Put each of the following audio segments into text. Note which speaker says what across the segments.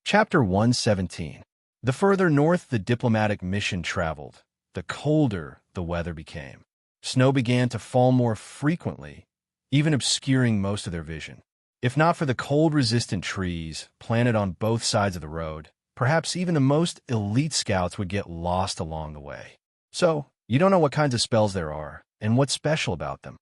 Speaker 1: Chapter 117. The further north the diplomatic mission traveled, the colder the weather became. Snow began to fall more frequently, even obscuring most of their vision. If not for the cold-resistant trees planted on both sides of the road, perhaps even the most elite scouts would get lost along the way. So, you don't know what kinds of spells there are, and what's special about them.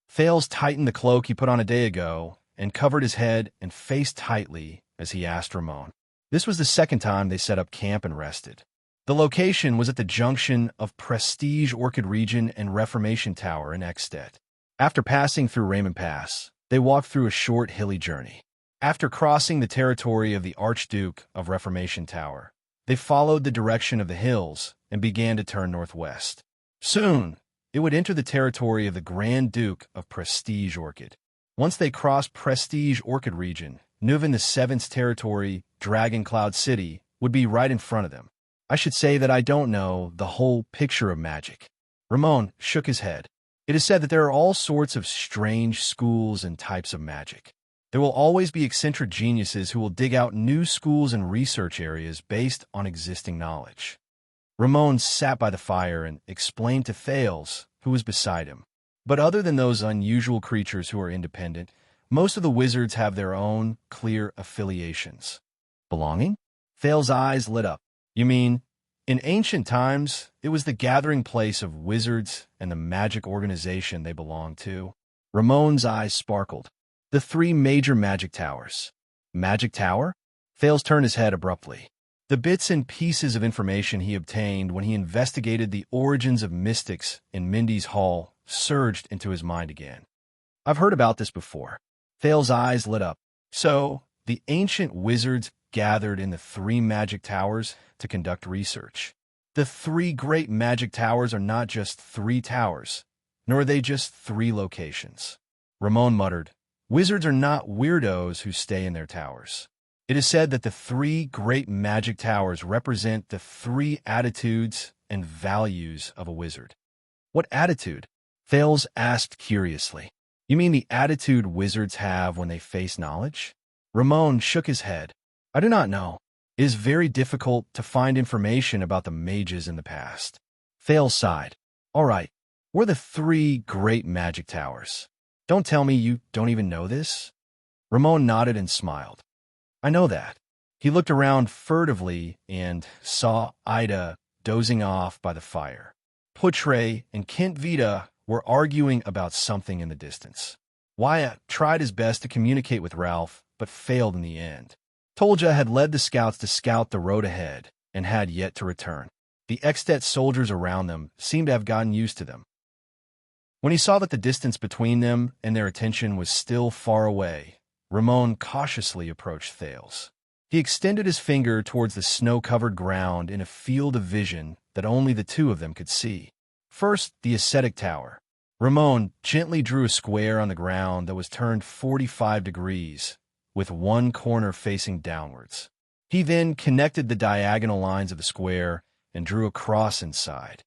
Speaker 1: Thales tightened the cloak he put on a day ago and covered his head and face tightly as he asked Ramon. This was the second time they set up camp and rested. The location was at the junction of Prestige Orchid Region and Reformation Tower in Ekstedt. After passing through Raymond Pass, they walked through a short hilly journey. After crossing the territory of the Archduke of Reformation Tower, they followed the direction of the hills and began to turn northwest. Soon, it would enter the territory of the Grand Duke of Prestige Orchid. Once they crossed Prestige Orchid Region, Nuven the Seventh's territory, Dragon Cloud City, would be right in front of them. I should say that I don't know the whole picture of magic. Ramon shook his head. It is said that there are all sorts of strange schools and types of magic. There will always be eccentric geniuses who will dig out new schools and research areas based on existing knowledge. Ramon sat by the fire and explained to Thales, who was beside him. But other than those unusual creatures who are independent, most of the wizards have their own clear affiliations. Belonging? Thales' eyes lit up. You mean, in ancient times, it was the gathering place of wizards and the magic organization they belonged to? Ramon's eyes sparkled. The three major magic towers. Magic Tower? Thales turned his head abruptly. The bits and pieces of information he obtained when he investigated the origins of mystics in Mindy's Hall surged into his mind again. I've heard about this before. Thales' eyes lit up. So, the ancient wizards gathered in the three magic towers to conduct research. The three great magic towers are not just three towers, nor are they just three locations. Ramon muttered, "Wizards are not weirdos who stay in their towers." It is said that the three great magic towers represent the three attitudes and values of a wizard. What attitude? Thales asked curiously. You mean the attitude wizards have when they face knowledge? Ramon shook his head. I do not know. It is very difficult to find information about the mages in the past. Thales sighed. All right, we're the three great magic towers. Don't tell me you don't even know this? Ramon nodded and smiled. I know that. He looked around furtively and saw Ida dozing off by the fire. Putre and Kent Vita were arguing about something in the distance. Wyatt tried his best to communicate with Ralph, but failed in the end. Tolja had led the scouts to scout the road ahead and had yet to return. The Ekstedt soldiers around them seemed to have gotten used to them. When he saw that the distance between them and their attention was still far away, Ramon cautiously approached Thales. He extended his finger towards the snow-covered ground in a field of vision that only the two of them could see. First, the ascetic tower. Ramon gently drew a square on the ground that was turned 45 degrees, with one corner facing downwards. He then connected the diagonal lines of the square and drew a cross inside.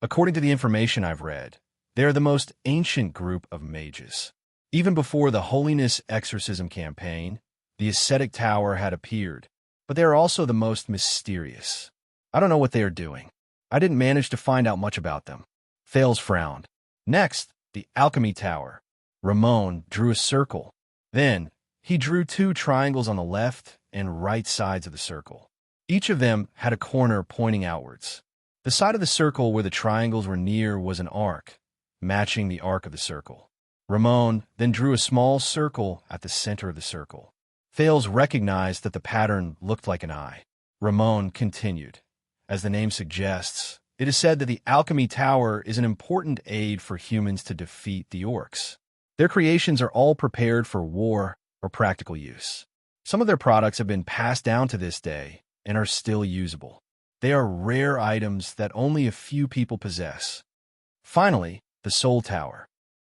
Speaker 1: According to the information I've read, they are the most ancient group of mages. Even before the Holiness Exorcism campaign, the ascetic tower had appeared, but they are also the most mysterious. I don't know what they are doing. I didn't manage to find out much about them. Thales frowned. Next, the alchemy tower. Ramon drew a circle. Then, he drew two triangles on the left and right sides of the circle. Each of them had a corner pointing outwards. The side of the circle where the triangles were near was an arc, matching the arc of the circle. Ramon then drew a small circle at the center of the circle. Thales recognized that the pattern looked like an eye. Ramon continued. As the name suggests, it is said that the alchemy tower is an important aid for humans to defeat the orcs. Their creations are all prepared for war or practical use. Some of their products have been passed down to this day and are still usable. They are rare items that only a few people possess. Finally, the soul tower.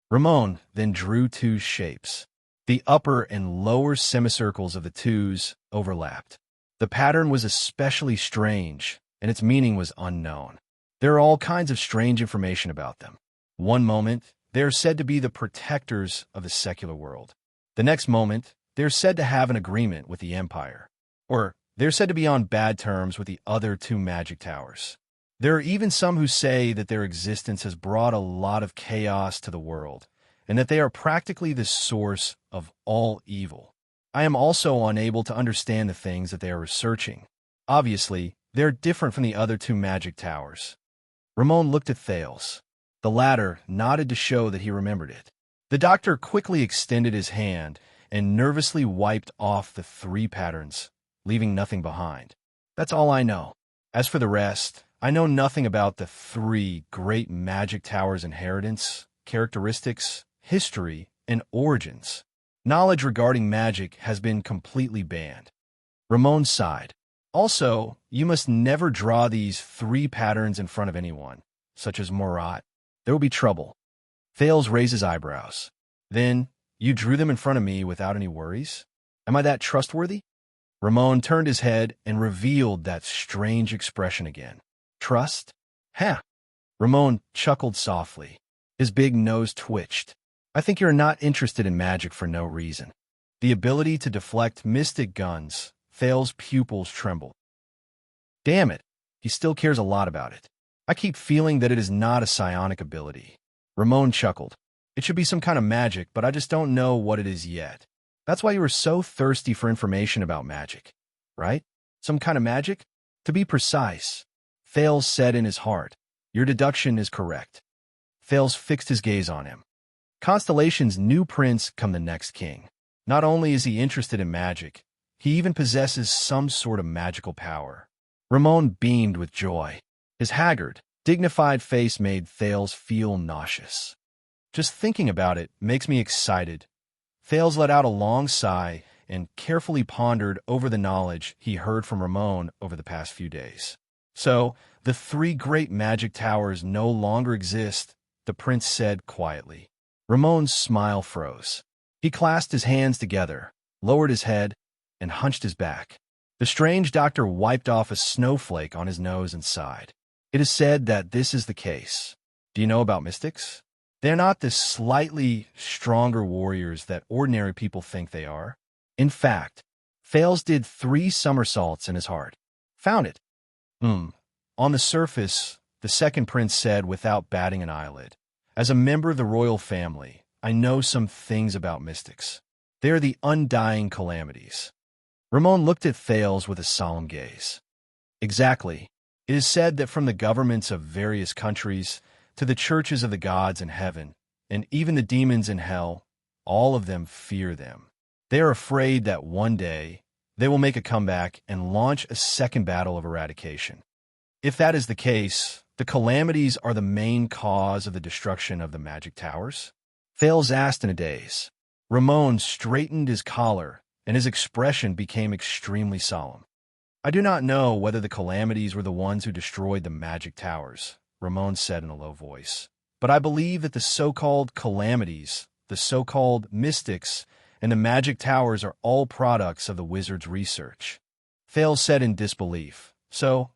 Speaker 1: Ramon then drew two shapes. The upper and lower semicircles of the twos overlapped. The pattern was especially strange, and its meaning was unknown. There are all kinds of strange information about them. One moment, they are said to be the protectors of the secular world. The next moment, they are said to have an agreement with the Empire. Or They're said to be on bad terms with the other two magic towers. There are even some who say that their existence has brought a lot of chaos to the world, and that they are practically the source of all evil. I am also unable to understand the things that they are researching. Obviously, they're different from the other two magic towers. Ramon looked at Thales. The latter nodded to show that he remembered it. The doctor quickly extended his hand and nervously wiped off the 3 patterns, leaving nothing behind. That's all I know. As for the rest, I know nothing about the 3 great magic towers' inheritance, characteristics, history, and origins. Knowledge regarding magic has been completely banned. Ramon sighed. Also, you must never draw these 3 patterns in front of anyone, such as Murat. There will be trouble. Thales raised his eyebrows. Then, you drew them in front of me without any worries? Am I that trustworthy? Ramon turned his head and revealed that strange expression again. Trust? Ha! Ramon chuckled softly. His big nose twitched. I think you're not interested in magic for no reason. The ability to deflect mystic guns. Thales' pupils trembled. Damn it, he still cares a lot about it. I keep feeling that it is not a psionic ability. Ramon chuckled. It should be some kind of magic, but I just don't know what it is yet. That's why you were so thirsty for information about magic, right? Some kind of magic? To be precise, Thales said in his heart. Your deduction is correct. Thales fixed his gaze on him. Constellation's new prince come the next king. Not only is he interested in magic, he even possesses some sort of magical power. Ramon beamed with joy. His haggard, dignified face made Thales feel nauseous. Just thinking about it makes me excited. Thales let out a long sigh and carefully pondered over the knowledge he heard from Ramon over the past few days. So, the 3 great magic towers no longer exist, the prince said quietly. Ramon's smile froze. He clasped his hands together, lowered his head, and hunched his back. The strange doctor wiped off a snowflake on his nose and sighed. It is said that this is the case. Do you know about mystics? They're not the slightly stronger warriors that ordinary people think they are. In fact, Thales did 3 somersaults in his heart. Found it. On the surface, the second prince said without batting an eyelid. As a member of the royal family, I know some things about mystics. They are the undying calamities. Ramon looked at Thales with a solemn gaze. Exactly. It is said that from the governments of various countries to the churches of the gods in heaven, and even the demons in hell, all of them fear them. They are afraid that one day they will make a comeback and launch a second battle of eradication. If that is the case, the calamities are the main cause of the destruction of the magic towers? Thales asked in a daze. Ramon straightened his collar, and his expression became extremely solemn. I do not know whether the calamities were the ones who destroyed the magic towers, Ramon said in a low voice. But I believe that the so-called calamities, the so-called mystics, and the magic towers are all products of the wizard's research. Thales said in disbelief. So,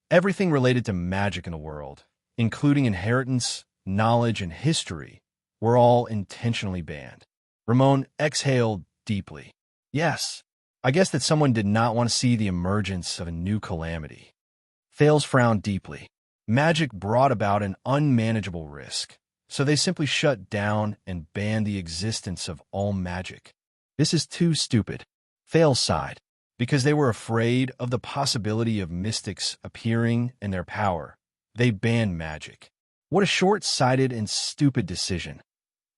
Speaker 1: everything related to magic in the world, including inheritance, knowledge, and history, were all intentionally banned. Ramon exhaled deeply. Yes, I guess that someone did not want to see the emergence of a new calamity. Thales frowned deeply. Magic brought about an unmanageable risk, so they simply shut down and banned the existence of all magic. This is too stupid. Thales sighed. Because they were afraid of the possibility of mystics appearing in their power, they banned magic. What a short-sighted and stupid decision.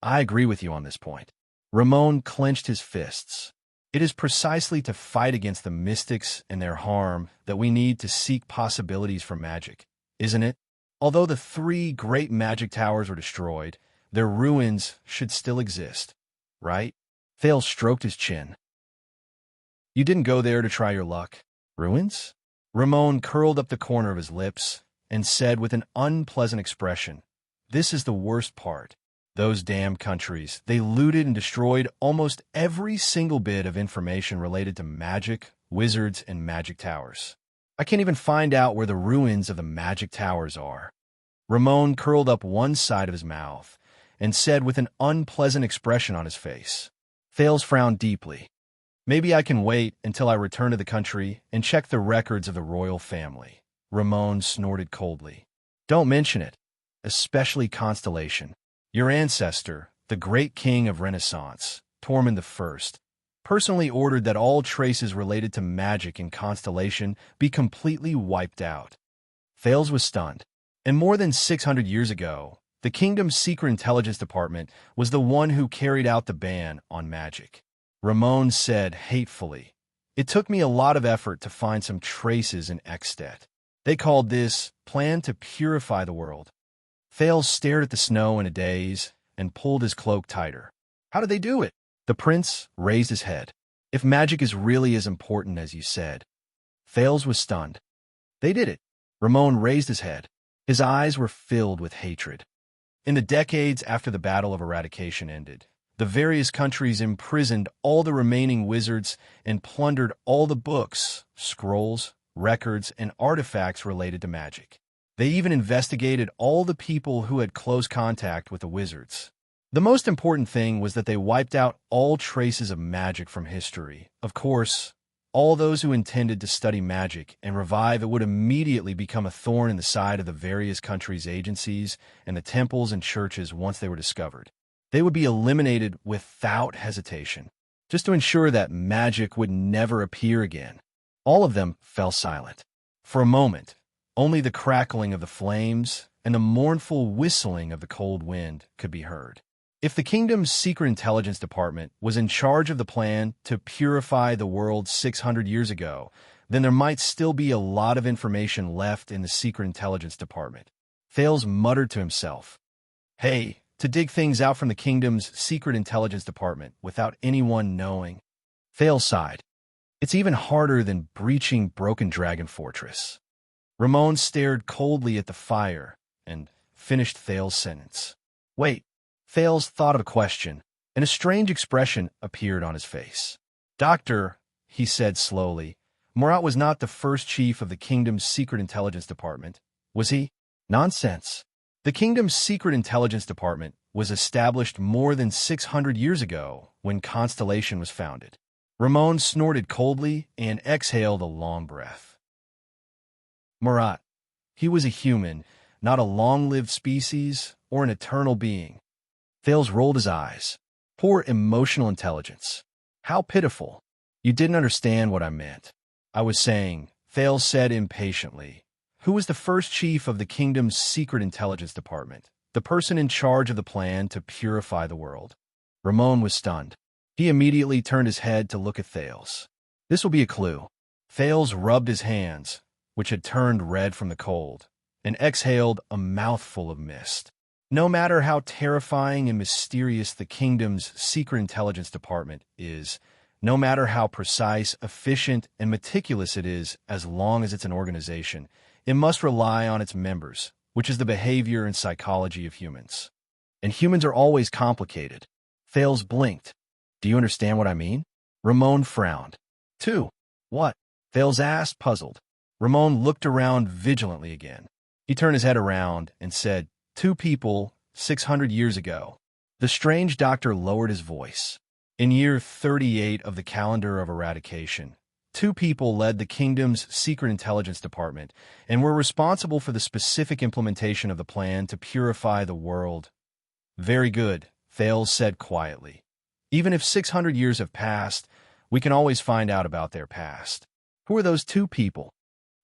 Speaker 1: I agree with you on this point. Ramon clenched his fists. It is precisely to fight against the mystics and their harm that we need to seek possibilities for magic, isn't it? Although the 3 great magic towers were destroyed, their ruins should still exist, right? Thales stroked his chin. You didn't go there to try your luck. Ruins? Ramon curled up the corner of his lips and said with an unpleasant expression, This is the worst part. Those damn countries, they looted and destroyed almost every single bit of information related to magic, wizards, and magic towers. I can't even find out where the ruins of the magic towers are. Ramon curled up one side of his mouth and said with an unpleasant expression on his face. Thales frowned deeply. Maybe I can wait until I return to the country and check the records of the royal family. Ramon snorted coldly. Don't mention it, especially Constellation. Your ancestor, the great king of Renaissance, Tormund I, personally ordered that all traces related to magic in Constellation be completely wiped out. Thales was stunned. And more than 600 years ago, the kingdom's secret intelligence department was the one who carried out the ban on magic. Ramon said hatefully, "It took me a lot of effort to find some traces in Ekstedt. They called this plan to purify the world." Thales stared at the snow in a daze and pulled his cloak tighter. "How did they do it?" The prince raised his head. "If magic is really as important as you said." Thales was stunned. "They did it." Ramon raised his head. His eyes were filled with hatred. In the decades after the Battle of Eradication ended, the various countries imprisoned all the remaining wizards and plundered all the books, scrolls, records, and artifacts related to magic. They even investigated all the people who had close contact with the wizards. The most important thing was that they wiped out all traces of magic from history. Of course, all those who intended to study magic and revive it would immediately become a thorn in the side of the various countries' agencies and the temples and churches once they were discovered. They would be eliminated without hesitation, just to ensure that magic would never appear again. All of them fell silent. For a moment, only the crackling of the flames and the mournful whistling of the cold wind could be heard. If the kingdom's secret intelligence department was in charge of the plan to purify the world 600 years ago, then there might still be a lot of information left in the secret intelligence department. Thales muttered to himself, "Hey, to dig things out from the kingdom's secret intelligence department without anyone knowing." Thales sighed. "It's even harder than breaching Broken Dragon Fortress." Ramon stared coldly at the fire and finished Thales' sentence. "Wait." Thales thought of a question, and a strange expression appeared on his face. "Doctor," he said slowly, "Murat was not the first chief of the kingdom's secret intelligence department, was he?" "Nonsense. The kingdom's secret intelligence department was established more than 600 years ago when Constellation was founded." Ramon snorted coldly and exhaled a long breath. Murat. He was a human, not a long-lived species or an eternal being. Thales rolled his eyes. Poor emotional intelligence. How pitiful. "You didn't understand what I meant. I was saying," Thales said impatiently, "who was the first chief of the kingdom's secret intelligence department, the person in charge of the plan to purify the world?" Ramon was stunned. He immediately turned his head to look at Thales. "This will be a clue." Thales rubbed his hands, which had turned red from the cold, and exhaled a mouthful of mist. No matter how terrifying and mysterious the kingdom's secret intelligence department is, no matter how precise, efficient, and meticulous it is, as long as it's an organization, it must rely on its members, which is the behavior and psychology of humans. And humans are always complicated. Thales blinked. "Do you understand what I mean?" Ramon frowned. "Two. What?" Thales asked, puzzled. Ramon looked around vigilantly again. He turned his head around and said, "Two people, 600 years ago." The strange doctor lowered his voice. "In year 38 of the calendar of eradication, two people led the kingdom's secret intelligence department and were responsible for the specific implementation of the plan to purify the world." "Very good," Thales said quietly. "Even if 600 years have passed, we can always find out about their past. Who are those two people?"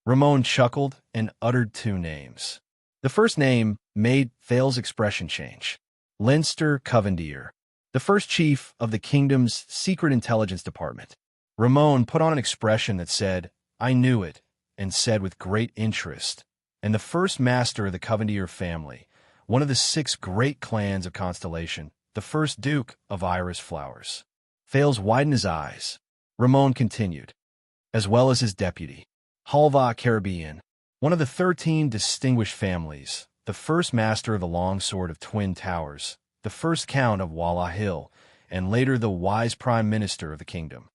Speaker 1: Ramon chuckled and uttered two names. The first name made Thales' expression change. Leinster Covendier, the first chief of the kingdom's secret intelligence department. Ramon put on an expression that said, "I knew it," and said with great interest, "And the first master of the Covendier family, one of the 6 great clans of Constellation, the first Duke of Iris Flowers." Thales widened his eyes. Ramon continued, "As well as his deputy, Halva Caribbean, one of the 13 distinguished families, the first master of the Long Sword of Twin Towers, the first count of Walla Hill, and later the wise prime minister of the kingdom."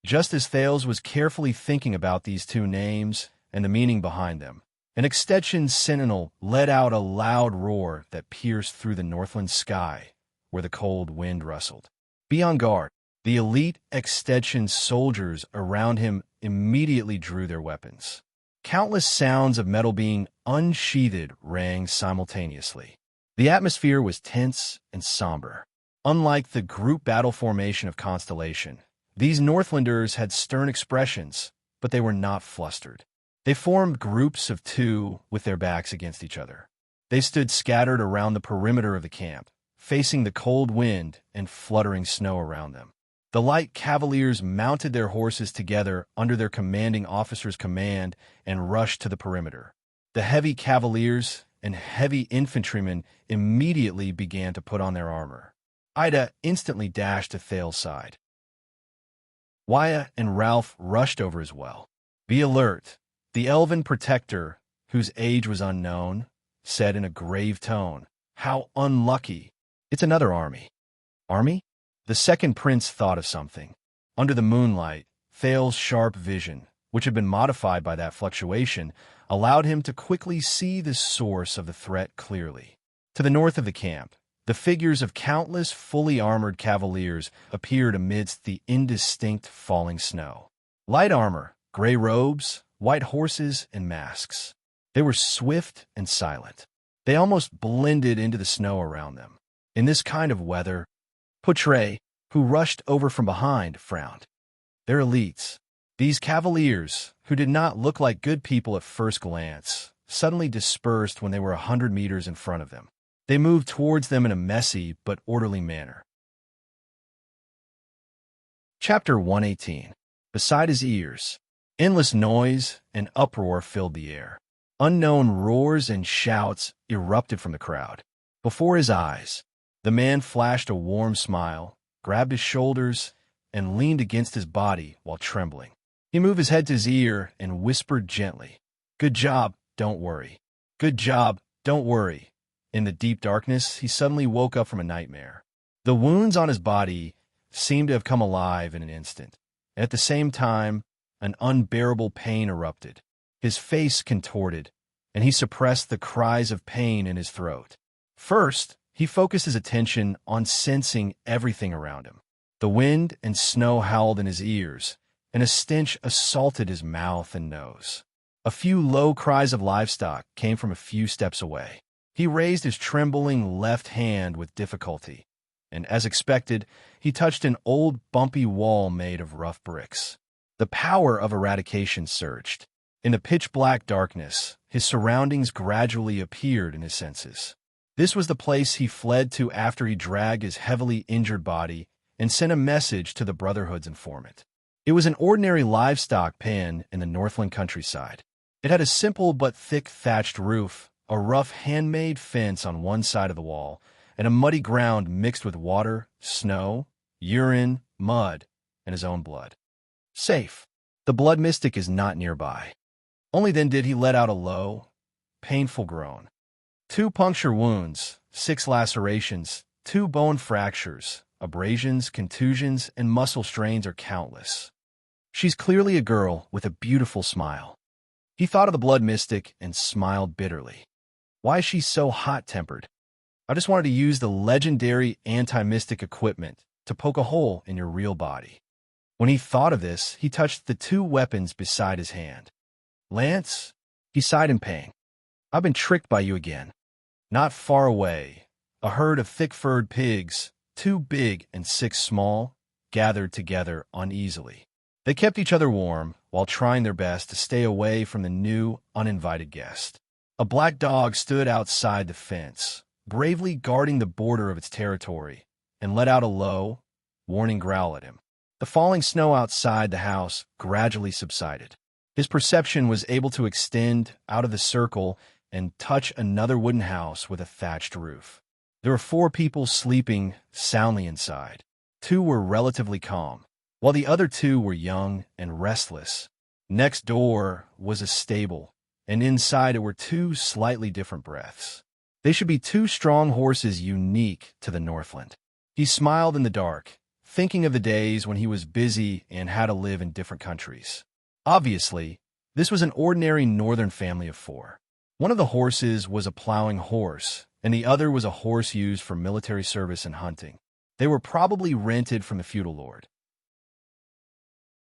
Speaker 1: Just as Thales was carefully thinking about these two names and the meaning behind them, an Extension sentinel let out a loud roar that pierced through the northland sky, where the cold wind rustled. "Be on guard." The elite extension soldiers around him immediately drew their weapons. Countless sounds of metal being unsheathed rang simultaneously. The atmosphere was tense and somber. Unlike the group battle formation of Constellation, these Northlanders had stern expressions, but they were not flustered. They formed groups of two with their backs against each other. They stood scattered around the perimeter of the camp, facing the cold wind and fluttering snow around them. The light cavaliers mounted their horses together under their commanding officer's command and rushed to the perimeter. The heavy cavaliers and heavy infantrymen immediately began to put on their armor. Ida instantly dashed to Thal's side. Wyatt and Ralph rushed over as well. "Be alert," the elven protector, whose age was unknown, said in a grave tone. "How unlucky. It's another army." "Army?" The second prince thought of something. Under the moonlight, Thal's sharp vision, which had been modified by that fluctuation, allowed him to quickly see the source of the threat clearly. To the north of the camp, the figures of countless fully armored cavaliers appeared amidst the indistinct falling snow. Light armor, gray robes, white horses, and masks. They were swift and silent. They almost blended into the snow around them. In this kind of weather, Poutre, who rushed over from behind, frowned. "They're elites." These cavaliers, who did not look like good people at first glance, suddenly dispersed when they were 100 meters in front of them. They moved towards them in a messy but orderly manner. Chapter 118. Beside his ears. Endless noise and uproar filled the air. Unknown roars and shouts erupted from the crowd. Before his eyes, the man flashed a warm smile, grabbed his shoulders, and leaned against his body while trembling. He moved his head to his ear and whispered gently, "Good job, don't worry. Good job, don't worry." In the deep darkness, he suddenly woke up from a nightmare. The wounds on his body seemed to have come alive in an instant. At the same time, an unbearable pain erupted. His face contorted, and he suppressed the cries of pain in his throat. First, he focused his attention on sensing everything around him. The wind and snow howled in his ears, and a stench assaulted his mouth and nose. A few low cries of livestock came from a few steps away. He raised his trembling left hand with difficulty, and as expected, he touched an old bumpy wall made of rough bricks. The power of eradication surged. In the pitch-black darkness, his surroundings gradually appeared in his senses. This was the place he fled to after he dragged his heavily injured body and sent a message to the Brotherhood's informant. It was an ordinary livestock pen in the Northland countryside. It had a simple but thick thatched roof, a rough handmade fence on one side of the wall, and a muddy ground mixed with water, snow, urine, mud, and his own blood. Safe. The blood mystic is not nearby. Only then did he let out a low, painful groan. 2 puncture wounds, 6 lacerations, 2 bone fractures, abrasions, contusions, and muscle strains are countless. She's clearly a girl with a beautiful smile. He thought of the blood mystic and smiled bitterly. Why is she so hot-tempered? I just wanted to use the legendary anti-mystic equipment to poke a hole in your real body. When he thought of this, he touched the 2 weapons beside his hand. "Lance?" He sighed in pain. "I've been tricked by you again." Not far away, a herd of thick-furred pigs, 2 big and 6 small, gathered together uneasily. They kept each other warm while trying their best to stay away from the new, uninvited guest. A black dog stood outside the fence, bravely guarding the border of its territory, and let out a low, warning growl at him. The falling snow outside the house gradually subsided. His perception was able to extend out of the circle and touch another wooden house with a thatched roof. There were 4 people sleeping soundly inside. 2 were relatively calm, while the other 2 were young and restless. Next door was a stable, and inside it were 2 slightly different breaths. They should be 2 strong horses unique to the Northland. He smiled in the dark, thinking of the days when he was busy and had to live in different countries. Obviously, this was an ordinary northern family of 4. One of the horses was a plowing horse, and the other was a horse used for military service and hunting. They were probably rented from the feudal lord.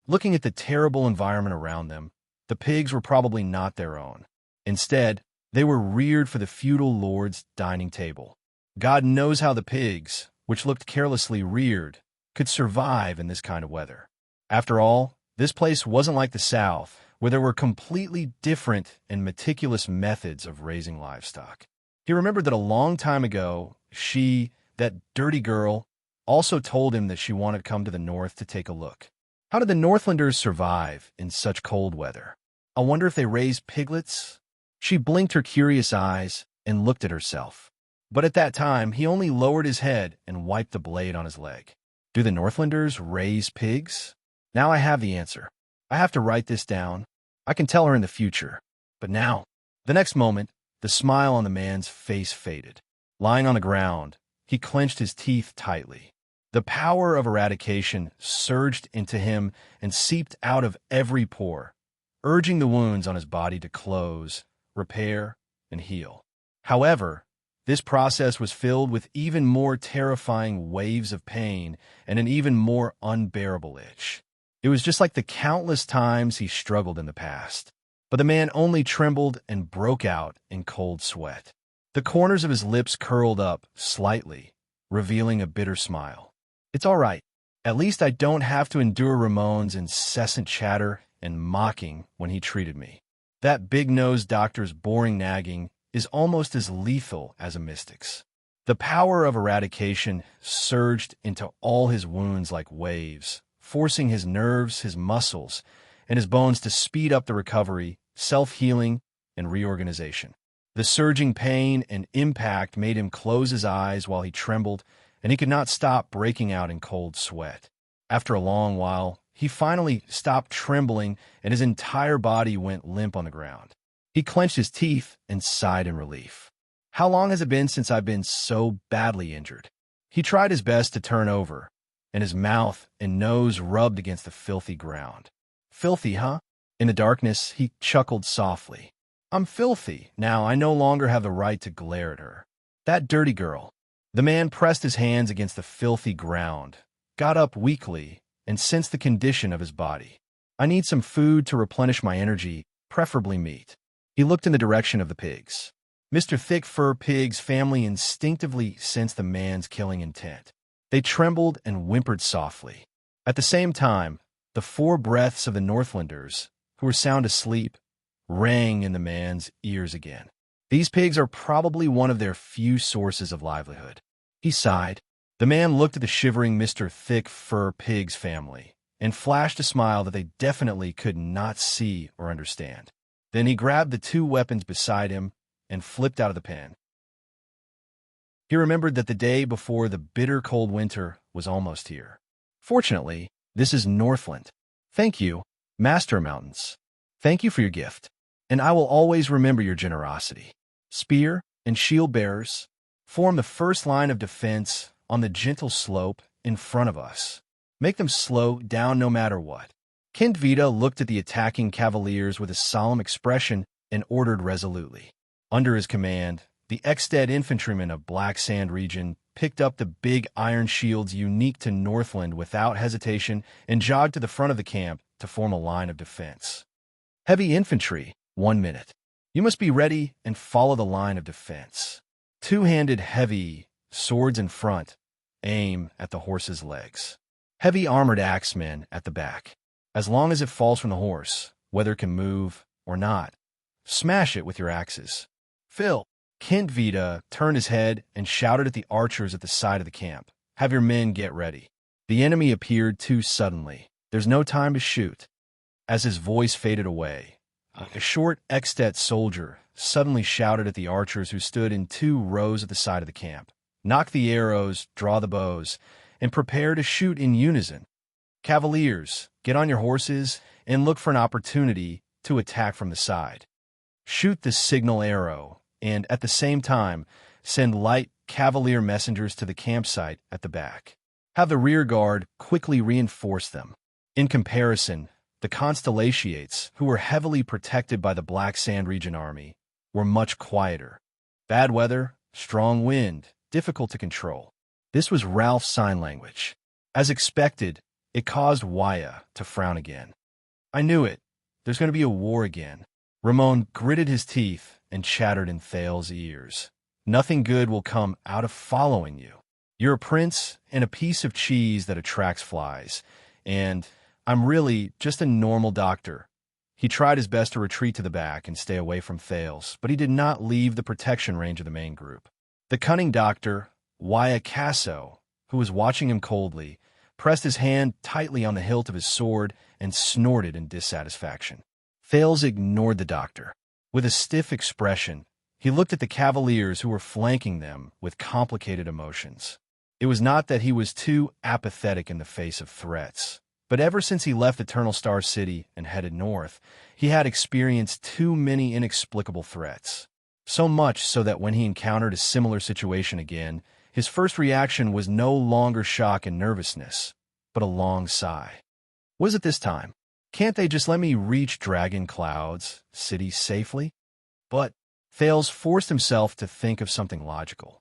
Speaker 1: Looking at the terrible environment around them, the pigs were probably not their own. Instead, they were reared for the feudal lord's dining table. God knows how the pigs, which looked carelessly reared, could survive in this kind of weather. After all, this place wasn't like the South, where there were completely different and meticulous methods of raising livestock. He remembered that a long time ago, she, that dirty girl, also told him that she wanted to come to the north to take a look. How did the Northlanders survive in such cold weather? I wonder if they raised piglets? She blinked her curious eyes and looked at herself. But at that time, he only lowered his head and wiped the blade on his leg. Do the Northlanders raise pigs? Now I have the answer. I have to write this down. I can tell her in the future. But now, the next moment, the smile on the man's face faded. Lying on the ground, he clenched his teeth tightly. The power of eradication surged into him and seeped out of every pore, urging the wounds on his body to close, repair, and heal. However, this process was filled with even more terrifying waves of pain and an even more unbearable itch. It was just like the countless times he struggled in the past. But the man only trembled and broke out in cold sweat. The corners of his lips curled up slightly, revealing a bitter smile. It's all right. At least I don't have to endure Ramon's incessant chatter and mocking when he treated me. That big-nosed doctor's boring nagging is almost as lethal as a mystic's. The power of eradication surged into all his wounds like waves, forcing his nerves, his muscles, and his bones to speed up the recovery, self-healing, and reorganization. The surging pain and impact made him close his eyes while he trembled, and he could not stop breaking out in cold sweat. After a long while, he finally stopped trembling, and his entire body went limp on the ground. He clenched his teeth and sighed in relief. How long has it been since I've been so badly injured? He tried his best to turn over, and his mouth and nose rubbed against the filthy ground. Filthy, huh? In the darkness, he chuckled softly. I'm filthy. Now I no longer have the right to glare at her. That dirty girl. The man pressed his hands against the filthy ground, got up weakly, and sensed the condition of his body. I need some food to replenish my energy, preferably meat. He looked in the direction of the pigs. Mr. Thick Fur Pig's family instinctively sensed the man's killing intent. They trembled and whimpered softly. At the same time, the 4 breaths of the Northlanders, who were sound asleep, rang in the man's ears again. These pigs are probably one of their few sources of livelihood. He sighed. The man looked at the shivering Mr. Thick Fur Pig's family and flashed a smile that they definitely could not see or understand. Then he grabbed the 2 weapons beside him and flipped out of the pen. He remembered that the day before the bitter cold winter was almost here. Fortunately, this is Northland. Thank you, Master Mountains. Thank you for your gift, and I will always remember your generosity. Spear and shield bearers form the first line of defense on the gentle slope in front of us. Make them slow down no matter what. Kindvita looked at the attacking cavaliers with a solemn expression and ordered resolutely. Under his command, the Exted infantrymen of Black Sand region picked up the big iron shields unique to Northland without hesitation and jogged to the front of the camp to form a line of defense. Heavy infantry, 1 minute. You must be ready and follow the line of defense. 2-handed heavy, swords in front, aim at the horse's legs. Heavy armored axemen at the back. As long as it falls from the horse, whether it can move or not, smash it with your axes. Phil. Kindvita turned his head and shouted at the archers at the side of the camp. Have your men get ready. The enemy appeared too suddenly. There's no time to shoot. As his voice faded away, a short Extet soldier suddenly shouted at the archers who stood in 2 rows at the side of the camp. Knock the arrows, draw the bows, and prepare to shoot in unison. Cavaliers, get on your horses and look for an opportunity to attack from the side. Shoot the signal arrow, and at the same time, send light cavalier messengers to the campsite at the back. Have the rear guard quickly reinforce them. In comparison, the Constellatiates, who were heavily protected by the Black Sand region army, were much quieter. Bad weather, strong wind, difficult to control. This was Ralph's sign language. As expected, It caused Waya to frown again. I knew it. There's going to be a war again. Ramon gritted his teeth and chattered in Thales's ears. Nothing good will come out of following you. You're a prince and a piece of cheese that attracts flies. And I'm really just a normal doctor. He tried his best to retreat to the back and stay away from Thales, but he did not leave the protection range of the main group. The cunning doctor, Waya Casso, who was watching him coldly, pressed his hand tightly on the hilt of his sword and snorted in dissatisfaction. Thales ignored the doctor. With a stiff expression, he looked at the cavaliers who were flanking them with complicated emotions. It was not that he was too apathetic in the face of threats, but ever since he left Eternal Star City and headed north, he had experienced too many inexplicable threats. So much so that when he encountered a similar situation again, his first reaction was no longer shock and nervousness, but a long sigh. What is it this time? Can't they just let me reach Dragon Cloud's city safely? But Thales forced himself to think of something logical.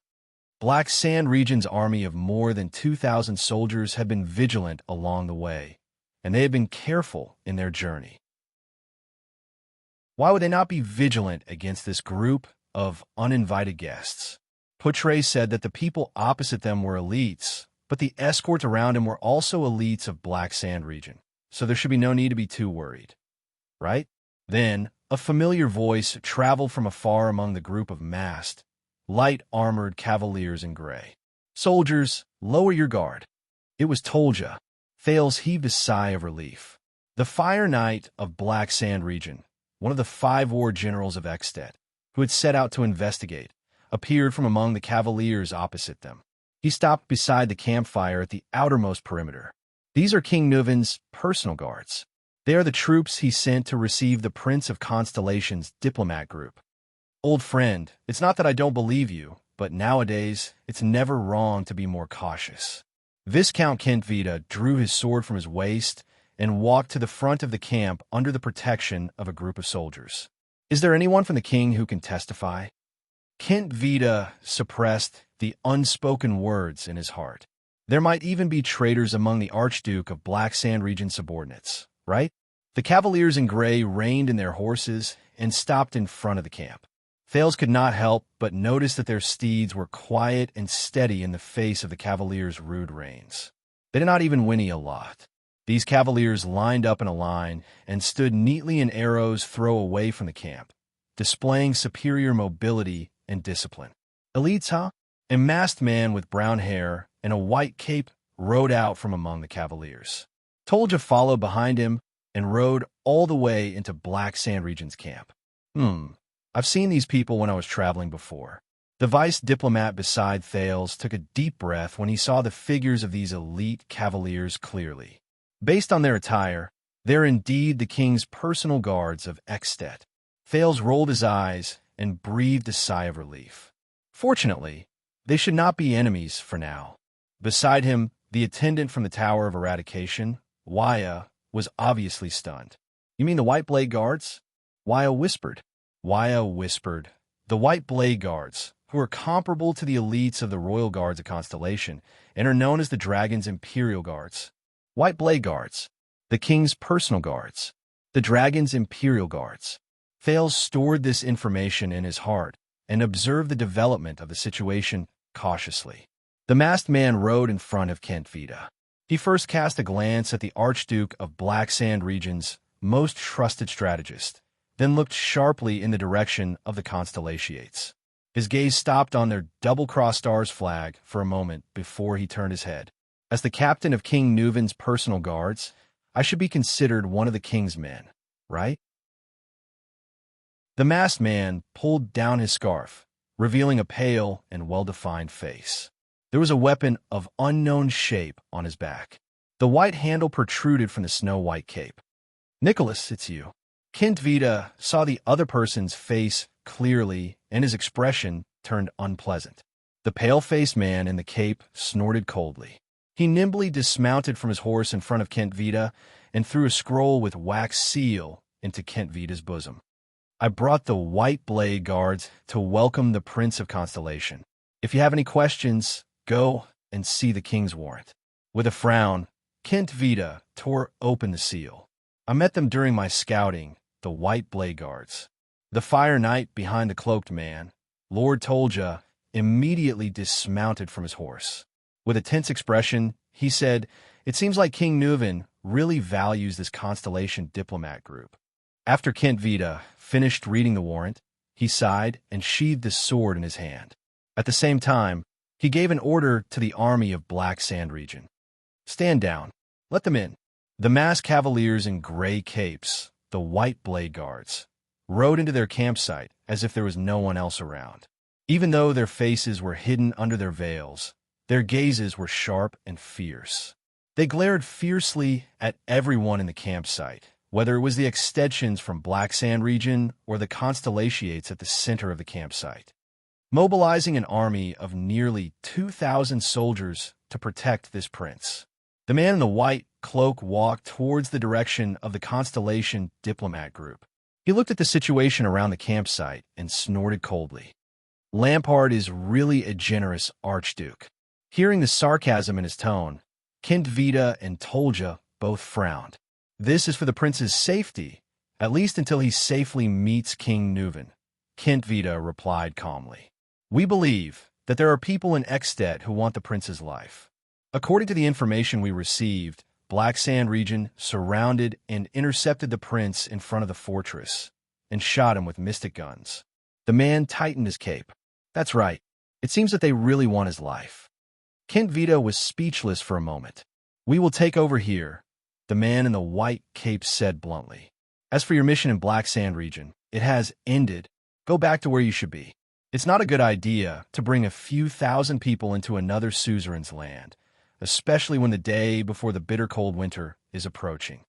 Speaker 1: Black Sand Region's army of more than 2,000 soldiers had been vigilant along the way, and they had been careful in their journey. Why would they not be vigilant against this group of uninvited guests? Poutre said that the people opposite them were elites, but the escorts around him were also elites of Black Sand Region, so there should be no need to be too worried. Right? Then, a familiar voice traveled from afar among the group of masked, light-armored cavaliers in gray. "Soldiers, lower your guard." It was Tolja. Thales heaved a sigh of relief. The Fire Knight of Black Sand Region, one of the 5 war generals of Extet, who had set out to investigate, appeared from among the cavaliers opposite them. He stopped beside the campfire at the outermost perimeter. These are King Nuven's personal guards. They are the troops he sent to receive the Prince of Constellation's diplomat group. Old friend, it's not that I don't believe you, but nowadays it's never wrong to be more cautious. Viscount Kentvita drew his sword from his waist and walked to the front of the camp under the protection of a group of soldiers. Is there anyone from the king who can testify? Kentvita suppressed the unspoken words in his heart. There might even be traitors among the Archduke of Black Sand Region subordinates, right? The cavaliers in gray reined in their horses and stopped in front of the camp. Thales could not help but notice that their steeds were quiet and steady in the face of the cavaliers' rude reins. They did not even whinny a lot. These cavaliers lined up in a line and stood neatly in arrows throw away from the camp, displaying superior mobility and discipline. Elites, huh? A masked man with brown hair and a white cape rode out from among the cavaliers. Tolja followed behind him and rode all the way into Black Sand Region's camp. I've seen these people when I was traveling before. The vice diplomat beside Thales took a deep breath when he saw the figures of these elite cavaliers clearly. Based on their attire, they're indeed the king's personal guards of Extet. Thales rolled his eyes and breathed a sigh of relief. Fortunately, they should not be enemies for now. Beside him, the attendant from the Tower of Eradication, Waya, was obviously stunned. "You mean the White Blade Guards?" Waya whispered. The White Blade Guards, who are comparable to the elites of the Royal Guards of Constellation and are known as the Dragon's Imperial Guards. White Blade Guards, the King's personal guards, the Dragon's Imperial Guards. Thales stored this information in his heart and observed the development of the situation cautiously. The masked man rode in front of Kentvita. He first cast a glance at the Archduke of Black Sand Region's most trusted strategist, then looked sharply in the direction of the Constellations. His gaze stopped on their double-crossed stars flag for a moment before he turned his head. As the captain of King Nuven's personal guards, I should be considered one of the king's men, right? The masked man pulled down his scarf, revealing a pale and well-defined face. There was a weapon of unknown shape on his back. The white handle protruded from the snow-white cape. "Nicholas, it's you." Kentvita saw the other person's face clearly, and his expression turned unpleasant. The pale-faced man in the cape snorted coldly. He nimbly dismounted from his horse in front of Kentvita and threw a scroll with wax seal into Kentvita's bosom. "I brought the White Blade Guards to welcome the Prince of Constellation. If you have any questions, go and see the king's warrant." With a frown, Kent Vita tore open the seal. I met them during my scouting, the White Blade Guards. The Fire Knight behind the cloaked man, Lord Tolja, immediately dismounted from his horse. With a tense expression, he said, "It seems like King Nuven really values this Constellation diplomat group." After Kent Vita finished reading the warrant, he sighed and sheathed his sword in his hand. At the same time, he gave an order to the army of Black Sand region. "Stand down. Let them in." The masked cavaliers in gray capes, the White Blade Guards, rode into their campsite as if there was no one else around. Even though their faces were hidden under their veils, their gazes were sharp and fierce. They glared fiercely at everyone in the campsite, whether it was the extensions from Black Sand region or the constellations at the center of the campsite, mobilizing an army of nearly 2,000 soldiers to protect this prince. The man in the white cloak walked towards the direction of the Constellation diplomat group. He looked at the situation around the campsite and snorted coldly. "Lampard is really a generous archduke." Hearing the sarcasm in his tone, Kent Vita and Tolja both frowned. "This is for the prince's safety, at least until he safely meets King Nuven," Kent Vita replied calmly. "We believe that there are people in Ekstedt who want the prince's life. According to the information we received, Black Sand region surrounded and intercepted the prince in front of the fortress and shot him with mystic guns." The man tightened his cape. "That's right. It seems that they really want his life." Kent Vita was speechless for a moment. "We will take over here," the man in the white cape said bluntly. "As for your mission in Black Sand region, it has ended. Go back to where you should be. It's not a good idea to bring a few thousand people into another suzerain's land, especially when the day before the bitter cold winter is approaching.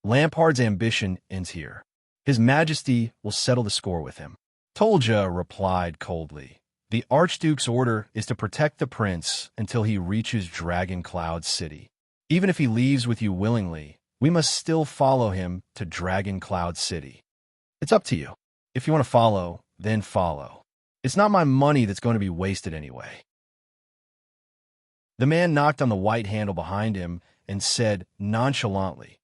Speaker 1: Lampard's ambition ends here. His Majesty will settle the score with him." Tolja replied coldly. "The Archduke's order is to protect the prince until he reaches Dragon Cloud City. Even if he leaves with you willingly, we must still follow him to Dragon Cloud City. It's up to you. If you want to follow, then follow. It's not my money that's going to be wasted anyway." The man knocked on the white handle behind him and said nonchalantly,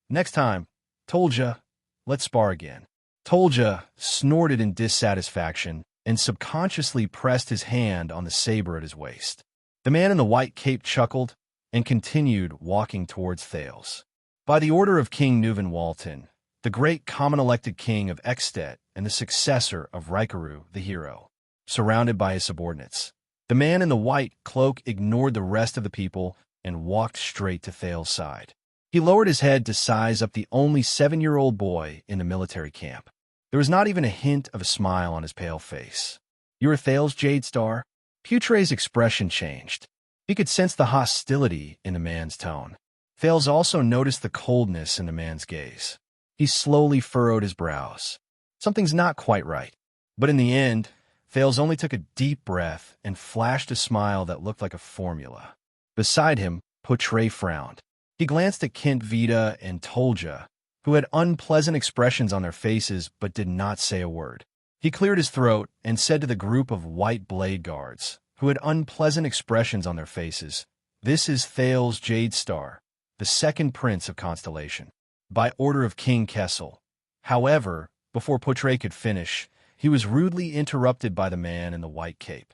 Speaker 1: "Next time, Tolja, let's spar again." Tolja snorted in dissatisfaction and subconsciously pressed his hand on the saber at his waist. The man in the white cape chuckled and continued walking towards Thales. By the order of King Nuven Walton, the great common-elected king of Ekstedt and the successor of Rikaru the hero, surrounded by his subordinates, the man in the white cloak ignored the rest of the people and walked straight to Thales' side. He lowered his head to size up the only 7-year-old boy in the military camp. There was not even a hint of a smile on his pale face. "You're Thales, Jade Star?" Putre's expression changed. He could sense the hostility in the man's tone. Thales also noticed the coldness in the man's gaze. He slowly furrowed his brows. Something's not quite right. But in the end, Thales only took a deep breath and flashed a smile that looked like a formula. Beside him, Putre frowned. He glanced at Kent Vita and Tolja, who had unpleasant expressions on their faces but did not say a word. He cleared his throat and said to the group of White Blade Guards, who had unpleasant expressions on their faces, "This is Thales Jade Star, the second prince of Constellation, by order of King Kessel." However, before Putre could finish, he was rudely interrupted by the man in the white cape.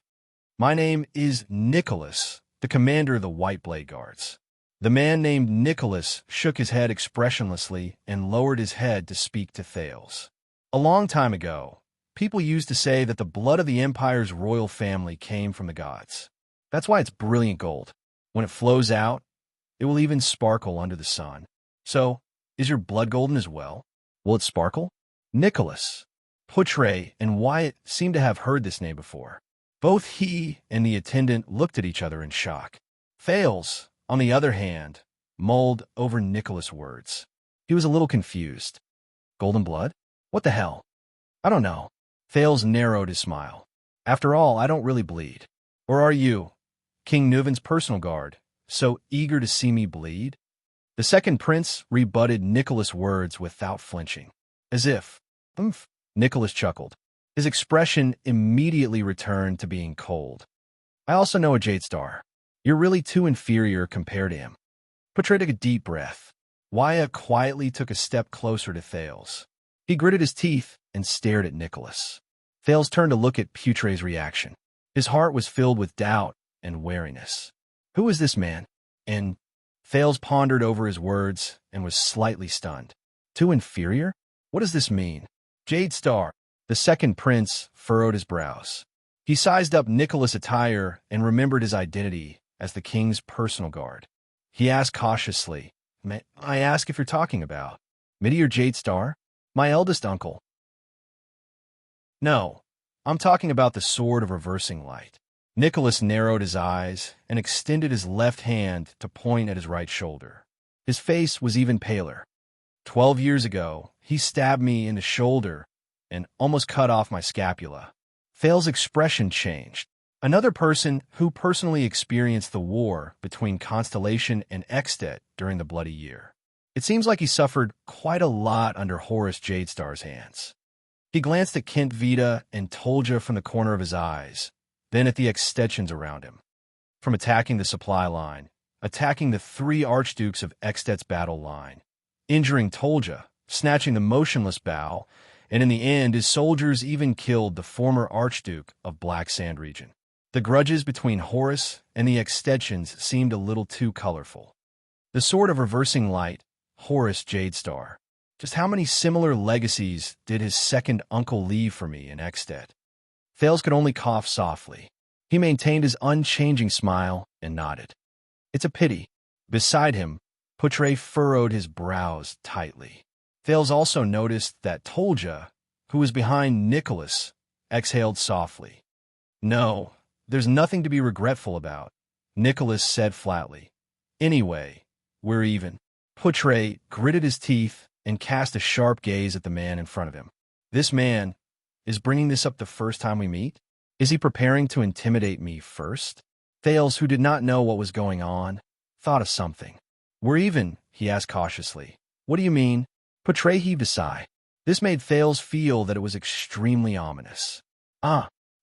Speaker 1: "My name is Nicholas, the commander of the White Blade Guards." The man named Nicholas shook his head expressionlessly and lowered his head to speak to Thales. "A long time ago, people used to say that the blood of the Empire's royal family came from the gods. That's why it's brilliant gold. When it flows out, it will even sparkle under the sun. So, is your blood golden as well? Will it sparkle?" Nicholas, Putre, and Wyatt seemed to have heard this name before. Both he and the attendant looked at each other in shock. Thales, on the other hand, mulled over Nicholas' words. He was a little confused. "Golden blood? What the hell?" "I don't know." Thales narrowed his smile. "After all, I don't really bleed. Or are you, King Nuven's personal guard, so eager to see me bleed?" The second prince rebutted Nicholas' words without flinching. As if, Nicholas chuckled. His expression immediately returned to being cold. "I also know a Jade Star. You're really too inferior compared to him." Portray took a deep breath. Wyatt quietly took a step closer to Thales. He gritted his teeth and stared at Nicholas. Thales turned to look at Portray's reaction. His heart was filled with doubt and wariness. Who was this man? And Thales pondered over his words and was slightly stunned. Too inferior? What does this mean? Jade Star, the second prince, furrowed his brows. He sized up Nicholas' attire and remembered his identity as the king's personal guard. He asked cautiously, "May I ask if you're talking about Midi or Jade Star? My eldest uncle." "No, I'm talking about the Sword of Reversing Light." Nicholas narrowed his eyes and extended his left hand to point at his right shoulder. His face was even paler. 12 years ago, he stabbed me in the shoulder and almost cut off my scapula. Thales' expression changed. Another person who personally experienced the war between Constellation and Extet during the Bloody Year. It seems like he suffered quite a lot under Horus Jadestar's hands. He glanced at Kent Vita and Tolja from the corner of his eyes, then at the extensions around him. From attacking the supply line, attacking the 3 archdukes of Extet's battle line, injuring Tolja, snatching the motionless bow, and in the end his soldiers even killed the former archduke of Black Sand region. The grudges between Horus and the extensions seemed a little too colorful. The Sword of Reversing Light, Horus Jadestar. Just how many similar legacies did his second uncle leave for me in Extet? Thales could only cough softly. He maintained his unchanging smile and nodded. It's a pity. Beside him, Portray furrowed his brows tightly. Thales also noticed that Tolja, who was behind Nicholas, exhaled softly. "No, there's nothing to be regretful about," Nicholas said flatly. "Anyway, we're even." Portray gritted his teeth and cast a sharp gaze at the man in front of him. This man is bringing this up the first time we meet? Is he preparing to intimidate me first? Thales, who did not know what was going on, thought of something. "We're even," he asked cautiously. "What do you mean?" Portray heaved a sigh. This made Thales feel that it was extremely ominous.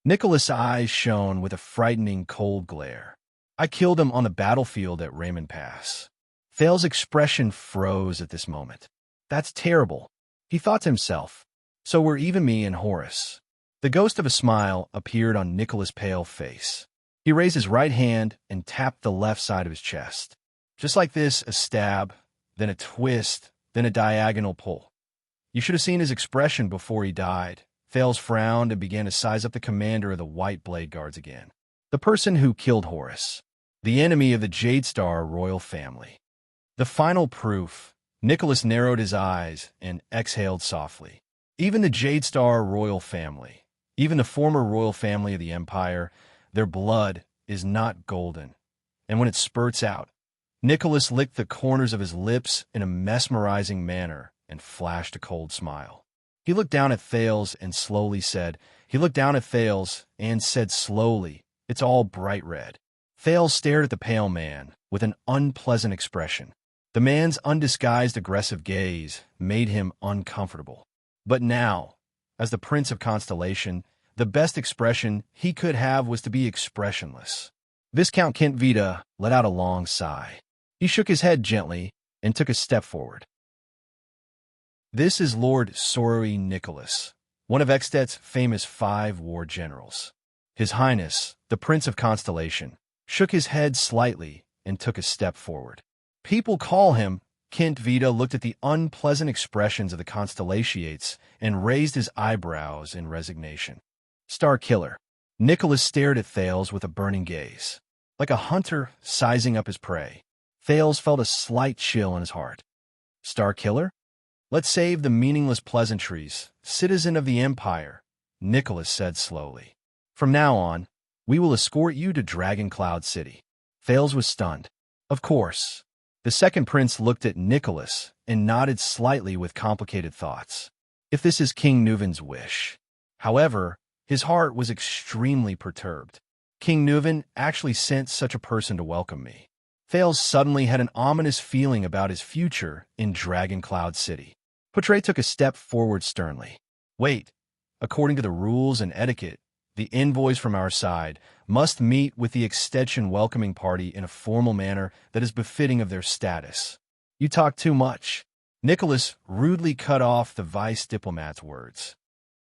Speaker 1: Nicholas' eyes shone with a frightening cold glare. "I killed him on the battlefield at Raymond Pass." Thales' expression froze at this moment. "That's terrible," he thought to himself. "So we're even, me and Horus." The ghost of a smile appeared on Nicholas' pale face. He raised his right hand and tapped the left side of his chest. Just like this, a stab, then a twist, then a diagonal pull. You should have seen his expression before he died. Thales frowned and began to size up the commander of the White Blade Guards again. The person who killed Horus. The enemy of the Jadestar royal family. The final proof. Nicholas narrowed his eyes and exhaled softly. Even the Jadestar royal family, even the former royal family of the Empire, their blood is not golden. And when it spurts out, Nicholas licked the corners of his lips in a mesmerizing manner and flashed a cold smile. He looked down at Thales and said, slowly, "It's all bright red." Thales stared at the pale man with an unpleasant expression. The man's undisguised aggressive gaze made him uncomfortable. But now, as the Prince of Constellation, the best expression he could have was to be expressionless. Viscount Kent Vita let out a long sigh. He shook his head gently and took a step forward. "This is Lord Soroi Nicholas, one of Extet's famous 5 war generals." His Highness, the Prince of Constellation, shook his head slightly and took a step forward. "People call him." Kent Vita looked at the unpleasant expressions of the Constellatiates and raised his eyebrows in resignation. "Star Killer." Nicholas stared at Thales with a burning gaze. Like a hunter sizing up his prey, Thales felt a slight chill in his heart. "Star Killer? Let's save the meaningless pleasantries, citizen of the Empire," Nicholas said slowly. "From now on, we will escort you to Dragon Cloud City." Thales was stunned. "Of course." The second prince looked at Nicholas and nodded slightly with complicated thoughts. If this is King Nuven's wish. However, his heart was extremely perturbed. King Nuven actually sent such a person to welcome me. Thales suddenly had an ominous feeling about his future in Dragon Cloud City. Portray took a step forward sternly. "Wait. According to the rules and etiquette, The envoys from our side must meet with the extension welcoming party in a formal manner that is befitting of their status. You talk too much. Nicholas rudely cut off the vice diplomat's words.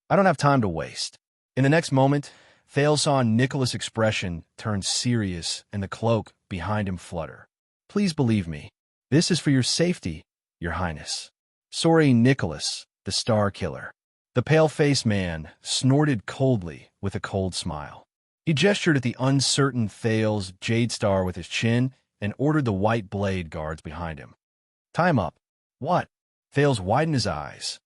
Speaker 1: I don't have time to waste. In the next moment, Thales saw Nicholas' expression turn serious and the cloak behind him flutter. Please believe me. This is for your safety, Your Highness. Sorry, Nicholas, the Star Killer. The pale-faced man snorted coldly with a cold smile. He gestured at the uncertain Thales Jade Star with his chin and ordered the white blade guards behind him. Time up. What? Thales widened his eyes.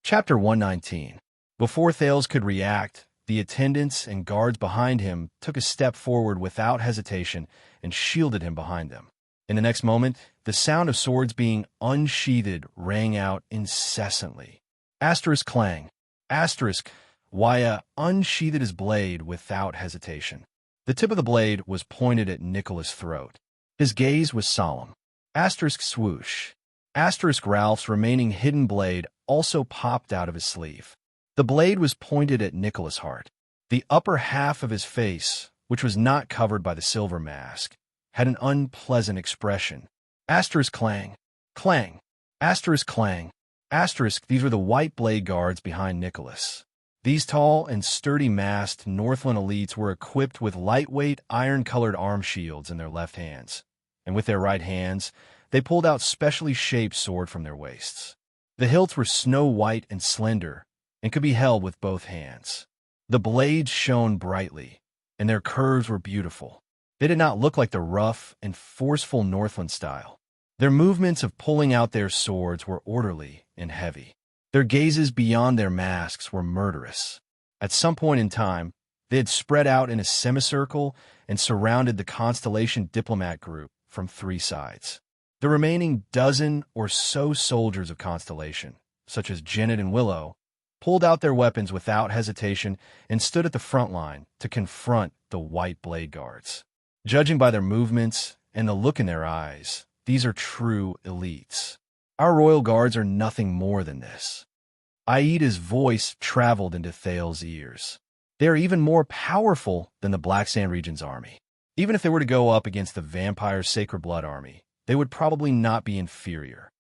Speaker 1: Chapter 119. Before Thales could react, the attendants and guards behind him took a step forward without hesitation and shielded him behind them. In the next moment, the sound of swords being unsheathed rang out incessantly. Asterisk clang. Asterisk. Waya unsheathed his blade without hesitation. The tip of the blade was pointed at Nicholas' throat. His gaze was solemn. Asterisk swoosh. Asterisk Ralph's remaining hidden blade also popped out of his sleeve. The blade was pointed at Nicholas' heart. The upper half of his face, which was not covered by the silver mask, had an unpleasant expression. Asterisk clang. Clang. Asterisk clang. Asterisk. These were the white blade guards behind Nicholas. These tall and sturdy masked Northland elites were equipped with lightweight iron-colored arm shields in their left hands, and with their right hands, they pulled out specially shaped swords from their waists. The hilts were snow-white and slender, and could be held with both hands. The blades shone brightly, and their curves were beautiful. They did not look like the rough and forceful Northland style. Their movements of pulling out their swords were orderly and heavy. Their gazes beyond their masks were murderous. At some point in time, they had spread out in a semicircle and surrounded the Constellation diplomat group from three sides. The remaining dozen or so soldiers of Constellation, such as Janet and Willow, pulled out their weapons without hesitation and stood at the front line to confront the white blade guards. Judging by their movements and the look in their eyes, these are true elites. Our royal guards are nothing more than this. Aida's voice traveled into Thales' ears. They are even more powerful than the Black Sand Region's army. Even if they were to go up against the Vampire Sacred Blood army, they would probably not be inferior.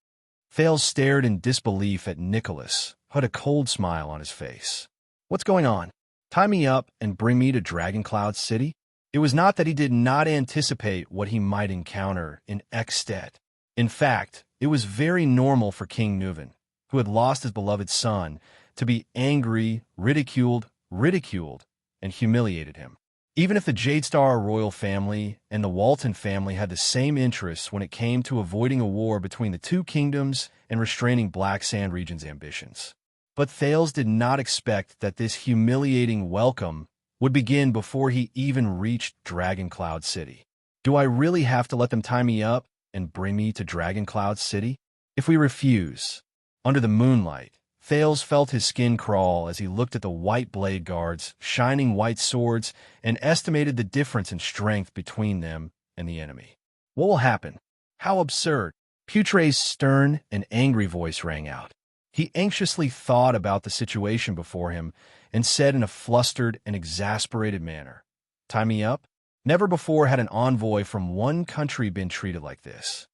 Speaker 1: Thales stared in disbelief at Nicholas, who had a cold smile on his face. What's going on? Tie me up and bring me to Dragoncloud City? It was not that he did not anticipate what he might encounter in Ekstedt. In fact, it was very normal for King Nuven, who had lost his beloved son, to be angry, ridiculed, and humiliated him. Even if the Jadestar royal family and the Walton family had the same interests when it came to avoiding a war between the two kingdoms and restraining Black Sand Region's ambitions. But Thales did not expect that this humiliating welcome would begin before he even reached Dragoncloud City. Do I really have to let them tie me up and bring me to Dragoncloud City? If we refuse, under the moonlight, Thales felt his skin crawl as he looked at the white blade guards, shining white swords, and estimated the difference in strength between them and the enemy. What will happen? How absurd! Putre's stern and angry voice rang out. He anxiously thought about the situation before him and said in a flustered and exasperated manner, "Tie me up? Never before had an envoy from one country been treated like this."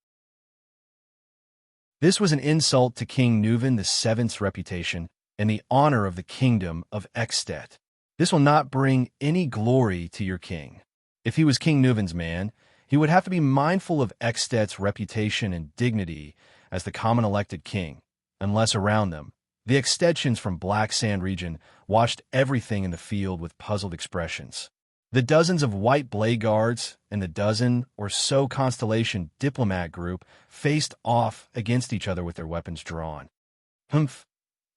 Speaker 1: This was an insult to King Nuven VII's reputation and the honor of the kingdom of Ekstedt. This will not bring any glory to your king. If he was King Nuven's man, he would have to be mindful of Ekstedt's reputation and dignity as the common elected king, unless around them, the extensions from Black Sand Region watched everything in the field with puzzled expressions. The dozens of white blade guards and the dozen or so Constellation diplomat group faced off against each other with their weapons drawn. Humph!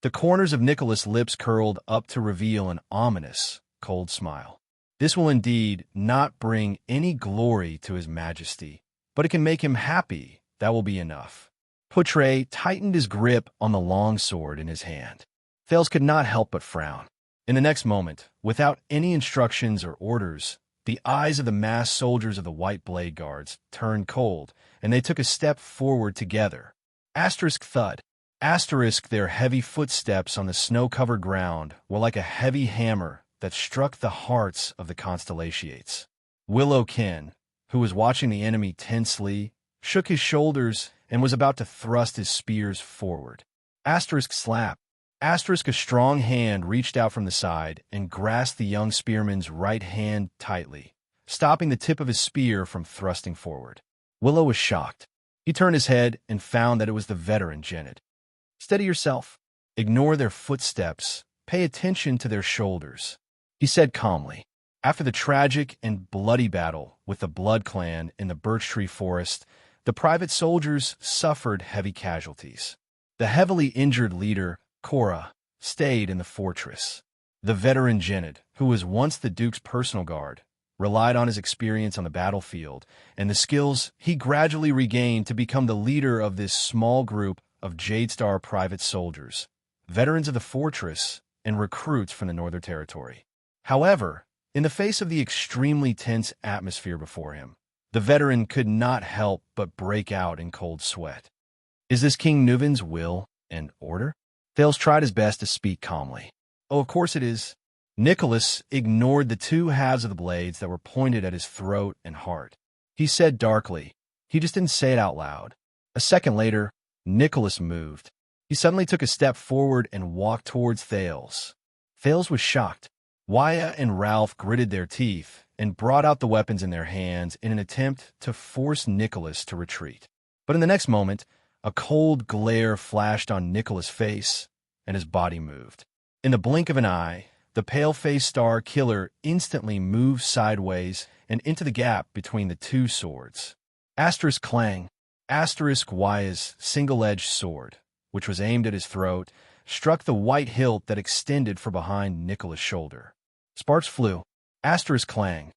Speaker 1: The corners of Nicholas' lips curled up to reveal an ominous, cold smile. This will indeed not bring any glory to his majesty, but it can make him happy. That will be enough. Putre tightened his grip on the long sword in his hand. Thales could not help but frown. In the next moment, without any instructions or orders, the eyes of the masked soldiers of the white blade guards turned cold, and they took a step forward together. Asterisk thud. Asterisk their heavy footsteps on the snow-covered ground were like a heavy hammer that struck the hearts of the constellations. Willow Kin, who was watching the enemy tensely, shook his shoulders and was about to thrust his spears forward. Asterisk slap. Asterisk a strong hand reached out from the side and grasped the young spearman's right hand tightly, stopping the tip of his spear from thrusting forward. Willow was shocked. He turned his head and found that it was the veteran Janet. "Steady yourself. Ignore their footsteps. Pay attention to their shoulders," he said calmly. After the tragic and bloody battle with the Blood Clan in the Birch Tree Forest, the private soldiers suffered heavy casualties. The heavily injured leader, Cora, stayed in the fortress. The veteran Janet, who was once the Duke's personal guard, relied on his experience on the battlefield and the skills he gradually regained to become the leader of this small group of Jadestar private soldiers, veterans of the fortress, and recruits from the Northern Territory. However, in the face of the extremely tense atmosphere before him, the veteran could not help but break out in cold sweat. "Is this King Nuvin's will and order?" Thales tried his best to speak calmly. "Oh, of course it is." Nicholas ignored the two halves of the blades that were pointed at his throat and heart. He said darkly. He just didn't say it out loud. A second later, Nicholas moved. He suddenly took a step forward and walked towards Thales. Thales was shocked. Wyatt and Ralph gritted their teeth and brought out the weapons in their hands in an attempt to force Nicholas to retreat. But in the next moment, a cold glare flashed on Nicholas' face, and his body moved. In the blink of an eye, the pale-faced star killer instantly moved sideways and into the gap between the two swords. Asterisk clang. Asterisk Wyatt's single-edged sword, which was aimed at his throat, struck the white hilt that extended from behind Nicholas' shoulder. Sparks flew. Asterisk clang.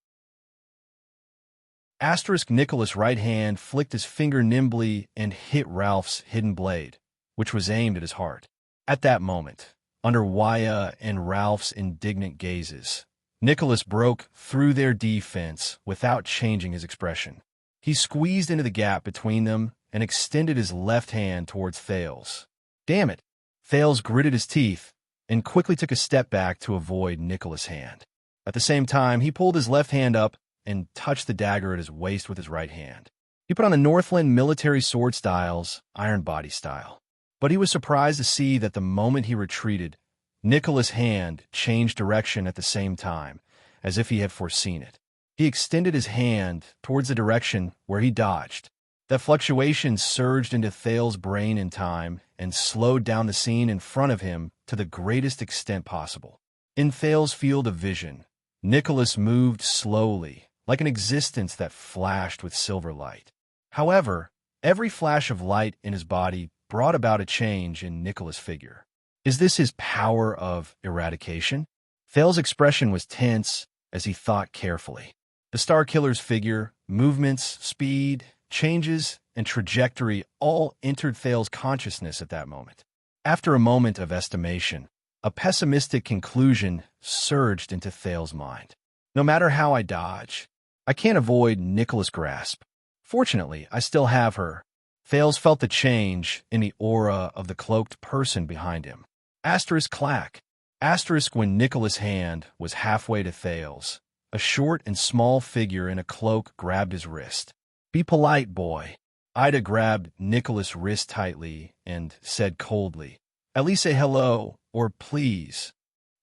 Speaker 1: Asterisk Nicholas' right hand flicked his finger nimbly and hit Ralph's hidden blade, which was aimed at his heart. At that moment, under Wyatt and Ralph's indignant gazes, Nicholas broke through their defense without changing his expression. He squeezed into the gap between them and extended his left hand towards Thales. "Damn it!" Thales gritted his teeth and quickly took a step back to avoid Nicholas' hand. At the same time, he pulled his left hand up and touched the dagger at his waist with his right hand. He put on the Northland military sword style's iron body style. But he was surprised to see that the moment he retreated, Nicholas' hand changed direction at the same time, as if he had foreseen it. He extended his hand towards the direction where he dodged. That fluctuation surged into Thales' brain in time and slowed down the scene in front of him to the greatest extent possible. In Thales' field of vision, Nicholas moved slowly, like an existence that flashed with silver light. However, every flash of light in his body brought about a change in Nicholas' figure. Is this his power of eradication? Thales' expression was tense as he thought carefully. The Star Killer's figure, movements, speed, changes, and trajectory all entered Thales' consciousness at that moment. After a moment of estimation, a pessimistic conclusion surged into Thales' mind. No matter how I dodge, I can't avoid Nicholas' grasp. Fortunately, I still have her. Thales felt the change in the aura of the cloaked person behind him. Asterisk clack. Asterisk when Nicholas' hand was halfway to Thales. A short and small figure in a cloak grabbed his wrist. "Be polite, boy." Ida grabbed Nicholas' wrist tightly and said coldly, "At least say hello, or please."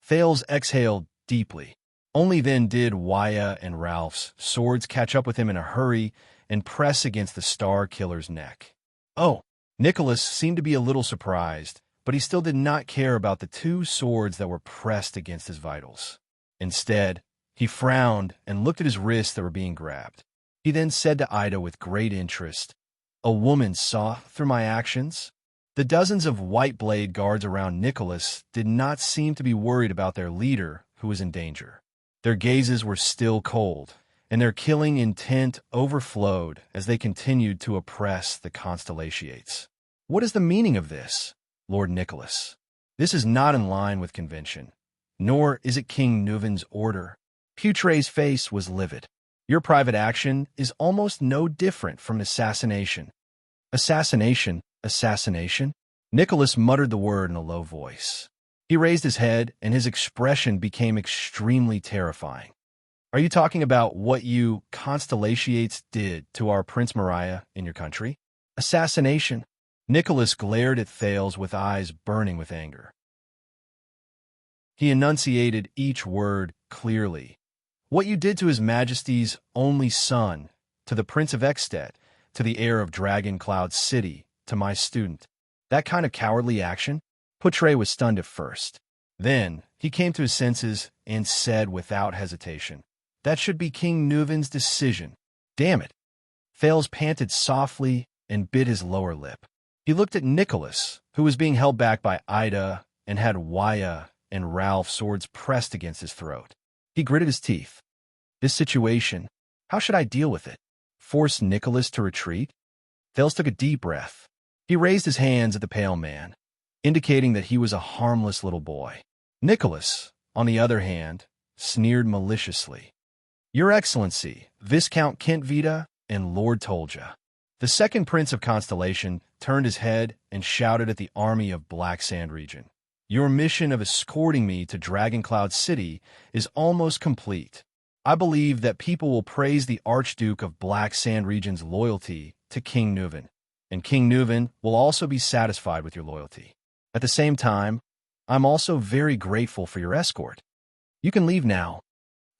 Speaker 1: Thales exhaled deeply. Only then did Wyatt and Ralph's swords catch up with him in a hurry and press against the Star Killer's neck. Oh, Nicholas seemed to be a little surprised, but he still did not care about the two swords that were pressed against his vitals. Instead, he frowned and looked at his wrists that were being grabbed. He then said to Ida with great interest, "A woman saw through my actions?" The dozens of white blade guards around Nicholas did not seem to be worried about their leader, who was in danger. Their gazes were still cold, and their killing intent overflowed as they continued to oppress the constellations. "What is the meaning of this, Lord Nicholas? This is not in line with convention, nor is it King Nuvin's order." Putre's face was livid. "Your private action is almost no different from assassination." "Assassination? Assassination?" Nicholas muttered the word in a low voice. He raised his head, and his expression became extremely terrifying. Are you talking about what you Constellations did to our Prince Mariah in your country? Assassination? Nicholas glared at Thales with eyes burning with anger. He enunciated each word clearly. What you did to His Majesty's only son, to the Prince of Exted, to the heir of Dragon Cloud City, to my student. That kind of cowardly action? Poutre was stunned at first. Then he came to his senses and said without hesitation, "That should be King Nuvin's decision. Damn it." Thales panted softly and bit his lower lip. He looked at Nicholas, who was being held back by Ida and had Waya and Ralph's swords pressed against his throat. He gritted his teeth. This situation, how should I deal with it? Force Nicholas to retreat? Thales took a deep breath. He raised his hands at the pale man, indicating that he was a harmless little boy. Nicholas, on the other hand, sneered maliciously. Your Excellency, Viscount Kentvita and Lord Tolja. The second Prince of Constellation turned his head and shouted at the army of Black Sand Region. Your mission of escorting me to Dragon Cloud City is almost complete. I believe that people will praise the Archduke of Black Sand Region's loyalty to King Nuvin, and King Nuvin will also be satisfied with your loyalty. At the same time, I'm also very grateful for your escort. You can leave now.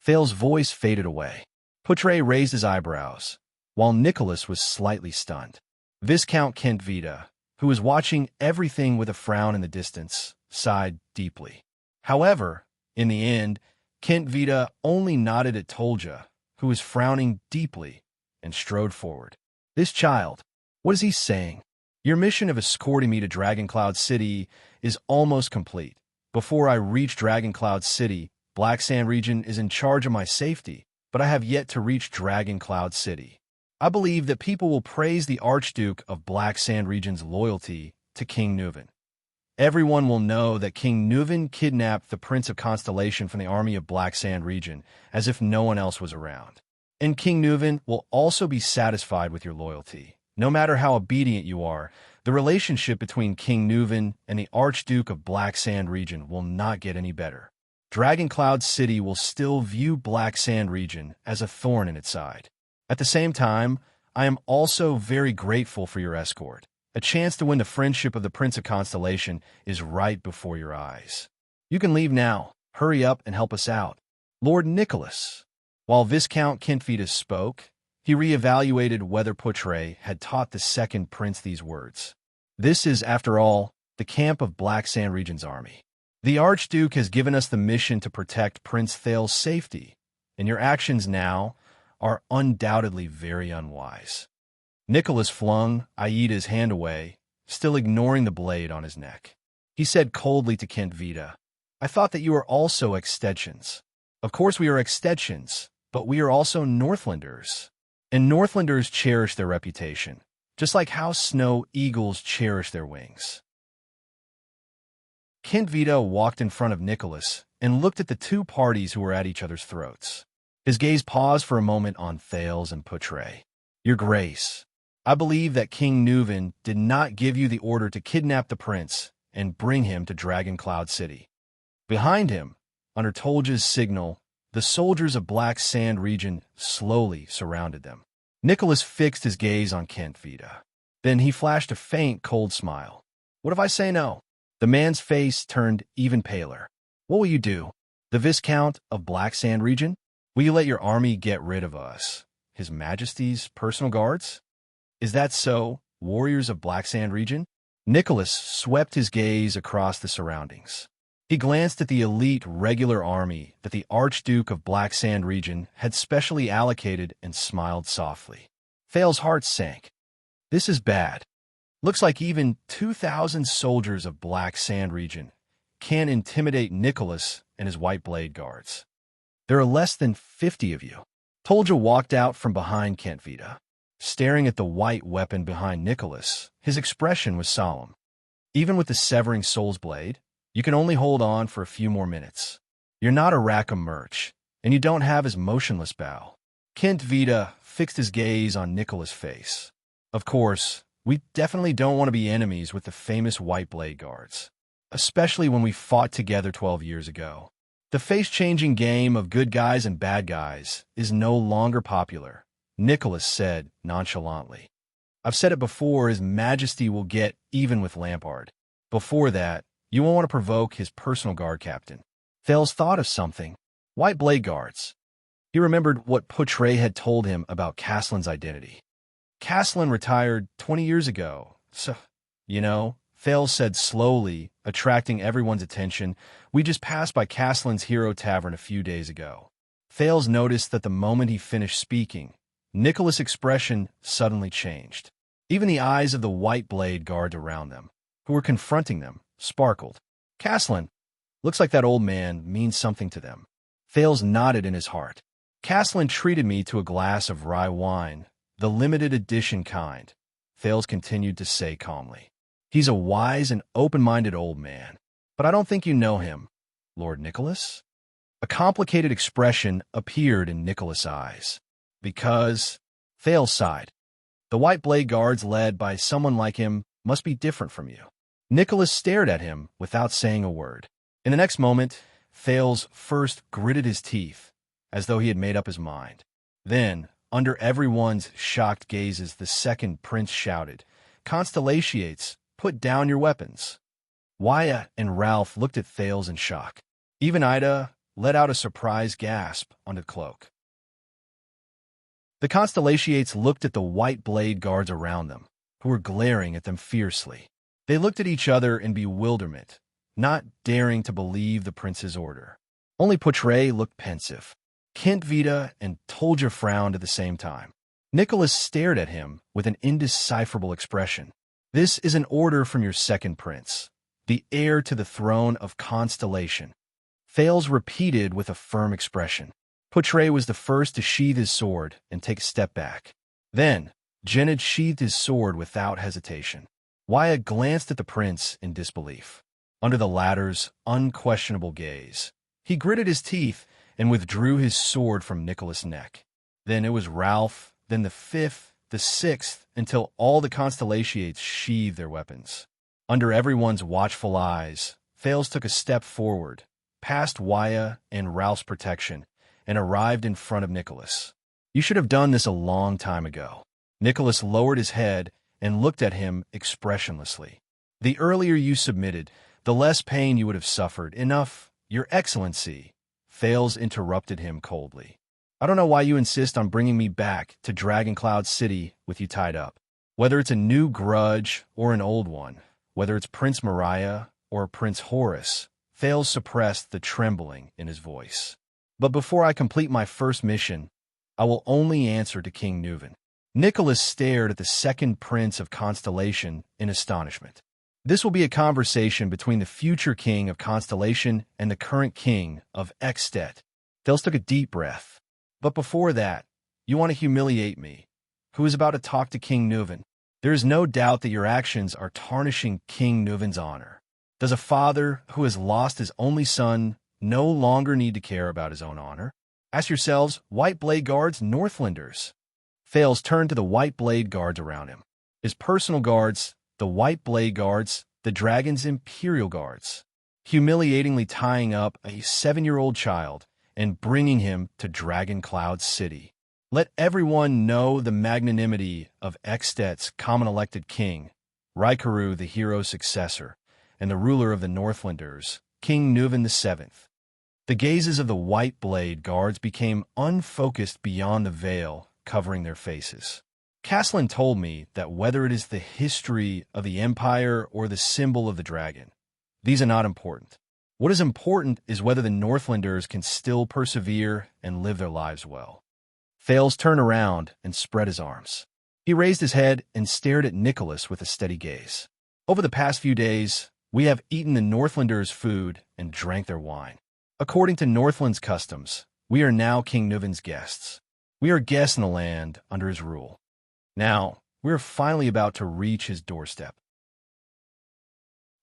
Speaker 1: Thales' voice faded away. Poutre raised his eyebrows, while Nicholas was slightly stunned. Viscount Kentvita, who was watching everything with a frown in the distance, sighed deeply. However, in the end, Kentvita only nodded at Tolja, who was frowning deeply, and strode forward. This child, what is he saying? Your mission of escorting me to Dragon Cloud City is almost complete. Before I reach Dragon Cloud City, Black Sand Region is in charge of my safety, but I have yet to reach Dragon Cloud City. I believe that people will praise the Archduke of Black Sand Region's loyalty to King Nuvin. Everyone will know that King Nuvin kidnapped the Prince of Constellation from the army of Black Sand Region, as if no one else was around. And King Nuvin will also be satisfied with your loyalty. No matter how obedient you are, the relationship between King Nuvin and the Archduke of Black Sand Region will not get any better. Dragon Cloud City will still view Black Sand Region as a thorn in its side. At the same time, I am also very grateful for your escort. A chance to win the friendship of the Prince of Constellation is right before your eyes. You can leave now. Hurry up and help us out. Lord Nicholas. While Viscount Kentvita spoke, he reevaluated whether Poutre had taught the second prince these words. This is, after all, the camp of Black Sand Region's army. The Archduke has given us the mission to protect Prince Thales' safety, and your actions now are undoubtedly very unwise. Nicholas flung Aida's hand away, still ignoring the blade on his neck. He said coldly to Kentvita, I thought that you were also Extensions. Of course we are Extensions, but we are also Northlanders. And Northlanders cherish their reputation, just like how snow eagles cherish their wings. Kentvita walked in front of Nicholas and looked at the two parties who were at each other's throats. His gaze paused for a moment on Thales and Poutre. Your Grace, I believe that King Nuvin did not give you the order to kidnap the prince and bring him to Dragon Cloud City. Behind him, under Tolja's signal, the soldiers of Black Sand Region slowly surrounded them. Nicholas fixed his gaze on Kentvita. Then he flashed a faint, cold smile. What if I say no? The man's face turned even paler. What will you do? The Viscount of Black Sand Region? Will you let your army get rid of us, His Majesty's personal guards? Is that so, warriors of Black Sand Region? Nicholas swept his gaze across the surroundings. He glanced at the elite regular army that the Archduke of Black Sand Region had specially allocated and smiled softly. Thales' heart sank. This is bad. Looks like even 2,000 soldiers of Black Sand Region can't intimidate Nicholas and his White Blade guards. There are less than 50 of you. Tolja walked out from behind Kentvita. Staring at the white weapon behind Nicholas, his expression was solemn. Even with the severing soul's blade, you can only hold on for a few more minutes. You're not a rack of merch, and you don't have his motionless bow. Kentvita fixed his gaze on Nicholas' face. Of course, We definitely don't want to be enemies with the famous White Blade Guards, especially when we fought together 12 years ago. The face-changing game of good guys and bad guys is no longer popular, Nicholas said nonchalantly. I've said it before, His Majesty will get even with Lampard. Before that, you won't want to provoke his personal guard captain. Thales thought of something. White Blade Guards. He remembered what Poutre had told him about Castellan's identity. Castellan retired 20 years ago, so, Thales said slowly, attracting everyone's attention. We just passed by Castellan's Hero Tavern a few days ago. Thales noticed that the moment he finished speaking, Nicholas' expression suddenly changed. Even the eyes of the White Blade Guards around them, who were confronting them, sparkled. Castellan, looks like that old man means something to them. Thales nodded in his heart. Castellan treated me to a glass of rye wine, the limited edition kind, Thales continued to say calmly. He's a wise and open-minded old man, but I don't think you know him, Lord Nicholas. A complicated expression appeared in Nicholas' eyes. Because, Thales sighed, the White Blade Guards led by someone like him must be different from you. Nicholas stared at him without saying a word. In the next moment, Thales first gritted his teeth, as though he had made up his mind. Then, under everyone's shocked gazes, the second prince shouted, Constellations, put down your weapons. Wyatt and Ralph looked at Thales in shock. Even Ida let out a surprised gasp on the cloak. The Constellations looked at the White Blade Guards around them, who were glaring at them fiercely. They looked at each other in bewilderment, not daring to believe the prince's order. Only Poutre looked pensive. Kent Vita and Tolja frowned at the same time. Nicholas stared at him with an indecipherable expression. This is an order from your second prince, the heir to the throne of Constellation. Thales repeated with a firm expression. Poutre was the first to sheathe his sword and take a step back. Then, Jennard sheathed his sword without hesitation. Wyatt glanced at the prince in disbelief. Under the latter's unquestionable gaze, he gritted his teeth and withdrew his sword from Nicholas' neck. Then it was Ralph, then the fifth, the sixth, until all the Constellations sheathed their weapons. Under everyone's watchful eyes, Thales took a step forward, past Wyatt and Ralph's protection, and arrived in front of Nicholas. You should have done this a long time ago. Nicholas lowered his head and looked at him expressionlessly. The earlier you submitted, the less pain you would have suffered. Enough, Your Excellency. Thales interrupted him coldly. I don't know why you insist on bringing me back to Dragoncloud City with you tied up. Whether it's a new grudge or an old one, whether it's Prince Mariah or Prince Horace, Thales suppressed the trembling in his voice. But before I complete my first mission, I will only answer to King Nuven. Nicholas stared at the second prince of Constellation in astonishment. This will be a conversation between the future king of Constellation and the current king of Extet. Thales took a deep breath. But before that, you want to humiliate me, who is about to talk to King Nuven. There is no doubt that your actions are tarnishing King Nuven's honor. Does a father who has lost his only son no longer need to care about his own honor? Ask yourselves, White Blade Guards, Northlanders. Thales turned to the White Blade Guards around him. His personal guards, the White Blade Guards, the Dragon's Imperial Guards, humiliatingly tying up a 7-year-old child and bringing him to Dragoncloud City. Let everyone know the magnanimity of Extet's common-elected king, Raikaru the hero's successor, and the ruler of the Northlanders, King Nuven VII. The gazes of the White Blade Guards became unfocused beyond the veil covering their faces. Castellan told me that whether it is the history of the Empire or the symbol of the dragon, these are not important. What is important is whether the Northlanders can still persevere and live their lives well. Thales turned around and spread his arms. He raised his head and stared at Nicholas with a steady gaze. Over the past few days, we have eaten the Northlanders' food and drank their wine. According to Northland's customs, we are now King Nuven's guests. We are guests in the land under his rule. Now, we are finally about to reach his doorstep.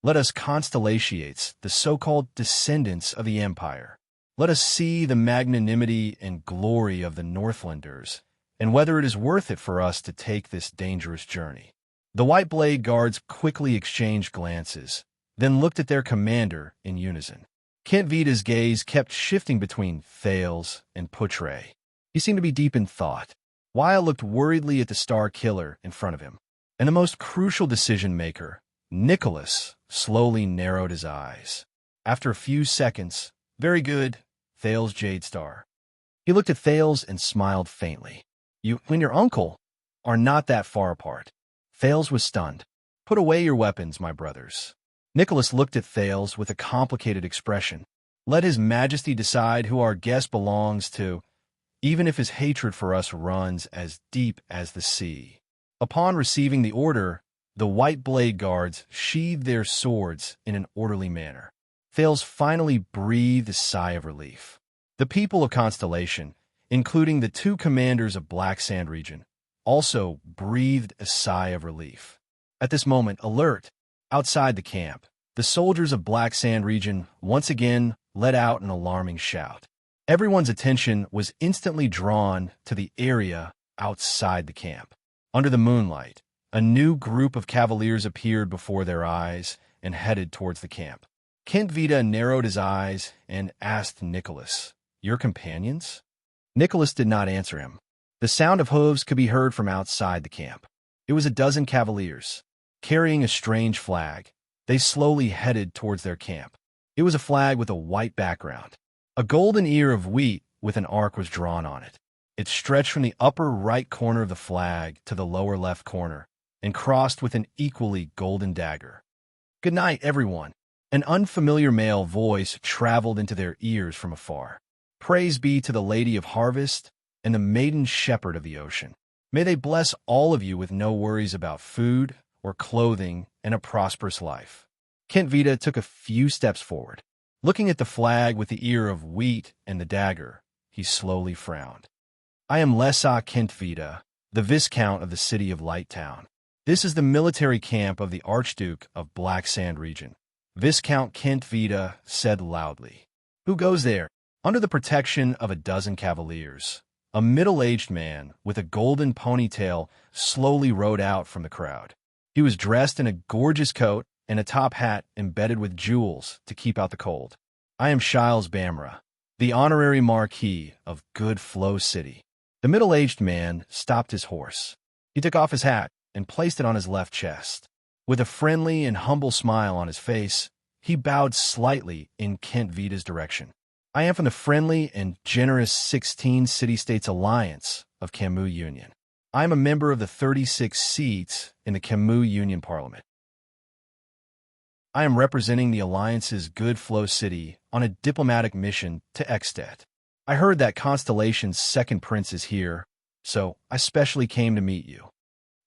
Speaker 1: Let us Constellations, the so-called descendants of the Empire. Let us see the magnanimity and glory of the Northlanders, and whether it is worth it for us to take this dangerous journey. The White Blade Guards quickly exchanged glances, then looked at their commander in unison. Kent Vita's gaze kept shifting between Thales and Putre. He seemed to be deep in thought. Weil looked worriedly at the Star Killer in front of him, and the most crucial decision-maker, Nicholas, slowly narrowed his eyes. After a few seconds, "Very good, Thales Jade Star." He looked at Thales and smiled faintly. "You and your uncle are not that far apart." Thales was stunned. "Put away your weapons, my brothers." Nicholas looked at Thales with a complicated expression. "Let His Majesty decide who our guest belongs to, even if his hatred for us runs as deep as the sea." Upon receiving the order, the White Blade Guards sheathed their swords in an orderly manner. Thales finally breathed a sigh of relief. The people of Constellation, including the two commanders of Black Sand region, also breathed a sigh of relief. At this moment, alert, outside the camp, the soldiers of Black Sand region once again let out an alarming shout. Everyone's attention was instantly drawn to the area outside the camp. Under the moonlight, a new group of cavaliers appeared before their eyes and headed towards the camp. Kent Vita narrowed his eyes and asked Nicholas, "Your companions?" Nicholas did not answer him. The sound of hooves could be heard from outside the camp. It was a dozen cavaliers, carrying a strange flag. They slowly headed towards their camp. It was a flag with a white background. A golden ear of wheat with an arc was drawn on it. It stretched from the upper right corner of the flag to the lower left corner and crossed with an equally golden dagger. "Good night, everyone." An unfamiliar male voice traveled into their ears from afar. "Praise be to the Lady of Harvest and the Maiden Shepherd of the Ocean. May they bless all of you with no worries about food or clothing and a prosperous life." Kent Vita took a few steps forward. Looking at the flag with the ear of wheat and the dagger, he slowly frowned. "I am Lesa Kent Vita, the Viscount of the city of Lighttown. This is the military camp of the Archduke of Black Sand region." Viscount Kent Vita said loudly. "Who goes there?" Under the protection of a dozen cavaliers, a middle-aged man with a golden ponytail slowly rode out from the crowd. He was dressed in a gorgeous coat and a top hat embedded with jewels to keep out the cold. "I am Shiles Bamra, the honorary Marquis of Good Flow City." The middle-aged man stopped his horse. He took off his hat and placed it on his left chest. With a friendly and humble smile on his face, he bowed slightly in Kent Vita's direction. "I am from the friendly and generous 16 City-States Alliance of Camus Union. I am a member of the 36 seats in the Camus Union Parliament. I am representing the Alliance's Good Flow City on a diplomatic mission to Ekstedt. I heard that Constellation's second prince is here, so I specially came to meet you."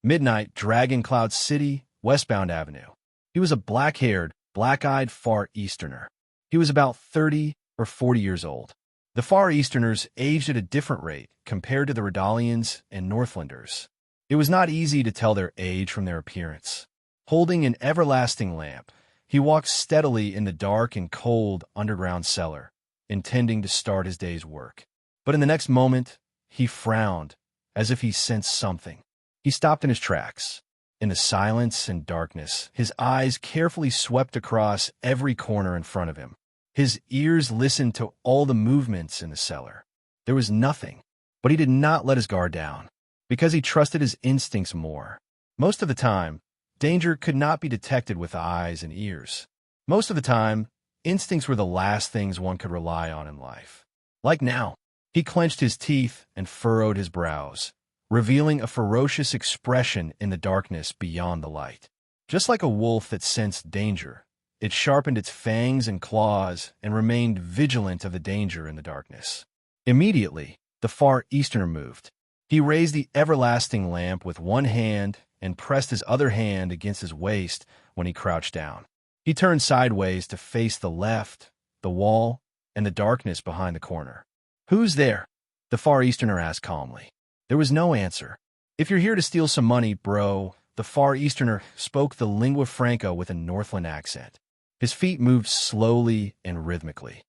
Speaker 1: Midnight, Dragon Cloud City, Westbound Avenue. He was a black-haired, black-eyed Far Easterner. He was about 30 or 40 years old. The Far Easterners aged at a different rate compared to the Redalians and Northlanders. It was not easy to tell their age from their appearance. Holding an everlasting lamp, he walked steadily in the dark and cold underground cellar, intending to start his day's work. But in the next moment, he frowned, as if he sensed something. He stopped in his tracks. In the silence and darkness, his eyes carefully swept across every corner in front of him. His ears listened to all the movements in the cellar. There was nothing, but he did not let his guard down, because he trusted his instincts more. Most of the time, danger could not be detected with eyes and ears. Most of the time, instincts were the last things one could rely on in life. Like now, he clenched his teeth and furrowed his brows, revealing a ferocious expression in the darkness beyond the light. Just like a wolf that sensed danger, it sharpened its fangs and claws and remained vigilant of the danger in the darkness. Immediately, the Far Easterner moved. He raised the everlasting lamp with one hand and pressed his other hand against his waist when he crouched down. He turned sideways to face the left, the wall, and the darkness behind the corner. "Who's there?" the Far Easterner asked calmly. There was no answer. "If you're here to steal some money, bro," the Far Easterner spoke the lingua franca with a Northland accent. His feet moved slowly and rhythmically.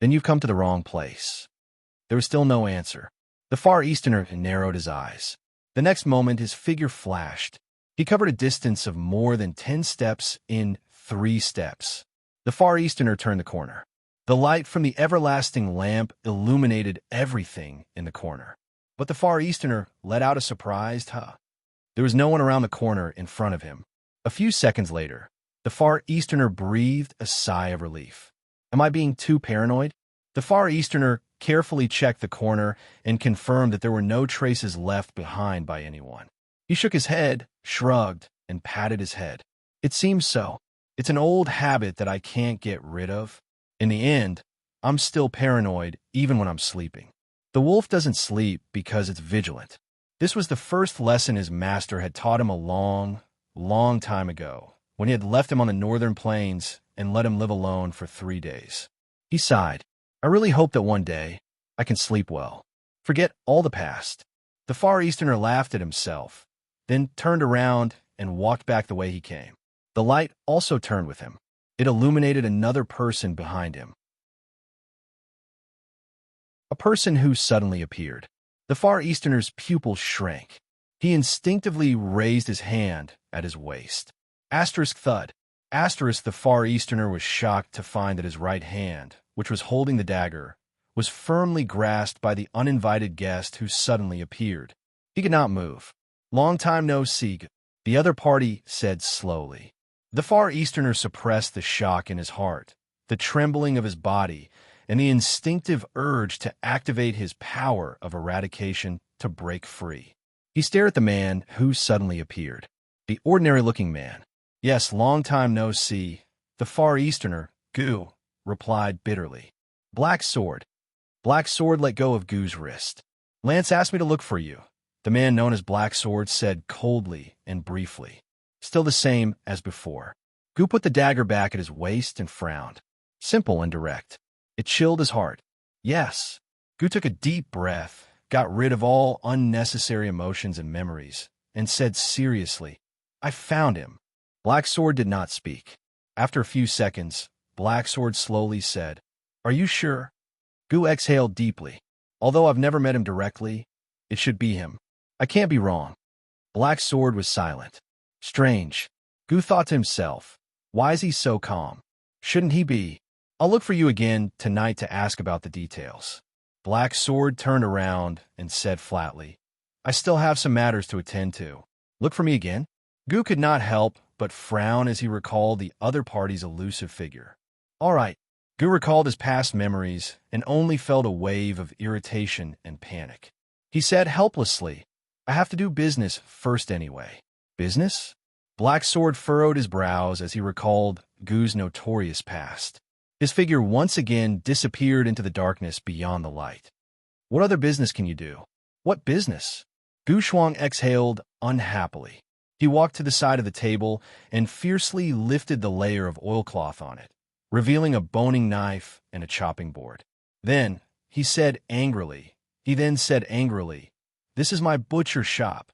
Speaker 1: "Then you've come to the wrong place." There was still no answer. The Far Easterner narrowed his eyes. The next moment his figure flashed. He covered a distance of more than 10 steps in 3 steps. The Far Easterner turned the corner. The light from the everlasting lamp illuminated everything in the corner. But the Far Easterner let out a surprised "huh." There was no one around the corner in front of him. A few seconds later, the Far Easterner breathed a sigh of relief. Am I being too paranoid? The Far Easterner carefully checked the corner and confirmed that there were no traces left behind by anyone. He shook his head, shrugged, and patted his head. It seems so. It's an old habit that I can't get rid of. In the end, I'm still paranoid even when I'm sleeping. The wolf doesn't sleep because it's vigilant. This was the first lesson his master had taught him a long, long time ago, when he had left him on the northern plains and let him live alone for 3 days. He sighed. I really hope that one day I can sleep well. Forget all the past. The Far Easterner laughed at himself, then turned around and walked back the way he came. The light also turned with him. It illuminated another person behind him. A person who suddenly appeared. The Far Easterner's pupils shrank. He instinctively raised his hand at his waist. Asterisk thud. Asterisk the Far Easterner was shocked to find that his right hand, which was holding the dagger, was firmly grasped by the uninvited guest who suddenly appeared. He could not move. Long time no see, the other party said slowly. The Far Easterner suppressed the shock in his heart, the trembling of his body, and the instinctive urge to activate his power of eradication to break free. He stared at the man who suddenly appeared. The ordinary-looking man. Yes, long time no see. The Far Easterner, Goo, replied bitterly. Black Sword. Black Sword let go of Goo's wrist. Lance asked me to look for you. The man known as Black Sword said coldly and briefly. Still the same as before. Goo put the dagger back at his waist and frowned. Simple and direct. It chilled his heart. Yes. Goo took a deep breath, got rid of all unnecessary emotions and memories, and said seriously, I found him. Black Sword did not speak. After a few seconds, Black Sword slowly said, Are you sure? Goo exhaled deeply. Although I've never met him directly, it should be him. I can't be wrong. Black Sword was silent. Strange. Goo thought to himself, why is he so calm? Shouldn't he be? I'll look for you again tonight to ask about the details. Black Sword turned around and said flatly, I still have some matters to attend to. Look for me again? Goo could not help but frown as he recalled the other party's elusive figure. All right. Goo recalled his past memories and only felt a wave of irritation and panic. He said helplessly, I have to do business first anyway. Business? Black Sword furrowed his brows as he recalled Goo's notorious past. His figure once again disappeared into the darkness beyond the light. What other business can you do? What business? Goo Shuang exhaled unhappily. He walked to the side of the table and fiercely lifted the layer of oilcloth on it, revealing a boning knife and a chopping board. Then he said angrily, This is my butcher shop.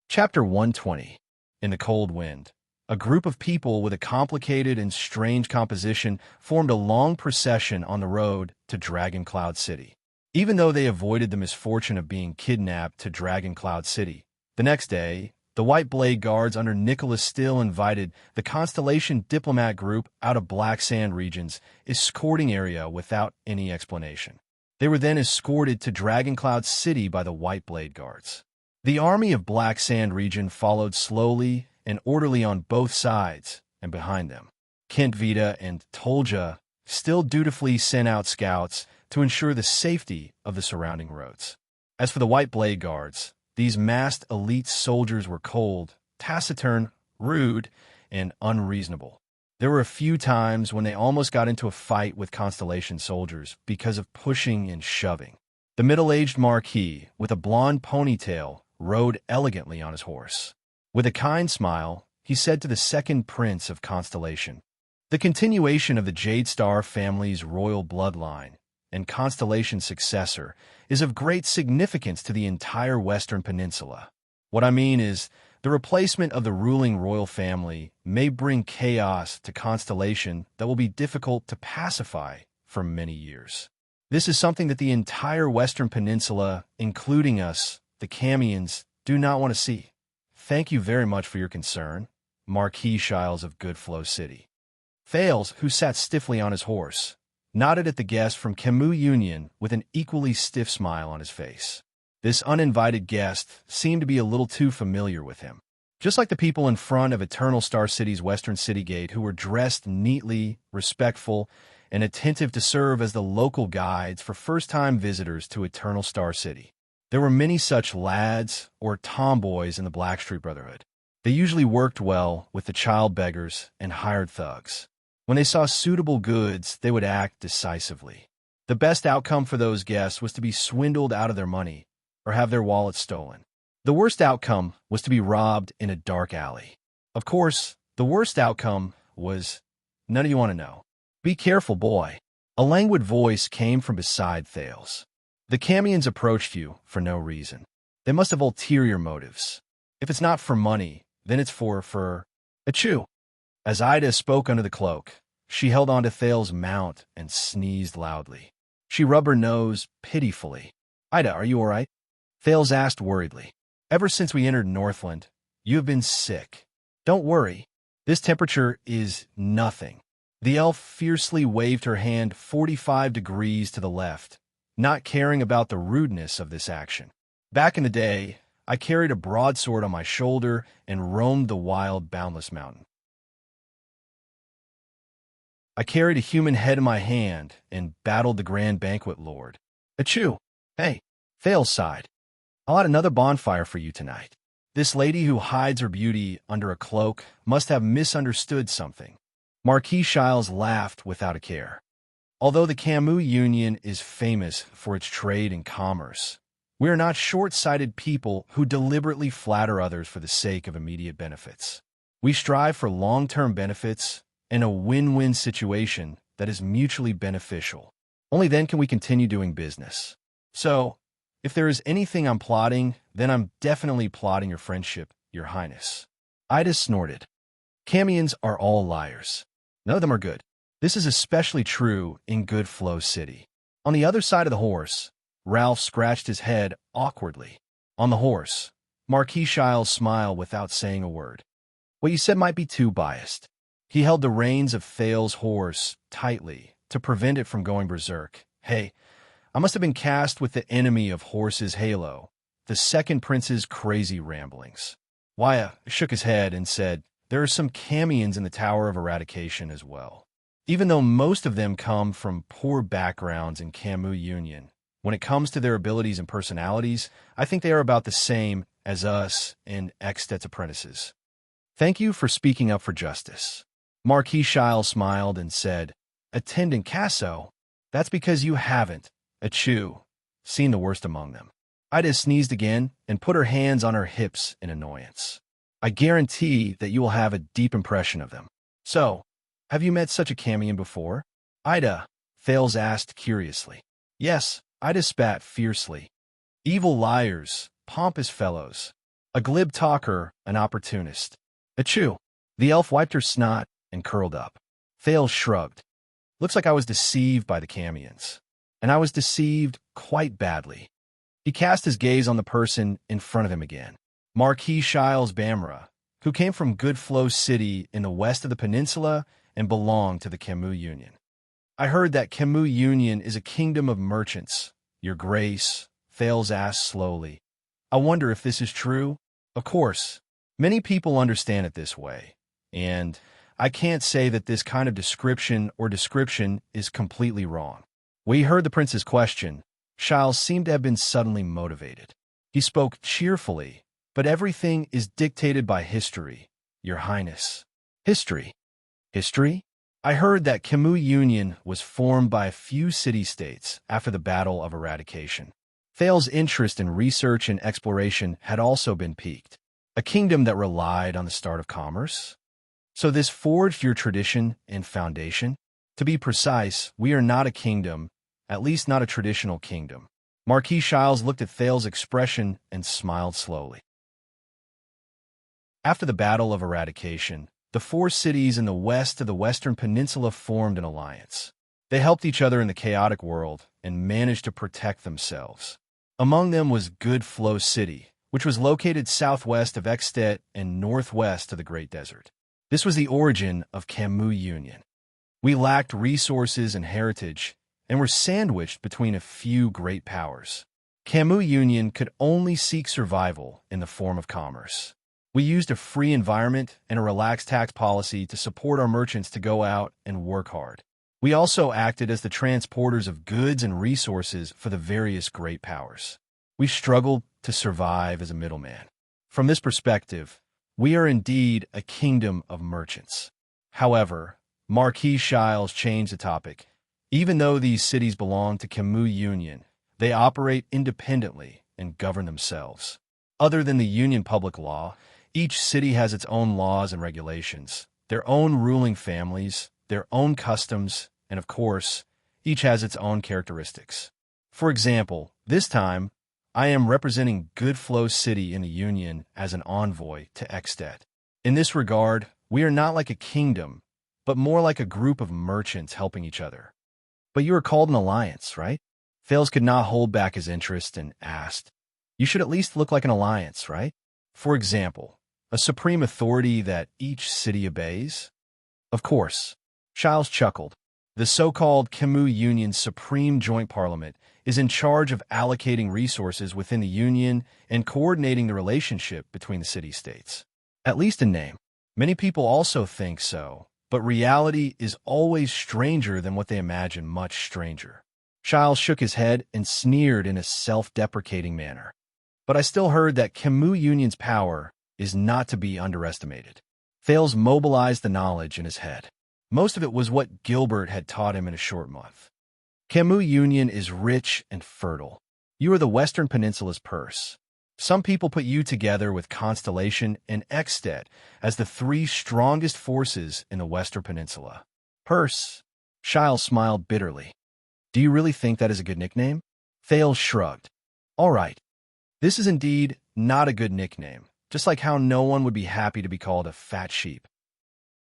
Speaker 1: Chapter 120. In the Cold Wind. A group of people with a complicated and strange composition formed a long procession on the road to Dragon Cloud City. Even though they avoided the misfortune of being kidnapped to Dragon Cloud City, the next day, the White Blade Guards under Nicholas Still invited the Constellation Diplomat Group out of Black Sand Region's escorting area without any explanation. They were then escorted to Dragon Cloud City by the White Blade Guards. The army of Black Sand Region followed slowly and orderly on both sides and behind them. Kent Vita and Tolja still dutifully sent out scouts to ensure the safety of the surrounding roads. As for the White Blade Guards, these masked elite soldiers were cold, taciturn, rude, and unreasonable. There were a few times when they almost got into a fight with Constellation soldiers because of pushing and shoving. The middle-aged Marquis, with a blonde ponytail, rode elegantly on his horse. With a kind smile, he said to the second prince of Constellation, the continuation of the Jade Star family's royal bloodline and Constellation's successor is of great significance to the entire Western Peninsula. What I mean is, the replacement of the ruling royal family may bring chaos to Constellation that will be difficult to pacify for many years. This is something that the entire Western Peninsula, including us, the Camions do not want to see. Thank you very much for your concern, Marquis Shiles of Goodflow City. Thales, who sat stiffly on his horse, nodded at the guest from Camus Union with an equally stiff smile on his face. This uninvited guest seemed to be a little too familiar with him. Just like the people in front of Eternal Star City's western city gate who were dressed neatly, respectful, and attentive to serve as the local guides for first-time visitors to Eternal Star City. There were many such lads or tomboys in the Blackstreet Brotherhood. They usually worked well with the child beggars and hired thugs. When they saw suitable goods, they would act decisively. The best outcome for those guests was to be swindled out of their money or have their wallets stolen. The worst outcome was to be robbed in a dark alley. Of course, the worst outcome was none of you want to know. Be careful, boy. A languid voice came from beside Thales. The Camions approached you for no reason. They must have ulterior motives. If it's not for money, then it's for achoo. As Ida spoke under the cloak, she held onto Thales' mount and sneezed loudly. She rubbed her nose pitifully. Ida, are you all right? Thales asked worriedly. Ever since we entered Northland, you have been sick. Don't worry. This temperature is nothing. The elf fiercely waved her hand 45 degrees to the left, not caring about the rudeness of this action. Back in the day, I carried a broadsword on my shoulder and roamed the wild, boundless mountain. I carried a human head in my hand and battled the Grand Banquet Lord. Achoo! Hey, Thales sighed. I'll add another bonfire for you tonight. This lady who hides her beauty under a cloak must have misunderstood something. Marquis Shiles laughed without a care. Although the Camus Union is famous for its trade and commerce, we are not short-sighted people who deliberately flatter others for the sake of immediate benefits. We strive for long-term benefits and a win-win situation that is mutually beneficial. Only then can we continue doing business. So, if there is anything I'm plotting, then I'm definitely plotting your friendship, Your Highness. Ida snorted. Camions are all liars. None of them are good. This is especially true in Goodflow City. On the other side of the horse, Ralph scratched his head awkwardly. On the horse, Marquis Shiles smiled without saying a word. What you said might be too biased. He held the reins of Thales' horse tightly to prevent it from going berserk. Hey, I must have been cast with the enemy of horses' halo, the second prince's crazy ramblings. Wyatt shook his head and said, there are some Camions in the Tower of Eradication as well. Even though most of them come from poor backgrounds in Camus Union, when it comes to their abilities and personalities, I think they are about the same as us and Extet's apprentices. Thank you for speaking up for justice. Marquis Shiles smiled and said, Attendant Casso, that's because you haven't, achoo, seen the worst among them. Ida sneezed again and put her hands on her hips in annoyance. I guarantee that you will have a deep impression of them. So, have you met such a Camion before? Ida, Thales asked curiously. Yes, Ida spat fiercely. Evil liars, pompous fellows. A glib talker, an opportunist. Achoo. The elf wiped her snot and curled up. Thales shrugged. Looks like I was deceived by the Camions. And I was deceived quite badly. He cast his gaze on the person in front of him again. Marquis Shiles Bamra, who came from Goodflow City in the west of the peninsula and belonged to the Camus Union. I heard that Camus Union is a kingdom of merchants, Your Grace, Thales asked slowly. I wonder if this is true? Of course, many people understand it this way, and I can't say that this kind of description is completely wrong. When he heard the prince's question, Shiles seemed to have been suddenly motivated. He spoke cheerfully, but everything is dictated by history, Your Highness. History? History? I heard that Camus Union was formed by a few city-states after the Battle of Eradication. Thales' interest in research and exploration had also been piqued. A kingdom that relied on the start of commerce? So this forged your tradition and foundation? To be precise, we are not a kingdom, at least not a traditional kingdom. Marquis Shiles looked at Thales' expression and smiled slowly. After the Battle of Eradication, the four cities in the west of the Western Peninsula formed an alliance. They helped each other in the chaotic world and managed to protect themselves. Among them was Good Flow City, which was located southwest of Ekstedt and northwest of the Great Desert. This was the origin of Camus Union. We lacked resources and heritage, and were sandwiched between a few great powers. Camus Union could only seek survival in the form of commerce. We used a free environment and a relaxed tax policy to support our merchants to go out and work hard. We also acted as the transporters of goods and resources for the various great powers. We struggled to survive as a middleman. From this perspective, we are indeed a kingdom of merchants. However, Marquis Shiles changed the topic. Even though these cities belong to Camus Union, they operate independently and govern themselves. Other than the Union public law, each city has its own laws and regulations, their own ruling families, their own customs, and of course, each has its own characteristics. For example, this time, I am representing Good Flow City in the Union as an envoy to Ekstedt. In this regard, we are not like a kingdom, but more like a group of merchants helping each other. But you are called an alliance, right? Thales could not hold back his interest and asked, "You should at least look like an alliance, right? For example, a supreme authority that each city obeys?" Of course. Shiles chuckled. The so-called Camus Union's Supreme Joint Parliament is in charge of allocating resources within the Union and coordinating the relationship between the city-states. At least in name. Many people also think so, but reality is always stranger than what they imagine, much stranger. Shiles shook his head and sneered in a self-deprecating manner. But I still heard that Camus Union's power is not to be underestimated. Thales mobilized the knowledge in his head. Most of it was what Gilbert had taught him in a short month. Camus Union is rich and fertile. You are the Western Peninsula's purse. Some people put you together with Constellation and Ekstedt as the three strongest forces in the Western Peninsula. Purse? Shiles smiled bitterly. Do you really think that is a good nickname? Thales shrugged. All right. This is indeed not a good nickname, just like how no one would be happy to be called a fat sheep.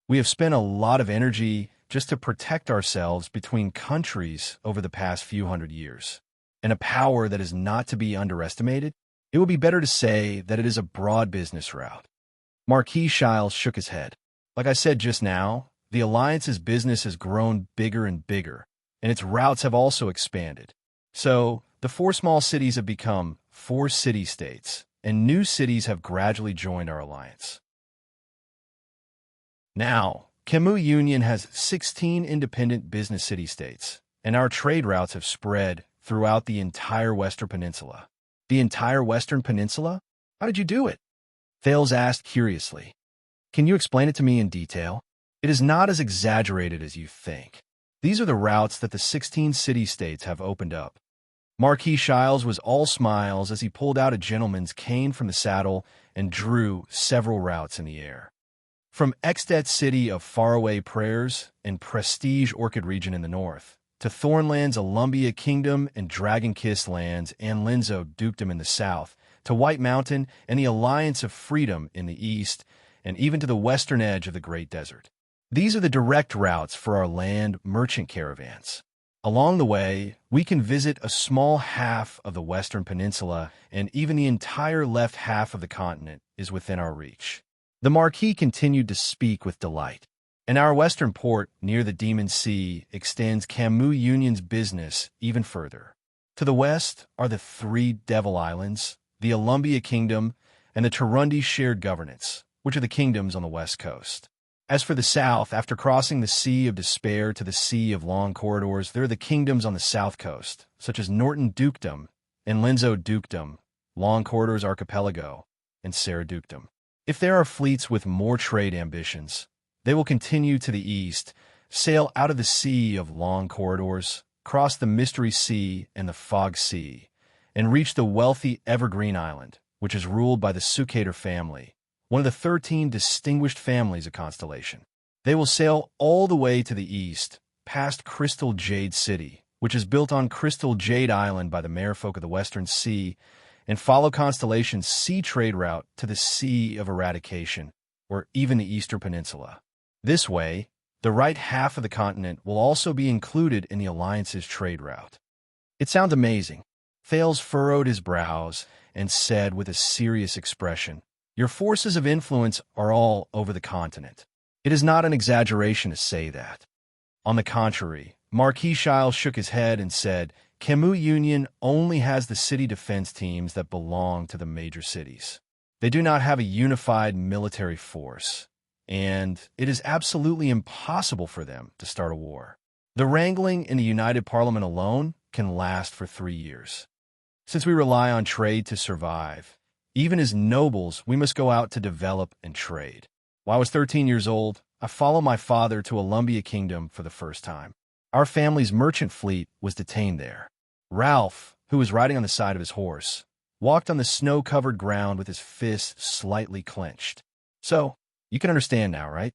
Speaker 1: We have spent a lot of energy just to protect ourselves between countries over the past few hundred years. And a power that is not to be underestimated? It would be better to say that it is a broad business route. Marquis Shiles shook his head. Like I said just now, the Alliance's business has grown bigger and bigger, and its routes have also expanded. So, the 4 small cities have become 4 city-states, and new cities have gradually joined our alliance. Now, Camus Union has 16 independent business city-states, and our trade routes have spread throughout the entire Western Peninsula. The entire Western Peninsula? How did you do it? Thales asked curiously. Can you explain it to me in detail? It is not as exaggerated as you think. These are the routes that the 16 city-states have opened up. Marquis Shiles was all smiles as he pulled out a gentleman's cane from the saddle and drew several routes in the air. From Ekstedt City of Faraway Prayers and Prestige Orchid Region in the north, to Thornland's Alumbia Kingdom and Dragon Kiss Lands and Linzo Dukedom in the south, to White Mountain and the Alliance of Freedom in the east, and even to the western edge of the Great Desert. These are the direct routes for our land merchant caravans. Along the way, we can visit a small half of the Western Peninsula, and even the entire left half of the continent is within our reach. The Marquis continued to speak with delight. And our western port near the Demon Sea extends Camus Union's business even further. To the west are the 3 Devil Islands, the Alumbia Kingdom, and the Turundi Shared Governance, which are the kingdoms on the west coast. As for the south, after crossing the Sea of Despair to the Sea of Long Corridors, there are the kingdoms on the south coast, such as Norton Dukedom and Linzo Dukedom, Long Corridors Archipelago, and Sarah Dukedom. If there are fleets with more trade ambitions, they will continue to the east, sail out of the Sea of Long Corridors, cross the Mystery Sea and the Fog Sea, and reach the wealthy Evergreen Island, which is ruled by the Sucator family, one of the 13 distinguished families of Constellation. They will sail all the way to the east, past Crystal Jade City, which is built on Crystal Jade Island by the merfolk of the Western Sea, and follow Constellation's sea trade route to the Sea of Eradication, or even the Eastern Peninsula. This way, the right half of the continent will also be included in the Alliance's trade route. It sounds amazing. Thales furrowed his brows and said with a serious expression, "Your forces of influence are all over the continent. It is not an exaggeration to say that." On the contrary, Marquis Shiles shook his head and said, "Camus Union only has the city defense teams that belong to the major cities. They do not have a unified military force, and it is absolutely impossible for them to start a war. The wrangling in the United Parliament alone can last for 3 years. Since we rely on trade to survive, even as nobles, we must go out to develop and trade. While I was 13 years old, I followed my father to Olumbia Kingdom for the first time. Our family's merchant fleet was detained there. Ralph, who was riding on the side of his horse, walked on the snow-covered ground with his fists slightly clenched. So, you can understand now, right?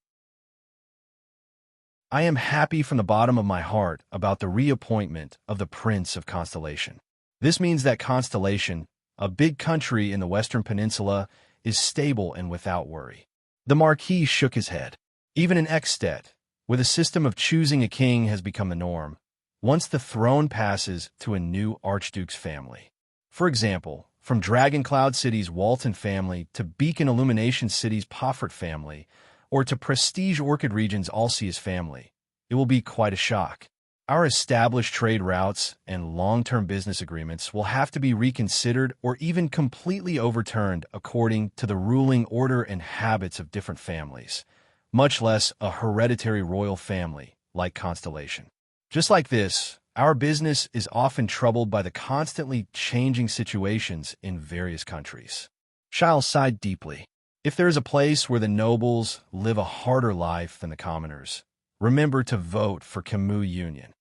Speaker 1: I am happy from the bottom of my heart about the reappointment of the Prince of Constellation. This means that Constellation, a big country in the Western Peninsula, is stable and without worry." The Marquis shook his head. Even in Ekstedt, where the system of choosing a king has become the norm, once the throne passes to a new Archduke's family. For example, from Dragon Cloud City's Walton family to Beacon Illumination City's Poffert family, or to Prestige Orchid Region's Alceus family, it will be quite a shock. Our established trade routes and long-term business agreements will have to be reconsidered or even completely overturned according to the ruling order and habits of different families, much less a hereditary royal family like Constellation. Just like this, our business is often troubled by the constantly changing situations in various countries. Shiles sighed deeply. If there is a place where the nobles live a harder life than the commoners, remember to vote for Camus Union.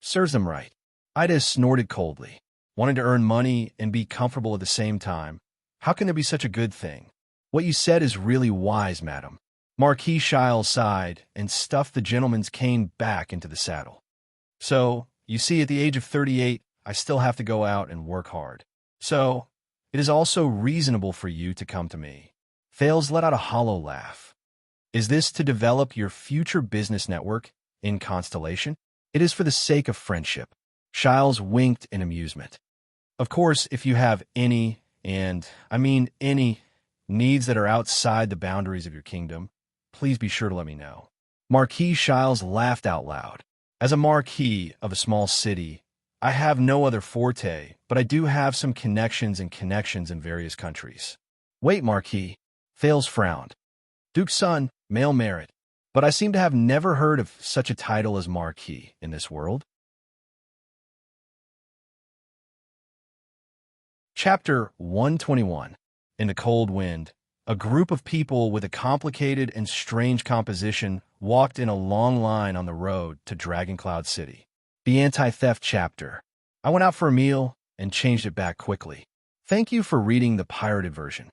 Speaker 1: Serves them right. Ida snorted coldly. Wanting to earn money and be comfortable at the same time, how can there be such a good thing? What you said is really wise, madam. Marquis Shiles sighed and stuffed the gentleman's cane back into the saddle. So, you see, at the age of 38, I still have to go out and work hard. So, it is also reasonable for you to come to me. Thales let out a hollow laugh. Is this to develop your future business network in Constellation? It is for the sake of friendship. Shiles winked in amusement. Of course, if you have any, and I mean any, needs that are outside the boundaries of your kingdom, please be sure to let me know. Marquis Shiles laughed out loud. As a marquis of a small city, I have no other forte, but I do have some connections in various countries. Wait, Marquis. Thales frowned. Duke's son, male merit. But I seem to have never heard of such a title as Marquis in this world. Chapter 121. In the cold wind, a group of people with a complicated and strange composition walked in a long line on the road to Dragon Cloud City. The anti-theft chapter. I went out for a meal and changed it back quickly. Thank you for reading the pirated version.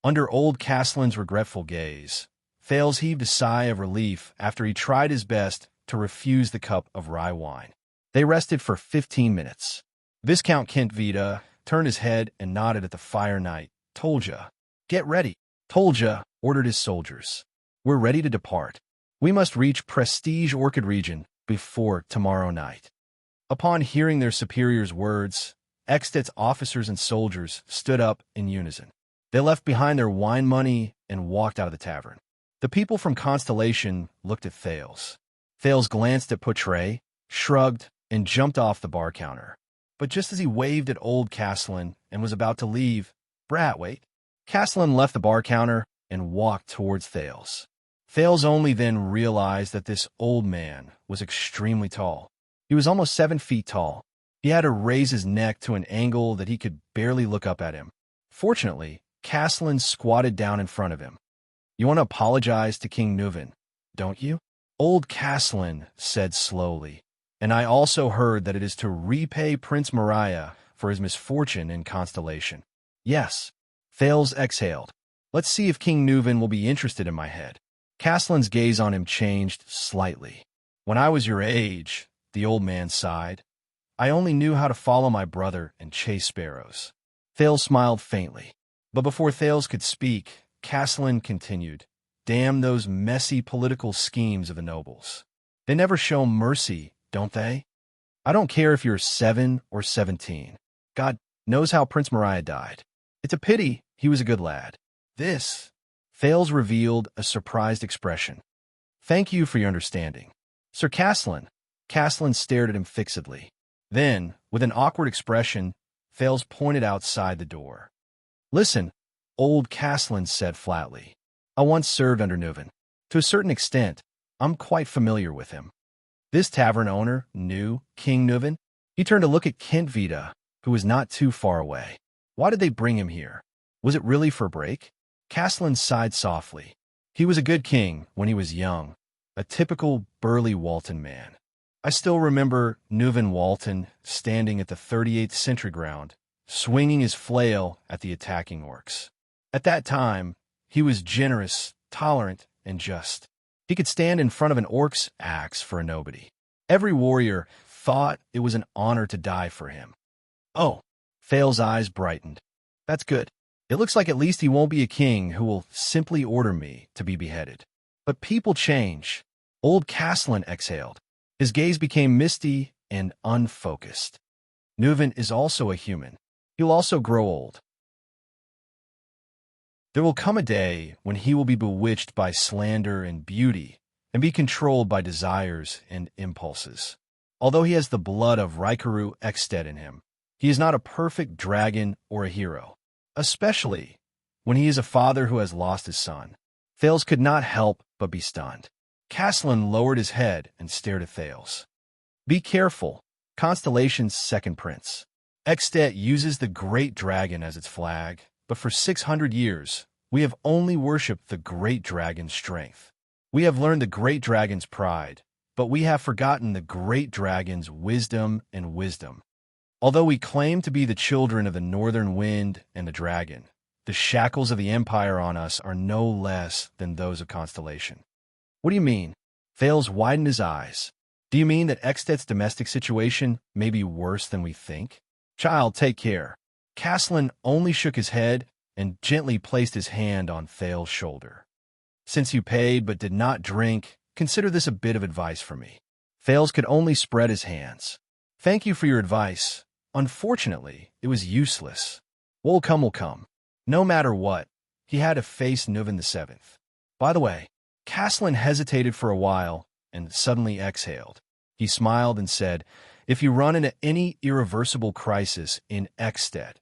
Speaker 1: Under old Castellan's regretful gaze, Thales heaved a sigh of relief after he tried his best to refuse the cup of rye wine. They rested for 15 minutes. Viscount Kent Vita turned his head and nodded at the fire knight. "Told-ya. Get ready." Told-ya ordered his soldiers. "We're ready to depart. We must reach Prestige Orchid Region before tomorrow night." Upon hearing their superior's words, Ekstedt's officers and soldiers stood up in unison. They left behind their wine money and walked out of the tavern. The people from Constellation looked at Thales. Thales glanced at Poutre, shrugged, and jumped off the bar counter. But just as he waved at old Castellan and was about to leave, "Brat, wait." Castellan left the bar counter and walked towards Thales. Thales only then realized that this old man was extremely tall. He was almost 7 feet tall. He had to raise his neck to an angle that he could barely look up at him. Fortunately, Castellan squatted down in front of him. "You want to apologize to King Nuven, don't you?" Old Castellan said slowly, "And I also heard that it is to repay Prince Mariah for his misfortune in Constellation." "Yes." Thales exhaled. "Let's see if King Nuven will be interested in my head." Castellan's gaze on him changed slightly. "When I was your age," the old man sighed, "I only knew how to follow my brother and chase sparrows." Thales smiled faintly. But before Thales could speak, Castellan continued, "Damn those messy political schemes of the nobles. They never show mercy, don't they? I don't care if you're 7 or 17. God knows how Prince Mariah died. It's a pity he was a good lad. This, Thales revealed a surprised expression. Thank you for your understanding. Sir Castellan. Castellan stared at him fixedly. Then, with an awkward expression, Thales pointed outside the door. Listen, old Castellan said flatly. I once served under Nuven. To a certain extent, I'm quite familiar with him. This tavern owner knew King Nuven. He turned to look at Kent Vida, who was not too far away. Why did they bring him here? Was it really for a break? Castellan sighed softly. He was a good king when he was young, a typical burly Walton man. I still remember Nuven Walton standing at the 38th Sentry Ground, swinging his flail at the attacking orcs. At that time, he was generous, tolerant, and just. He could stand in front of an orc's axe for a nobody. Every warrior thought it was an honor to die for him. Oh, Thale's eyes brightened. That's good. It looks like at least he won't be a king who will simply order me to be beheaded. But people change. Old Castellan exhaled. His gaze became misty and unfocused. Nuven is also a human. He'll also grow old. There will come a day when he will be bewitched by slander and beauty and be controlled by desires and impulses. Although he has the blood of Rikaru Exted in him, he is not a perfect dragon or a hero, especially when he is a father who has lost his son. Thales could not help but be stunned. Castellan lowered his head and stared at Thales. Be careful, Constellation's second prince. Exted uses the great dragon as its flag, but for 600 years, we have only worshipped the great dragon's strength. We have learned the great dragon's pride, but we have forgotten the great dragon's wisdom and wisdom. Although we claim to be the children of the northern wind and the dragon, the shackles of the empire on us are no less than those of Constellation. What do you mean? Thales widened his eyes. Do you mean that Exted's domestic situation may be worse than we think? Child, take care. Castellan only shook his head and gently placed his hand on Thales' shoulder. Since you paid but did not drink, consider this a bit of advice from me. Thales could only spread his hands. Thank you for your advice. Unfortunately, it was useless. What will come. No matter what, he had to face Nuven VII. By the way, Castellan hesitated for a while and suddenly exhaled. He smiled and said, if you run into any irreversible crisis in Exted,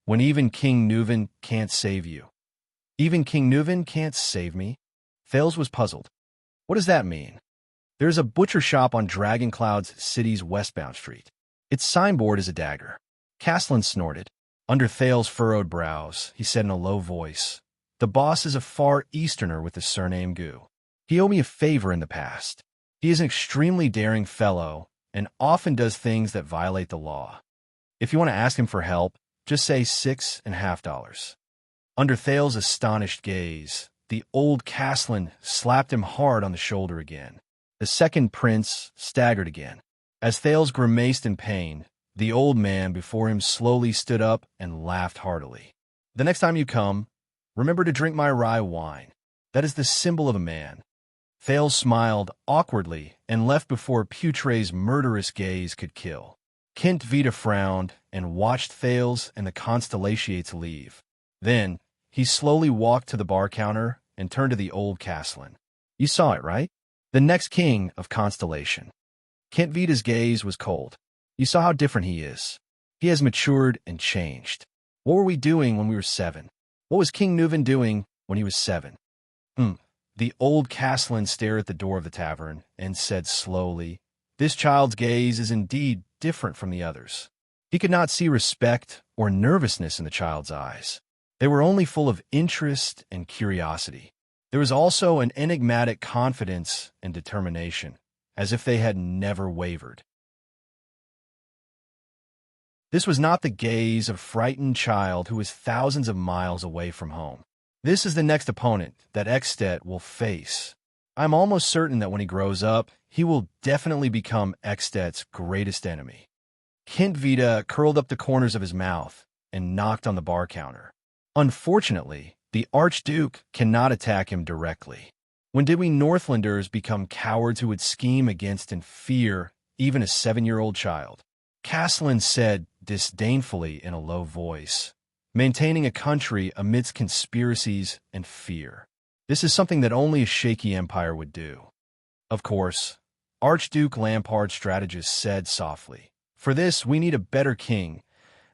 Speaker 1: when even King Nuven can't save you. Even King Nuven can't save me? Thales was puzzled. What does that mean? There's a butcher shop on Dragoncloud's city's westbound street. Its signboard is a dagger. Castellan snorted. Under Thales' furrowed brows, he said in a low voice, the boss is a Far Easterner with the surname Gu. He owed me a favor in the past. He is an extremely daring fellow and often does things that violate the law. If you want to ask him for help, just say $6.50. Under Thales' astonished gaze, the old Castellan slapped him hard on the shoulder again. The second prince staggered again. As Thales grimaced in pain, the old man before him slowly stood up and laughed heartily. The next time you come, remember to drink my rye wine. That is the symbol of a man. Thales smiled awkwardly and left before Putre's murderous gaze could kill. Kent Vida frowned and watched Thales and the Constellations leave. Then, he slowly walked to the bar counter and turned to the old Castellan. You saw it, right? The next king of Constellation. Kent Vida's gaze was cold. You saw how different he is. He has matured and changed. What were we doing when we were 7? What was King Nuven doing when he was 7? The old Castellan stared at the door of the tavern and said slowly, this child's gaze is indeed different from the others. He could not see respect or nervousness in the child's eyes. They were only full of interest and curiosity. There was also an enigmatic confidence and determination, as if they had never wavered. This was not the gaze of a frightened child who is thousands of miles away from home. This is the next opponent that Exted will face. I'm almost certain that when he grows up, he will definitely become Exted's greatest enemy. Kent Vida curled up the corners of his mouth and knocked on the bar counter. Unfortunately, the Archduke cannot attack him directly. When did we Northlanders become cowards who would scheme against and fear even a 7-year-old child? Castellan said disdainfully in a low voice, maintaining a country amidst conspiracies and fear. This is something that only a shaky empire would do. Of course, Archduke Lampard's strategist said softly, "For this, we need a better king,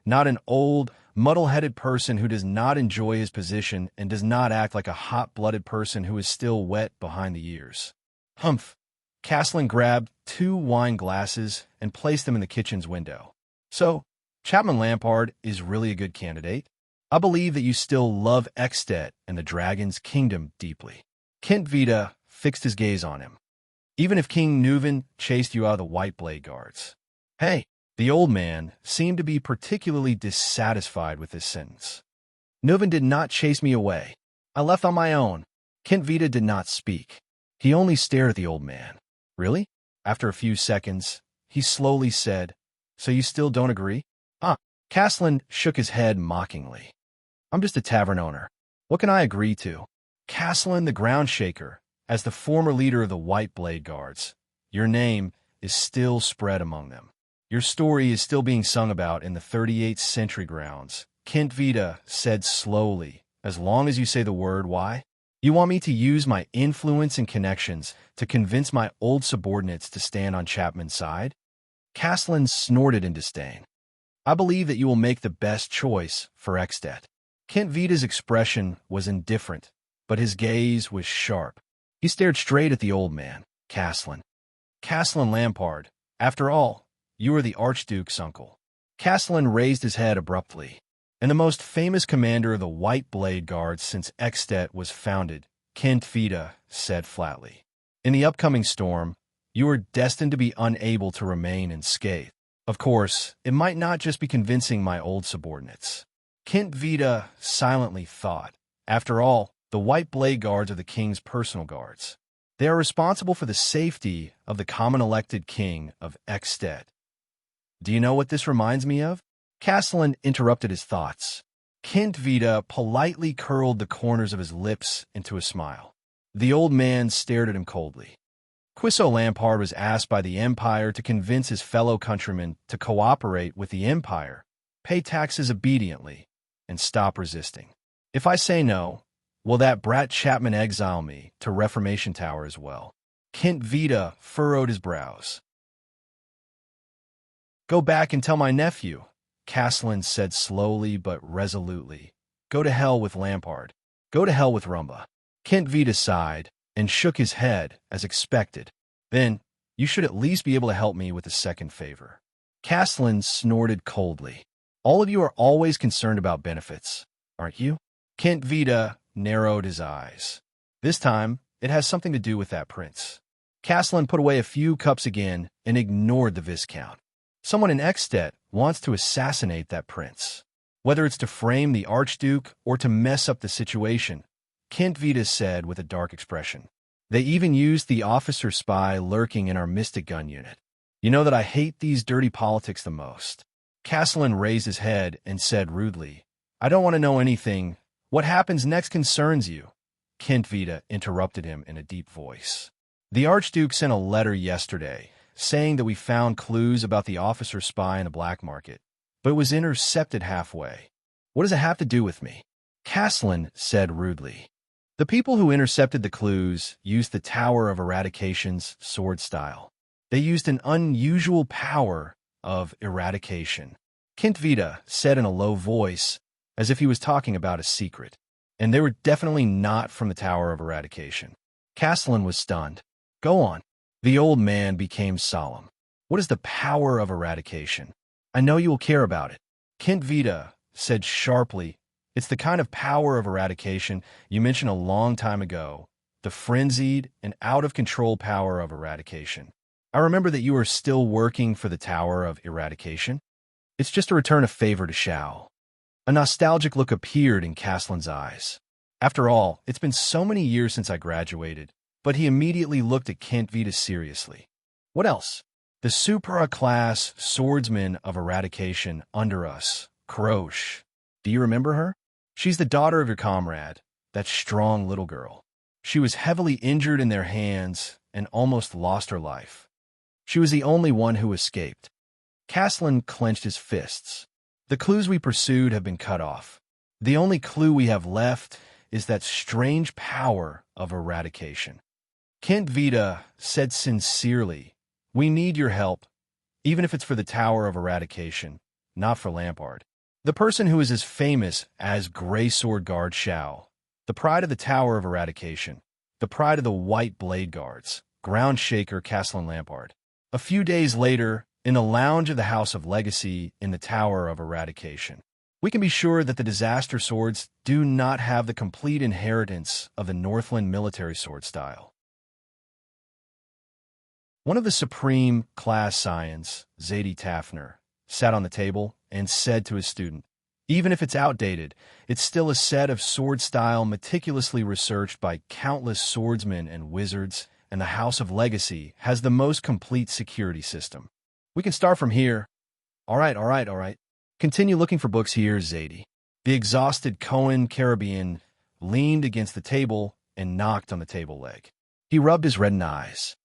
Speaker 1: not an old, muddle-headed person who does not enjoy his position and does not act like a hot-blooded person who is still wet behind the ears." Humph! Castellan grabbed 2 wine glasses and placed them in the kitchen's window. "So, Chapman Lampard is really a good candidate. I believe that you still love Ekstedt and the Dragon's Kingdom deeply." Kent Vida fixed his gaze on him. "Even if King Neuven chased you out of the White Blade Guards." "Hey!" The old man seemed to be particularly dissatisfied with this sentence. "Neuven did not chase me away. I left on my own." Kent Vida did not speak. He only stared at the old man. "Really?" After a few seconds, he slowly said, "So you still don't agree?" "Huh." Castellan shook his head mockingly. "I'm just a tavern owner. What can I agree to?" "Castellan the Ground Shaker, as the former leader of the White Blade Guards, your name is still spread among them. Your story is still being sung about in the 38th century grounds," Kent Vida said slowly, "as long as you say the word why. You want me to use my influence and connections to convince my old subordinates to stand on Chapman's side?" Castellan snorted in disdain. "I believe that you will make the best choice for Ekstedt." Kent Vida's expression was indifferent, but his gaze was sharp. He stared straight at the old man, Castellan. "Castellan Lampard, after all, you are the Archduke's uncle." Castellan raised his head abruptly. "And the most famous commander of the White Blade Guards since Ekstedt was founded," Kent Vida said flatly. "In the upcoming storm, you are destined to be unable to remain unscathed. Of course, it might not just be convincing my old subordinates." Kent Vida silently thought. After all, the White Blade Guards are the king's personal guards. They are responsible for the safety of the common elected king of Ekstedt. "Do you know what this reminds me of?" Castellan interrupted his thoughts. Kent Vida politely curled the corners of his lips into a smile. The old man stared at him coldly. Quisso Lampard was asked by the Empire to convince his fellow countrymen to cooperate with the Empire, pay taxes obediently, and stop resisting. If I say no, will that brat Chapman exile me to Reformation Tower as well? Kent Vida furrowed his brows. "Go back and tell my nephew," Castellan said slowly but resolutely. "Go to hell with Lampard. Go to hell with Rumba." Kent Vida sighed and shook his head as expected. "Then, you should at least be able to help me with a second favor." Castellan snorted coldly. "All of you are always concerned about benefits, aren't you?" Kent Vida narrowed his eyes. "This time, it has something to do with that prince." Castellan put away a few cups again and ignored the Viscount. "Someone in Ekstedt wants to assassinate that prince. Whether it's to frame the Archduke or to mess up the situation," Kent Vida said with a dark expression. "They even used the officer spy lurking in our Mystic Gun unit. You know that I hate these dirty politics the most." Castellan raised his head and said rudely, "I don't want to know anything. What happens next concerns you." Kent Vida interrupted him in a deep voice. "The Archduke sent a letter yesterday saying that we found clues about the officer spy in the black market, but it was intercepted halfway. What does it have to do with me?" Castellan said rudely. "The people who intercepted the clues used the Tower of Eradication's sword style. They used an unusual power of eradication," Kent Vida said in a low voice, as if he was talking about a secret. "And they were definitely not from the Tower of Eradication." Castellan was stunned. "Go on." The old man became solemn. "What is the power of eradication? I know you will care about it." Kent Vida said sharply, "It's the kind of power of eradication you mentioned a long time ago, the frenzied and out-of-control power of eradication. I remember that you are still working for the Tower of Eradication. It's just a return of favor to Shao." A nostalgic look appeared in Castellan's eyes. "After all, it's been so many years since I graduated," but he immediately looked at Kent Vida seriously. "What else?" "The supra-class swordsman of eradication under us, Krosh. Do you remember her? She's the daughter of your comrade, that strong little girl. She was heavily injured in their hands and almost lost her life. She was the only one who escaped." Castellan clenched his fists. The clues we pursued have been cut off. The only clue we have left is that strange power of eradication. Kent Vita said sincerely, "We need your help, even if it's for the Tower of Eradication, not for Lampard." The person who is as famous as Grey Sword Guard Shao, the pride of the Tower of Eradication, the pride of the White Blade Guards, ground shaker Castellan Lampard. A few days later, in the lounge of the House of Legacy in the Tower of Eradication, we can be sure that the disaster swords do not have the complete inheritance of the Northland military sword style. One of the Supreme Class Scions, Zadie Tafner, sat on the table and said to his student, "Even if it's outdated, it's still a set of sword style meticulously researched by countless swordsmen and wizards, and the House of Legacy has the most complete security system. We can start from here." All right. Continue looking for books here, Zadie." The exhausted Cohen Caribbean leaned against the table and knocked on the table leg. He rubbed his reddened eyes.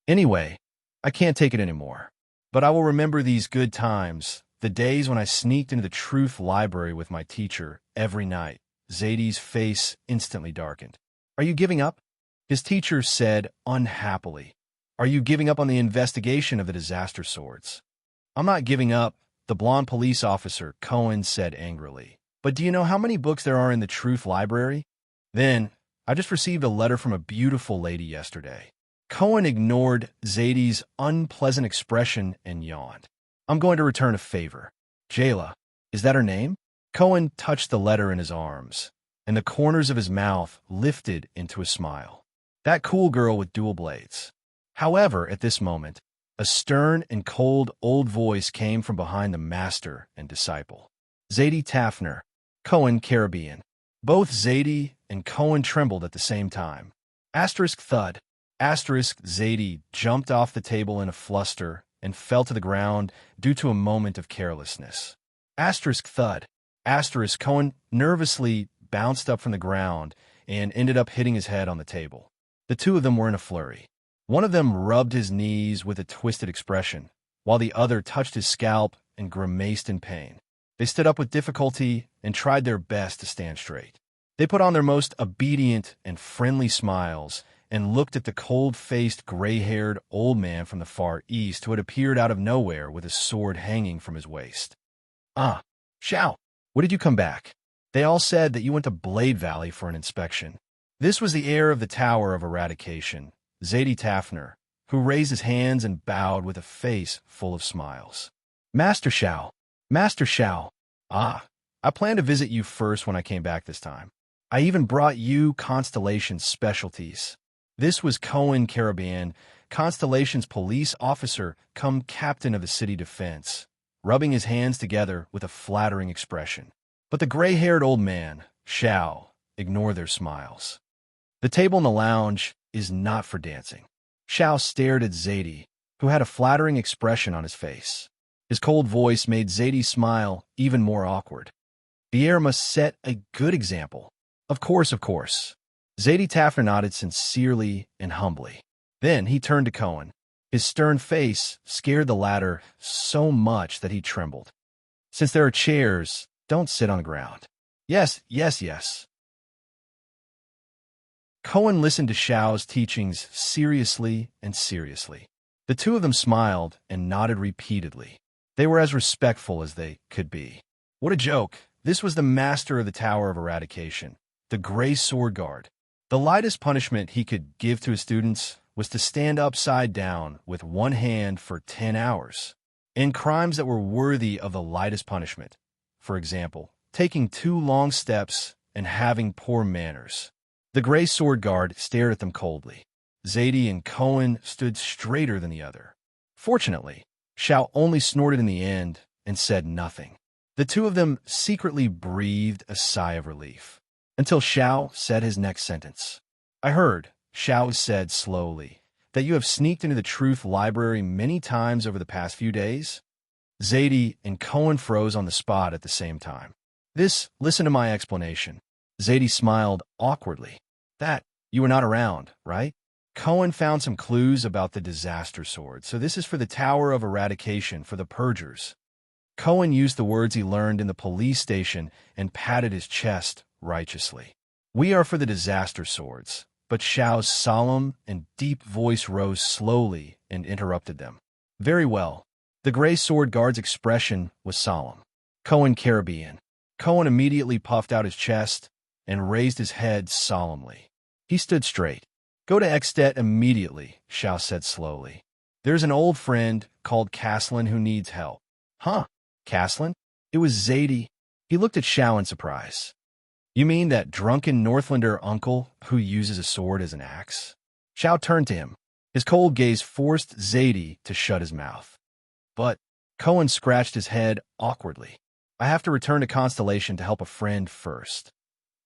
Speaker 1: "Anyway, I can't take it anymore. But I will remember these good times, the days when I sneaked into the truth library with my teacher every night." Zadie's face instantly darkened. "Are you giving up?" His teacher said unhappily. "Are you giving up on the investigation of the disaster swords?" "I'm not giving up," the blonde police officer Cohen said angrily. "But do you know how many books there are in the truth library?" Then, "I just received a letter from a beautiful lady yesterday." Cohen ignored Zadie's unpleasant expression and yawned. "I'm going to return a favor." "Jayla, is that her name?" Cohen touched the letter in his arms, and the corners of his mouth lifted into a smile. "That cool girl with dual blades." However, at this moment, a stern and cold old voice came from behind the master and disciple. "Zadie Tafner, Cohen Caribbean." Both Zadie and Cohen trembled at the same time. Asterisk thud. Asterisk Zadie jumped off the table in a fluster and fell to the ground due to a moment of carelessness. Asterisk thud. Asterisk Cohen nervously bounced up from the ground and ended up hitting his head on the table. The two of them were in a flurry. One of them rubbed his knees with a twisted expression, while the other touched his scalp and grimaced in pain. They stood up with difficulty and tried their best to stand straight. They put on their most obedient and friendly smiles and looked at the cold-faced, gray-haired old man from the far east who had appeared out of nowhere with his sword hanging from his waist. "Ah, Shao, what did you come back? They all said that you went to Blade Valley for an inspection." This was the heir of the Tower of Eradication, Zadie Tafner, who raised his hands and bowed with a face full of smiles. Master Shao. "Ah, I planned to visit you first when I came back this time. I even brought you Constellation specialties." This was Cohen Caribbean, Constellation's police officer come captain of the city defense, rubbing his hands together with a flattering expression. But the gray-haired old man, Shao, ignored their smiles. "The table in the lounge is not for dancing." Shao stared at Zadie, who had a flattering expression on his face. His cold voice made Zadie smile even more awkward. "The heir must set a good example." Of course. Zadie Tafner nodded sincerely and humbly. Then he turned to Cohen. His stern face scared the latter so much that he trembled. "Since there are chairs, don't sit on the ground." Yes. Cohen listened to Shao's teachings seriously. The two of them smiled and nodded repeatedly. They were as respectful as they could be. What a joke. This was the master of the Tower of Eradication, the Grey Sword Guard. The lightest punishment he could give to his students was to stand upside down with one hand for 10 hours. In crimes that were worthy of the lightest punishment, for example, taking 2 long steps and having poor manners. The Grey Sword Guard stared at them coldly. Zadie and Cohen stood straighter than the other. Fortunately, Shao only snorted in the end and said nothing. The two of them secretly breathed a sigh of relief, until Shao said his next sentence. "I heard," Shao said slowly, "that you have sneaked into the truth library many times over the past few days?" Zadie and Cohen froze on the spot at the same time. Listen to my explanation." Zadie smiled awkwardly. "That, you were not around, right? Cohen found some clues about the disaster sword, so this is for the Tower of Eradication for the Purgers. Cohen used the words he learned in the police station and patted his chest righteously. We are for the disaster swords, but Xiao's solemn and deep voice rose slowly and interrupted them. Very well. The gray sword guard's expression was solemn. Cohen Caribbean. Cohen immediately puffed out his chest and raised his head solemnly. He stood straight. Go to Extet immediately, Xiao said slowly. There's an old friend called Caslin who needs help. Huh? Caslin? It was Zadie. He looked at Xiao in surprise. You mean that drunken Northlander uncle who uses a sword as an axe? Xiao turned to him. His cold gaze forced Zadie to shut his mouth. But Cohen scratched his head awkwardly. I have to return to Constellation to help a friend first.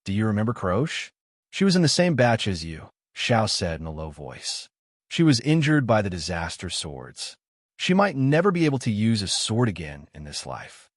Speaker 1: Do you remember Croche? She was in the same batch as you, Xiao said in a low voice. She was injured by the disaster swords. She might never be able to use a sword again in this life.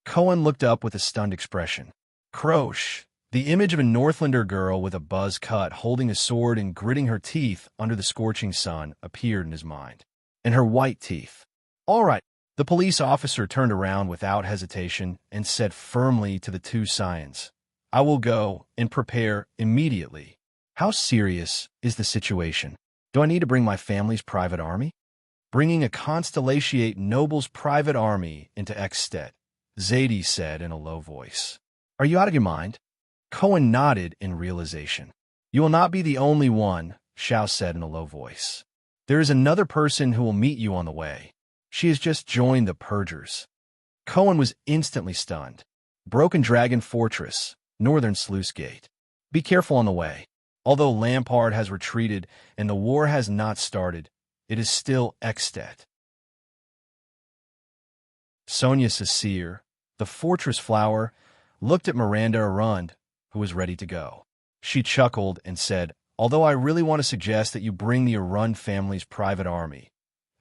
Speaker 1: Cohen looked up with a stunned expression. Croche, the image of a Northlander girl with a buzz cut holding a sword and gritting her teeth under the scorching sun appeared in his mind. And her white teeth. All right. The police officer turned around without hesitation and said firmly to the two scions, I will go and prepare immediately. How serious is the situation? Do I need to bring my family's private army? Bringing a Constellatiate noble's private army into Extet, Zadie said in a low voice. Are you out of your mind? Cohen nodded in realization. You will not be the only one, Xiao said in a low voice. There is another person who will meet you on the way. She has just joined the Purgers. Cohen was instantly stunned. Broken Dragon Fortress, Northern Sluice Gate. Be careful on the way. Although Lampard has retreated and the war has not started, it is still Extet. Sonia Cecile, the fortress flower, looked at Miranda Arund, who was ready to go. She chuckled and said, although I really want to suggest that you bring the Arund family's private army.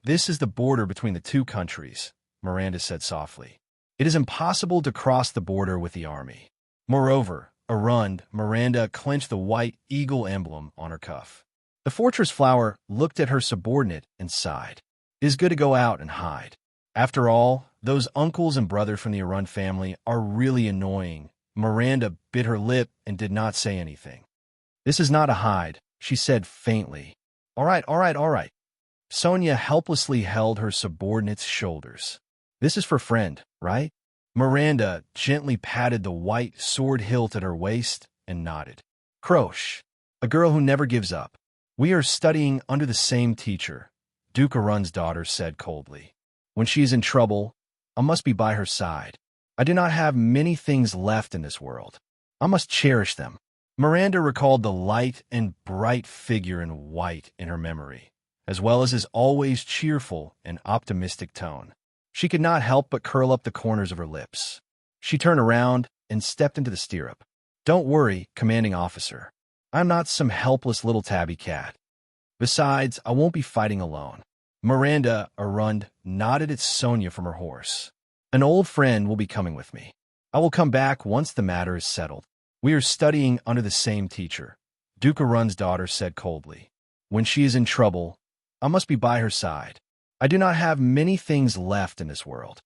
Speaker 1: This is the border between the two countries, Miranda said softly. It is impossible to cross the border with the army. Moreover, Arund, Miranda clenched the white eagle emblem on her cuff. The fortress flower looked at her subordinate and sighed. It is good to go out and hide. After all, those uncles and brothers from the Arund family are really annoying. Miranda bit her lip and did not say anything. This is not a hide, she said faintly. All right, all right, all right. Sonia helplessly held her subordinate's shoulders. This is for friend, right? Miranda gently patted the white sword hilt at her waist and nodded. Croche, a girl who never gives up. We are studying under the same teacher, Duke Arund's daughter said coldly. When she is in trouble, I must be by her side. I do not have many things left in this world. I must cherish them. Miranda recalled the light and bright figure in white in her memory, as well as his always cheerful and optimistic tone. She could not help but curl up the corners of her lips. She turned around and stepped into the stirrup. Don't worry, commanding officer. I'm not some helpless little tabby cat. Besides, I won't be fighting alone. Miranda Arund nodded at Sonia from her horse. An old friend will be coming with me. I will come back once the matter is settled. We are studying under the same teacher, Duke Arund's daughter said coldly. When she is in trouble, I must be by her side. I do not have many things left in this world.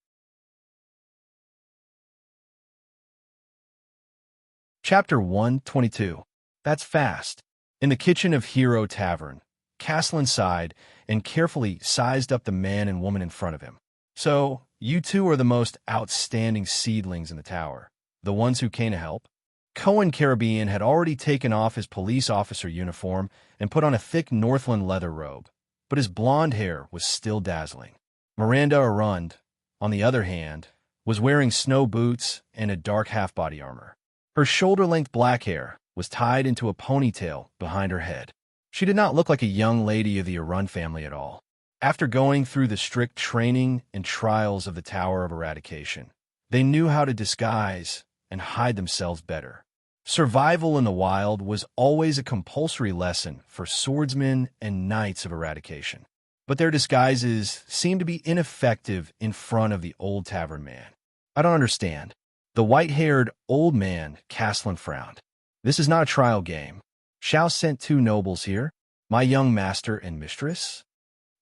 Speaker 1: Chapter 122. That's fast. In the kitchen of Hero Tavern, Caslin sighed and carefully sized up the man and woman in front of him. So, you two are the most outstanding seedlings in the tower, the ones who came to help? Cohen Caribbean had already taken off his police officer uniform and put on a thick Northland leather robe, but his blonde hair was still dazzling. Miranda Arund, on the other hand, was wearing snow boots and a dark half-body armor. Her shoulder-length black hair was tied into a ponytail behind her head. She did not look like a young lady of the Arund family at all. After going through the strict training and trials of the Tower of Eradication, they knew how to disguise and hide themselves better. Survival in the wild was always a compulsory lesson for swordsmen and knights of eradication. But their disguises seemed to be ineffective in front of the old tavern man. I don't understand. The white-haired old man, Caslin, frowned. This is not a trial game. Xiao sent two nobles here. My young master and mistress?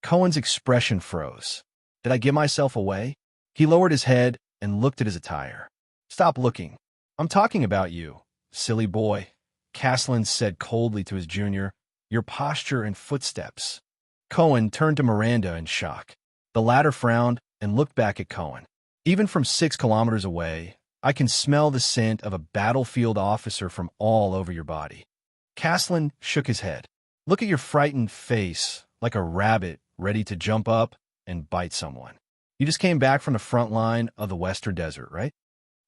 Speaker 1: Cohen's expression froze. Did I give myself away? He lowered his head and looked at his attire. Stop looking. I'm talking about you, silly boy, Caslin said coldly to his junior. Your posture and footsteps. Cohen turned to Miranda in shock. The latter frowned and looked back at Cohen. Even from 6 kilometers away, I can smell the scent of a battlefield officer from all over your body. Caslin shook his head. Look at your frightened face, like a rabbit ready to jump up and bite someone. You just came back from the front line of the Western Desert, right?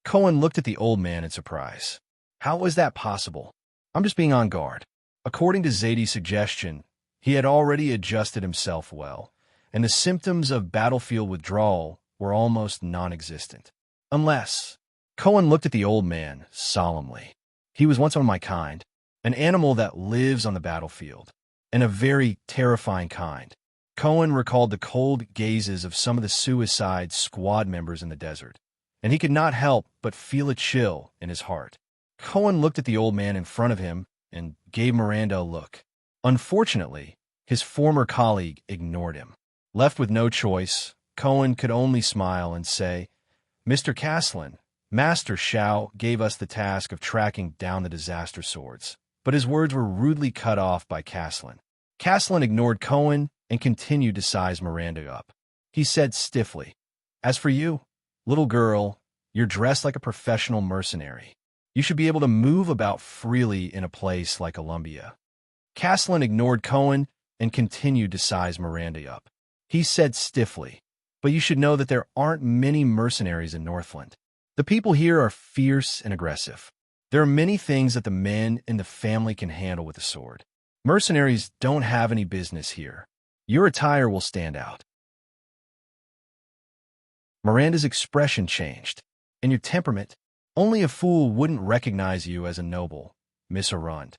Speaker 1: Cohen looked at the old man in surprise. How was that possible? I'm just being on guard. According to Zadie's suggestion, he had already adjusted himself well, and the symptoms of battlefield withdrawal were almost non-existent. Unless... Cohen looked at the old man solemnly. He was once one of my kind, an animal that lives on the battlefield, and a very terrifying kind. Cohen recalled the cold gazes of some of the suicide squad members in the desert, and he could not help but feel a chill in his heart. Cohen looked at the old man in front of him and gave Miranda a look. Unfortunately, his former colleague ignored him. Left with no choice, Cohen could only smile and say, Mr. Caslin, Master Shao gave us the task of tracking down the disaster swords, but his words were rudely cut off by Caslin. Caslin ignored Cohen and continued to size Miranda up. He said stiffly, As for you, little girl, you're dressed like a professional mercenary. You should be able to move about freely in a place like Columbia. Caslin ignored Cohen and continued to size Miranda up. He said stiffly, But you should know that there aren't many mercenaries in Northland. The people here are fierce and aggressive. There are many things that the men in the family can handle with a sword. Mercenaries don't have any business here. Your attire will stand out. Miranda's expression changed. And your temperament? Only a fool wouldn't recognize you as a noble, Miss Arund.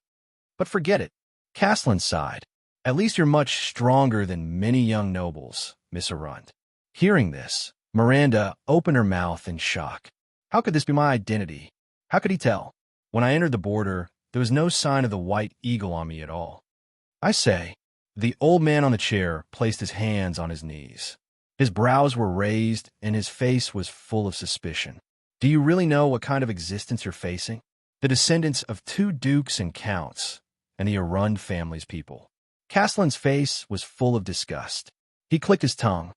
Speaker 1: But forget it. Caslin sighed. At least you're much stronger than many young nobles, Miss Arund. Hearing this, Miranda opened her mouth in shock. How could this be my identity? How could he tell? When I entered the border, there was no sign of the white eagle on me at all. I say, the old man on the chair placed his hands on his knees. His brows were raised and his face was full of suspicion. Do you really know what kind of existence you're facing? The descendants of 2 dukes and counts, and the Arund family's people. Caslin's face was full of disgust. He clicked his tongue.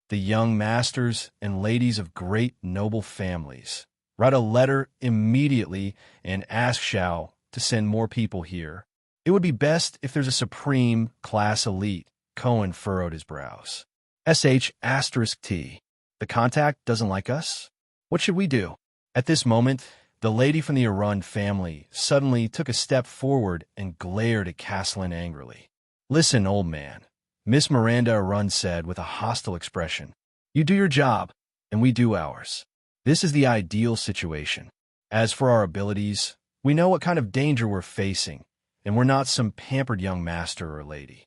Speaker 1: The young masters and ladies of great noble families. Write a letter immediately and ask Shao to send more people here. It would be best if there's a supreme class elite. Cohen furrowed his brows. *T. The contact doesn't like us? What should we do? At this moment, the lady from the Arund family suddenly took a step forward and glared at Caslin angrily. Listen, old man, Miss Miranda Arund said with a hostile expression. You do your job, and we do ours. This is the ideal situation. As for our abilities, we know what kind of danger we're facing, and we're not some pampered young master or lady.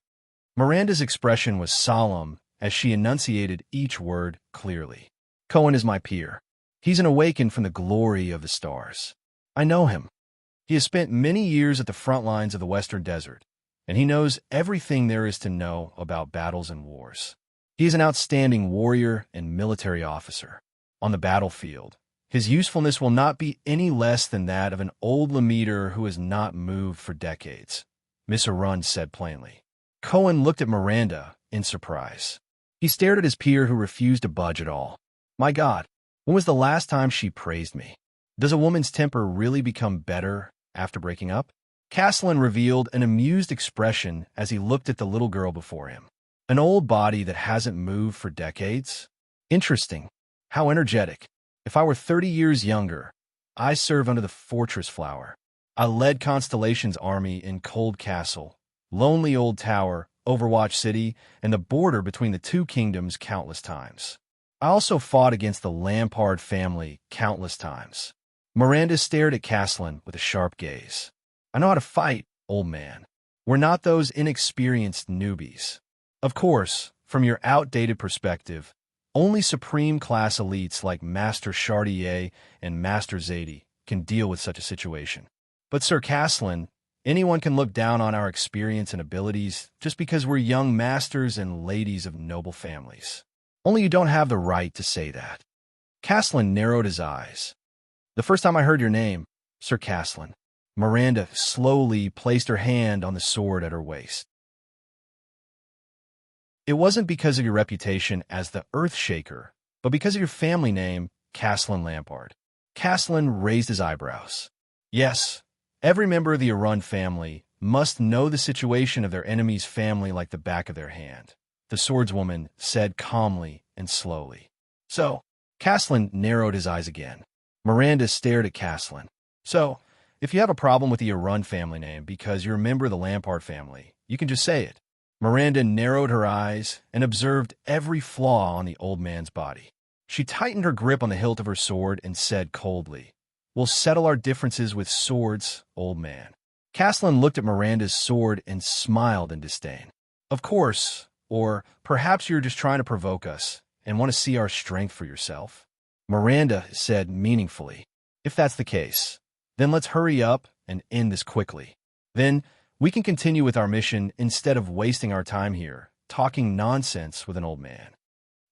Speaker 1: Miranda's expression was solemn as she enunciated each word clearly. Cohen is my peer. He's an awakened from the glory of the stars. I know him. He has spent many years at the front lines of the Western Desert, and he knows everything there is to know about battles and wars. He is an outstanding warrior and military officer. On the battlefield, his usefulness will not be any less than that of an old Lemeter who has not moved for decades, Miss Arund said plainly. Cohen looked at Miranda in surprise. He stared at his peer who refused to budge at all. My God, when was the last time she praised me? Does a woman's temper really become better after breaking up? Caslin revealed an amused expression as he looked at the little girl before him. An old body that hasn't moved for decades? Interesting. How energetic. If I were 30 years younger, I serve under the Fortress Flower. I led Constellation's army in Cold Castle, Lonely Old Tower, Overwatch City, and the border between the 2 kingdoms countless times. I also fought against the Lampard family countless times. Miranda stared at Caslin with a sharp gaze. I know how to fight, old man. We're not those inexperienced newbies. Of course, from your outdated perspective, only supreme-class elites like Master Chartier and Master Zadie can deal with such a situation. But Sir Caslin, Anyone can look down on our experience and abilities just because we're young masters and ladies of noble families. Only you don't have the right to say that. Caslin narrowed his eyes. The first time I heard your name, Sir Caslin. Miranda slowly placed her hand on the sword at her waist. It wasn't because of your reputation as the Earthshaker, but because of your family name, Caslin Lampard. Caslin raised his eyebrows. Yes, every member of the Arun family must know the situation of their enemy's family like the back of their hand, the swordswoman said calmly and slowly. So, Caslin narrowed his eyes again. Miranda stared at Caslin. So, if you have a problem with the Arun family name because you're a member of the Lampard family, you can just say it. Miranda narrowed her eyes and observed every flaw on the old man's body. She tightened her grip on the hilt of her sword and said coldly, "We'll settle our differences with swords, old man." Caslin looked at Miranda's sword and smiled in disdain. Of course, or perhaps you're just trying to provoke us and want to see our strength for yourself. Miranda said meaningfully, "If that's the case, then let's hurry up and end this quickly. Then we can continue with our mission instead of wasting our time here, talking nonsense with an old man."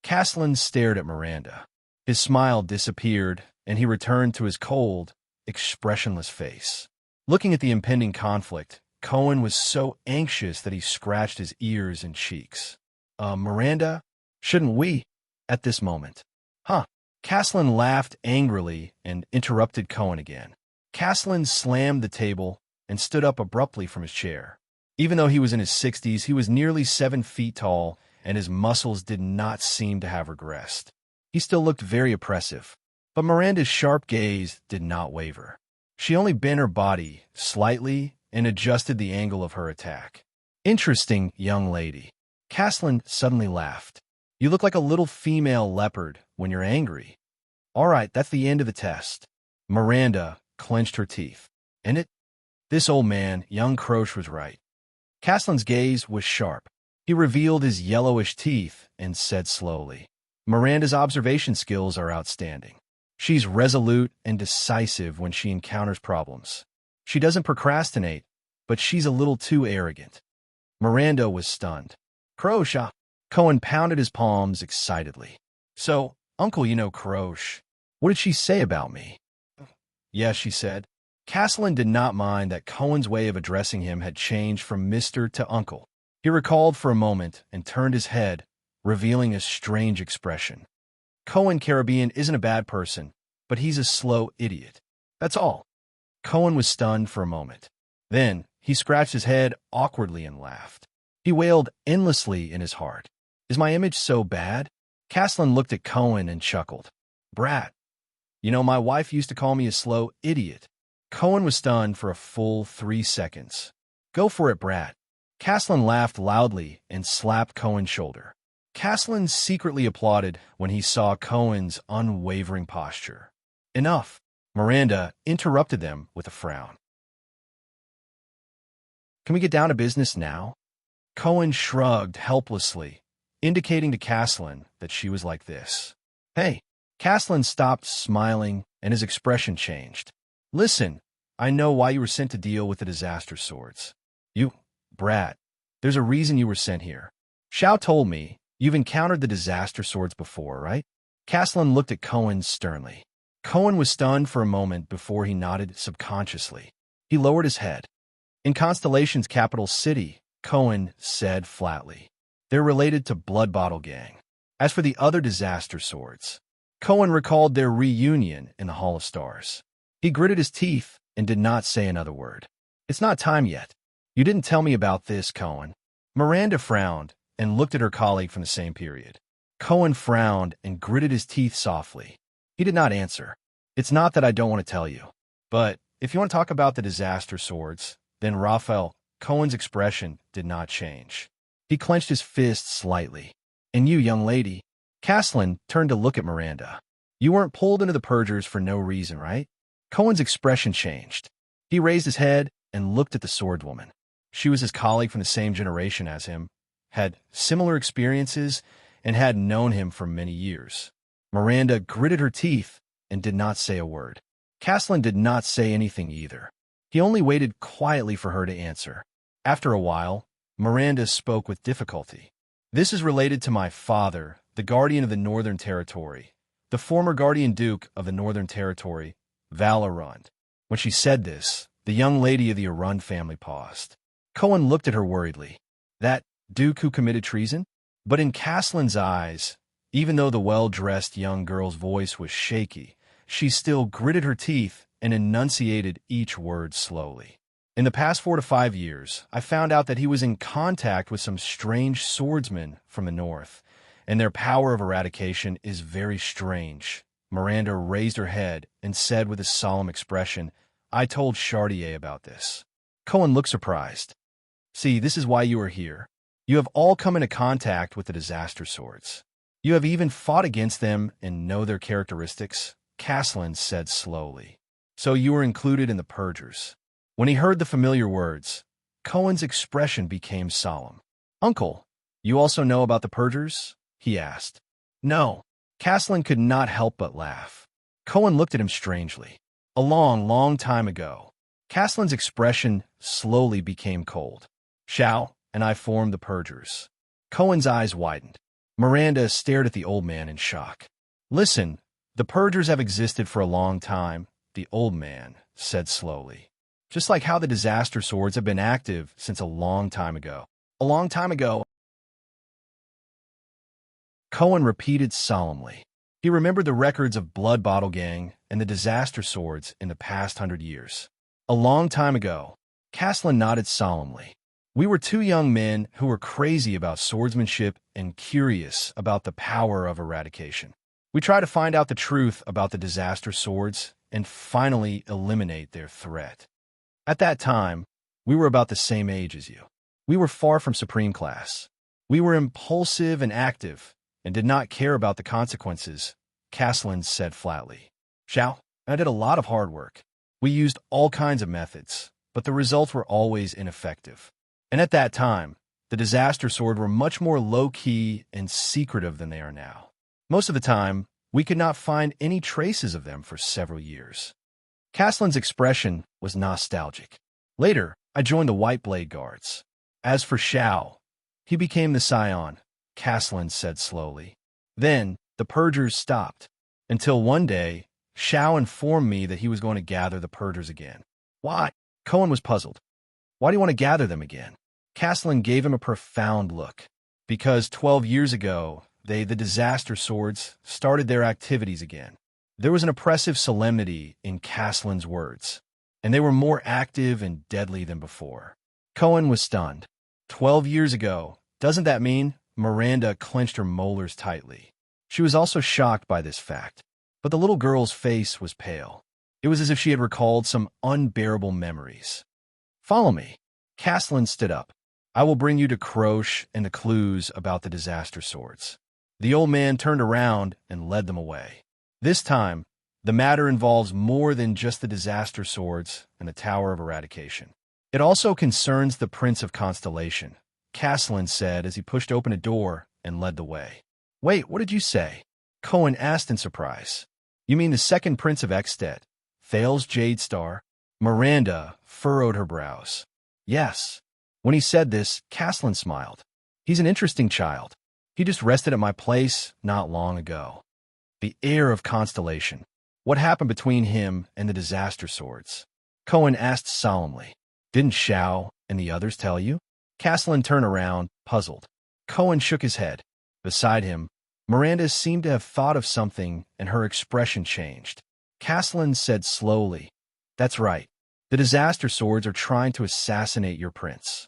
Speaker 1: Caslin stared at Miranda. His smile disappeared, and he returned to his cold, expressionless face. Looking at the impending conflict, Cohen was so anxious that he scratched his ears and cheeks. Miranda, shouldn't we? At this moment. Huh. Caslin laughed angrily and interrupted Cohen again. Caslin slammed the table and stood up abruptly from his chair. Even though he was in his 60s, he was nearly 7 feet tall, and his muscles did not seem to have regressed. He still looked very oppressive, but Miranda's sharp gaze did not waver. She only bent her body slightly and adjusted the angle of her attack. "Interesting, young lady." Caslin suddenly laughed. "You look like a little female leopard when you're angry." "All right, that's the end of the test." Miranda clenched her teeth. "And it? This old man, young Croce, was right." Caslin's gaze was sharp. He revealed his yellowish teeth and said slowly, "Miranda's observation skills are outstanding. She's resolute and decisive when she encounters problems. She doesn't procrastinate, but she's a little too arrogant." Miranda was stunned. "Croce?" Cohen pounded his palms excitedly. "So, Uncle, you know Croce. What did she say about me?" "Yes," she said. Caslin did not mind that Cohen's way of addressing him had changed from Mr. to Uncle. He recalled for a moment and turned his head, revealing a strange expression. "Cohen Caribbean isn't a bad person, but he's a slow idiot. That's all." Cohen was stunned for a moment. Then he scratched his head awkwardly and laughed. He wailed endlessly in his heart. "Is my image so bad?" Caslin looked at Cohen and chuckled. "Brat. You know, my wife used to call me a slow idiot." Cohen was stunned for a full 3 seconds. "Go for it, brat." Caslin laughed loudly and slapped Cohen's shoulder. Caslin secretly applauded when he saw Cohen's unwavering posture. "Enough." Miranda interrupted them with a frown. "Can we get down to business now?" Cohen shrugged helplessly, indicating to Caslin that she was like this. "Hey." Caslin stopped smiling, and his expression changed. "Listen, I know why you were sent to deal with the disaster swords. You, brat, there's a reason you were sent here. Xiao told me you've encountered the disaster swords before, right?" Caslin looked at Cohen sternly. Cohen was stunned for a moment before he nodded subconsciously. He lowered his head. "In Constellation's capital city," Cohen said flatly. "They're related to Blood Bottle Gang. As for the other disaster swords," Cohen recalled their reunion in the Hall of Stars. He gritted his teeth and did not say another word. "It's not time yet. You didn't tell me about this, Cohen." Miranda frowned and looked at her colleague from the same period. Cohen frowned and gritted his teeth softly. He did not answer. "It's not that I don't want to tell you. But if you want to talk about the disaster swords, then Raphael." Cohen's expression did not change. He clenched his fist slightly. "And you, young lady." Caslin turned to look at Miranda. "You weren't pulled into the purgers for no reason, right?" Cohen's expression changed. He raised his head and looked at the swordwoman. She was his colleague from the same generation as him, had similar experiences, and had known him for many years. Miranda gritted her teeth and did not say a word. Caslin did not say anything either. He only waited quietly for her to answer. After a while, Miranda spoke with difficulty. This is related to my father, the guardian of the Northern Territory, the former guardian duke of the Northern Territory, Val Arund. When she said this, the young lady of the Arund family paused. Cohen looked at her worriedly. That duke who committed treason? But in Caslin's eyes, even though the well-dressed young girl's voice was shaky, she still gritted her teeth and enunciated each word slowly. In the past 4 to 5 years, I found out that he was in contact with some strange swordsmen from the north, and their power of eradication is very strange. Miranda raised her head and said with a solemn expression, I told Chartier about this. Cohen looked surprised. See, this is why you are here. You have all come into contact with the disaster swords. You have even fought against them and know their characteristics, Caslin said slowly. So you were included in the purgers. When he heard the familiar words, Cohen's expression became solemn. Uncle, you also know about the purgers? He asked. No. Caslin could not help but laugh. Cohen looked at him strangely. A long, long time ago. Caslin's expression slowly became cold. Shao and I formed the purgers. Cohen's eyes widened. Miranda stared at the old man in shock. Listen, the purgers have existed for a long time, the old man said slowly. Just like how the disaster swords have been active since a long time ago. A long time ago. Cohen repeated solemnly. He remembered the records of Blood Bottle Gang and the disaster swords in the past 100 years. A long time ago. Caslin nodded solemnly. We were 2 young men who were crazy about swordsmanship and curious about the power of eradication. We tried to find out the truth about the disaster swords and finally eliminate their threat. At that time, we were about the same age as you. We were far from supreme class. We were impulsive and active and did not care about the consequences, Caslin said flatly. Shao, I did a lot of hard work. We used all kinds of methods, but the results were always ineffective. And at that time, the disaster sword were much more low-key and secretive than they are now. Most of the time, we could not find any traces of them for several years. Caslin's expression was nostalgic. Later, I joined the White Blade Guards. As for Shao, he became the Scion, Caslin said slowly. Then, the purgers stopped, until one day, Shao informed me that he was going to gather the purgers again. Why? Cohen was puzzled. Why do you want to gather them again? Caslin gave him a profound look. Because 12 years ago, the disaster swords started their activities again. There was an oppressive solemnity in Caslin's words, and they were more active and deadly than before. Cohen was stunned. 12 years ago, doesn't that mean? Miranda clenched her molars tightly. She was also shocked by this fact, but the little girl's face was pale. It was as if she had recalled some unbearable memories. Follow me. Caslin stood up. I will bring you to Croche and the clues about the disaster swords. The old man turned around and led them away. This time, the matter involves more than just the disaster swords and the Tower of Eradication. It also concerns the Prince of Constellation, Caslin said as he pushed open a door and led the way. Wait, what did you say? Cohen asked in surprise. You mean the second Prince of Extet, Thales Jadestar? Miranda furrowed her brows. Yes. When he said this, Caslin smiled. He's an interesting child. He just rested at my place not long ago. The heir of Constellation. What happened between him and the disaster swords? Cohen asked solemnly. Didn't Shao and the others tell you? Caslin turned around, puzzled. Cohen shook his head. Beside him, Miranda seemed to have thought of something and her expression changed. Caslin said slowly, That's right. The disaster swords are trying to assassinate your prince.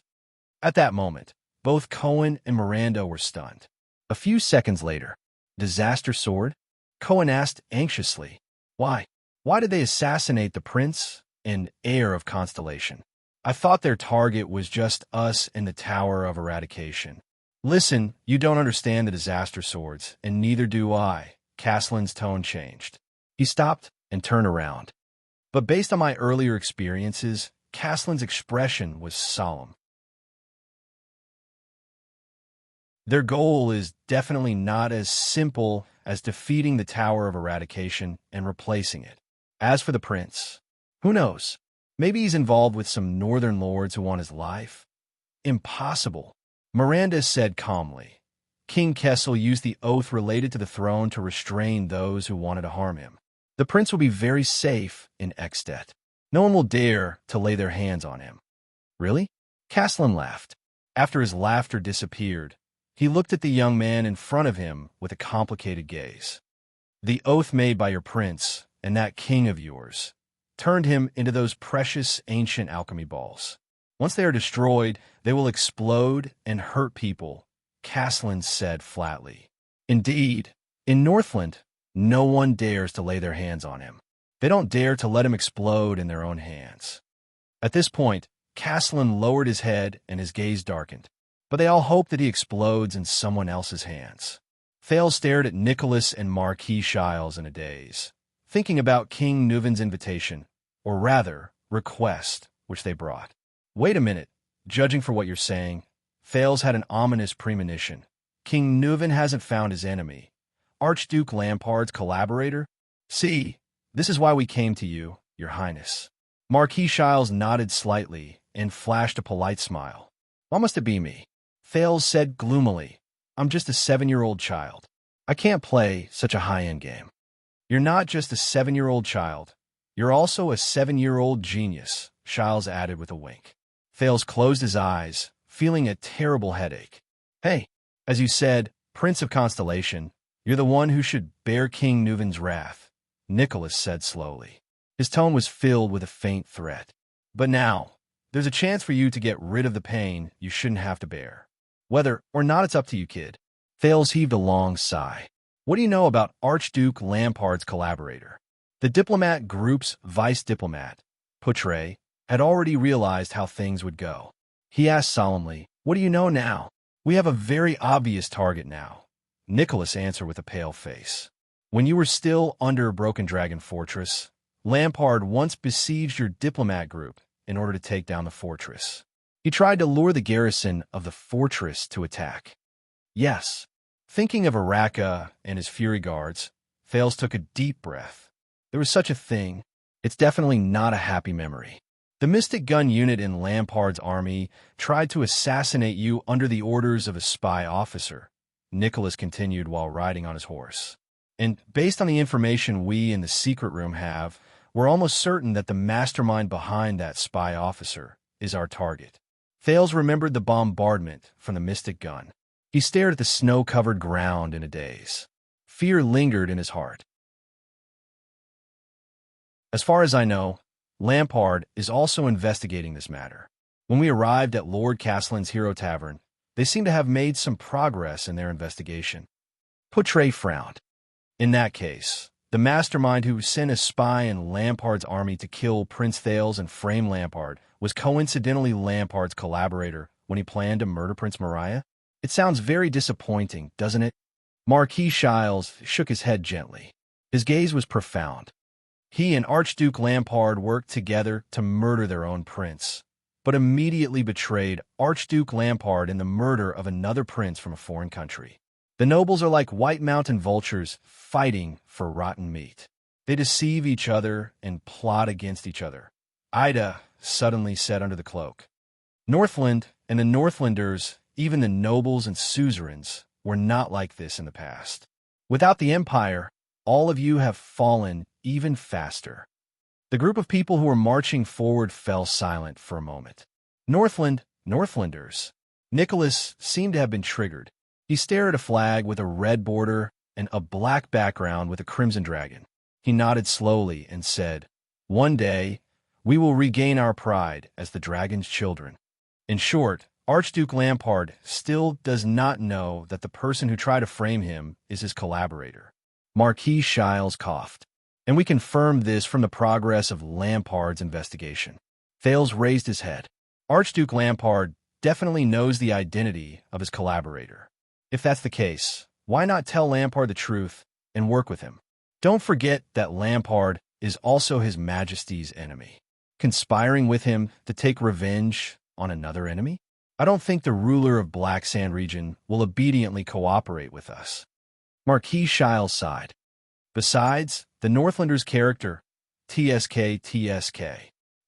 Speaker 1: At that moment, both Cohen and Miranda were stunned. A few seconds later, disaster sword? Cohen asked anxiously. Why? Why did they assassinate the prince and heir of Constellation? I thought their target was just us and the Tower of Eradication. Listen, you don't understand the disaster swords, and neither do I. Caslin's tone changed. He stopped and turned around. But based on my earlier experiences, Caslin's expression was solemn. Their goal is definitely not as simple as defeating the Tower of Eradication and replacing it. As for the prince, who knows? Maybe he's involved with some northern lords who want his life? Impossible. Miranda said calmly. King Kessel used the oath related to the throne to restrain those who wanted to harm him. The prince will be very safe in Ekstedt. No one will dare to lay their hands on him. Really? Castellan laughed. After his laughter disappeared, he looked at the young man in front of him with a complicated gaze. The oath made by your prince, and that king of yours, turned him into those precious ancient alchemy balls. Once they are destroyed, they will explode and hurt people, Castellan said flatly. Indeed, in Northland, no one dares to lay their hands on him. They don't dare to let him explode in their own hands. At this point, Castellan lowered his head and his gaze darkened, but they all hope that he explodes in someone else's hands. Thale stared at Nicholas and Marquis Shiles in a daze, thinking about King Nuven's invitation, or rather, request, which they brought. Wait a minute, judging for what you're saying, Thales had an ominous premonition. King Nuven hasn't found his enemy. Archduke Lampard's collaborator? See, this is why we came to you, your highness. Marquis Shiles nodded slightly and flashed a polite smile. Why must it be me? Thales said gloomily. I'm just a 7-year-old child. I can't play such a high-end game. You're not just a 7-year-old child. You're also a 7-year-old genius, Shiles added with a wink. Thales closed his eyes, feeling a terrible headache. Hey, as you said, Prince of Constellation, you're the one who should bear King Nuven's wrath, Nicholas said slowly. His tone was filled with a faint threat. But now, there's a chance for you to get rid of the pain you shouldn't have to bear. Whether or not it's up to you, kid. Thales heaved a long sigh. What do you know about Archduke Lampard's collaborator? The diplomat group's vice diplomat, Putre, had already realized how things would go. He asked solemnly, what do you know now? We have a very obvious target now. Nicholas answered with a pale face. When you were still under Broken Dragon Fortress, Lampard once besieged your diplomat group in order to take down the fortress. He tried to lure the garrison of the fortress to attack. Yes. Thinking of Araka and his Fury Guards, Thales took a deep breath. There was such a thing. It's definitely not a happy memory. The Mystic Gun unit in Lampard's army tried to assassinate you under the orders of a spy officer, Nicholas continued while riding on his horse. And based on the information we in the secret room have, we're almost certain that the mastermind behind that spy officer is our target. Thales remembered the bombardment from the Mystic Gun. He stared at the snow-covered ground in a daze. Fear lingered in his heart. As far as I know, Lampard is also investigating this matter. When we arrived at Lord Castellan's Hero Tavern, they seem to have made some progress in their investigation. Putre frowned. In that case, the mastermind who sent a spy in Lampard's army to kill Prince Thales and frame Lampard was coincidentally Lampard's collaborator when he planned to murder Prince Mariah? It sounds very disappointing, doesn't it? Marquis Shiles shook his head gently. His gaze was profound. He and Archduke Lampard worked together to murder their own prince, but immediately betrayed Archduke Lampard in the murder of another prince from a foreign country. The nobles are like white mountain vultures fighting for rotten meat. They deceive each other and plot against each other. Ida suddenly said under the cloak. Northland and the Northlanders, even the nobles and suzerains, were not like this in the past. Without the Empire, all of you have fallen even faster. The group of people who were marching forward fell silent for a moment. Northlanders. Nicholas seemed to have been triggered. He stared at a flag with a red border and a black background with a crimson dragon. He nodded slowly and said, one day, we will regain our pride as the dragon's children. In short, Archduke Lampard still does not know that the person who tried to frame him is his collaborator. Marquis Shiles coughed. And we confirmed this from the progress of Lampard's investigation. Thales raised his head. Archduke Lampard definitely knows the identity of his collaborator. If that's the case, why not tell Lampard the truth and work with him? Don't forget that Lampard is also His Majesty's enemy. Conspiring with him to take revenge on another enemy? I don't think the ruler of Black Sand region will obediently cooperate with us. Marquis Shiles sighed. Besides, the Northlanders' character, TSK.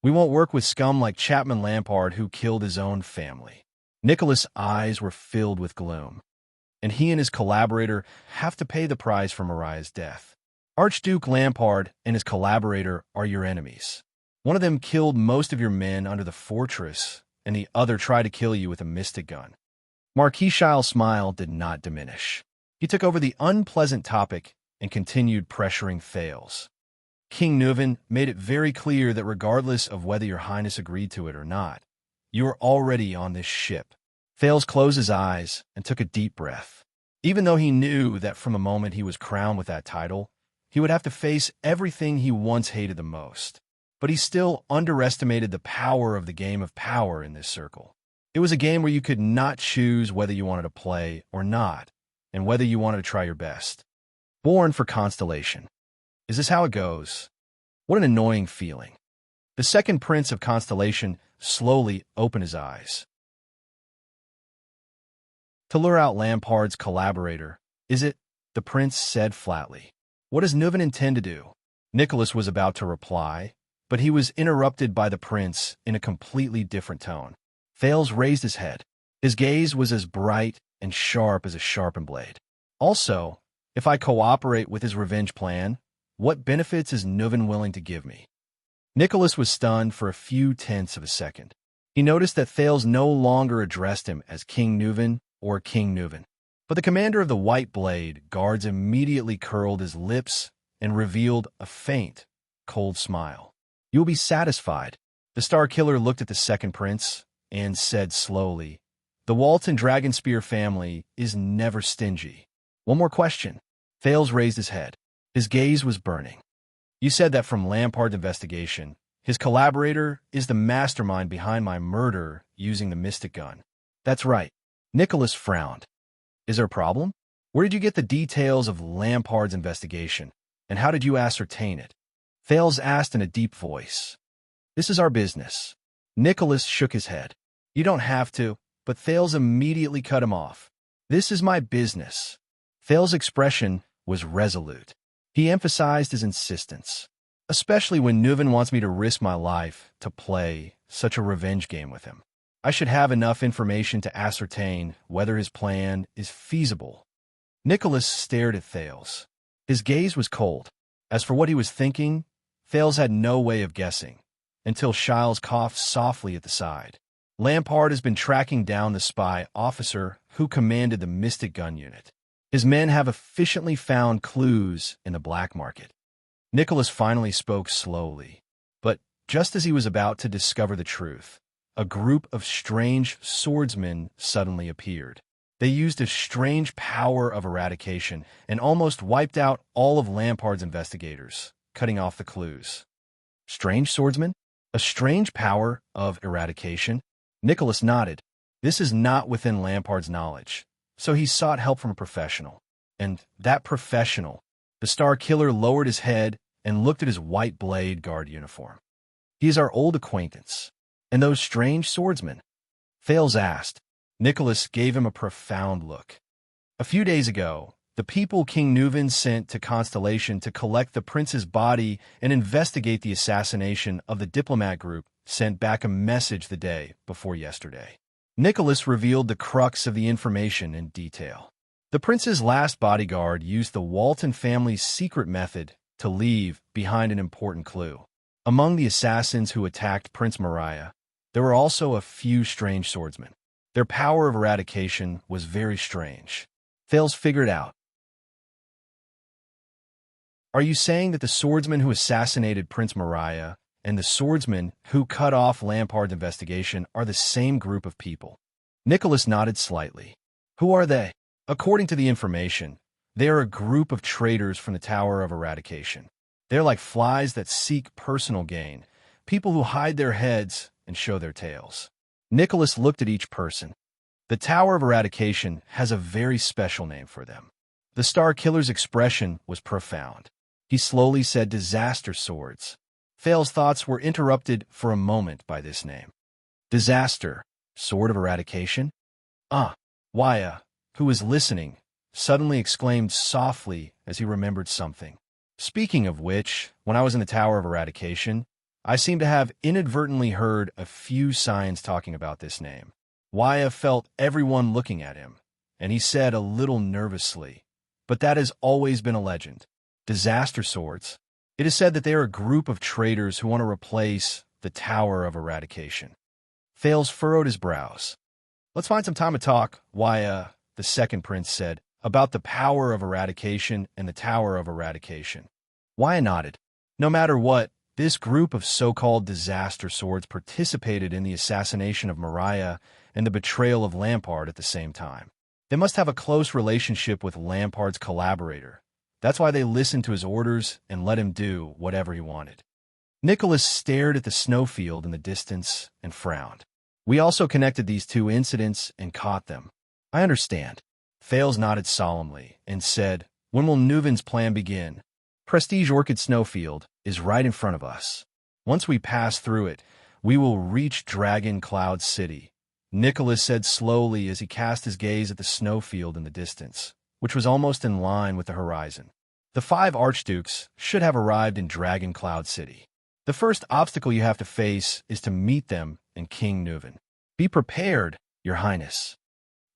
Speaker 1: We won't work with scum like Chapman Lampard, who killed his own family. Nicholas' eyes were filled with gloom, and he and his collaborator have to pay the price for Mariah's death. Archduke Lampard and his collaborator are your enemies. One of them killed most of your men under the fortress, and the other tried to kill you with a mystic gun. Marquis Shile's smile did not diminish. He took over the unpleasant topic and continued pressuring Thales. King Nuven made it very clear that regardless of whether your highness agreed to it or not, you are already on this ship. Thales closed his eyes and took a deep breath. Even though he knew that from the moment he was crowned with that title, he would have to face everything he once hated the most. But he still underestimated the power of the game of power in this circle. It was a game where you could not choose whether you wanted to play or not, and whether you wanted to try your best. Born for Constellation. Is this how it goes? What an annoying feeling. The second prince of Constellation slowly opened his eyes. To lure out Lampard's collaborator, is it? The prince said flatly. What does Nuven intend to do? Nicholas was about to reply, but he was interrupted by the prince in a completely different tone. Thales raised his head. His gaze was as bright and sharp as a sharpened blade. Also, if I cooperate with his revenge plan, what benefits is Nuven willing to give me? Nicholas was stunned for a few tenths of a second. He noticed that Thales no longer addressed him as King Nuven or King Nuven. But the commander of the White Blade Guards immediately curled his lips and revealed a faint, cold smile. You will be satisfied. The Star Killer looked at the second prince and said slowly, the Walton Dragonspear family is never stingy. One more question. Thales raised his head. His gaze was burning. You said that from Lampard's investigation, his collaborator is the mastermind behind my murder using the mystic gun. That's right. Nicholas frowned. Is there a problem? Where did you get the details of Lampard's investigation, and how did you ascertain it? Thales asked in a deep voice. This is our business. Nicholas shook his head. You don't have to, but Thales immediately cut him off. This is my business. Thales' expression was resolute. He emphasized his insistence, especially when Nuven wants me to risk my life to play such a revenge game with him. I should have enough information to ascertain whether his plan is feasible. Nicholas stared at Thales. His gaze was cold. As for what he was thinking, Thales had no way of guessing, until Shiles coughed softly at the side. Lampard has been tracking down the spy officer who commanded the Mystic Gun unit. His men have efficiently found clues in the black market. Nicholas finally spoke slowly, but just as he was about to discover the truth, a group of strange swordsmen suddenly appeared. They used a strange power of eradication and almost wiped out all of Lampard's investigators, cutting off the clues. Strange swordsmen? A strange power of eradication? Nicholas nodded. This is not within Lampard's knowledge, so he sought help from a professional. And that professional, the Star Killer, lowered his head and looked at his White Blade Guard uniform. He is our old acquaintance. And those strange swordsmen? Thales asked. Nicholas gave him a profound look. A few days ago, the people King Nuven sent to Constellation to collect the prince's body and investigate the assassination of the diplomat group sent back a message the day before yesterday. Nicholas revealed the crux of the information in detail. The prince's last bodyguard used the Walton family's secret method to leave behind an important clue. Among the assassins who attacked Prince Mariah, there were also a few strange swordsmen. Their power of eradication was very strange. Thales figured out. Are you saying that the swordsman who assassinated Prince Mariah and the swordsman who cut off Lampard's investigation are the same group of people? Nicholas nodded slightly. Who are they? According to the information, they are a group of traitors from the Tower of Eradication. They're like flies that seek personal gain, people who hide their heads and show their tails. Nicholas looked at each person. The Tower of Eradication has a very special name for them. The Star Killer's expression was profound. He slowly said Disaster Swords. Thales' thoughts were interrupted for a moment by this name. Disaster, Sword of Eradication? Waya, who was listening, suddenly exclaimed softly as he remembered something. Speaking of which, when I was in the Tower of Eradication, I seem to have inadvertently heard a few signs talking about this name. Waya felt everyone looking at him, and he said a little nervously, but that has always been a legend. Disaster swords. It is said that they are a group of traitors who want to replace the Tower of Eradication. Thales furrowed his brows. Let's find some time to talk, Waya, the second prince said, about the power of eradication and the Tower of Eradication. Waya nodded. No matter what, this group of so-called disaster swords participated in the assassination of Mariah and the betrayal of Lampard at the same time. They must have a close relationship with Lampard's collaborator. That's why they listened to his orders and let him do whatever he wanted. Nicholas stared at the snowfield in the distance and frowned. We also connected these two incidents and caught them. I understand. Thales nodded solemnly and said, when will Nuven's plan begin? Prestige Orchid Snowfield is right in front of us. Once we pass through it, we will reach Dragon Cloud City, Nicholas said slowly as he cast his gaze at the snowfield in the distance, which was almost in line with the horizon. The 5 archdukes should have arrived in Dragon Cloud City. The first obstacle you have to face is to meet them in King Nuven. Be prepared, Your Highness.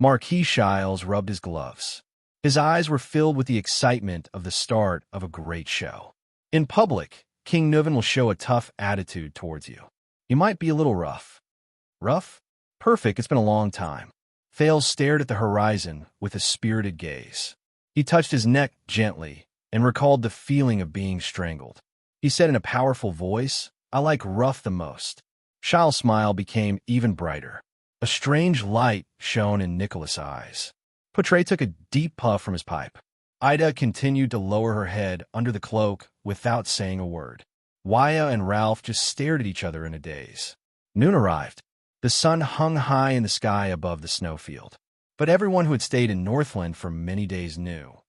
Speaker 1: Marquis Shiles rubbed his gloves. His eyes were filled with the excitement of the start of a great show. In public, King Nuven will show a tough attitude towards you. He might be a little rough. Rough? Perfect, it's been a long time. Thales stared at the horizon with a spirited gaze. He touched his neck gently and recalled the feeling of being strangled. He said in a powerful voice, I like rough the most. Shiles' smile became even brighter. A strange light shone in Nicholas' eyes. Portray took a deep puff from his pipe. Ida continued to lower her head under the cloak without saying a word. Waya and Ralph just stared at each other in a daze. Noon arrived. The sun hung high in the sky above the snowfield. But everyone who had stayed in Northland for many days knew.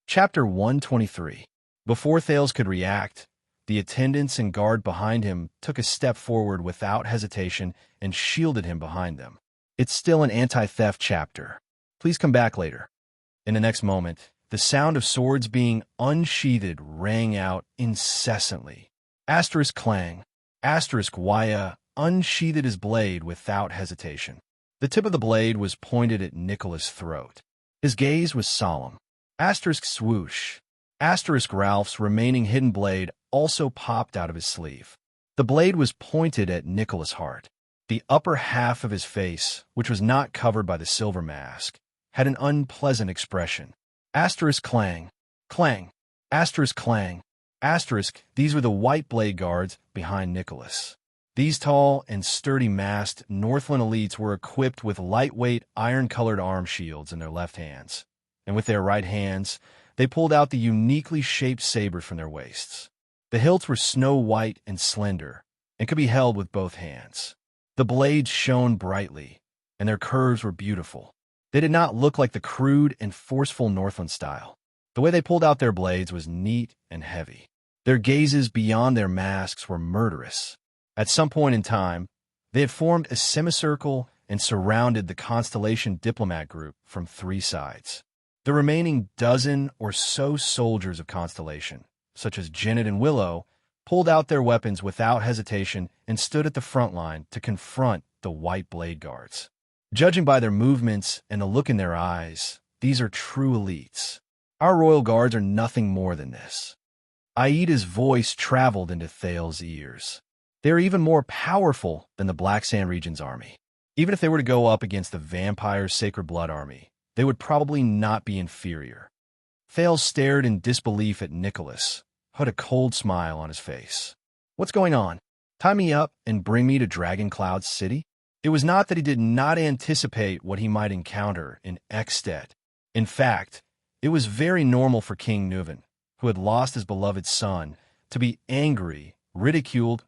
Speaker 1: Chapter 123. Before Thales could react, the attendants and guard behind him took a step forward without hesitation and shielded him behind them. It's still an anti-theft chapter. Please come back later. In the next moment, the sound of swords being unsheathed rang out incessantly. Asterisk clang. Asterisk Waya unsheathed his blade without hesitation. The tip of the blade was pointed at Nicholas' throat. His gaze was solemn. Asterisk swoosh. Asterisk Ralph's remaining hidden blade also popped out of his sleeve. The blade was pointed at Nicholas' heart. The upper half of his face, which was not covered by the silver mask, had an unpleasant expression. Asterisk clang. Clang. Asterisk clang. Asterisk, these were the white blade guards behind Nicholas. These tall and sturdy masked Northland elites were equipped with lightweight iron-colored arm shields in their left hands, and with their right hands, they pulled out the uniquely shaped sabers from their waists. The hilts were snow-white and slender, and could be held with both hands. The blades shone brightly, and their curves were beautiful. They did not look like the crude and forceful Northland style. The way they pulled out their blades was neat and heavy. Their gazes beyond their masks were murderous. At some point in time, they had formed a semicircle and surrounded the Constellation Diplomat Group from 3 sides. The remaining dozen or so soldiers of Constellation, such as Janet and Willow, pulled out their weapons without hesitation and stood at the front line to confront the white blade guards. Judging by their movements and the look in their eyes, these are true elites. Our royal guards are nothing more than this. Aida's voice traveled into Thales' ears. They are even more powerful than the Black Sand Region's army. Even if they were to go up against the Vampire's Sacred Blood army, they would probably not be inferior. Thales stared in disbelief at Nicholas, who had a cold smile on his face. What's going on? Tie me up and bring me to Dragon Cloud City? It was not that he did not anticipate what he might encounter in Ekstedt. In fact, it was very normal for King Nuven, who had lost his beloved son, to be angry, ridiculed,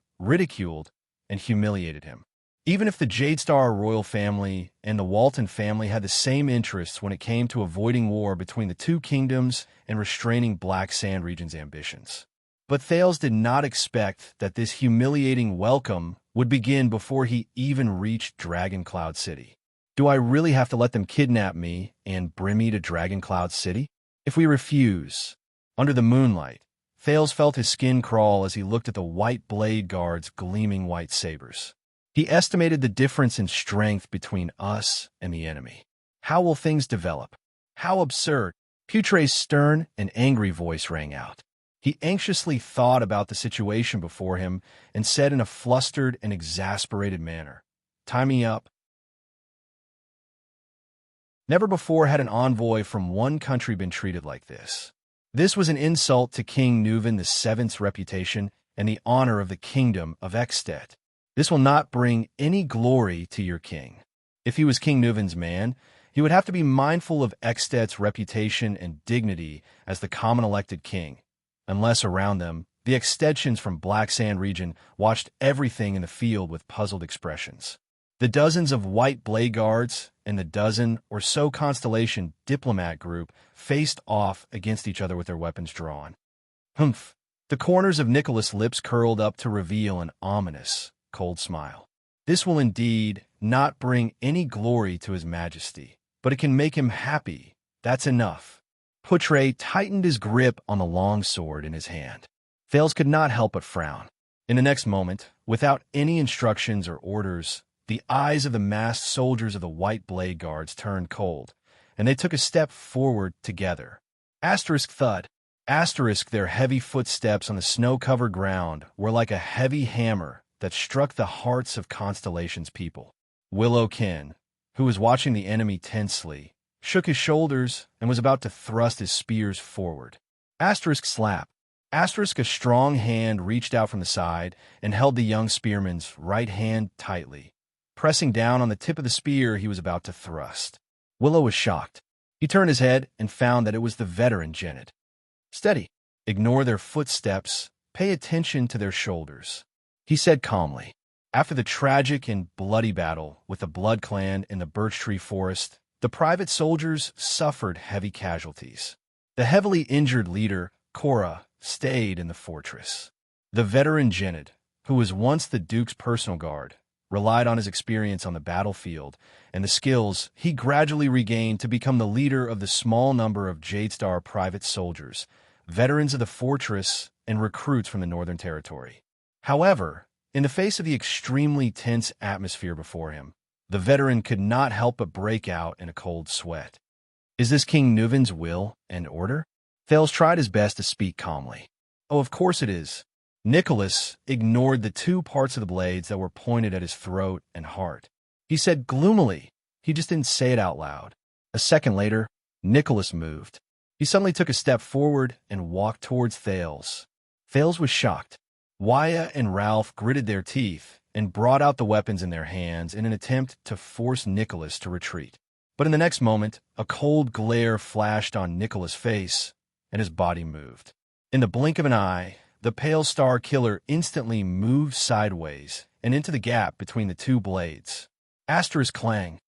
Speaker 1: and humiliated him. Even if the Jadestar royal family and the Walton family had the same interests when it came to avoiding war between the 2 kingdoms and restraining Black Sand Region's ambitions. But Thales did not expect that this humiliating welcome would begin before he even reached Dragon Cloud City. Do I really have to let them kidnap me and bring me to Dragon Cloud City? If we refuse, under the moonlight, Thales felt his skin crawl as he looked at the white blade guards' gleaming white sabers. He estimated the difference in strength between us and the enemy. How will things develop? How absurd! Putre's stern and angry voice rang out. He anxiously thought about the situation before him and said in a flustered and exasperated manner, "Tie me up." Never before had an envoy from one country been treated like this. This was an insult to King Nuvan VII's reputation and the honor of the kingdom of Extet. This will not bring any glory to your king. If he was King Nuvan's man, he would have to be mindful of Extet's reputation and dignity as the common elected king. Unless around them, the Extetians from Black Sand region watched everything in the field with puzzled expressions. The dozens of white blade guards and the dozen or so Constellation diplomat group faced off against each other with their weapons drawn. Humph! The corners of Nicholas' lips curled up to reveal an ominous, cold smile. This will indeed not bring any glory to his majesty, but it can make him happy. That's enough. Putre tightened his grip on the long sword in his hand. Thales could not help but frown. In the next moment, without any instructions or orders, the eyes of the masked soldiers of the White Blade Guards turned cold, and they took a step forward together. Asterisk thud. Asterisk their heavy footsteps on the snow-covered ground were like a heavy hammer that struck the hearts of Constellation's people. Willow Kin, who was watching the enemy tensely, shook his shoulders and was about to thrust his spears forward. Asterisk slap. Asterisk a strong hand reached out from the side and held the young spearman's right hand tightly, pressing down on the tip of the spear he was about to thrust. Willow was shocked. He turned his head and found that it was the veteran Janet. "Steady. Ignore their footsteps. Pay attention to their shoulders," he said calmly. After the tragic and bloody battle with the Blood Clan in the Birch Tree Forest, the private soldiers suffered heavy casualties. The heavily injured leader, Cora, stayed in the fortress. The veteran Janet, who was once the Duke's personal guard, relied on his experience on the battlefield and the skills he gradually regained to become the leader of the small number of Jadestar private soldiers, veterans of the fortress, and recruits from the Northern Territory. However, in the face of the extremely tense atmosphere before him, the veteran could not help but break out in a cold sweat. "Is this King Nuvan's will and order?" Thales tried his best to speak calmly. "Oh, of course it is." Nicholas ignored the two parts of the blades that were pointed at his throat and heart. He said gloomily. He just didn't say it out loud. A second later, Nicholas moved. He suddenly took a step forward and walked towards Thales. Thales was shocked. Waya and Ralph gritted their teeth and brought out the weapons in their hands in an attempt to force Nicholas to retreat. But in the next moment, a cold glare flashed on Nicholas' face, and his body moved. In the blink of an eye, the Pale Star Killer instantly moved sideways and into the gap between the two blades. Asterisk clang.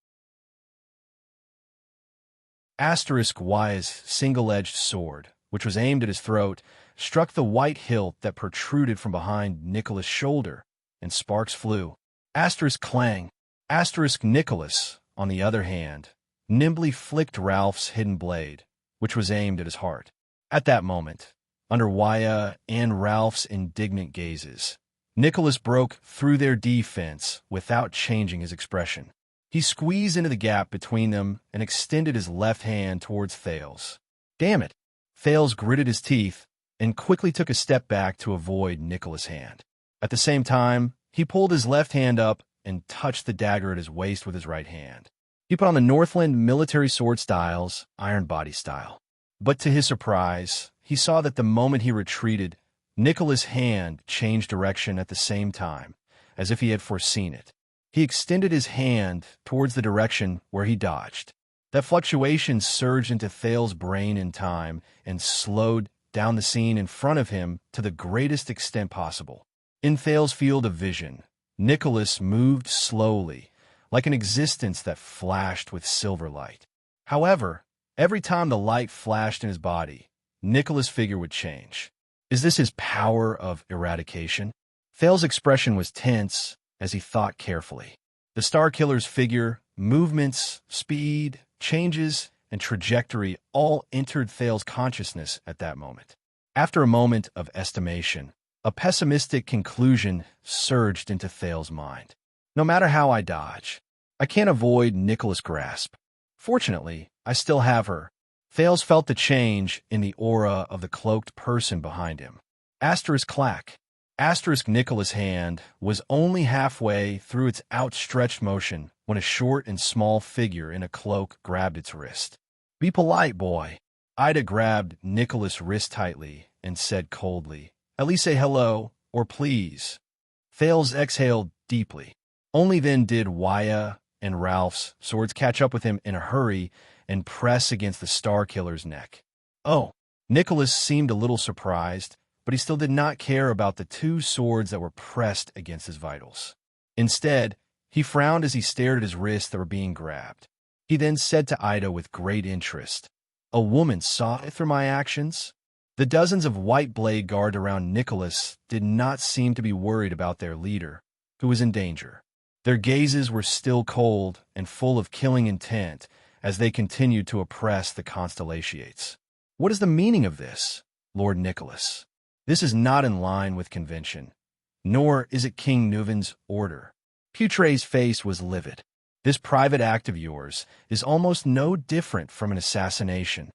Speaker 1: Asterisk Waya's single-edged sword, which was aimed at his throat, struck the white hilt that protruded from behind Nicholas' shoulder, and sparks flew. Asterisk clang. Asterisk Nicholas, on the other hand, nimbly flicked Ralph's hidden blade, which was aimed at his heart. At that moment, under Waya and Ralph's indignant gazes, Nicholas broke through their defense without changing his expression. He squeezed into the gap between them and extended his left hand towards Thales. "Damn it!" Thales gritted his teeth and quickly took a step back to avoid Nicholas' hand. At the same time, he pulled his left hand up and touched the dagger at his waist with his right hand. He put on the Northland military sword style's iron body style. But to his surprise, he saw that the moment he retreated, Nicholas' hand changed direction at the same time, as if he had foreseen it. He extended his hand towards the direction where he dodged. That fluctuation surged into Thales' brain in time and slowed down the scene in front of him to the greatest extent possible. In Thales' field of vision, Nicholas moved slowly, like an existence that flashed with silver light. However, every time the light flashed in his body, Nicholas' figure would change. Is this his power of eradication? Thales' expression was tense as he thought carefully. The Star Killer's figure, movements, speed, changes, and trajectory all entered Thales's consciousness at that moment. After a moment of estimation, a pessimistic conclusion surged into Thales's mind. No matter how I dodge, I can't avoid Nicholas' grasp. Fortunately, I still have her. Thales felt the change in the aura of the cloaked person behind him. Asterisk clack. Asterisk Nicholas' hand was only halfway through its outstretched motion when a short and small figure in a cloak grabbed its wrist. Be polite, boy. Ida grabbed Nicholas' wrist tightly and said coldly, at least say hello, or please. Thales exhaled deeply. Only then did Waya and Ralph's swords catch up with him in a hurry and press against the Star Killer's neck. Oh, Nicholas seemed a little surprised, but he still did not care about the two swords that were pressed against his vitals. Instead, he frowned as he stared at his wrists that were being grabbed. He then said to Ida with great interest, "A woman saw through my actions?" The dozens of white blade guards around Nicholas did not seem to be worried about their leader, who was in danger. Their gazes were still cold and full of killing intent as they continued to oppress the Constellations. What is the meaning of this, Lord Nicholas? This is not in line with convention, nor is it King Nuven's order. Putre's face was livid. This private act of yours is almost no different from an assassination.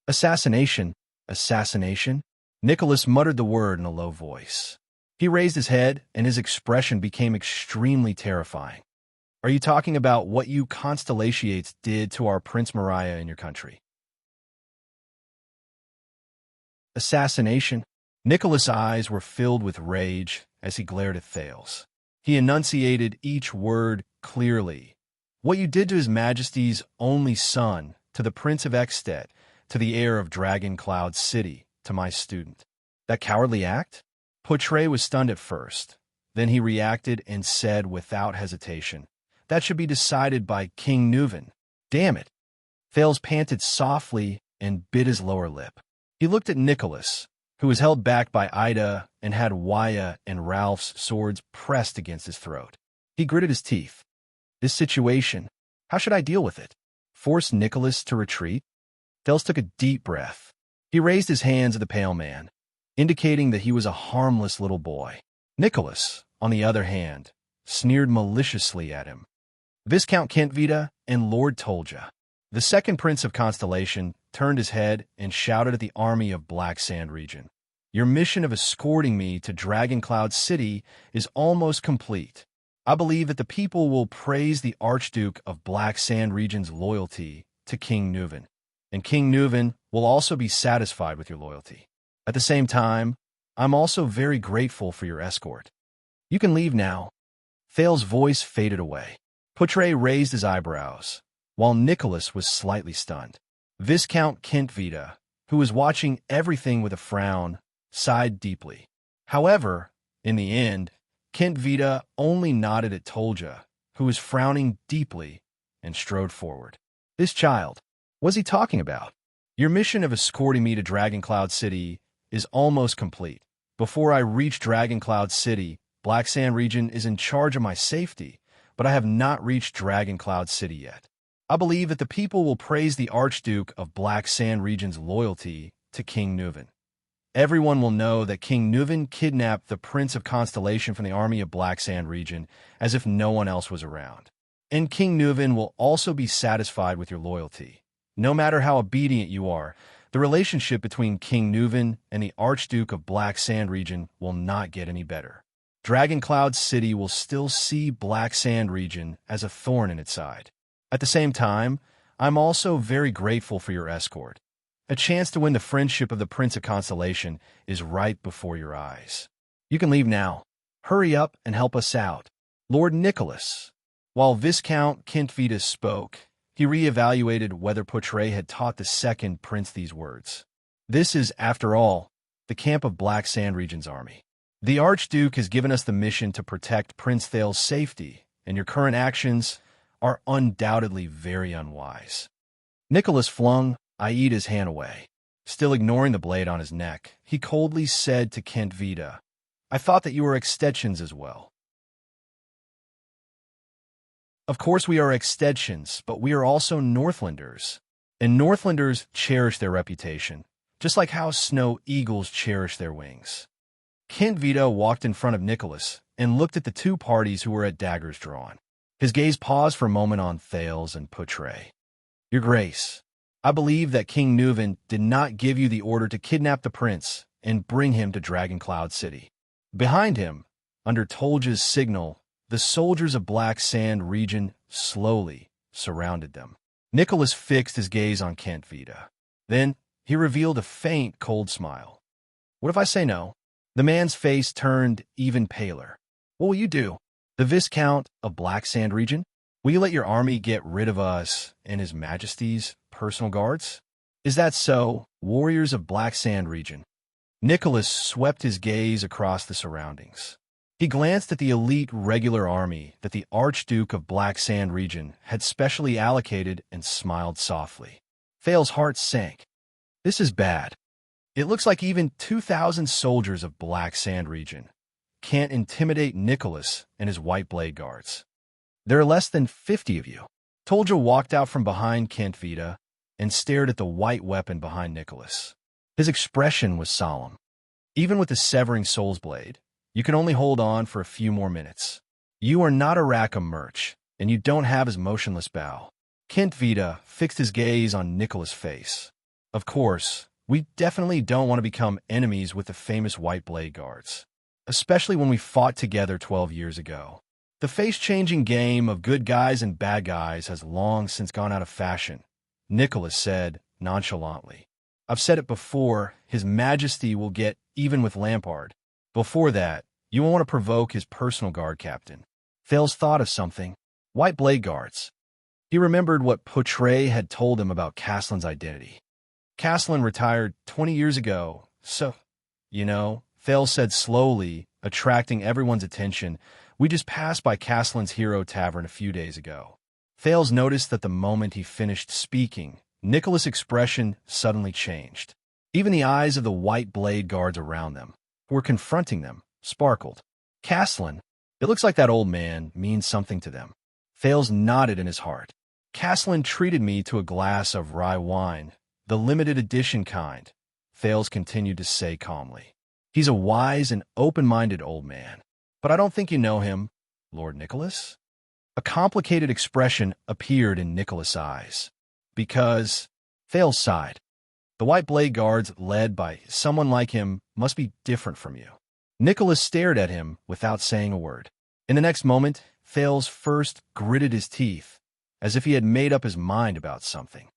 Speaker 1: Assassination? Assassination? Nicholas muttered the word in a low voice. He raised his head, and his expression became extremely terrifying. Are you talking about what you Constellations did to our Prince Mariah in your country? Assassination? Nicholas' eyes were filled with rage as he glared at Thales. He enunciated each word clearly. What you did to His Majesty's only son, to the Prince of Exstead, to the heir of Dragon Cloud City, to my student. That cowardly act? Putre was stunned at first. Then he reacted and said without hesitation, that should be decided by King Nuven. Damn it. Thales panted softly and bit his lower lip. He looked at Nicholas, who was held back by Ida and had Waya and Ralph's swords pressed against his throat. He gritted his teeth. This situation, how should I deal with it? Force Nicholas to retreat? Thales took a deep breath. He raised his hands at the pale man, indicating that he was a harmless little boy. Nicholas, on the other hand, sneered maliciously at him. Viscount Kentvita and Lord Tolja. The second Prince of Constellation turned his head and shouted at the army of Black Sand Region. Your mission of escorting me to Dragon Cloud City is almost complete. I believe that the people will praise the Archduke of Black Sand Region's loyalty to King Nuven, and King Nuven will also be satisfied with your loyalty. At the same time, I'm also very grateful for your escort. You can leave now. Thales' voice faded away. Putre raised his eyebrows, while Nicholas was slightly stunned. Viscount Kentvita, who was watching everything with a frown, sighed deeply. However, in the end, Kentvita only nodded at Tolja, who was frowning deeply, and strode forward. This child, what was he talking about? Your mission of escorting me to Dragon Cloud City is almost complete. Before I reach Dragon Cloud City, Black Sand Region is in charge of my safety, but I have not reached Dragon Cloud City yet. I believe that the people will praise the Archduke of Black Sand Region's loyalty to King Nuven. Everyone will know that King Nuven kidnapped the Prince of Constellation from the army of Black Sand Region as if no one else was around. And King Nuven will also be satisfied with your loyalty. No matter how obedient you are, the relationship between King Nuven and the Archduke of Black Sand Region will not get any better. Dragon Cloud City will still see Black Sand Region as a thorn in its side. At the same time, I'm also very grateful for your escort. A chance to win the friendship of the Prince of Constellation is right before your eyes. You can leave now. Hurry up and help us out. Lord Nicholas. While Viscount Kentvita spoke, he re-evaluated whether Putre had taught the second prince these words. This is, after all, the camp of Black Sand Region's army. The Archduke has given us the mission to protect Prince Thales' safety, and your current actions are undoubtedly very unwise. Nicholas flung Aida's hand away. Still ignoring the blade on his neck, he coldly said to Kentvita, I thought that you were extensions as well. Of course we are extensions, but we are also Northlanders. And Northlanders cherish their reputation, just like how snow eagles cherish their wings. Kent Vito walked in front of Nicholas and looked at the two parties who were at daggers drawn. His gaze paused for a moment on Thales and Poutre. Your Grace, I believe that King Nuven did not give you the order to kidnap the prince and bring him to Dragoncloud City. Behind him, under Tolja's signal, the soldiers of Black Sand region slowly surrounded them. Nicholas fixed his gaze on Kent Vito. Then he revealed a faint, cold smile. What if I say no? The man's face turned even paler. What will you do? The Viscount of Black Sand region? Will you let your army get rid of us and His Majesty's personal guards? Is that so, warriors of Black Sand region? Nicholas swept his gaze across the surroundings. He glanced at the elite regular army that the Archduke of Black Sand region had specially allocated and smiled softly. Thale's heart sank. This is bad. It looks like even 2,000 soldiers of Black Sand region can't intimidate Nicholas and his White Blade Guards. There are less than 50 of you. Tolja walked out from behind Kent Vito and stared at the white weapon behind Nicholas. His expression was solemn. Even with the severing soul's blade, you can only hold on for a few more minutes. You are not a Rackham merch, and you don't have his motionless bow. Kent Vito fixed his gaze on Nicholas' face. Of course, we definitely don't want to become enemies with the famous White Blade Guards, especially when we fought together 12 years ago. The face-changing game of good guys and bad guys has long since gone out of fashion, Nicholas said nonchalantly. I've said it before, His Majesty will get even with Lampard. Before that, you won't want to provoke his personal guard captain. Thales thought of something. White Blade Guards. He remembered what Poutre had told him about Castellan's identity. Castellan retired 20 years ago, so, Thales said slowly, attracting everyone's attention. We just passed by Castellan's Hero Tavern a few days ago. Thales noticed that the moment he finished speaking, Nicholas' expression suddenly changed. Even the eyes of the White Blade Guards around them, who were confronting them, sparkled. Castellan, it looks like that old man means something to them. Thales nodded in his heart. Castellan treated me to a glass of rye wine, the limited edition kind, Thales continued to say calmly. He's a wise and open-minded old man. But I don't think you know him, Lord Nicholas? A complicated expression appeared in Nicholas' eyes. Because, Thales sighed, the White Blade Guards, led by someone like him, must be different from you. Nicholas stared at him without saying a word. In the next moment, Thales first gritted his teeth, as if he had made up his mind about something.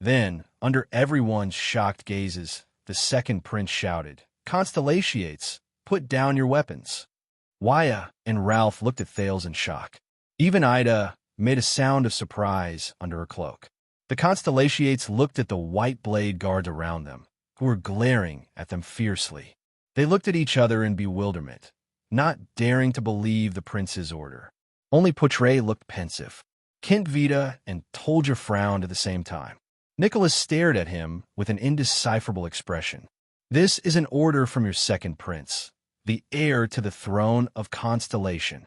Speaker 1: Then, under everyone's shocked gazes, the second prince shouted, Constellations, put down your weapons. Waya and Ralph looked at Thales in shock. Even Ida made a sound of surprise under her cloak. The Constellations looked at the White Blade Guards around them, who were glaring at them fiercely. They looked at each other in bewilderment, not daring to believe the prince's order. Only Poutre looked pensive. Kent Vito and Tolja frowned at the same time. Nicholas stared at him with an indecipherable expression. This is an order from your second prince, the heir to the throne of Constellation.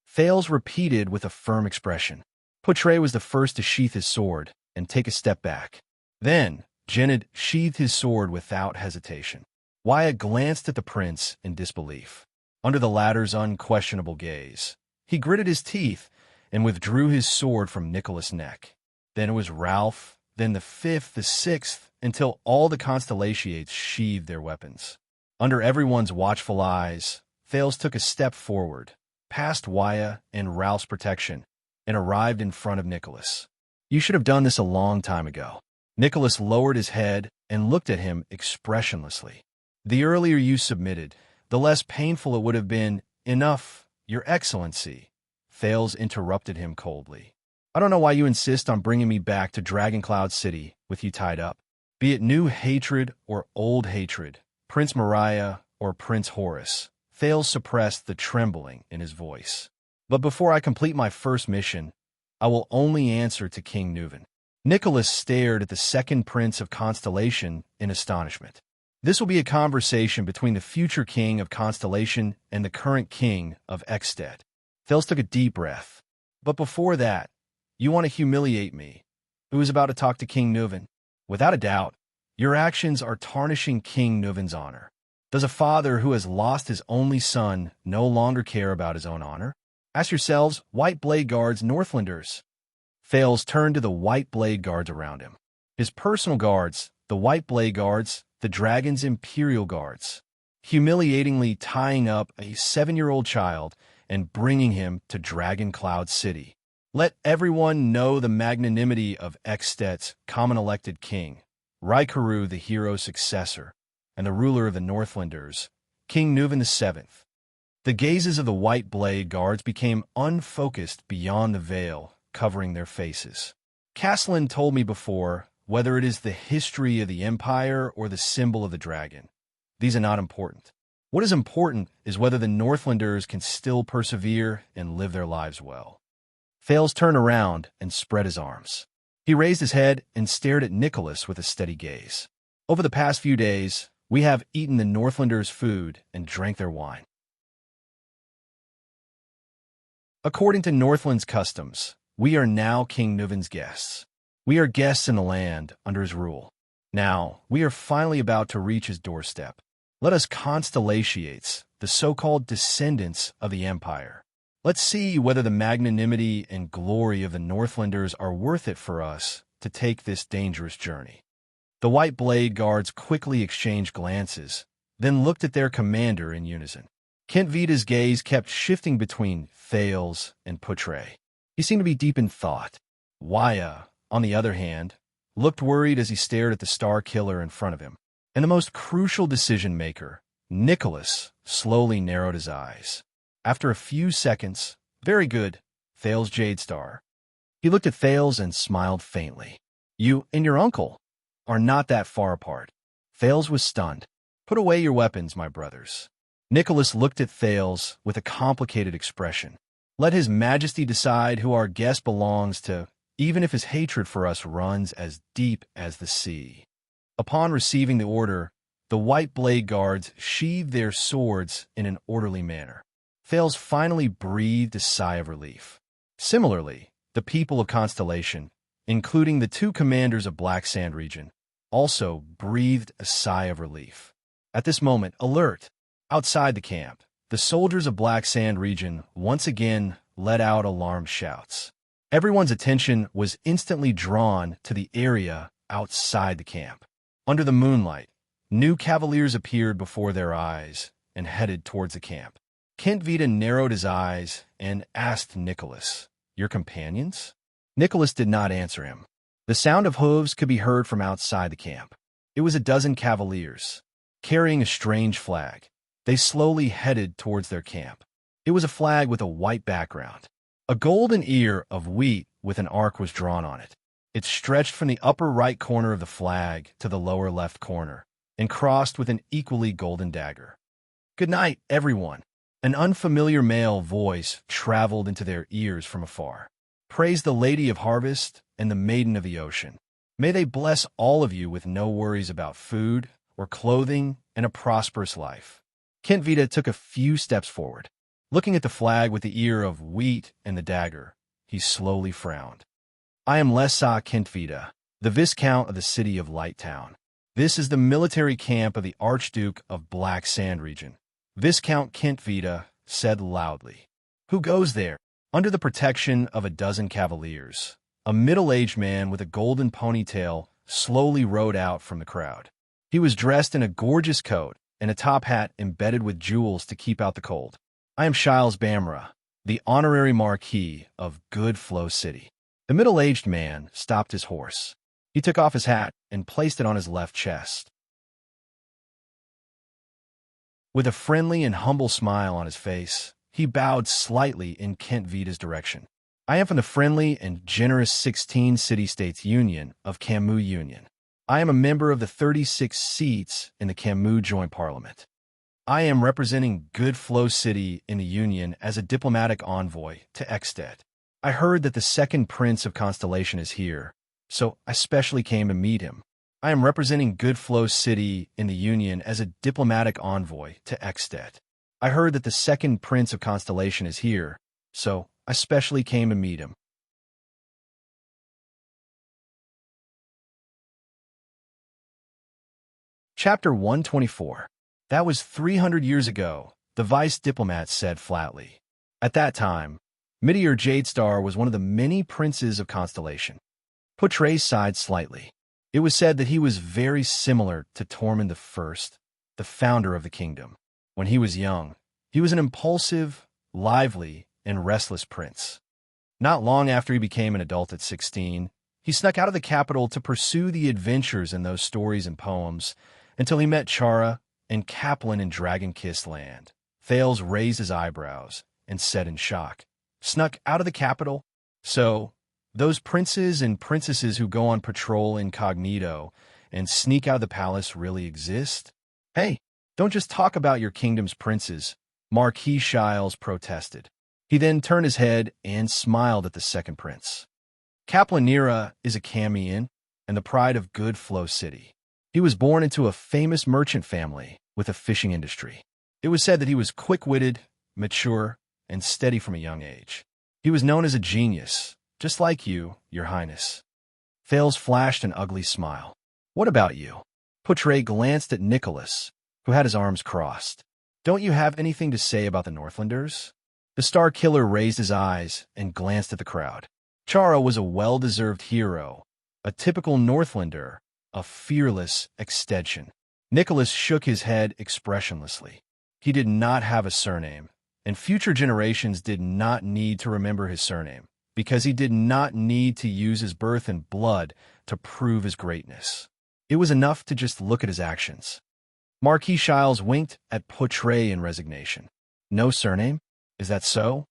Speaker 1: Thales repeated with a firm expression. Poutre was the first to sheath his sword and take a step back. Then, Genid sheathed his sword without hesitation. Wyatt glanced at the prince in disbelief. Under the latter's unquestionable gaze, he gritted his teeth and withdrew his sword from Nicholas' neck. Then it was Ralph, then the fifth, the sixth, until all the Constellations sheathed their weapons. Under everyone's watchful eyes, Thales took a step forward, past Waya and Ralph's protection, and arrived in front of Nicholas. You should have done this a long time ago. Nicholas lowered his head and looked at him expressionlessly. The earlier you submitted, the less painful it would have been. Enough, Your Excellency. Thales interrupted him coldly. I don't know why you insist on bringing me back to Dragoncloud City with you tied up. Be it new hatred or old hatred, Prince Mariah or Prince Horace, Thales suppressed the trembling in his voice. But before I complete my first mission, I will only answer to King Nuven. Nicholas stared at the second prince of Constellation in astonishment. This will be a conversation between the future king of Constellation and the current king of Ekstedt. Thales took a deep breath. But before that, You want to humiliate me, who is about to talk to King Nuven? Without a doubt, your actions are tarnishing King Nuven's honor. Does a father who has lost his only son no longer care about his own honor? Ask yourselves, White Blade Guards, Northlanders. Thales turned to the White Blade Guards around him. His personal guards, the White Blade Guards, the dragon's imperial guards, humiliatingly tying up a 7-year-old child and bringing him to Dragon Cloud City. Let everyone know the magnanimity of Ekstet's common-elected king, Raikaru, the hero's successor, and the ruler of the Northlanders, King Nuven VII. The gazes of the White Blade Guards became unfocused beyond the veil covering their faces. Castellan told me before, whether it is the history of the Empire or the symbol of the dragon, these are not important. What is important is whether the Northlanders can still persevere and live their lives well. Thales turned around and spread his arms. He raised his head and stared at Nicholas with a steady gaze. Over the past few days, we have eaten the Northlanders' food and drank their wine. According to Northland's customs, we are now King Nuven's guests. We are guests in the land under his rule. Now, we are finally about to reach his doorstep. Let us constellations, the so-called descendants of the Empire. Let's see whether the magnanimity and glory of the Northlanders are worth it for us to take this dangerous journey. The White Blade Guards quickly exchanged glances, then looked at their commander in unison. Kentvita's gaze kept shifting between Thales and Putre. He seemed to be deep in thought. Waya, on the other hand, looked worried as he stared at the Star Killer in front of him. And the most crucial decision-maker, Nicholas, slowly narrowed his eyes. After a few seconds, very good, Thales Jadestar. He looked at Thales and smiled faintly. You and your uncle are not that far apart. Thales was stunned. Put away your weapons, my brothers. Nicholas looked at Thales with a complicated expression. Let his majesty decide who our guest belongs to, even if his hatred for us runs as deep as the sea. Upon receiving the order, the White Blade Guards sheathed their swords in an orderly manner. Thales finally breathed a sigh of relief. Similarly, the people of Constellation, including the 2 commanders of Black Sand region, also breathed a sigh of relief. At this moment, alert! Outside the camp, the soldiers of Black Sand region once again let out alarm shouts. Everyone's attention was instantly drawn to the area outside the camp. Under the moonlight, new cavaliers appeared before their eyes and headed towards the camp. Kentvita narrowed his eyes and asked Nicholas, Your companions? Nicholas did not answer him. The sound of hooves could be heard from outside the camp. It was a dozen cavaliers, carrying a strange flag. They slowly headed towards their camp. It was a flag with a white background. A golden ear of wheat with an arc was drawn on it. It stretched from the upper right corner of the flag to the lower left corner and crossed with an equally golden dagger. Good night, everyone. An unfamiliar male voice traveled into their ears from afar. Praise the Lady of Harvest and the Maiden of the Ocean. May they bless all of you with no worries about food or clothing and a prosperous life. Kentvita took a few steps forward. Looking at the flag with the ear of wheat and the dagger, he slowly frowned. I am Lessa Kentvita, the Viscount of the city of Lighttown. This is the military camp of the Archduke of Black Sand region. Viscount Kentvita said loudly. Who goes there? Under the protection of a dozen cavaliers, a middle-aged man with a golden ponytail slowly rode out from the crowd. He was dressed in a gorgeous coat and a top hat embedded with jewels to keep out the cold. I am Shiles Bamra, the honorary Marquis of Good Flow City. The middle-aged man stopped his horse. He took off his hat and placed it on his left chest. With a friendly and humble smile on his face, he bowed slightly in Kentvita's direction. I am from the friendly and generous 16 City-States Union of Camus Union. I am a member of the 36 seats in the Camus Joint Parliament. I am representing Good Flow City in the Union as a diplomatic envoy to Ekstet. I heard that the second Prince of Constellation is here, so I specially came to meet him. I am representing Good Flow City in the Union as a diplomatic envoy to Ekstet. I heard that the second Prince of Constellation is here, so I specially came to meet him. Chapter 124. That was 300 years ago, the vice diplomat said flatly. At that time, Meteor Jadestar was one of the many princes of Constellation. Portray sighed slightly. It was said that he was very similar to Tormund I, the founder of the kingdom. When he was young, he was an impulsive, lively, and restless prince. Not long after he became an adult at 16, he snuck out of the capital to pursue the adventures in those stories and poems until he met Chara and Kaplan in Dragon-Kissed Land. Thales raised his eyebrows and said in shock, "Snuck out of the capital? So, those princes and princesses who go on patrol incognito and sneak out of the palace really exist? Hey, don't just talk about your kingdom's princes," Marquis Shiles protested. He then turned his head and smiled at the second prince. Kaplanira is a Camian and the pride of Good Flow City. He was born into a famous merchant family with a fishing industry. It was said that he was quick-witted, mature, and steady from a young age. He was known as a genius, just like you, Your Highness. Thales flashed an ugly smile. "What about you?" Portray glanced at Nicholas, who had his arms crossed. "Don't you have anything to say about the Northlanders?" The Star Killer raised his eyes and glanced at the crowd. Chara was a well-deserved hero, a typical Northlander, a fearless extension. Nicholas shook his head expressionlessly. He did not have a surname, and future generations did not need to remember his surname, because he did not need to use his birth and blood to prove his greatness. It was enough to just look at his actions. Marquis Shiles winked at Portray in resignation. "No surname? Is that so?"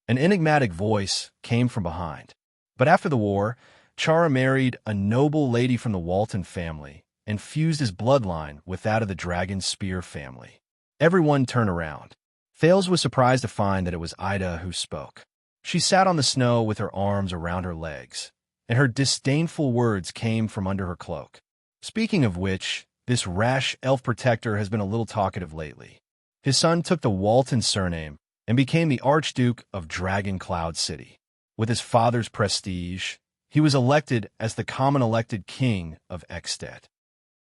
Speaker 1: An enigmatic voice came from behind. But after the war, Chara married a noble lady from the Walton family and fused his bloodline with that of the Dragon Spear family. Everyone turned around. Thales was surprised to find that it was Ida who spoke. She sat on the snow with her arms around her legs, and her disdainful words came from under her cloak. "Speaking of which, this rash elf protector has been a little talkative lately. His son took the Walton surname and became the Archduke of Dragon Cloud City. With his father's prestige, he was elected as the common-elected king of Ekstedt.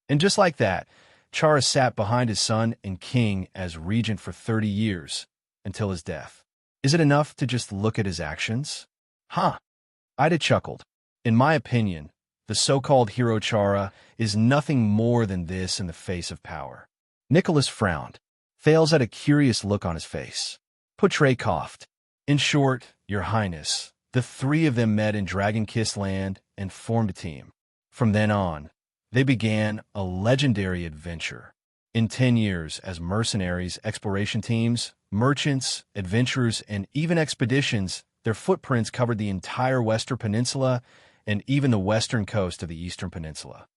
Speaker 1: And just like that, Chara sat behind his son and king as regent for 30 years, until his death. Is it enough to just look at his actions?" "Huh." Ida chuckled. "In my opinion, the so-called hero Chara is nothing more than this in the face of power." Nicholas frowned. Thales had a curious look on his face. Portray coughed. "In short, Your Highness, the three of them met in Dragon-Kissed Land and formed a team. From then on, they began a legendary adventure. In 10 years, as mercenaries, exploration teams, merchants, adventurers, and even expeditions, their footprints covered the entire Western Peninsula and even the western coast of the Eastern Peninsula.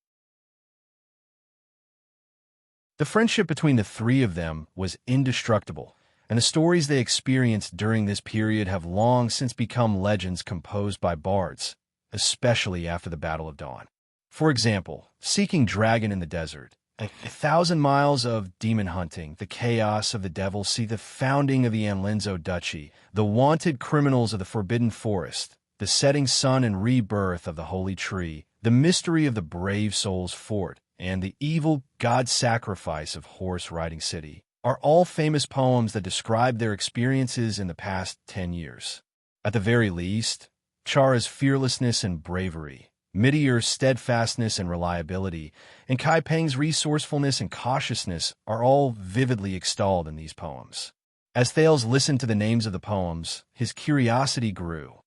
Speaker 1: The friendship between the three of them was indestructible, and the stories they experienced during this period have long since become legends composed by bards, especially after the Battle of Dawn. For example, Seeking Dragon in the Desert, 1,000 miles of demon hunting, the chaos of the Devil Sea, the founding of the Anlenzo Duchy, the wanted criminals of the Forbidden Forest, the setting sun and rebirth of the Holy Tree, the mystery of the Brave Soul's Fort, and the evil god sacrifice of Horse Riding City, are all famous poems that describe their experiences in the past 10 years. At the very least, Chara's fearlessness and bravery, Meteor's steadfastness and reliability, and Kai Peng's resourcefulness and cautiousness are all vividly extolled in these poems. As Thales listened to the names of the poems, his curiosity grew.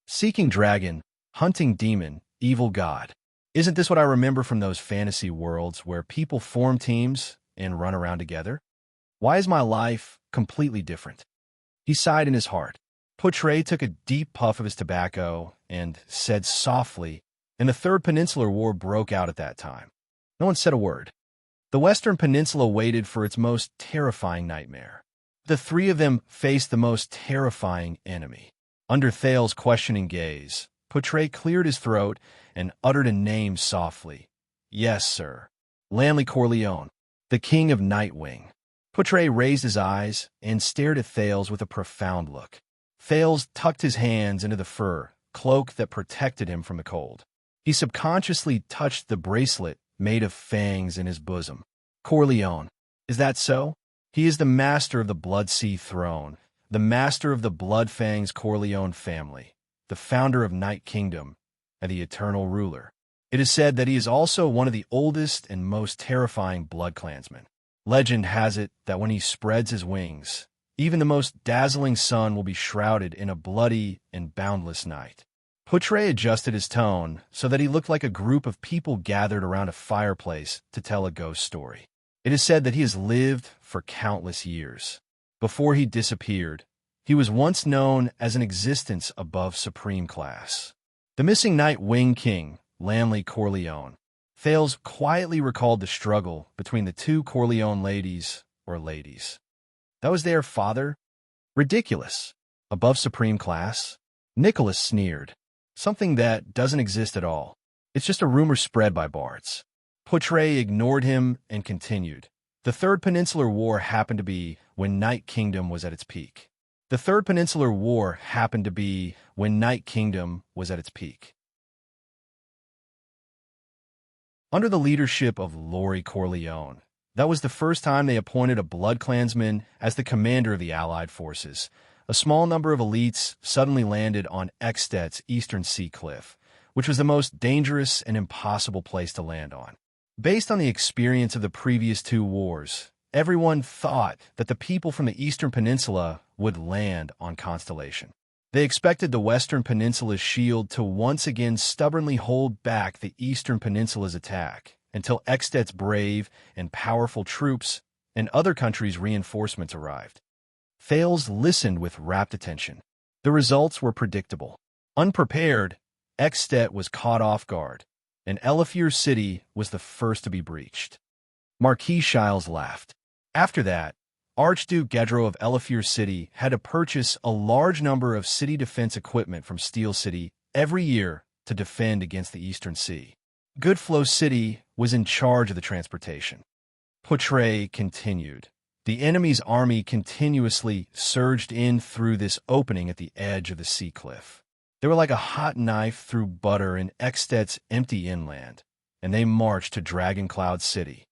Speaker 1: Seeking Dragon, Hunting Demon, Evil God. Isn't this what I remember from those fantasy worlds where people form teams and run around together? Why is my life completely different?" He sighed in his heart. Portray took a deep puff of his tobacco and said softly, "And the Third Peninsular War broke out at that time." No one said a word. The Western Peninsula waited for its most terrifying nightmare. The three of them faced the most terrifying enemy. Under Thales' questioning gaze, Portray cleared his throat and uttered a name softly. "Yes, sir. Lanley Corleone, the King of Nightwing." Portray raised his eyes and stared at Thales with a profound look. Thales tucked his hands into the fur cloak that protected him from the cold. He subconsciously touched the bracelet made of fangs in his bosom. Corleone. Is that so? He is the master of the Blood Sea throne, the master of the Blood Fangs Corleone family, the founder of Night Kingdom, and the eternal ruler. It is said that he is also one of the oldest and most terrifying blood clansmen. Legend has it that when he spreads his wings, even the most dazzling sun will be shrouded in a bloody and boundless night. Poutre adjusted his tone so that he looked like a group of people gathered around a fireplace to tell a ghost story. It is said that he has lived for countless years. Before he disappeared, he was once known as an existence above supreme class. The missing Night Wing King, Lanley Corleone, Thales quietly recalled the struggle between the two Corleone ladies. That was their father? Ridiculous. Above supreme class? Nicholas sneered. Something that doesn't exist at all. It's just a rumor spread by bards. Poutre ignored him and continued. The Third Peninsular War happened to be when Night Kingdom was at its peak. The Third Peninsular War happened to be when Night Kingdom was at its peak. Under the leadership of Laurie Corleone, that was the first time they appointed a blood clansman as the commander of the Allied forces. A small number of elites suddenly landed on Ekstet's eastern sea cliff, which was the most dangerous and impossible place to land on. Based on the experience of the previous two wars, everyone thought that the people from the Eastern Peninsula would land on Constellation. They expected the Western Peninsula's shield to once again stubbornly hold back the Eastern Peninsula's attack until Ekstet's brave and powerful troops and other countries' reinforcements arrived. Thales listened with rapt attention. The results were predictable. Unprepared, Ekstet was caught off guard, and Elefir City was the first to be breached. Marquis Shiles laughed. After that, Archduke Gedro of Elefir City had to purchase a large number of city defense equipment from Steel City every year to defend against the Eastern Sea. Goodflow City was in charge of the transportation. Poutre continued. The enemy's army continuously surged in through this opening at the edge of the sea cliff. They were like a hot knife through butter in Ekstet's empty inland, and they marched to Dragoncloud City.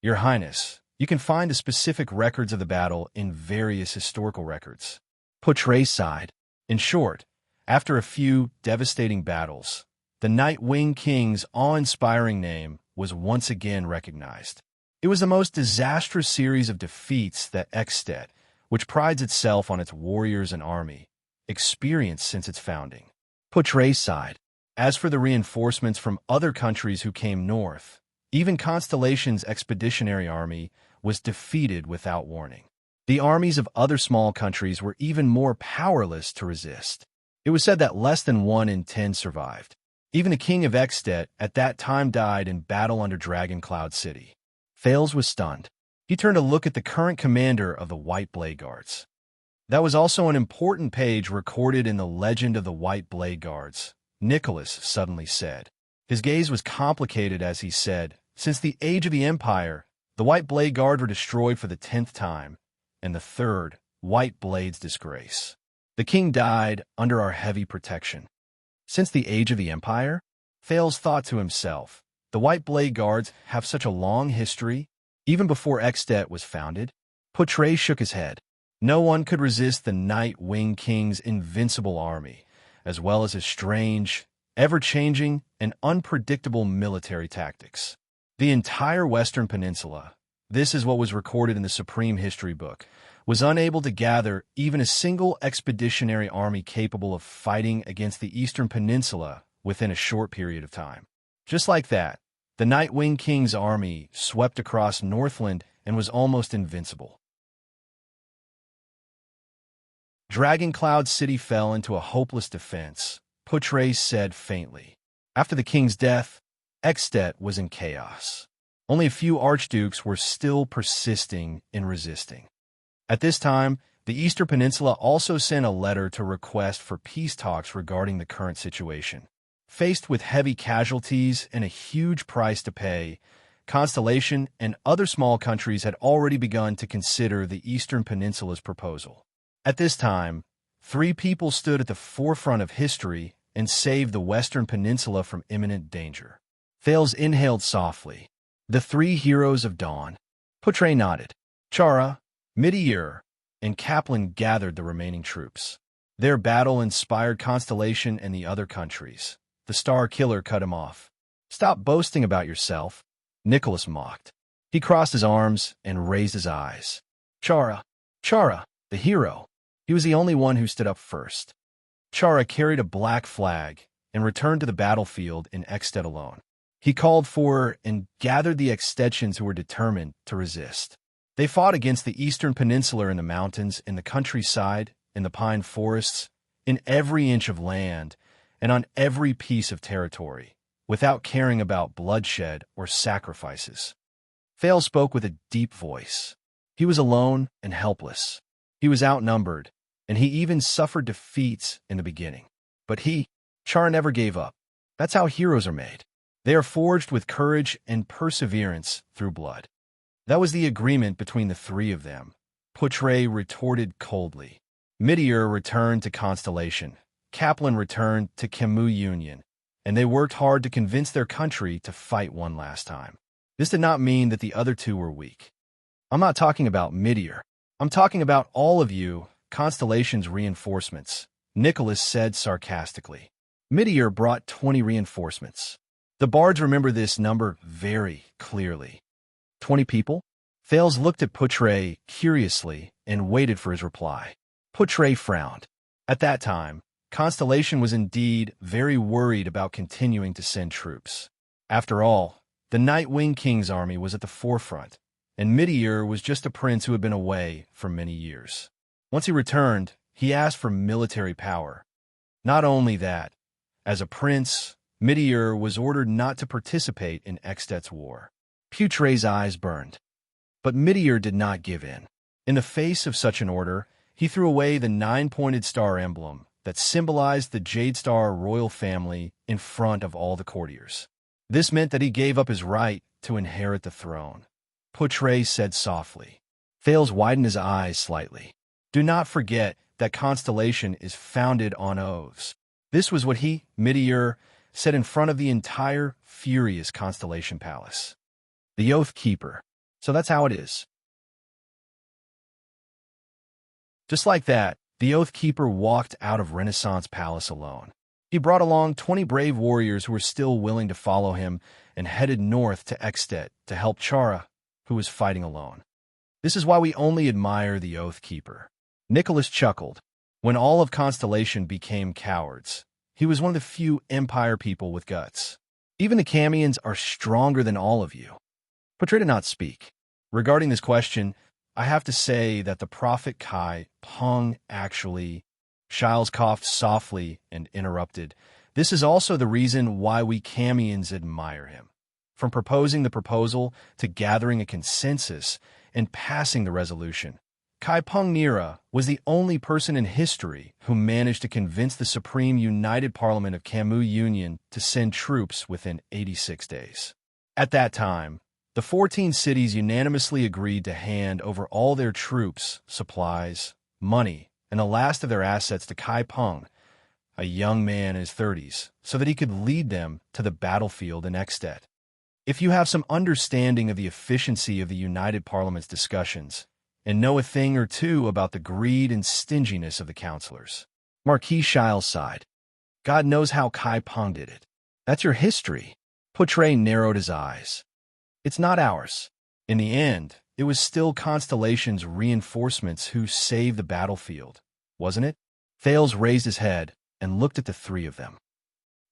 Speaker 1: Your Highness, you can find the specific records of the battle in various historical records. Poutre sighed. In short, after a few devastating battles, the Night Wing King's awe-inspiring name was once again recognized. It was the most disastrous series of defeats that Ekstet, which prides itself on its warriors and army, experienced since its founding. Poutre sighed. As for the reinforcements from other countries who came north, even Constellation's expeditionary army was defeated without warning. The armies of other small countries were even more powerless to resist. It was said that less than 1 in 10 survived. Even the king of Ekstet at that time died in battle under Dragoncloud City. Thales was stunned. He turned to look at the current commander of the White Blade Guards. That was also an important page recorded in the legend of the White Blade Guards, Nicholas suddenly said. His gaze was complicated as he said, since the age of the Empire, the White Blade Guard were destroyed for the 10th time, and the 3rd, White Blade's disgrace. The king died under our heavy protection. Since the age of the Empire? Thales thought to himself. The White Blade Guards have such a long history, even before Ekstet was founded. Poutre shook his head. No one could resist the Night Wing King's invincible army, as well as his strange, ever-changing, and unpredictable military tactics. The entire Western Peninsula, this is what was recorded in the Supreme History Book, was unable to gather even a single expeditionary army capable of fighting against the Eastern Peninsula within a short period of time. Just like that, the Night Wing King's army swept across Northland and was almost invincible. Dragoncloud City fell into a hopeless defense, Poutre said faintly. After the king's death, Ekstet was in chaos. Only a few archdukes were still persisting in resisting. At this time, the Eastern Peninsula also sent a letter to request for peace talks regarding the current situation. Faced with heavy casualties and a huge price to pay, Constellation and other small countries had already begun to consider the Eastern Peninsula's proposal. At this time, 3 people stood at the forefront of history and saved the Western Peninsula from imminent danger. Thales inhaled softly. The 3 heroes of dawn. Putre nodded. Chara, Midir, and Kaplan gathered the remaining troops. Their battle inspired Constellation and the other countries. The Star Killer cut him off. Stop boasting about yourself, Nicholas mocked. He crossed his arms and raised his eyes. Chara, the hero. He was the only one who stood up first. Chara carried a black flag and returned to the battlefield in Ekstedt alone. He called for and gathered the Ekstetians who were determined to resist. They fought against the Eastern Peninsula in the mountains, in the countryside, in the pine forests, in every inch of land, and on every piece of territory, without caring about bloodshed or sacrifices. Thale spoke with a deep voice. He was alone and helpless. He was outnumbered, and he even suffered defeats in the beginning. But Char never gave up. That's how heroes are made. They are forged with courage and perseverance through blood. That was the agreement between the three of them. Putre retorted coldly. Midir returned to Constellation. Kaplan returned to Camus Union, and they worked hard to convince their country to fight one last time. This did not mean that the other two were weak. I'm not talking about Midir. I'm talking about all of you, Constellation's reinforcements, Nicholas said sarcastically. Midir brought 20 reinforcements. The bards remember this number very clearly. 20 people? Thales looked at Putre curiously and waited for his reply. Putre frowned. At that time, Constellation was indeed very worried about continuing to send troops. After all, the Nightwing King's army was at the forefront, and Midir was just a prince who had been away for many years. Once he returned, he asked for military power. Not only that, as a prince, Midir was ordered not to participate in Ekstedt's war. Putre's eyes burned. But Midir did not give in. In the face of such an order, he threw away the 9-pointed star emblem that symbolized the Jade Star royal family in front of all the courtiers. This meant that he gave up his right to inherit the throne. Putre said softly. Thales widened his eyes slightly. Do not forget that Constellation is founded on oaths. This was what Midir, said in front of the entire furious Constellation Palace. The Oath Keeper. So that's how it is. Just like that, the Oath Keeper walked out of Renaissance Palace alone. He brought along 20 brave warriors who were still willing to follow him and headed north to Ekstedt to help Chara, who was fighting alone. This is why we only admire the Oath Keeper. Nicholas chuckled. When all of Constellation became cowards, he was one of the few Empire people with guts. Even the Camians are stronger than all of you. Putre did not speak. Regarding this question, I have to say that the prophet Kai Peng actually... Shiles coughed softly and interrupted. This is also the reason why we Camians admire him. From proposing the proposal to gathering a consensus and passing the resolution, Kai Peng Nira was the only person in history who managed to convince the Supreme United Parliament of Camus Union to send troops within 86 days. At that time, the 14 cities unanimously agreed to hand over all their troops, supplies, money, and the last of their assets to Kai Peng, a young man in his 30s, so that he could lead them to the battlefield in Ekstedt. If you have some understanding of the efficiency of the United Parliament's discussions, and know a thing or two about the greed and stinginess of the councillors. Marquis Shiles sighed. God knows how Kai Peng did it. That's your history. Putre narrowed his eyes. It's not ours. In the end, it was still Constellation's reinforcements who saved the battlefield, wasn't it? Thales raised his head and looked at the three of them.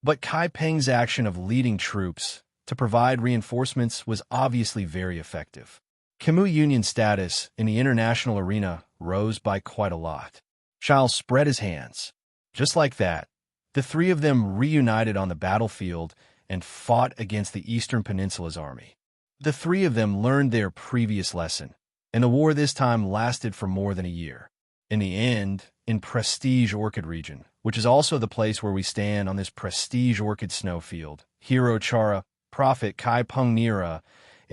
Speaker 1: But Kai Peng's action of leading troops to provide reinforcements was obviously very effective. Camus Union status in the international arena rose by quite a lot. Shiles spread his hands. Just like that, the three of them reunited on the battlefield and fought against the Eastern Peninsula's army. The three of them learned their previous lesson, and the war this time lasted for more than a year. In the end, in Prestige Orchid region, which is also the place where we stand on this Prestige Orchid snowfield, Hero Chara, Prophet Kai Peng Nira,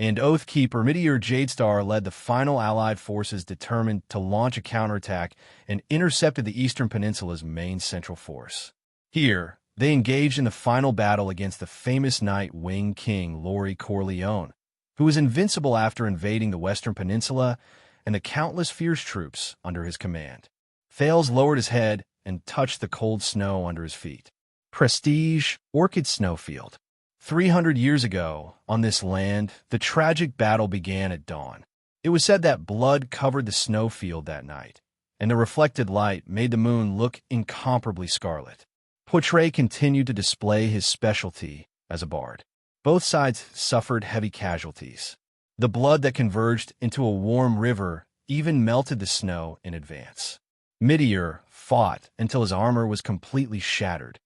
Speaker 1: and Oath Keeper Midir Jadestar led the final Allied forces determined to launch a counterattack and intercepted the Eastern Peninsula's main central force. Here, they engaged in the final battle against the famous Night Wing King Laurie Corleone, who was invincible after invading the Western Peninsula, and the countless fierce troops under his command. Thales lowered his head and touched the cold snow under his feet. Prestige, Orchid Snowfield. 300 years ago, on this land, the tragic battle began at dawn. It was said that blood covered the snowfield that night, and the reflected light made the moon look incomparably scarlet. Portray continued to display his specialty as a bard. Both sides suffered heavy casualties. The blood that converged into a warm river even melted the snow in advance. Midir fought until his armor was completely shattered.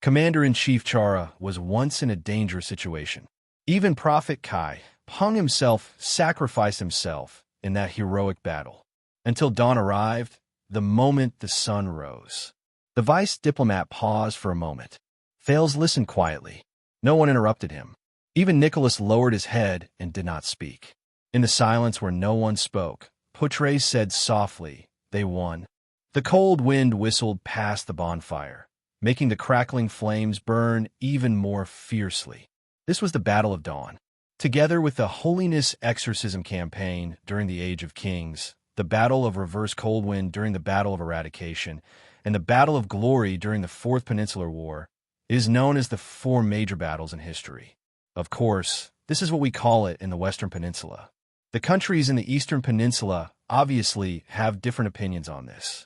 Speaker 1: Commander-in-Chief Chara was once in a dangerous situation. Even Prophet Kai hung himself, sacrificed himself in that heroic battle. Until dawn arrived, the moment the sun rose. The vice diplomat paused for a moment. Thales listened quietly. No one interrupted him. Even Nicholas lowered his head and did not speak. In the silence where no one spoke, Portray said softly, "They won." The cold wind whistled past the bonfire, making the crackling flames burn even more fiercely. This was the Battle of Dawn. Together with the Holiness Exorcism campaign during the Age of Kings, the Battle of Reverse Coldwind during the Battle of Eradication, and the Battle of Glory during the Fourth Peninsular War, it is known as the four major battles in history. Of course, this is what we call it in the Western Peninsula. The countries in the Eastern Peninsula obviously have different opinions on this.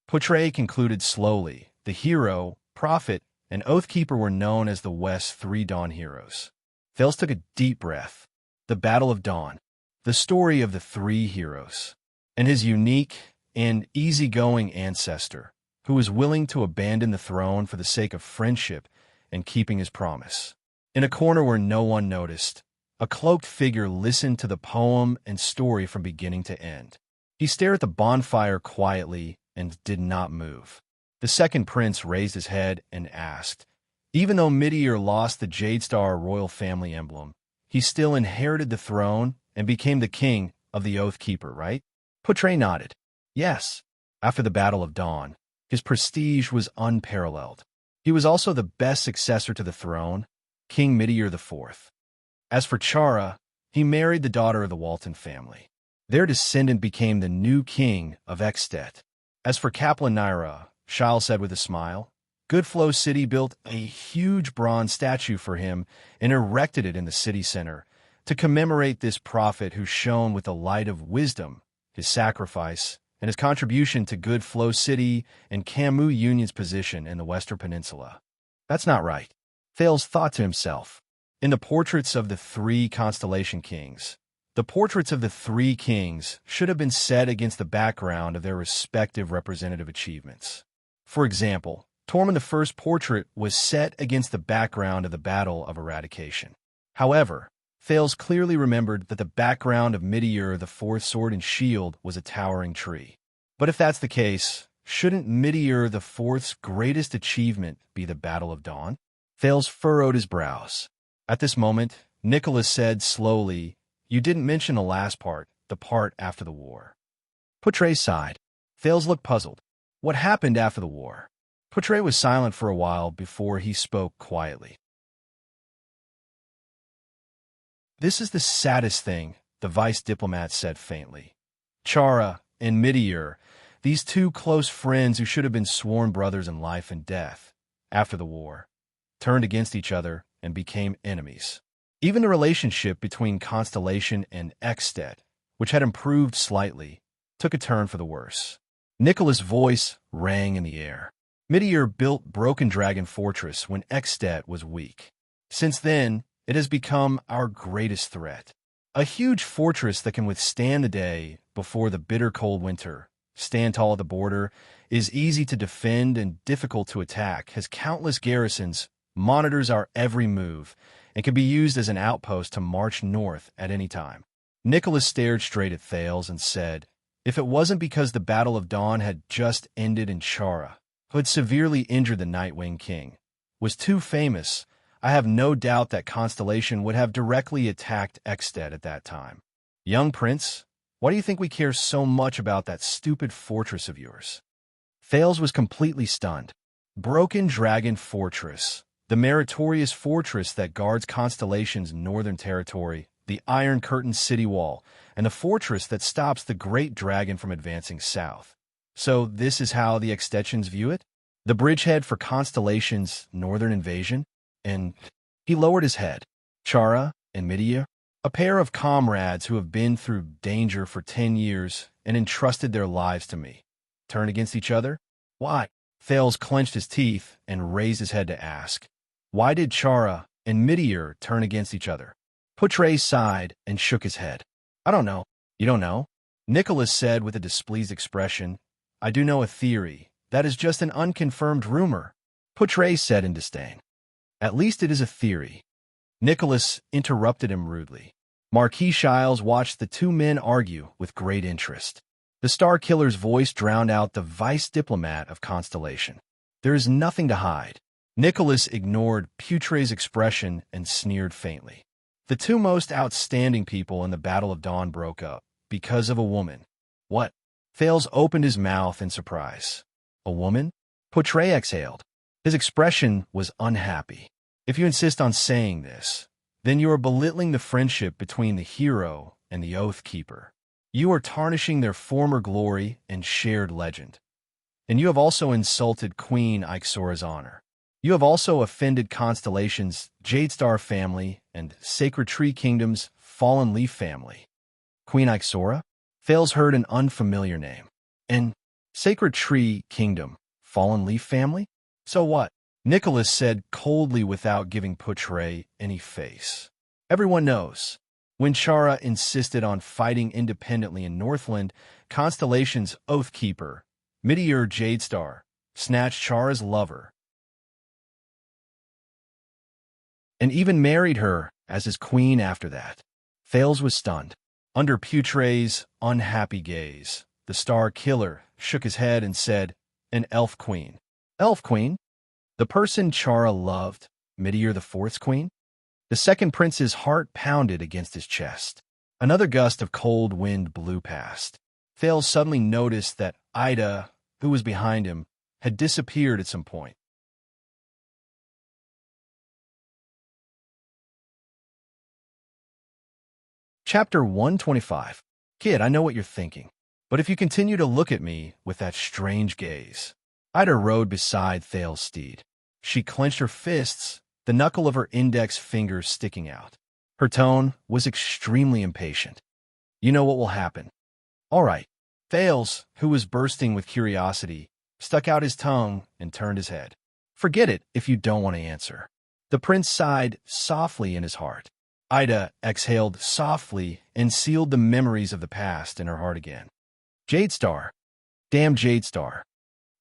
Speaker 1: Portray concluded slowly. The hero, prophet, and Oathkeeper were known as the West's three Dawn heroes. Thales took a deep breath. The Battle of Dawn, the story of the three heroes, and his unique and easygoing ancestor, who was willing to abandon the throne for the sake of friendship and keeping his promise. In a corner where no one noticed, a cloaked figure listened to the poem and story from beginning to end. He stared at the bonfire quietly and did not move. The second prince raised his head and asked, "Even though Midir lost the Jade Star royal family emblem, he still inherited the throne and became the king of the Oathkeeper, right?" Portray nodded. Yes. After the Battle of Dawn, his prestige was unparalleled. He was also the best successor to the throne, King Midir IV. As for Chara, he married the daughter of the Walton family. Their descendant became the new king of Extet. As for Kaplan Naira, Shile said with a smile, Goodflow City built a huge bronze statue for him and erected it in the city center to commemorate this prophet who shone with the light of wisdom, his sacrifice, and his contribution to Goodflow City and Camus Union's position in the Western Peninsula. That's not right, Thales thought to himself. In the portraits of the three Constellation Kings, the portraits of the three kings should have been set against the background of their respective representative achievements. For example, Tormund I's portrait was set against the background of the Battle of Eradication. However, Thales clearly remembered that the background of Midir IV's sword and shield was a towering tree. But if that's the case, shouldn't Midir IV's greatest achievement be the Battle of Dawn? Thales furrowed his brows. At this moment, Nicholas said slowly, "You didn't mention the last part, the part after the war." Portray sighed. Thales looked puzzled. What happened after the war? Portray was silent for a while before he spoke quietly. "This is the saddest thing," the vice diplomat said faintly. "Chara and Midir, these two close friends who should have been sworn brothers in life and death, after the war, turned against each other and became enemies. Even the relationship between Constellation and Extet, which had improved slightly, took a turn for the worse." Nicholas' voice rang in the air. "Midir built Broken Dragon Fortress when Extet was weak. Since then, it has become our greatest threat. A huge fortress that can withstand the day before the bitter cold winter, stand tall at the border, is easy to defend and difficult to attack, has countless garrisons, monitors our every move, and can be used as an outpost to march north at any time." Nicholas stared straight at Thales and said, "If it wasn't because the Battle of Dawn had just ended and Chara, who had severely injured the Nightwing King, was too famous, I have no doubt that Constellation would have directly attacked Extet at that time. Young Prince, why do you think we care so much about that stupid fortress of yours?" Thales was completely stunned. Broken Dragon Fortress. the meritorious fortress that guards Constellation's northern territory, the Iron Curtain city wall, and the fortress that stops the great dragon from advancing south. So this is how the Extensions view it? The bridgehead for Constellation's northern invasion? And he lowered his head. Chara and Midia, a pair of comrades who have been through danger for 10 years and entrusted their lives to me, turn against each other? Why? Thales clenched his teeth and raised his head to ask. Why did Chara and Midia turn against each other? Poutre sighed and shook his head. I don't know. You don't know? Nicholas said with a displeased expression. I do know a theory. That is just an unconfirmed rumor. Poutre said in disdain. At least it is a theory. Nicholas interrupted him rudely. Marquis Shiles watched the two men argue with great interest. The Star Killer's voice drowned out the vice diplomat of Constellation. There is nothing to hide. Nicholas ignored Poutre's expression and sneered faintly. The two most outstanding people in the Battle of Dawn broke up because of a woman. What? Thales opened his mouth in surprise. A woman? Poutre exhaled. His expression was unhappy. If you insist on saying this, then you are belittling the friendship between the hero and the Oath Keeper. You are tarnishing their former glory and shared legend. And you have also insulted Queen Ixora's honor. You have also offended Constellation's Jadestar family and Sacred Tree Kingdom's Fallen Leaf family. Queen Ixora? Thales heard an unfamiliar name. And Sacred Tree Kingdom, Fallen Leaf family? So what? Nicholas said coldly without giving Poutre any face. Everyone knows. When Chara insisted on fighting independently in Northland, Constellation's Oath Keeper, Midia Jadestar, snatched Chara's lover and even married her as his queen after that. Thales was stunned. Under Poutre's unhappy gaze, the Star Killer shook his head and said, an elf queen. Elf queen? The person Chara loved, Midia the Fourth's queen? The second prince's heart pounded against his chest. Another gust of cold wind blew past. Thales suddenly noticed that Ida, who was behind him, had disappeared at some point. Chapter 125. Kid, I know what you're thinking, but if you continue to look at me with that strange gaze. Ida rode beside Thales' steed. She clenched her fists, the knuckle of her index finger sticking out. Her tone was extremely impatient. You know what will happen. All right. Thales, who was bursting with curiosity, stuck out his tongue and turned his head. Forget it if you don't want to answer. The prince sighed softly in his heart. Ida exhaled softly and sealed the memories of the past in her heart again. Jadestar. Damn Jadestar.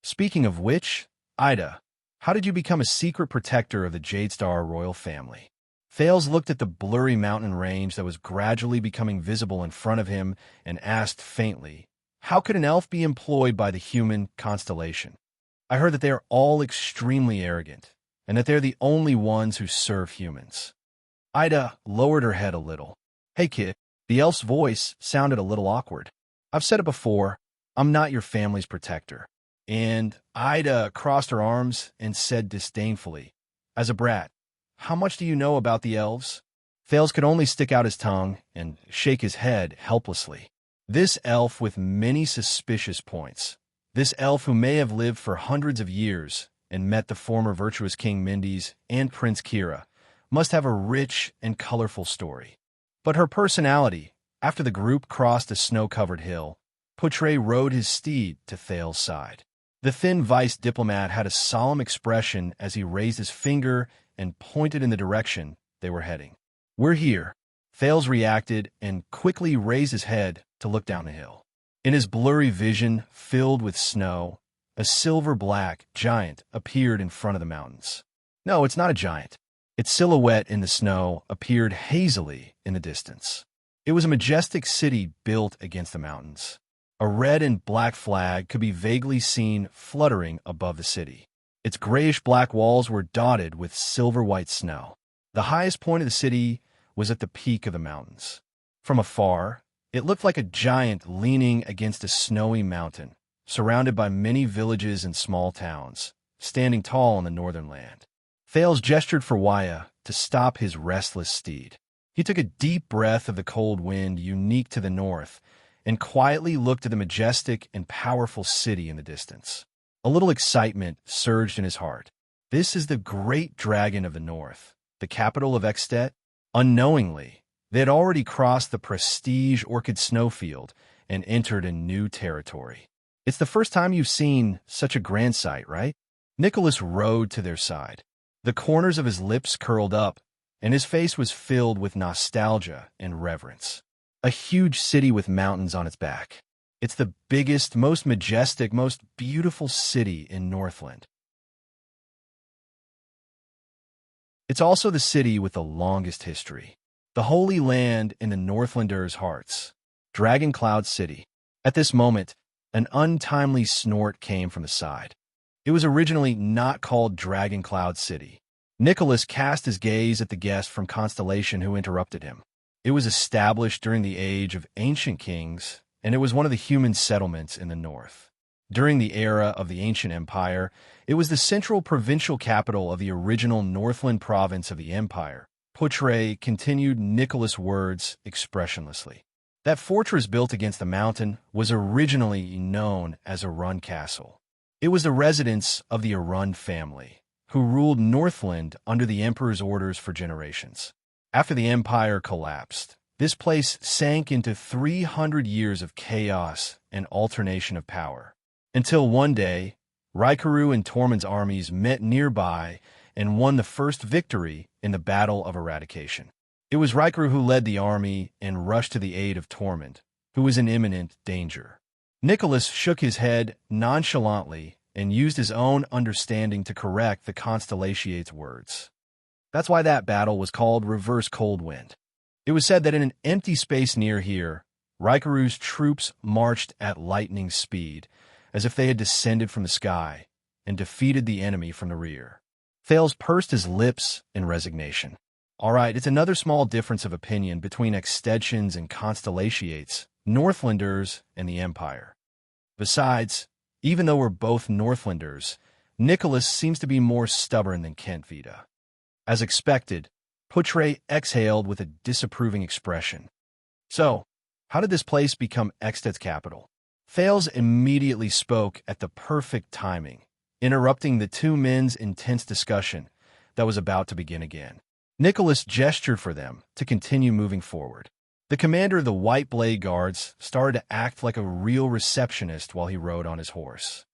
Speaker 1: Speaking of which, Ida, how did you become a secret protector of the Jadestar royal family? Thales looked at the blurry mountain range that was gradually becoming visible in front of him and asked faintly, how could an elf be employed by the human constellation? I heard that they are all extremely arrogant, and that they're the only ones who serve humans. Ida lowered her head a little. Hey kid, the elf's voice sounded a little awkward. I've said it before, I'm not your family's protector. And Ida crossed her arms and said disdainfully, as a brat, how much do you know about the elves? Thales could only stick out his tongue and shake his head helplessly. This elf with many suspicious points, this elf who may have lived for hundreds of years and met the former virtuous King Mindes and Prince Kira, must have a rich and colorful story. But her personality, after the group crossed a snow-covered hill, Poutre rode his steed to Thales' side. The thin vice diplomat had a solemn expression as he raised his finger and pointed in the direction they were heading. We're here. Thales reacted and quickly raised his head to look down the hill. In his blurry vision, filled with snow, a silver-black giant appeared in front of the mountains. No, it's not a giant. Its silhouette in the snow appeared hazily in the distance. It was a majestic city built against the mountains. A red and black flag could be vaguely seen fluttering above the city. Its grayish-black walls were dotted with silver-white snow. The highest point of the city was at the peak of the mountains. From afar, it looked like a giant leaning against a snowy mountain, surrounded by many villages and small towns, standing tall in the northern land. Thales gestured for Waya to stop his restless steed. He took a deep breath of the cold wind unique to the north and quietly looked at the majestic and powerful city in the distance. A little excitement surged in his heart. This is the great dragon of the north, the capital of Extet. Unknowingly, they had already crossed the prestige orchid snowfield and entered a new territory. It's the first time you've seen such a grand sight, right? Nicholas rode to their side. The corners of his lips curled up, and his face was filled with nostalgia and reverence. A huge city with mountains on its back. It's the biggest, most majestic, most beautiful city in Northland. It's also the city with the longest history. The Holy Land in the Northlanders' hearts. Dragon Cloud City. At this moment, an untimely snort came from the side. It was originally not called Dragon Cloud City. Nicholas cast his gaze at the guest from Constellation who interrupted him. It was established during the age of ancient kings, and it was one of the human settlements in the north. During the era of the ancient empire, it was the central provincial capital of the original Northland province of the empire. Putre continued Nicholas' words expressionlessly. That fortress built against the mountain was originally known as Arun Castle. It was the residence of the Arun family, who ruled Northland under the emperor's orders for generations. After the empire collapsed, this place sank into 300 years of chaos and alternation of power. Until one day, Raikaru and Tormund's armies met nearby and won the first victory in the Battle of Eradication. It was Raikaru who led the army and rushed to the aid of Tormund, who was in imminent danger. Nicholas shook his head nonchalantly and used his own understanding to correct the Constellation's words. That's why that battle was called Reverse Cold Wind. It was said that in an empty space near here, Raikaru's troops marched at lightning speed, as if they had descended from the sky, and defeated the enemy from the rear. Thales pursed his lips in resignation. All right, it's another small difference of opinion between Extensions and Constellationates, Northlanders and the Empire. Besides, even though we're both Northlanders, Nicholas seems to be more stubborn than Kent Vita. As expected, Putre exhaled with a disapproving expression. So, how did this place become Extet's capital? Thales immediately spoke at the perfect timing, interrupting the two men's intense discussion that was about to begin again. Nicholas gestured for them to continue moving forward. The commander of the White Blade Guards started to act like a real receptionist while he rode on his horse.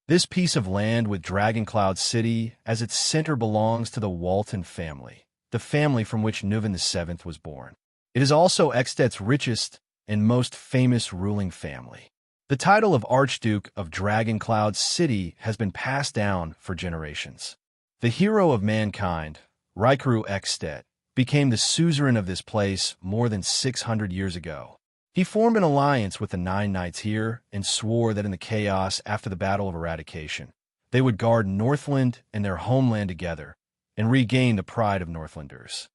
Speaker 1: This piece of land with Dragon Cloud City as its center belongs to the Walton family, the family from which Nuvan VII was born. It is also Extet's richest and most famous ruling family. The title of Archduke of Dragon Cloud City has been passed down for generations. The hero of mankind, Raikaru Extet, became the suzerain of this place more than 600 years ago. He formed an alliance with the Nine Knights here and swore that in the chaos after the Battle of Eradication, they would guard Northland and their homeland together and regain the pride of Northlanders.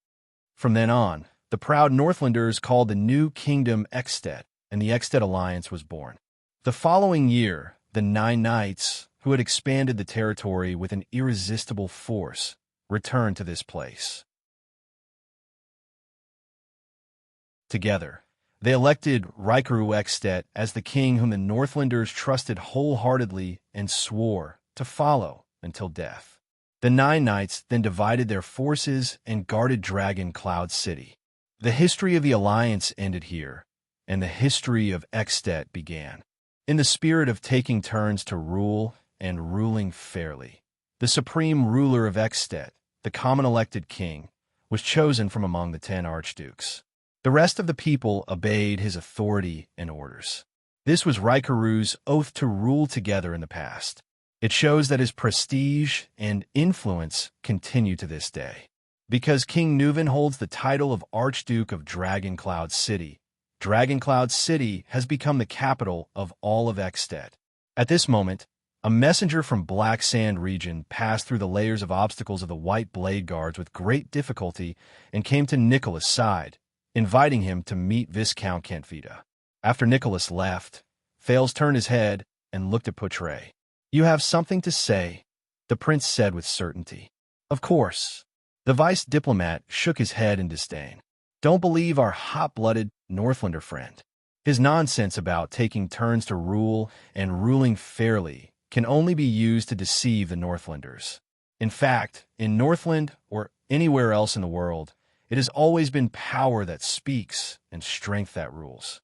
Speaker 1: From then on, the proud Northlanders called the new kingdom Extet, and the Extet Alliance was born. The following year, the Nine Knights, who had expanded the territory with an irresistible force, returned to this place. Together, they elected Raikaru Extet as the king whom the Northlanders trusted wholeheartedly and swore to follow until death. The Nine Knights then divided their forces and guarded Dragon Cloud City. The history of the Alliance ended here, and the history of Extet began. In the spirit of taking turns to rule and ruling fairly, the supreme ruler of Extet, the common elected king, was chosen from among the 10 archdukes. The rest of the people obeyed his authority and orders. This was Raikaru's oath to rule together in the past. It shows that his prestige and influence continue to this day. Because King Nuvan holds the title of Archduke of Dragon Cloud City, Dragon Cloud City has become the capital of all of Extet. At this moment, a messenger from Black Sand region passed through the layers of obstacles of the White Blade Guards with great difficulty and came to Nicholas' side, inviting him to meet Viscount Kent Vita. After Nicholas left, Thales turned his head and looked at Putre. "You have something to say," the prince said with certainty. Of course. The vice diplomat shook his head in disdain. Don't believe our hot-blooded Northlander friend. His nonsense about taking turns to rule and ruling fairly can only be used to deceive the Northlanders. In fact, in Northland or anywhere else in the world, it has always been power that speaks and strength that rules.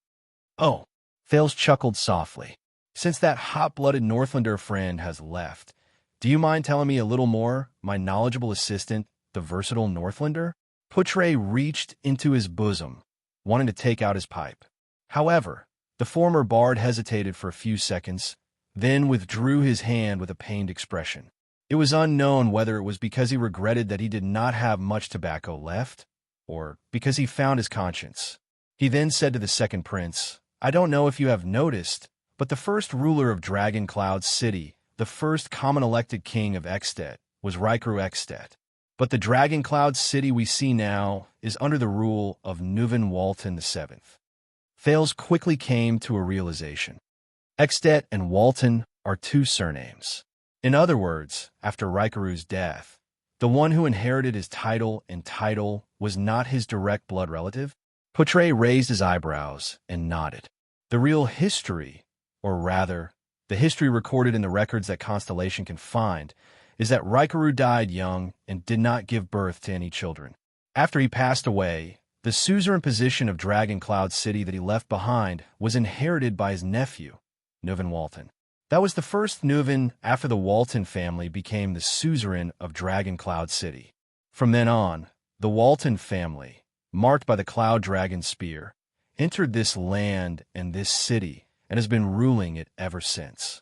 Speaker 1: Oh, Thales chuckled softly. Since that hot-blooded Northlander friend has left, do you mind telling me a little more, my knowledgeable assistant, the versatile Northlander? Poutre reached into his bosom, wanting to take out his pipe. However, the former bard hesitated for a few seconds, then withdrew his hand with a pained expression. It was unknown whether it was because he regretted that he did not have much tobacco left, or because he found his conscience. He then said to the second prince, I don't know if you have noticed, but the first ruler of Dragon Cloud City, the first common-elected king of Ekstedt, was Rikaru Ekstedt. But the Dragon Cloud City we see now is under the rule of Nuvan Walton VII. Thales quickly came to a realization. Ekstedt and Walton are two surnames. In other words, after Rikaru's death, the one who inherited his title was not his direct blood relative. Poutre raised his eyebrows and nodded. The real history, or rather, the history recorded in the records that Constellation can find, is that Rikaru died young and did not give birth to any children. After he passed away, the suzerain position of Dragon Cloud City that he left behind was inherited by his nephew, Nuvan Walton. That was the first Nuvan after the Walton family became the suzerain of Dragon Cloud City. From then on, the Walton family, marked by the Cloud Dragon Spear, entered this land and this city and has been ruling it ever since.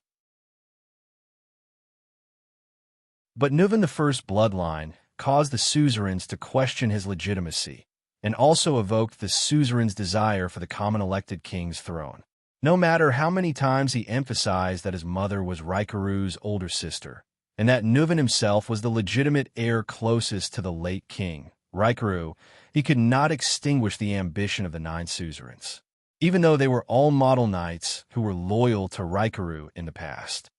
Speaker 1: But Nuvan I's bloodline caused the suzerains to question his legitimacy, and also evoked the suzerain's desire for the common-elected king's throne. No matter how many times he emphasized that his mother was Rikaru's older sister, and that Nuvan himself was the legitimate heir closest to the late king, Rikaru, he could not extinguish the ambition of the 9 suzerains, even though they were all model knights who were loyal to Rikaru in the past.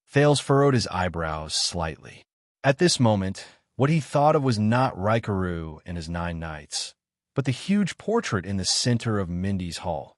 Speaker 1: Thales furrowed his eyebrows slightly. At this moment, what he thought of was not Rikaru and his 9 knights, but the huge portrait in the center of Mindy's hall.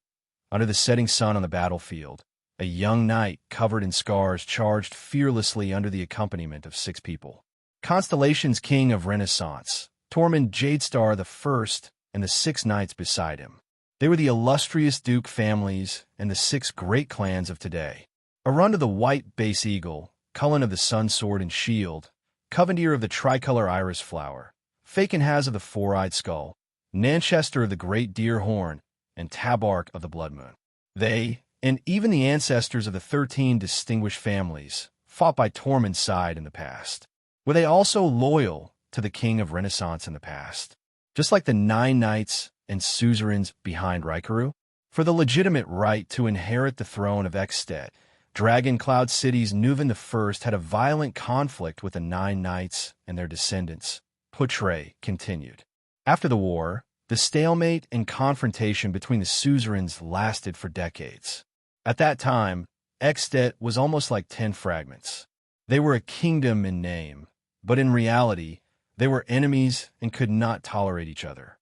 Speaker 1: Under the setting sun on the battlefield, a young knight covered in scars charged fearlessly under the accompaniment of 6 people. Constellation's king of Renaissance, Tormund Jadestar I, and the 6 knights beside him. They were the illustrious duke families and the 6 great clans of today. Arund of the White Base Eagle, Cullen of the Sun Sword and Shield, Covendier of the Tricolor Iris Flower, Fakenhaz of the Four-Eyed Skull, Nanchester of the Great Deer Horn, and Tabark of the Blood Moon. They, and even the ancestors of the 13 distinguished families, fought by Tormund's side in the past. Were they also loyal to the king of Renaissance in the past, just like the 9 knights and suzerains behind Rikaru? For the legitimate right to inherit the throne of Ekstedt, Dragon Cloud City's Nuvan I had a violent conflict with the 9 knights and their descendants, Poutre continued. After the war, the stalemate and confrontation between the suzerains lasted for decades. At that time, Ekstedt was almost like 10 fragments. They were a kingdom in name, but in reality, they were enemies and could not tolerate each other.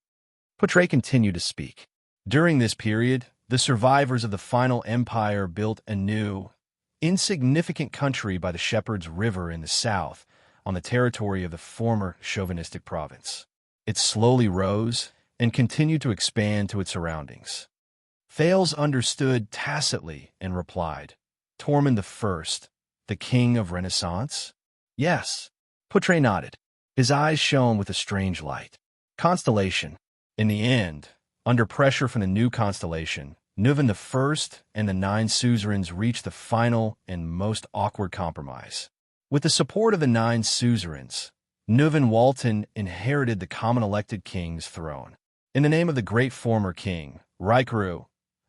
Speaker 1: Poutre continued to speak. During this period, the survivors of the final empire built a new, insignificant country by the Shepherd's River in the south, on the territory of the former chauvinistic province. It slowly rose and continued to expand to its surroundings. Thales understood tacitly and replied, Tormund I, the king of Renaissance? Yes. Poutre nodded. His eyes shone with a strange light. Constellation. In the end, under pressure from the new constellation, Nuvan I and the 9 suzerains reached the final and most awkward compromise. With the support of the 9 suzerains, Nuvan Walton inherited the common-elected king's throne. In the name of the great former king, Rikaru,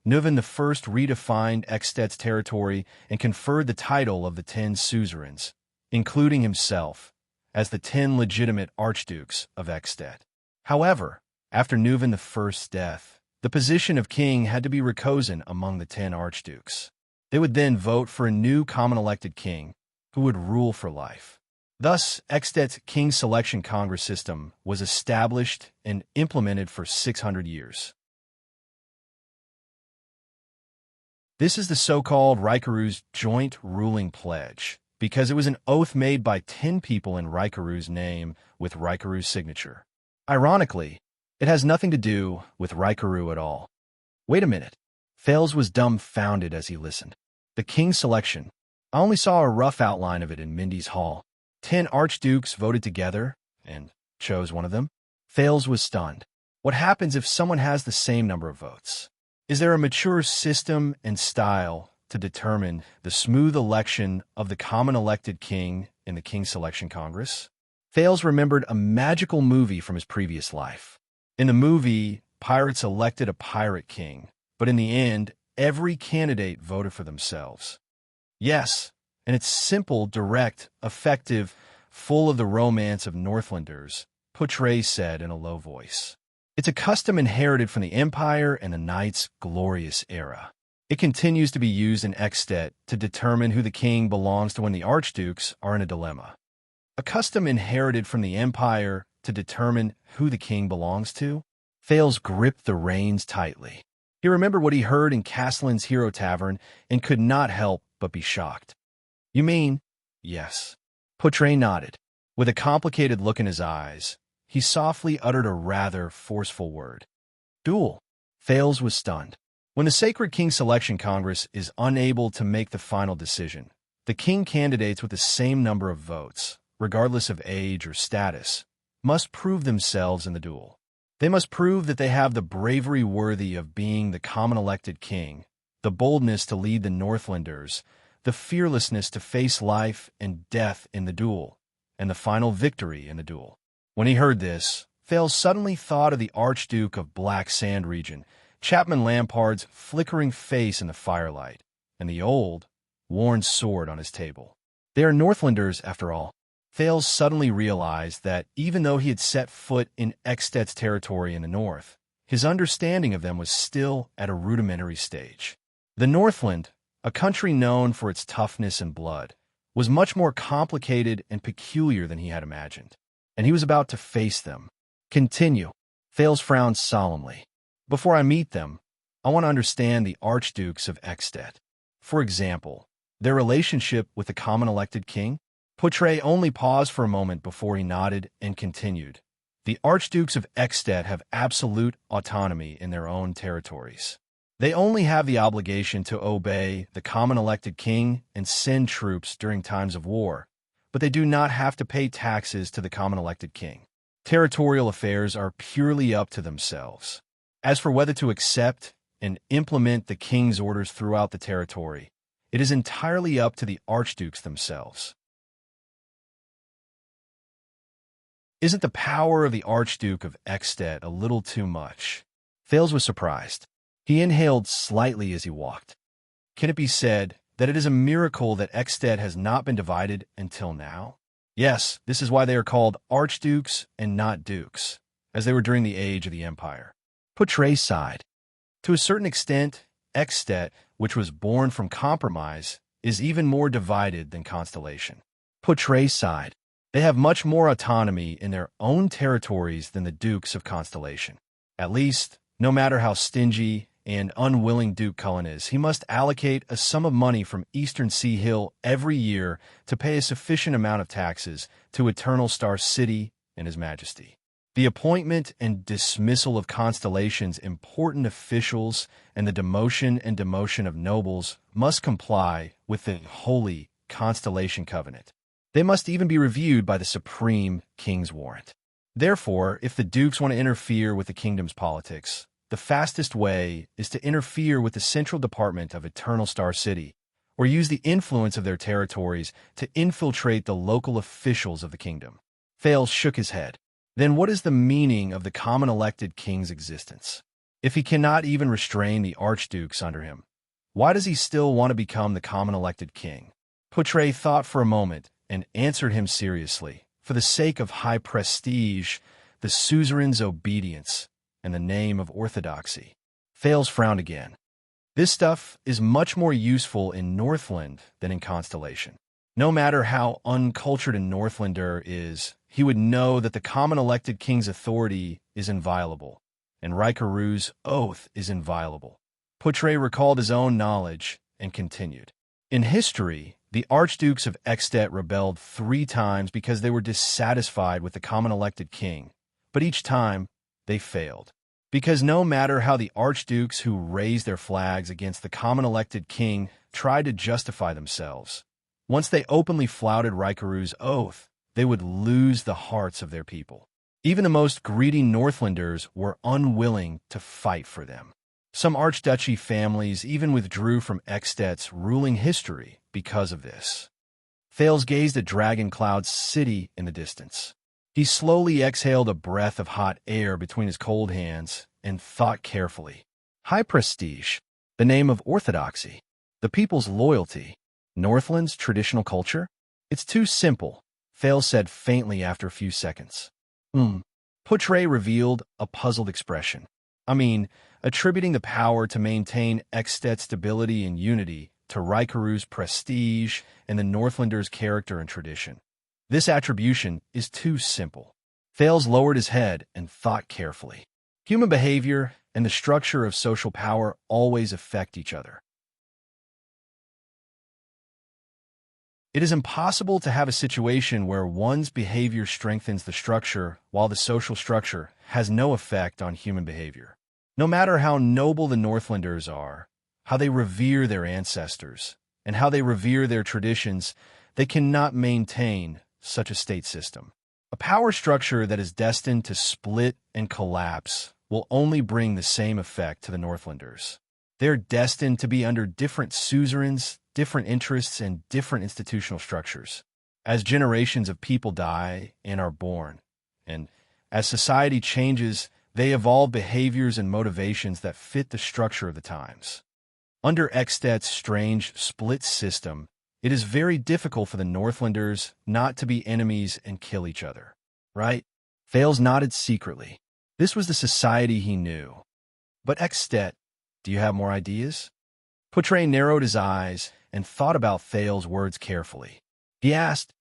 Speaker 1: Nuvan I redefined Ekstedt's territory and conferred the title of the 10 suzerains, including himself, as the 10 legitimate archdukes of Ekstedt. However, after Nuvan I's death, the position of king had to be rechosen among the 10 archdukes. They would then vote for a new common-elected king who would rule for life. Thus, Eksted's King Selection Congress system was established and implemented for 600 years. This is the so-called Rikaru's Joint Ruling Pledge, because it was an oath made by 10 people in Rikaru's name with Rikaru's signature. Ironically, it has nothing to do with Rikaru at all. Wait a minute. Fales was dumbfounded as he listened. The King Selection. I only saw a rough outline of it in Mindy's hall. 10 archdukes voted together and chose one of them. Fales was stunned. What happens if someone has the same number of votes? Is there a mature system and style to determine the smooth election of the common elected king in the King Selection Congress? Fales remembered a magical movie from his previous life. In the movie, pirates elected a pirate king, but in the end, every candidate voted for themselves. Yes, and it's simple, direct, effective, full of the romance of Northlanders, Putre said in a low voice. It's a custom inherited from the Empire and the Knight's glorious era. It continues to be used in Eksted to determine who the king belongs to when the archdukes are in a dilemma. A custom inherited from the Empire to determine who the king belongs to? Fales gripped the reins tightly. He remembered what he heard in Castellan's Hero Tavern and could not help but be shocked. You mean? Yes. Putre nodded. With a complicated look in his eyes, he softly uttered a rather forceful word. Duel. Fales was stunned. When the Sacred King Selection Congress is unable to make the final decision, the king candidates with the same number of votes, regardless of age or status, must prove themselves in the duel. They must prove that they have the bravery worthy of being the common elected king, the boldness to lead the Northlanders, the fearlessness to face life and death in the duel, and the final victory in the duel. When he heard this, Fales suddenly thought of the Archduke of Black Sand region, Chapman Lampard's flickering face in the firelight, and the old, worn sword on his table. They are Northlanders, after all. Fales suddenly realized that even though he had set foot in Eksted's territory in the north, his understanding of them was still at a rudimentary stage. The Northland, a country known for its toughness and blood, was much more complicated and peculiar than he had imagined, and he was about to face them. Continue. Fales frowned solemnly. Before I meet them, I want to understand the archdukes of Eksted. For example, their relationship with the common elected king. Putre only paused for a moment before he nodded and continued. The archdukes of Eksted have absolute autonomy in their own territories. They only have the obligation to obey the common elected king and send troops during times of war, but they do not have to pay taxes to the common elected king. Territorial affairs are purely up to themselves. As for whether to accept and implement the king's orders throughout the territory, it is entirely up to the archdukes themselves. Isn't the power of the Archduke of Eksted a little too much? Fales was surprised. He inhaled slightly as he walked. Can it be said that it is a miracle that Eksted has not been divided until now? Yes, this is why they are called archdukes and not dukes, as they were during the age of the Empire. Putre sighed. To a certain extent, Eksted, which was born from compromise, is even more divided than Constellation. Putre sighed. They have much more autonomy in their own territories than the dukes of Constellation. At least, no matter how stingy and unwilling Duke Cullen is, he must allocate a sum of money from Eastern Sea Hill every year to pay a sufficient amount of taxes to Eternal Star City and His Majesty. The appointment and dismissal of Constellation's important officials and the demotion and demotion of nobles must comply with the Holy Constellation Covenant. They must even be reviewed by the Supreme King's Warrant. Therefore, if the dukes want to interfere with the kingdom's politics, the fastest way is to interfere with the Central Department of Eternal Star City, or use the influence of their territories to infiltrate the local officials of the kingdom. Fales shook his head. Then what is the meaning of the common elected king's existence? If he cannot even restrain the archdukes under him, why does he still want to become the common elected king? Putre thought for a moment and answered him seriously. For the sake of high prestige, the suzerain's obedience, and the name of orthodoxy. Fales frowned again. This stuff is much more useful in Northland than in Constellation. No matter how uncultured a Northlander is, he would know that the common elected king's authority is inviolable, and Rikaru's oath is inviolable. Poutre recalled his own knowledge and continued. In history, the archdukes of Extet rebelled 3 times because they were dissatisfied with the common elected king, but each time they failed. Because no matter how the archdukes who raised their flags against the common elected king tried to justify themselves, once they openly flouted Rikaru's oath, they would lose the hearts of their people. Even the most greedy Northlanders were unwilling to fight for them. Some archduchy families even withdrew from Extet's ruling history because of this. Thales gazed at Dragon Cloud's city in the distance. He slowly exhaled a breath of hot air between his cold hands and thought carefully. High prestige, the name of orthodoxy, the people's loyalty, Northland's traditional culture? It's too simple, Thales said faintly after a few seconds. Poutre revealed a puzzled expression. Attributing the power to maintain Extet's stability and unity to Rikaru's prestige and the Northlanders' character and tradition. This attribution is too simple. Thales lowered his head and thought carefully. Human behavior and the structure of social power always affect each other. It is impossible to have a situation where one's behavior strengthens the structure while the social structure has no effect on human behavior. No matter how noble the Northlanders are, how they revere their ancestors, and how they revere their traditions, they cannot maintain such a state system. A power structure that is destined to split and collapse will only bring the same effect to the Northlanders. They're destined to be under different suzerains, different interests, and different institutional structures. As generations of people die and are born, and as society changes, they evolve behaviors and motivations that fit the structure of the times. Under Extet's strange split system, it is very difficult for the Northlanders not to be enemies and kill each other, right? Thales nodded secretly. This was the society he knew. But Extet, do you have more ideas? Poutre narrowed his eyes and thought about Thales' words carefully. He asked,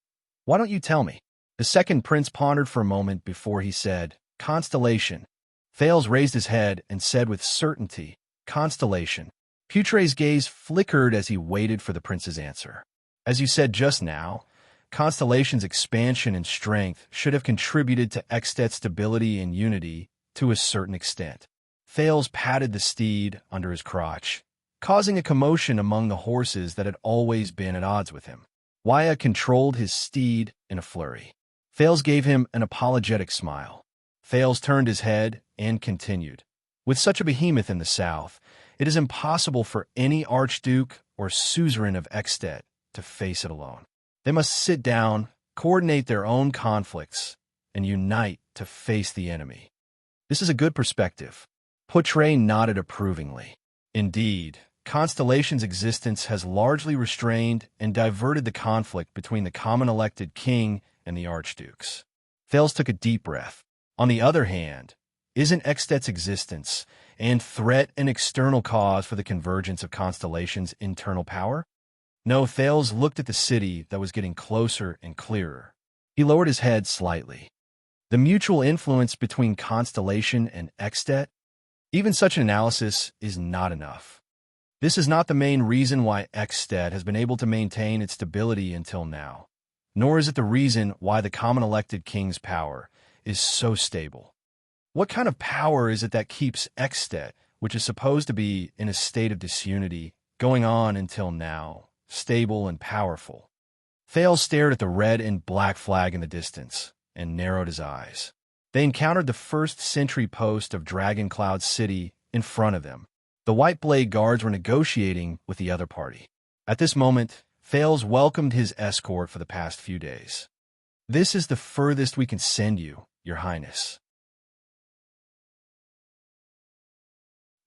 Speaker 1: "Why don't you tell me?" The second prince pondered for a moment before he said, "Constellation." Thales raised his head and said with certainty, "Constellation." Poutre's gaze flickered as he waited for the prince's answer. As you said just now, Constellation's expansion and strength should have contributed to Extet's stability and unity to a certain extent. Thales patted the steed under his crotch, causing a commotion among the horses that had always been at odds with him. Waya controlled his steed in a flurry. Thales gave him an apologetic smile. Thales turned his head and continued. With such a behemoth in the south, it is impossible for any archduke or suzerain of Extet to face it alone. They must sit down, coordinate their own conflicts, and unite to face the enemy. This is a good perspective. Poutre nodded approvingly. Indeed, Constellation's existence has largely restrained and diverted the conflict between the common elected king and the archdukes. Thales took a deep breath. On the other hand, isn't Extet's existence and threat an external cause for the convergence of Constellation's internal power? No, Thales looked at the city that was getting closer and clearer. He lowered his head slightly. The mutual influence between Constellation and Extet? Even such an analysis is not enough. This is not the main reason why Extet has been able to maintain its stability until now, nor is it the reason why the common elected king's power is so stable. What kind of power is it that keeps Extet, which is supposed to be in a state of disunity, going on until now, stable and powerful? Thales stared at the red and black flag in the distance and narrowed his eyes. They encountered the first sentry post of Dragon Cloud City in front of them. The White Blade Guards were negotiating with the other party. At this moment, Thales welcomed his escort for the past few days. "This is the furthest we can send you, Your Highness."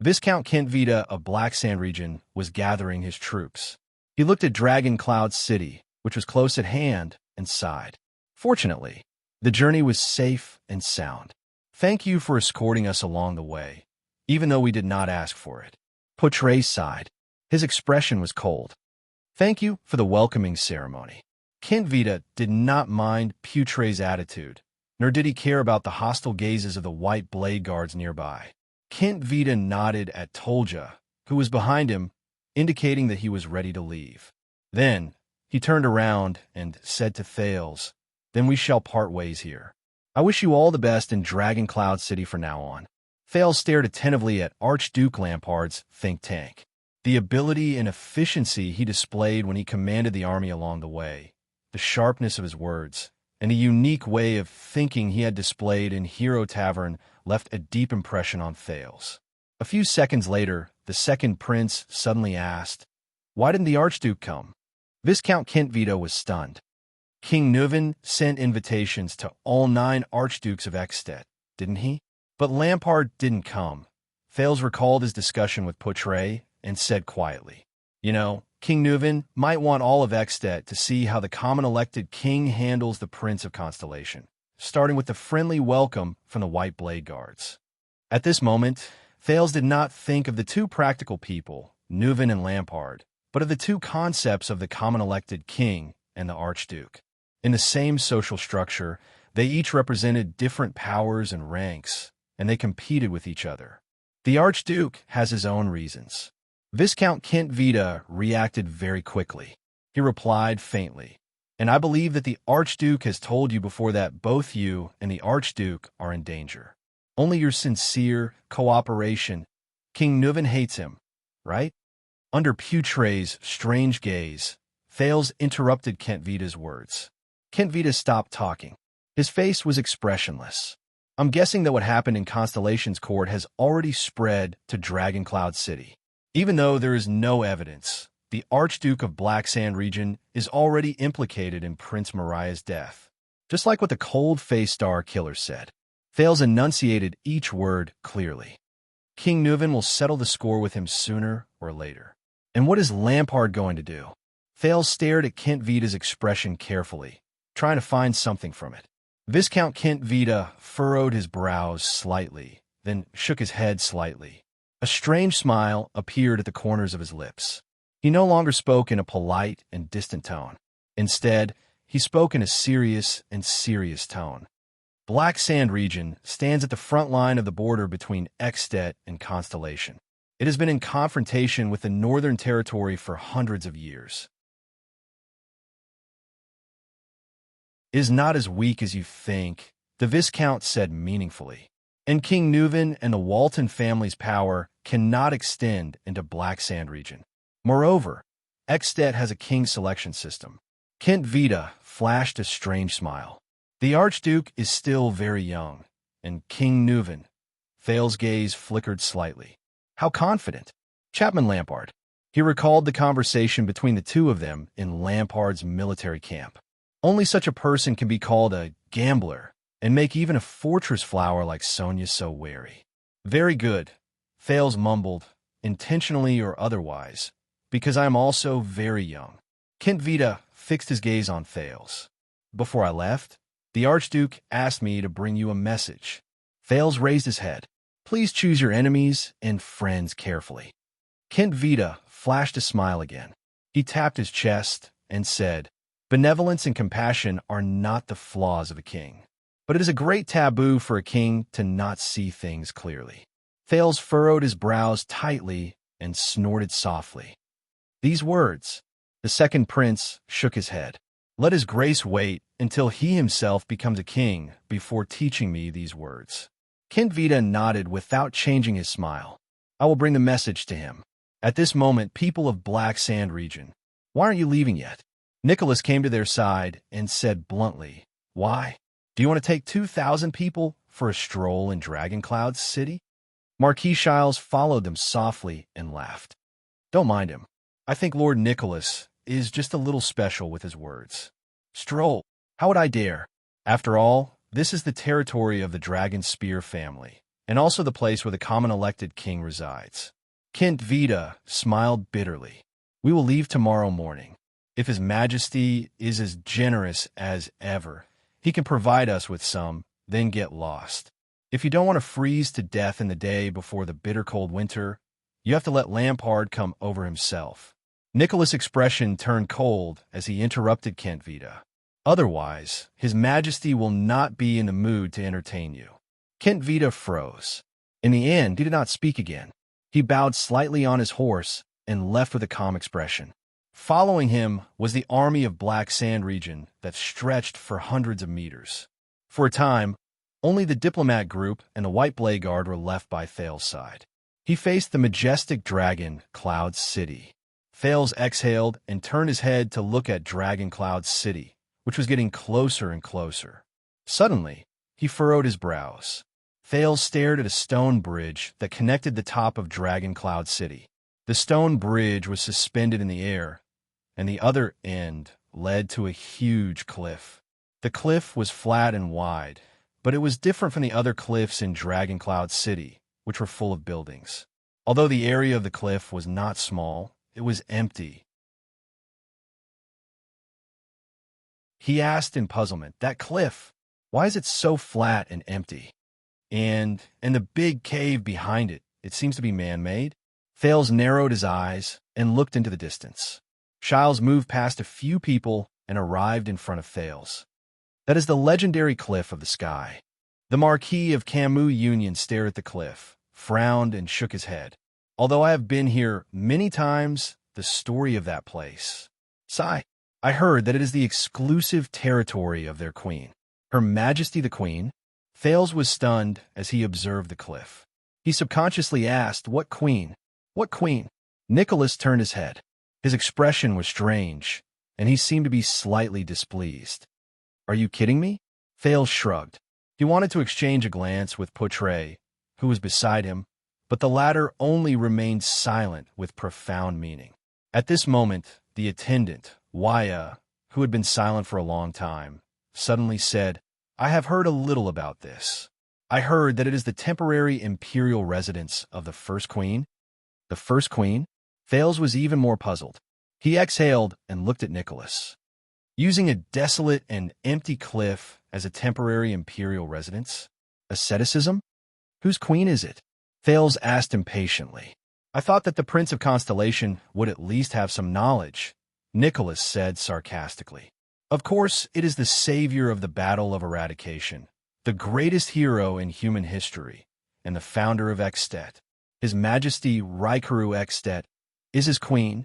Speaker 1: Viscount Kentvita of Black Sand region was gathering his troops. He looked at Dragon Cloud City, which was close at hand, and sighed. Fortunately, the journey was safe and sound. Thank you for escorting us along the way, even though we did not ask for it. Poutre sighed. His expression was cold. Thank you for the welcoming ceremony. Kent Vita did not mind Putre's attitude, nor did he care about the hostile gazes of the white blade guards nearby. Kent Vita nodded at Tolja, who was behind him, indicating that he was ready to leave. Then he turned around and said to Thales, "Then we shall part ways here. I wish you all the best in Dragon Cloud City from now on." Thales stared attentively at Archduke Lampard's think tank. The ability and efficiency he displayed when he commanded the army along the way, the sharpness of his words, and the unique way of thinking he had displayed in Hero Tavern left a deep impression on Thales. A few seconds later, the second prince suddenly asked, "Why didn't the Archduke come?" Viscount Kent Vita was stunned. King Neuven sent invitations to all 9 archdukes of Ekstedt, didn't he? But Lampard didn't come. Thales recalled his discussion with Putre and said quietly, "You know, King Neuven might want all of Ekstedt to see how the common elected king handles the Prince of Constellation, starting with the friendly welcome from the White Blade Guards." At this moment, Thales did not think of the 2 practical people, Neuven and Lampard, but of the 2 concepts of the common elected king and the Archduke. In the same social structure, they each represented different powers and ranks, and they competed with each other. The Archduke has his own reasons. Viscount Kent Vita reacted very quickly. He replied faintly, "And I believe that the Archduke has told you before that both you and the Archduke are in danger. Only your sincere cooperation. King Neuven hates him, right?" Under Putre's strange gaze, Thales interrupted Kent Vita's words. Kent Vita stopped talking. His face was expressionless. "I'm guessing that what happened in Constellation's court has already spread to Dragon Cloud City. Even though there is no evidence, the Archduke of Black Sand region is already implicated in Prince Mariah's death, just like what the cold-faced Star Killer said." Thales enunciated each word clearly. "King Neuven will settle the score with him sooner or later." "And what is Lampard going to do?" Thales stared at Kent Vita's expression carefully, trying to find something from it. Viscount Kent Vita furrowed his brows slightly, then shook his head slightly. A strange smile appeared at the corners of his lips. He no longer spoke in a polite and distant tone. Instead, he spoke in a serious tone. Black Sand region stands at the front line of the border between Ekstedt and Constellation. It has been in confrontation with the Northern Territory for hundreds of years. "It is not as weak as you think," the Viscount said meaningfully. "And King Neuven and the Walton family's power cannot extend into Black Sand region. Moreover, Ekstedt has a king selection system." Kent Vita flashed a strange smile. "The Archduke is still very young, and King Neuven." Thales' gaze flickered slightly. "How confident?" Chapman Lampard. He recalled the conversation between the 2 of them in Lampard's military camp. Only such a person can be called a gambler and make even a fortress flower like Sonia so wary. "Very good," Thales mumbled, intentionally or otherwise, "because I am also very young." Kent Vita fixed his gaze on Thales. "Before I left, the Archduke asked me to bring you a message." Thales raised his head. "Please choose your enemies and friends carefully." Kent Vita flashed a smile again. He tapped his chest and said, "Benevolence and compassion are not the flaws of a king, but it is a great taboo for a king to not see things clearly." Thales furrowed his brows tightly and snorted softly. "These words," the second prince shook his head. "Let his grace wait until he himself becomes a king before teaching me these words." Kent Vita nodded without changing his smile. "I will bring the message to him." At this moment, people of Black Sand region, "Why aren't you leaving yet?" Nicholas came to their side and said bluntly, "Why? Do you want to take 2,000 people for a stroll in Dragon Cloud City?" Marquis Shiles followed them softly and laughed. "Don't mind him. I think Lord Nicholas is just a little special with his words. Stroll? How would I dare? After all, this is the territory of the Dragon Spear family, and also the place where the common elected king resides." Kent Vita smiled bitterly. "We will leave tomorrow morning. If His Majesty is as generous as ever, he can provide us with some, then get lost. If you don't want to freeze to death in the day before the bitter cold winter, you have to let Lampard come over himself. Nicholas' expression turned cold as he interrupted Kent Vita. Otherwise, His Majesty will not be in the mood to entertain you. Kent Vita froze. In the end, he did not speak again. He bowed slightly on his horse and left with a calm expression. Following him was the army of black sand region that stretched for hundreds of meters. For a time, only the diplomat group and the White Blade Guard were left by Thales' side. He faced the majestic dragon, Cloud City. Thales exhaled and turned his head to look at Dragon Cloud City, which was getting closer and closer. Suddenly, he furrowed his brows. Thales stared at a stone bridge that connected the top of Dragon Cloud City. The stone bridge was suspended in the air, and the other end led to a huge cliff. The cliff was flat and wide, but it was different from the other cliffs in Dragon Cloud City, which were full of buildings. Although the area of the cliff was not small, it was empty. He asked in puzzlement, "That cliff, why is it so flat and empty? And the big cave behind it, it seems to be man-made?" Thales narrowed his eyes and looked into the distance. Shiles moved past a few people and arrived in front of Thales. "That is the legendary cliff of the sky." The Marquis of Camus Union stared at the cliff, frowned, and shook his head. "Although I have been here many times, the story of that place. Sigh, I heard that it is the exclusive territory of their queen. Her Majesty the Queen." Thales was stunned as he observed the cliff. He subconsciously asked, "What queen? What queen?" Nicholas turned his head. His expression was strange, and he seemed to be slightly displeased. "Are you kidding me?" Thales shrugged. He wanted to exchange a glance with Poitre, who was beside him, but the latter only remained silent with profound meaning. At this moment, the attendant, Waya, who had been silent for a long time, suddenly said, "I have heard a little about this. I heard that it is the temporary imperial residence of the First Queen." "The First Queen?" Thales was even more puzzled. He exhaled and looked at Nicholas. "Using a desolate and empty cliff as a temporary imperial residence? Asceticism? Whose queen is it?" Thales asked impatiently. "I thought that the Prince of Constellation would at least have some knowledge," Nicholas said sarcastically. "Of course, it is the savior of the Battle of Eradication, the greatest hero in human history, and the founder of Extet. His Majesty Raikaru Extet is his queen."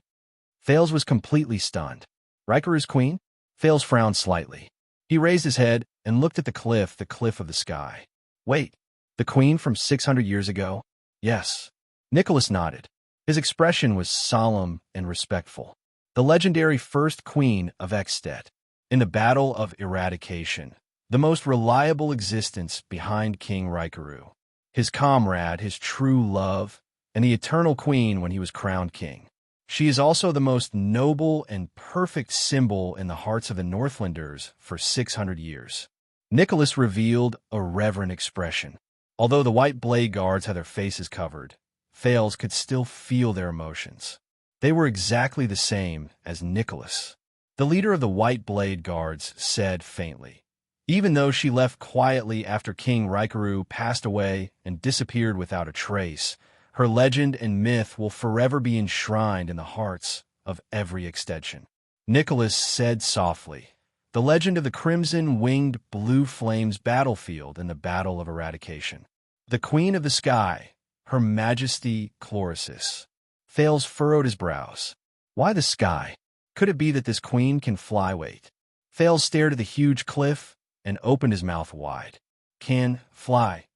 Speaker 1: Thales was completely stunned. "Raikaru's queen?" Thales frowned slightly. He raised his head and looked at the cliff of the sky. "Wait, the queen from 600 years ago?" "Yes." Nicholas nodded. His expression was solemn and respectful. "The legendary first queen of Extet. In the Battle of Eradication, the most reliable existence behind King Raikaru. His comrade, his true love, and the eternal queen when he was crowned king. She is also the most noble and perfect symbol in the hearts of the Northlanders for 600 years. Nicholas revealed a reverent expression. Although the White Blade Guards had their faces covered, Thales could still feel their emotions. They were exactly the same as Nicholas. The leader of the White Blade Guards said faintly, "Even though she left quietly after King Raikaru passed away and disappeared without a trace, her legend and myth will forever be enshrined in the hearts of every extension." Nicholas said softly, "The legend of the crimson-winged blue flames battlefield in the Battle of Eradication. The Queen of the Sky, Her Majesty Chlorosis." Thales furrowed his brows. "Why the sky? Could it be that this queen can fly?" "Wait." Thales stared at the huge cliff and opened his mouth wide. "Can fly?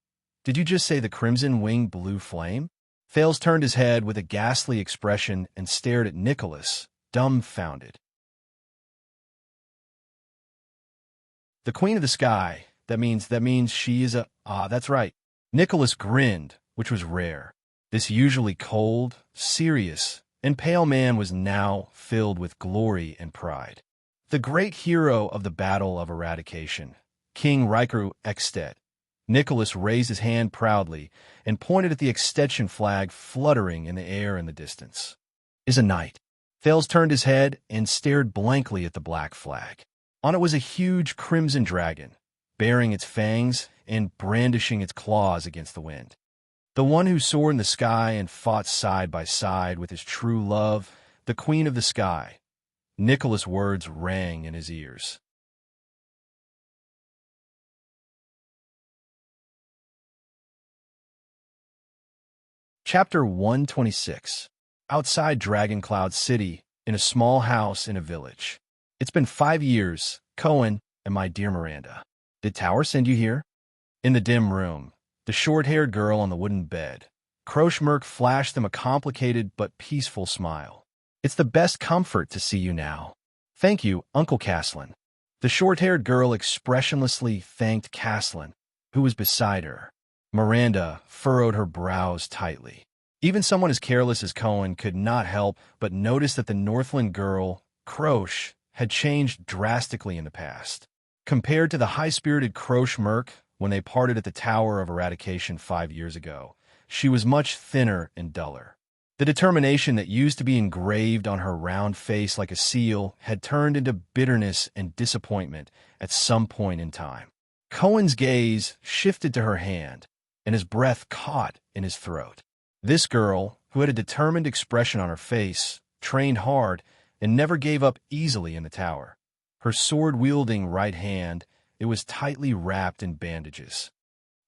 Speaker 1: Did you just say the crimson-winged blue flame?" Thales turned his head with a ghastly expression and stared at Nicholas, dumbfounded. "The Queen of the Sky, that means she is a—" "Ah, that's right." Nicholas grinned, which was rare. This usually cold, serious, and pale man was now filled with glory and pride. "The great hero of the Battle of Eradication, King Raikaru Extet." Nicholas raised his hand proudly and pointed at the extension flag fluttering in the air in the distance. "Is a knight." Thales turned his head and stared blankly at the black flag. On it was a huge crimson dragon, baring its fangs and brandishing its claws against the wind. The one who soared in the sky and fought side by side with his true love, the queen of the sky. Nicholas' words rang in his ears. Chapter 126. Outside Dragoncloud City, in a small house in a village. It's been 5 years, Cohen and my dear Miranda. Did Tower send you here? In the dim room, the short-haired girl on the wooden bed, Crochmerk flashed them a complicated but peaceful smile. It's the best comfort to see you now. Thank you, Uncle Caslin. The short-haired girl expressionlessly thanked Caslin, who was beside her. Miranda furrowed her brows tightly. Even someone as careless as Cohen could not help but notice that the Northland girl, Croch, had changed drastically in the past. Compared to the high-spirited Crochmerk when they parted at the Tower of Eradication 5 years ago, she was much thinner and duller. The determination that used to be engraved on her round face like a seal had turned into bitterness and disappointment at some point in time. Cohen's gaze shifted to her hand, and his breath caught in his throat. This girl, who had a determined expression on her face, trained hard, and never gave up easily in the tower. Her sword-wielding right hand, it was tightly wrapped in bandages.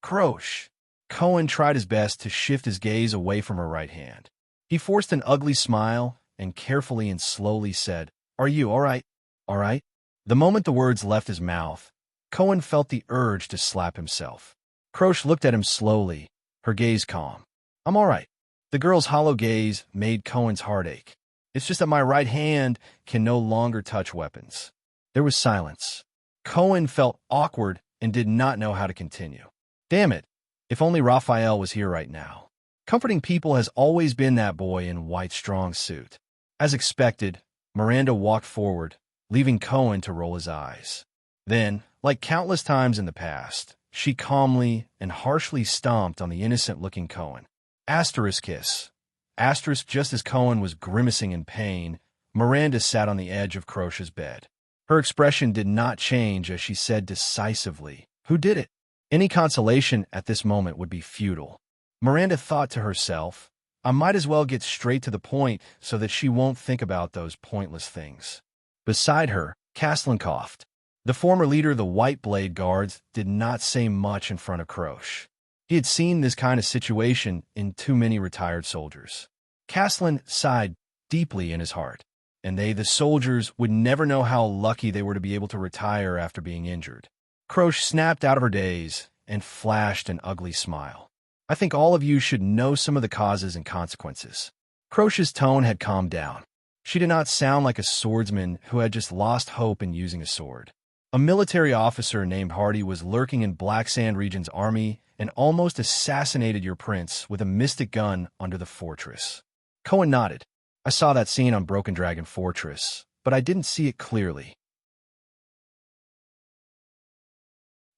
Speaker 1: Croch! Cohen tried his best to shift his gaze away from her right hand. He forced an ugly smile and carefully and slowly said, "Are you all right? All right?" The moment the words left his mouth, Cohen felt the urge to slap himself. Croch looked at him slowly, her gaze calm. "I'm all right." The girl's hollow gaze made Cohen's heart ache. "It's just that my right hand can no longer touch weapons." There was silence. Cohen felt awkward and did not know how to continue. Damn it, if only Raphael was here right now. Comforting people has always been that boy in white strong suit. As expected, Miranda walked forward, leaving Cohen to roll his eyes. Then, like countless times in the past, she calmly and harshly stomped on the innocent-looking Cohen. Asterisk kiss. Asterisk just as Cohen was grimacing in pain, Miranda sat on the edge of Croch's bed. Her expression did not change as she said decisively, "Who did it?" Any consolation at this moment would be futile. Miranda thought to herself, I might as well get straight to the point so that she won't think about those pointless things. Beside her, Caslin coughed. The former leader of the White Blade Guards did not say much in front of Croch. He had seen this kind of situation in too many retired soldiers. Caslin sighed deeply in his heart, and they, the soldiers, would never know how lucky they were to be able to retire after being injured. Croch snapped out of her daze and flashed an ugly smile. I think all of you should know some of the causes and consequences. Croch's tone had calmed down. She did not sound like a swordsman who had just lost hope in using a sword. A military officer named Hardy was lurking in Black Sand Region's army and almost assassinated your prince with a mystic gun under the fortress. Cohen nodded. I saw that scene on Broken Dragon Fortress, but I didn't see it clearly.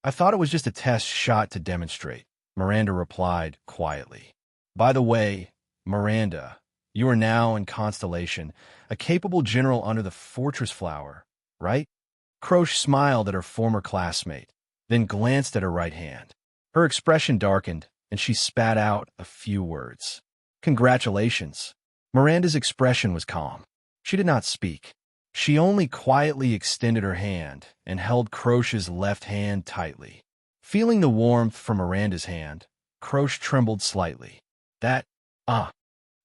Speaker 1: I thought it was just a test shot to demonstrate, Miranda replied quietly. By the way, Miranda, you are now in Constellation, a capable general under the Fortress Flower, right? Croch smiled at her former classmate, then glanced at her right hand. Her expression darkened, and she spat out a few words. Congratulations. Miranda's expression was calm. She did not speak. She only quietly extended her hand and held Croch's left hand tightly. Feeling the warmth from Miranda's hand, Croch trembled slightly.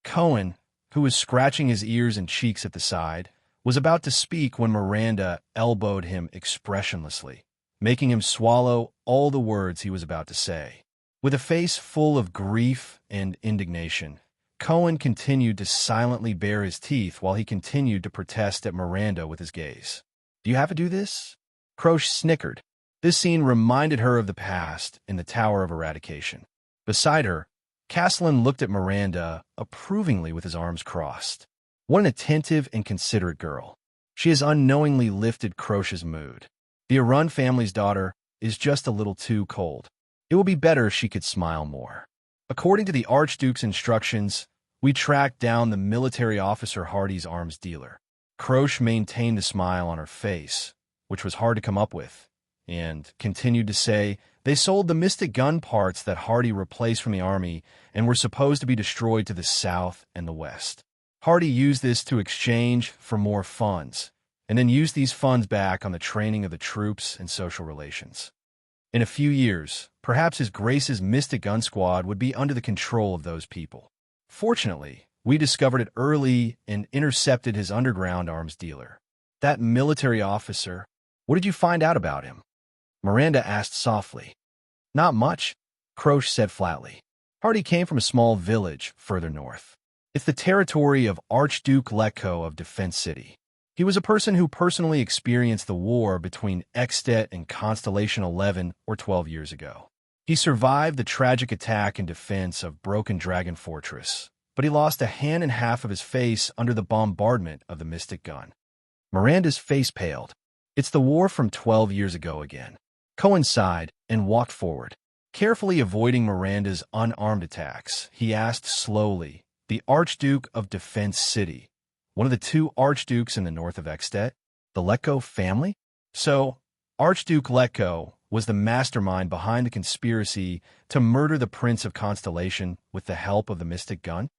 Speaker 1: Cohen, who was scratching his ears and cheeks at the side, was about to speak when Miranda elbowed him expressionlessly, making him swallow all the words he was about to say. With a face full of grief and indignation, Cohen continued to silently bare his teeth while he continued to protest at Miranda with his gaze. Do you have to do this? Croch snickered. This scene reminded her of the past in the Tower of Eradication. Beside her, Caslin looked at Miranda approvingly with his arms crossed. What an attentive and considerate girl. She has unknowingly lifted Croch's mood. The Arun family's daughter is just a little too cold. It would be better if she could smile more. According to the Archduke's instructions, we tracked down the military officer Hardy's arms dealer. Croch maintained a smile on her face, which was hard to come up with, and continued to say, they sold the mystic gun parts that Hardy replaced from the army and were supposed to be destroyed to the south and the west. Hardy used this to exchange for more funds, and then used these funds back on the training of the troops and social relations. In a few years, perhaps His Grace's Mystic Gun Squad would be under the control of those people. Fortunately, we discovered it early and intercepted his underground arms dealer. That military officer, what did you find out about him? Miranda asked softly. Not much, Croce said flatly. Hardy came from a small village further north. It's the territory of Archduke Letko of Defense City. He was a person who personally experienced the war between Ekstedt and Constellation 11 or 12 years ago. He survived the tragic attack in defense of Broken Dragon Fortress, but he lost a hand and half of his face under the bombardment of the Mystic Gun. Miranda's face paled. It's the war from 12 years ago again. Cohen sighed and walked forward. Carefully avoiding Miranda's unarmed attacks, he asked slowly, the Archduke of Defense City, one of the two archdukes in the north of Ekstedt, the Letko family? So, Archduke Letko was the mastermind behind the conspiracy to murder the Prince of Constellation with the help of the Mystic Gun?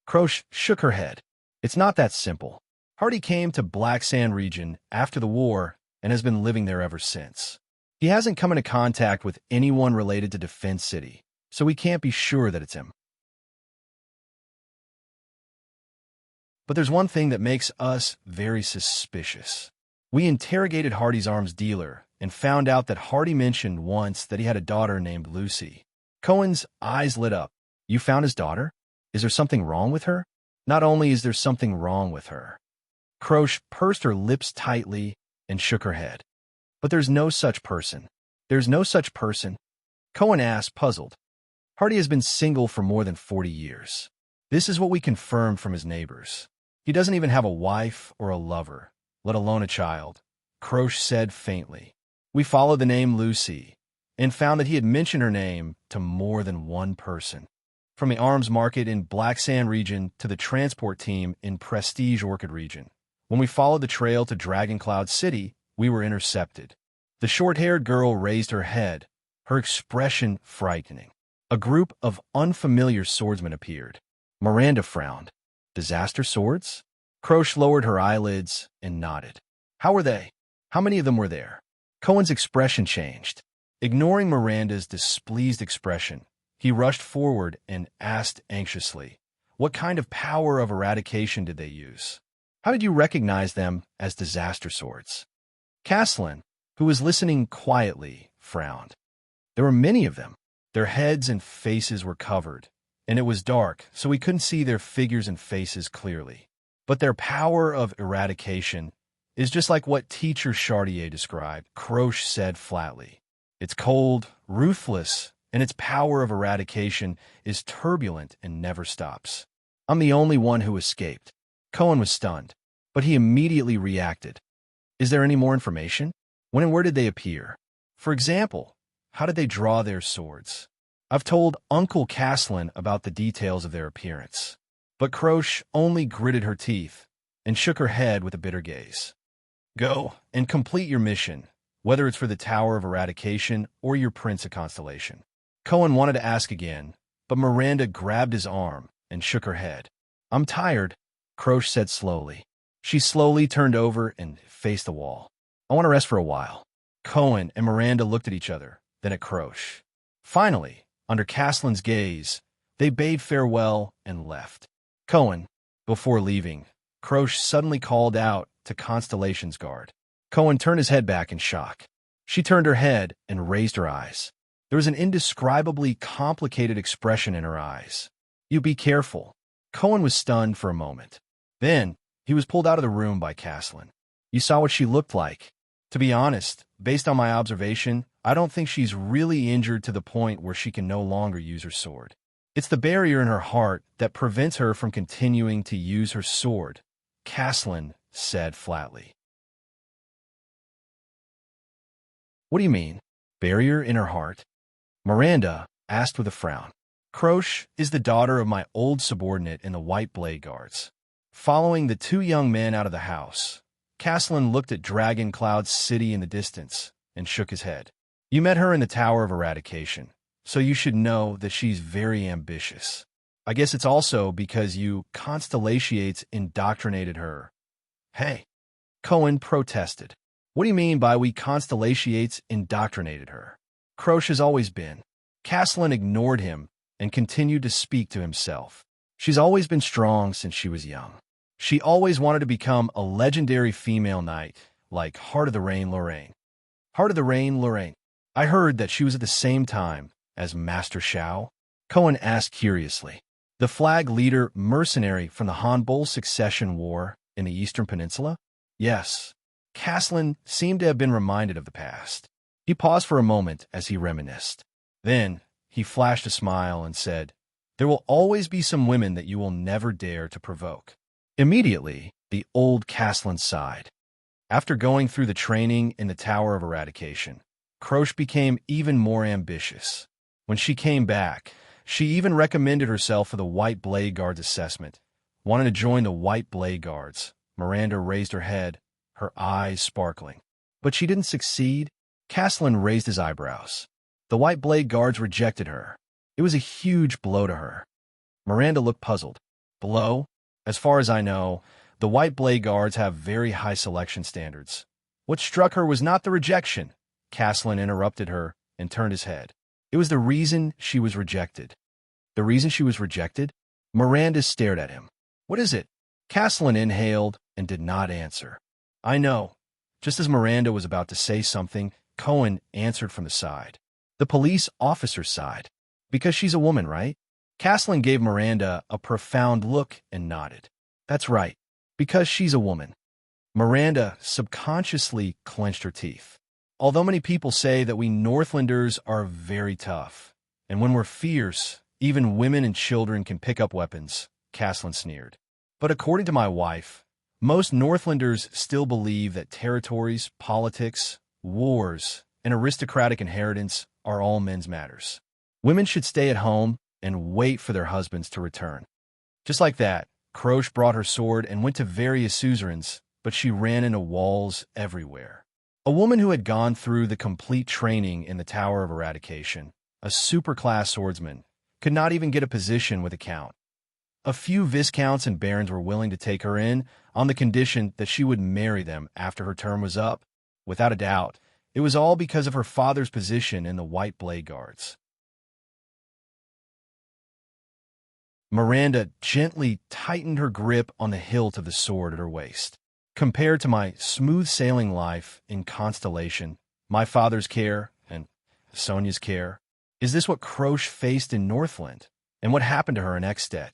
Speaker 1: Croce shook her head. It's not that simple. Hardy came to Black Sand region after the war and has been living there ever since. He hasn't come into contact with anyone related to Defense City, so we can't be sure that it's him. But there's one thing that makes us very suspicious. We interrogated Hardy's arms dealer and found out that Hardy mentioned once that he had a daughter named Lucy. Cohen's eyes lit up. You found his daughter? Is there something wrong with her? Not only is there something wrong with her. Croce pursed her lips tightly and shook her head. But there's no such person. There's no such person? Cohen asked, puzzled. Hardy has been single for more than 40 years. This is what we confirmed from his neighbors. He doesn't even have a wife or a lover, let alone a child, Croce said faintly. We followed the name Lucy and found that he had mentioned her name to more than one person. From the arms market in Black Sand region to the transport team in Prestige Orchid region. When we followed the trail to Dragon Cloud City, we were intercepted. The short-haired girl raised her head, her expression frightening. A group of unfamiliar swordsmen appeared. Miranda frowned. Disaster swords? Croce lowered her eyelids and nodded. How were they? How many of them were there? Cohen's expression changed. Ignoring Miranda's displeased expression, he rushed forward and asked anxiously, what kind of power of eradication did they use? How did you recognize them as disaster swords? Caslin, who was listening quietly, frowned. There were many of them. Their heads and faces were covered, and it was dark, so we couldn't see their figures and faces clearly. But their power of eradication is just like what Teacher Chartier described, Croce said flatly. It's cold, ruthless, and its power of eradication is turbulent and never stops. I'm the only one who escaped. Cohen was stunned, but he immediately reacted. Is there any more information? When and where did they appear? For example, how did they draw their swords? I've told Uncle Caslin about the details of their appearance. But Croce only gritted her teeth and shook her head with a bitter gaze. Go and complete your mission, whether it's for the Tower of Eradication or your Prince of Constellation. Cohen wanted to ask again, but Miranda grabbed his arm and shook her head. I'm tired, Croce said slowly. She slowly turned over and faced the wall. I want to rest for a while. Cohen and Miranda looked at each other, then at Croce. Finally, under Caslin's gaze, they bade farewell and left. Cohen, before leaving, Croce suddenly called out to Constellation's guard. Cohen turned his head back in shock. She turned her head and raised her eyes. There was an indescribably complicated expression in her eyes. You be careful. Cohen was stunned for a moment. Then, he was pulled out of the room by Caslin. You saw what she looked like. To be honest, based on my observation, I don't think she's really injured to the point where she can no longer use her sword. It's the barrier in her heart that prevents her from continuing to use her sword, Caslin said flatly. What do you mean? Barrier in her heart? Miranda asked with a frown. Croce is the daughter of my old subordinate in the White Blade Guards. Following the two young men out of the house, Caslin looked at Dragon Cloud City in the distance and shook his head. You met her in the Tower of Eradication, so you should know that she's very ambitious. I guess it's also because you constellations indoctrinated her. Hey, Cohen protested. What do you mean by we constellations indoctrinated her? Croce has always been. Caslin ignored him and continued to speak to himself. She's always been strong since she was young. She always wanted to become a legendary female knight, like Heart of the Rain Lorraine. Heart of the Rain Lorraine. I heard that she was at the same time as Master Shao? Cohen asked curiously. The flag leader mercenary from the Hanbol Succession War in the Eastern Peninsula? Yes. Caslin seemed to have been reminded of the past. He paused for a moment as he reminisced. Then he flashed a smile and said, "There will always be some women that you will never dare to provoke." Immediately, the old Caslin sighed. After going through the training in the Tower of Eradication, Croce became even more ambitious. When she came back, she even recommended herself for the White Blade Guards assessment. Wanting to join the White Blade Guards, Miranda raised her head, her eyes sparkling. But she didn't succeed. Caslin raised his eyebrows. The White Blade Guards rejected her. It was a huge blow to her. Miranda looked puzzled. Blow? As far as I know, the White Blade Guards have very high selection standards. What struck her was not the rejection. Caslin interrupted her and turned his head. It was the reason she was rejected. The reason she was rejected? Miranda stared at him. What is it? Caslin inhaled and did not answer. I know. Just as Miranda was about to say something, Cohen answered from the side. The police officer's side. Because she's a woman, right? Caslin gave Miranda a profound look and nodded. That's right. Because she's a woman. Miranda subconsciously clenched her teeth. Although many people say that we Northlanders are very tough, and when we're fierce, even women and children can pick up weapons, Caslin sneered. But according to my wife, most Northlanders still believe that territories, politics, wars, and aristocratic inheritance are all men's matters. Women should stay at home and wait for their husbands to return. Just like that, Croce brought her sword and went to various suzerains, but she ran into walls everywhere. A woman who had gone through the complete training in the Tower of Eradication, a super-class swordsman, could not even get a position with a count. A few viscounts and barons were willing to take her in on the condition that she would marry them after her term was up. Without a doubt, it was all because of her father's position in the White Blade Guards. Miranda gently tightened her grip on the hilt of the sword at her waist. Compared to my smooth-sailing life in Constellation, my father's care, and Sonia's care, is this what Croce faced in Northland, and what happened to her in Ekstedt?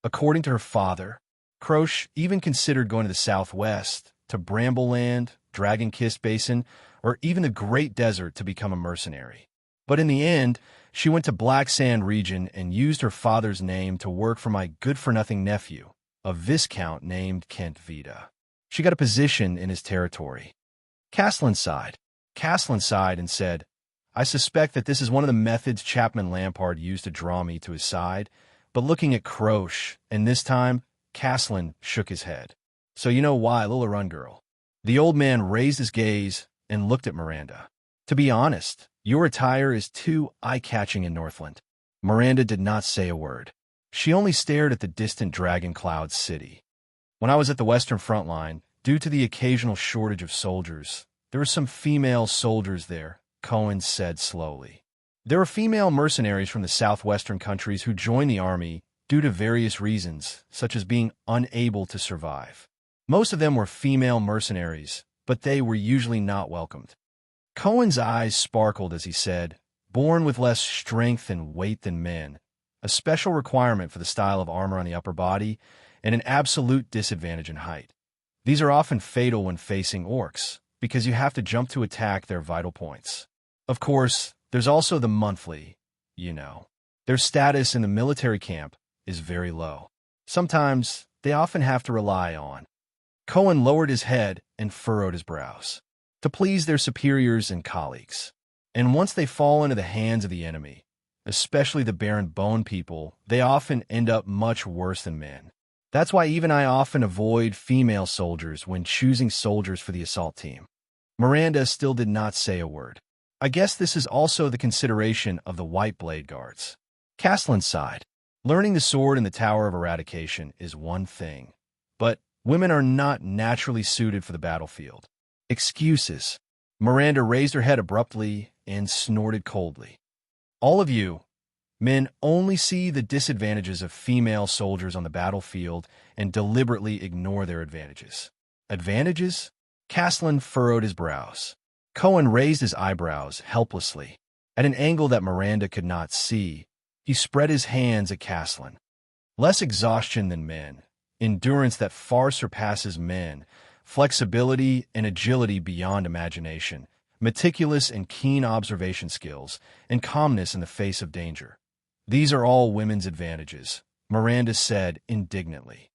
Speaker 1: According to her father, Croce even considered going to the southwest, to Brambleland, Dragon-Kissed Basin, or even the Great Desert to become a mercenary. But in the end, she went to Black Sand region and used her father's name to work for my good-for-nothing nephew, a viscount named Kent Vida. She got a position in his territory. Caslin sighed. Caslin sighed and said, I suspect that this is one of the methods Chapman Lampard used to draw me to his side, but looking at Croce, and this time, Caslin shook his head. So you know why, little run girl. The old man raised his gaze and looked at Miranda. To be honest, your attire is too eye-catching in Northland. Miranda did not say a word. She only stared at the distant Dragon Cloud city. When I was at the Western Front Line, due to the occasional shortage of soldiers, there were some female soldiers there, Cohen said slowly. There were female mercenaries from the southwestern countries who joined the army due to various reasons, such as being unable to survive. Most of them were female mercenaries, but they were usually not welcomed. Cohen's eyes sparkled as he said, born with less strength and weight than men, a special requirement for the style of armor on the upper body, and an absolute disadvantage in height. These are often fatal when facing orcs, because you have to jump to attack their vital points. Of course, there's also the monthly, Their status in the military camp is very low. Sometimes, they often have to rely on. Cohen lowered his head and furrowed his brows. To please their superiors and colleagues. And once they fall into the hands of the enemy, especially the Baron Bone people, they often end up much worse than men. That's why even I often avoid female soldiers when choosing soldiers for the assault team. Miranda still did not say a word. I guess this is also the consideration of the White Blade Guards. Caslin sighed. Learning the sword in the Tower of Eradication is one thing, but women are not naturally suited for the battlefield. Excuses. Miranda raised her head abruptly and snorted coldly. All of you, men, only see the disadvantages of female soldiers on the battlefield and deliberately ignore their advantages. Advantages? Caslin furrowed his brows. Cohen raised his eyebrows helplessly. At an angle that Miranda could not see, he spread his hands at Caslin. Less exhaustion than men, endurance that far surpasses men, flexibility and agility beyond imagination, meticulous and keen observation skills, and calmness in the face of danger. These are all women's advantages, Miranda said indignantly.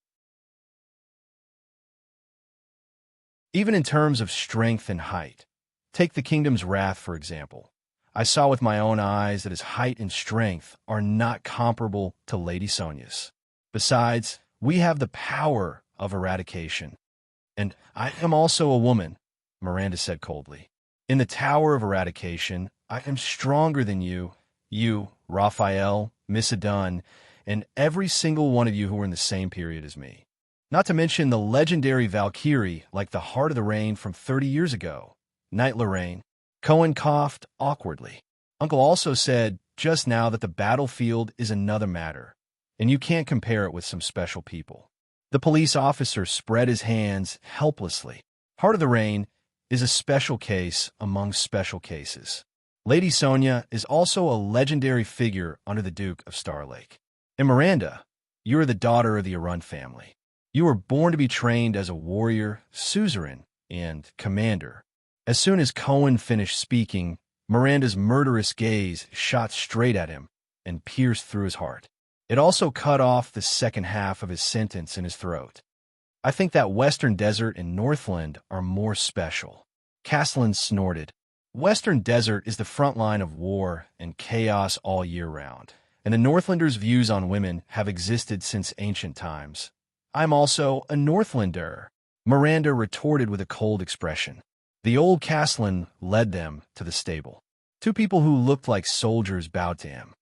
Speaker 1: Even in terms of strength and height. Take the Kingdom's Wrath, for example. I saw with my own eyes that his height and strength are not comparable to Lady Sonia's. Besides, we have the power of eradication. And I am also a woman, Miranda said coldly. In the Tower of Eradication, I am stronger than you, Raphael, Miss Adun, and every single one of you who were in the same period as me. Not to mention the legendary Valkyrie like the Heart of the Rain from 30 years ago, Knight Lorraine. Cohen coughed awkwardly. Uncle also said just now that the battlefield is another matter, and you can't compare it with some special people. The police officer spread his hands helplessly. Heart of the Rain is a special case among special cases. Lady Sonia is also a legendary figure under the Duke of Starlake. And Miranda, you are the daughter of the Arun family. You were born to be trained as a warrior, suzerain, and commander. As soon as Cohen finished speaking, Miranda's murderous gaze shot straight at him and pierced through his heart. It also cut off the second half of his sentence in his throat. I think that Western Desert and Northland are more special. Caslin snorted. Western Desert is the front line of war and chaos all year round, and the Northlanders' views on women have existed since ancient times. I'm also a Northlander, Miranda retorted with a cold expression. The old Caslin led them to the stable. Two people who looked like soldiers bowed to him.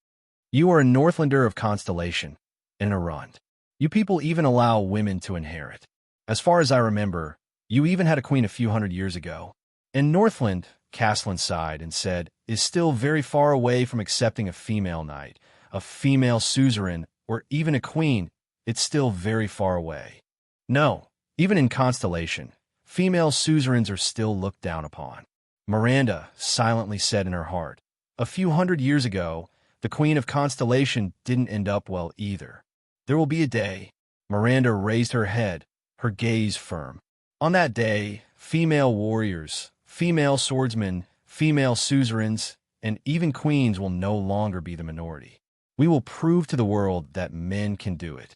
Speaker 1: You are a Northlander of Constellation, and Arun. You people even allow women to inherit. As far as I remember, you even had a queen a few hundred years ago. And Northland, Caslin sighed and said, is still very far away from accepting a female knight, a female suzerain, or even a queen. It's still very far away. No, even in Constellation, female suzerains are still looked down upon. Miranda silently said in her heart, a few hundred years ago, the Queen of Constellation didn't end up well either. There will be a day. Miranda raised her head, her gaze firm. On that day, female warriors, female swordsmen, female suzerains, and even queens will no longer be the minority. We will prove to the world that men can do it.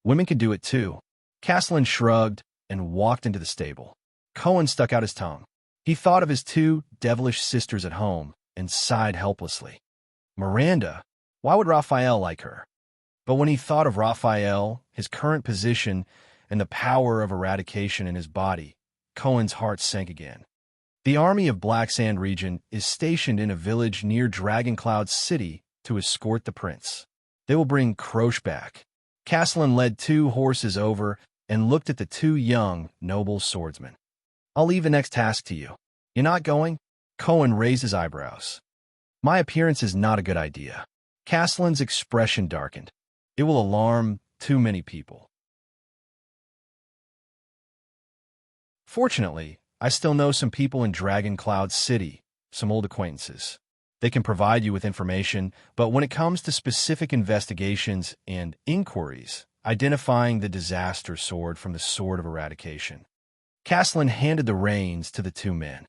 Speaker 1: Women can do it too. Caslin shrugged and walked into the stable. Cohen stuck out his tongue. He thought of his two devilish sisters at home and sighed helplessly. Miranda, why would Raphael like her? But when he thought of Raphael, his current position, and the power of eradication in his body, Cohen's heart sank again. The army of Black Sand region is stationed in a village near Dragoncloud City to escort the prince. They will bring Croche back. Caslin led two horses over and looked at the two young, noble swordsmen. I'll leave the next task to you. You're not going? Cohen raised his eyebrows. My appearance is not a good idea. Caslin's expression darkened. It will alarm too many people. Fortunately, I still know some people in Dragoncloud City, some old acquaintances. They can provide you with information, but when it comes to specific investigations and inquiries, identifying the disaster sword from the sword of eradication. Caslin handed the reins to the two men.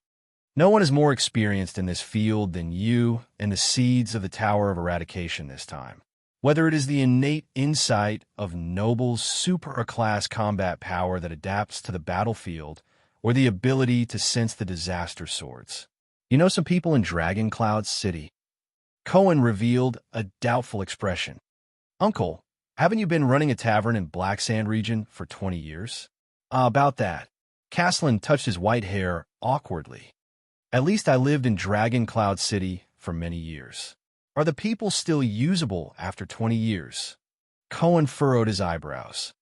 Speaker 1: No one is more experienced in this field than you and the seeds of the Tower of Eradication this time. Whether it is the innate insight of Noble's super-class combat power that adapts to the battlefield, or the ability to sense the disaster swords. You know some people in Dragoncloud City? Cohen revealed a doubtful expression. Uncle, haven't you been running a tavern in Black Sand region for 20 years? About that. Caslin touched his white hair awkwardly. At least I lived in Dragoncloud City for many years. Are the people still usable after 20 years? Cohen furrowed his eyebrows.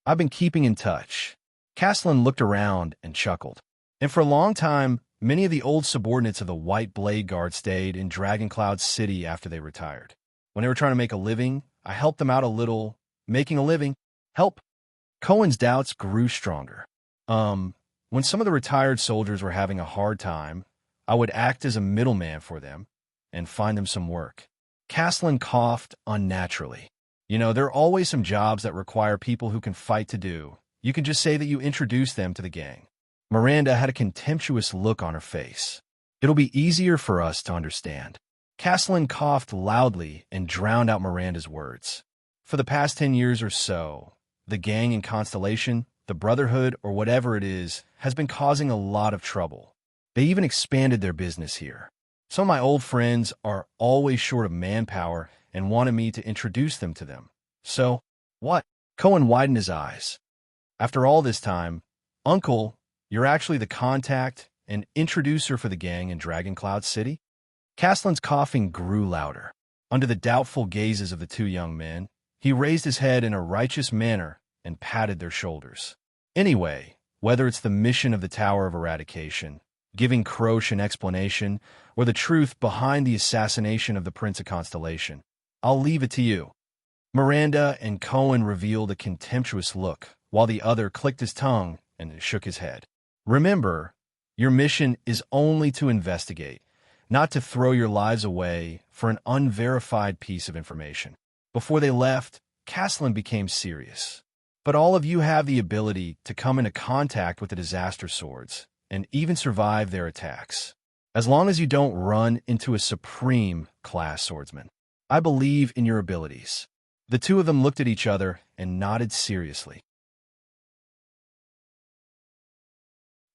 Speaker 1: I've been keeping in touch. Castellan looked around and chuckled. And for a long time, many of the old subordinates of the White Blade Guard stayed in Dragoncloud City after they retired. When they were trying to make a living, I helped them out a little. Making a living? Help? Cohen's doubts grew stronger. When some of the retired soldiers were having a hard time, I would act as a middleman for them and find them some work. Castellan coughed unnaturally. You know, there are always some jobs that require people who can fight to do. You can just say that you introduced them to the gang. Miranda had a contemptuous look on her face. It'll be easier for us to understand. Castellan coughed loudly and drowned out Miranda's words. For the past 10 years or so, the gang in Constellation, the Brotherhood, or whatever it is, has been causing a lot of trouble. They even expanded their business here. Some of my old friends are always short of manpower and wanted me to introduce them to them. So, what? Cohen widened his eyes. After all this time, Uncle, you're actually the contact and introducer for the gang in Dragoncloud City? Castellan's coughing grew louder. Under the doubtful gazes of the two young men, he raised his head in a righteous manner and patted their shoulders. Anyway, whether it's the mission of the Tower of Eradication, giving Croce an explanation, or the truth behind the assassination of the Prince of Constellation, I'll leave it to you. Miranda and Cohen revealed a contemptuous look, while the other clicked his tongue and shook his head. Remember, your mission is only to investigate, not to throw your lives away for an unverified piece of information. Before they left, Castellan became serious. But all of you have the ability to come into contact with the disaster swords and even survive their attacks, as long as you don't run into a supreme class swordsman. I believe in your abilities. The two of them looked at each other and nodded seriously.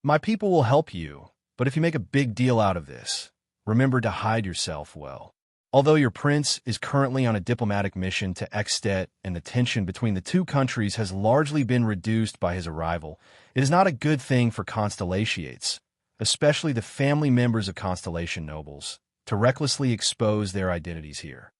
Speaker 1: My people will help you, but if you make a big deal out of this, remember to hide yourself well. Although your prince is currently on a diplomatic mission to Extet and the tension between the two countries has largely been reduced by his arrival, it is not a good thing for Constellations, especially the family members of Constellation nobles, to recklessly expose their identities here.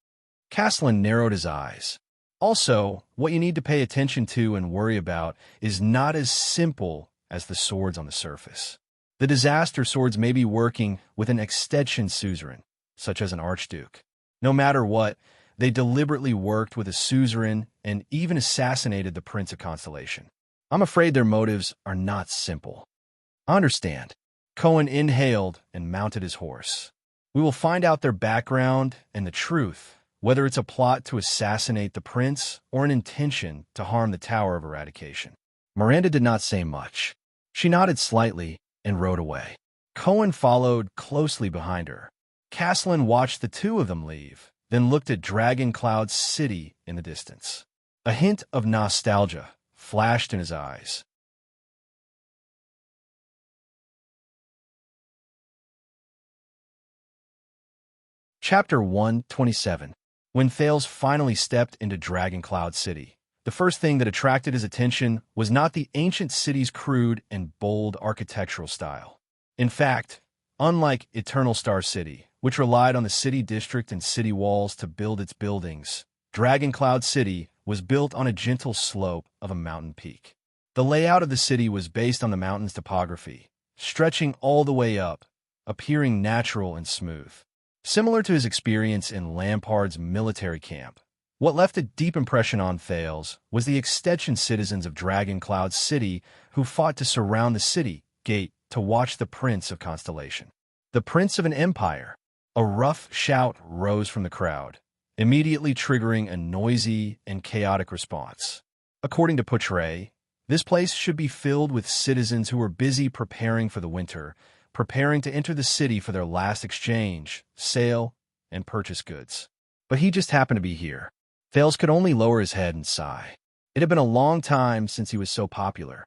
Speaker 1: Castellan narrowed his eyes. Also, what you need to pay attention to and worry about is not as simple as the swords on the surface. The disaster swords may be working with an extension suzerain, such as an archduke. No matter what, they deliberately worked with a suzerain and even assassinated the Prince of Constellation. I'm afraid their motives are not simple. I understand. Cohen inhaled and mounted his horse. We will find out their background and the truth, whether it's a plot to assassinate the prince or an intention to harm the Tower of Eradication. Miranda did not say much. She nodded slightly and rode away. Cohen followed closely behind her. Castellan watched the two of them leave, then looked at Dragoncloud City in the distance. A hint of nostalgia flashed in his eyes. Chapter 127. When Thales finally stepped into Dragoncloud City, the first thing that attracted his attention was not the ancient city's crude and bold architectural style. In fact, unlike Eternal Star City, which relied on the city district and city walls to build its buildings, Dragoncloud City was built on a gentle slope of a mountain peak. The layout of the city was based on the mountain's topography, stretching all the way up, appearing natural and smooth. Similar to his experience in Lampard's military camp, what left a deep impression on Thales was the extension citizens of Dragoncloud City who fought to surround the city gate to watch the Prince of Constellation. The Prince of an Empire. A rough shout rose from the crowd, immediately triggering a noisy and chaotic response. According to Poutre, this place should be filled with citizens who were busy preparing for the winter, preparing to enter the city for their last exchange, sale, and purchase goods. But he just happened to be here. Thales could only lower his head and sigh. It had been a long time since he was so popular.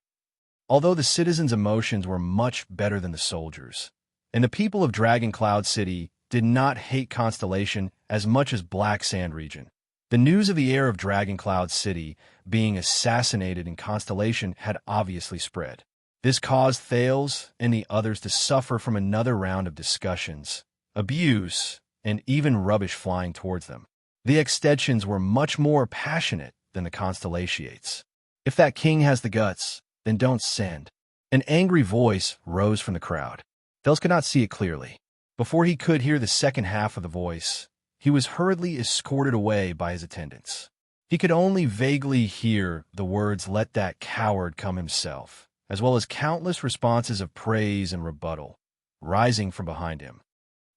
Speaker 1: Although the citizens' emotions were much better than the soldiers, and the people of Dragoncloud City did not hate Constellation as much as Black Sand region. The news of the heir of Dragoncloud City being assassinated in Constellation had obviously spread. This caused Thales and the others to suffer from another round of discussions, abuse, and even rubbish flying towards them. The extensions were much more passionate than the constellations. If that king has the guts, then don't send. An angry voice rose from the crowd. Thales could not see it clearly. Before he could hear the second half of the voice, he was hurriedly escorted away by his attendants. He could only vaguely hear the words, "Let that coward come himself," as well as countless responses of praise and rebuttal, rising from behind him.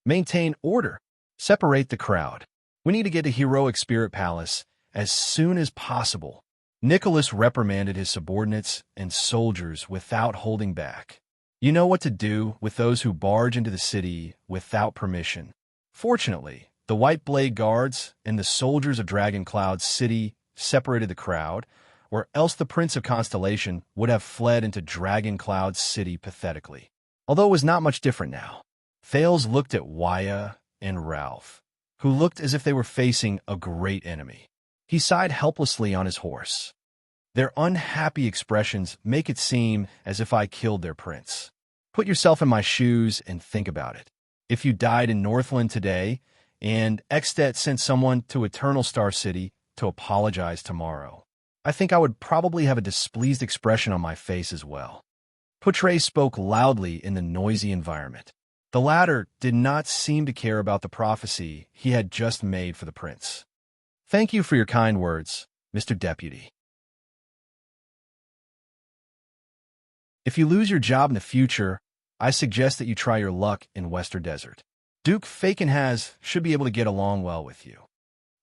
Speaker 1: Maintain order. Separate the crowd. We need to get to Heroic Spirit Palace as soon as possible. Nicholas reprimanded his subordinates and soldiers without holding back. You know what to do with those who barge into the city without permission. Fortunately, the White Blade Guards and the soldiers of Dragon Cloud City separated the crowd, or else the Prince of Constellation would have fled into Dragon Cloud City pathetically. Although it was not much different now. Thales looked at Waya and Ralph, who looked as if they were facing a great enemy. He sighed helplessly on his horse. Their unhappy expressions make it seem as if I killed their prince. Put yourself in my shoes and think about it. If you died in Northland today, and Extet sent someone to Eternal Star City to apologize tomorrow, I think I would probably have a displeased expression on my face as well. Poutre spoke loudly in the noisy environment. The latter did not seem to care about the prophecy he had just made for the prince. Thank you for your kind words, Mr. Deputy. If you lose your job in the future, I suggest that you try your luck in Western Desert. Duke Fakenhaz should be able to get along well with you.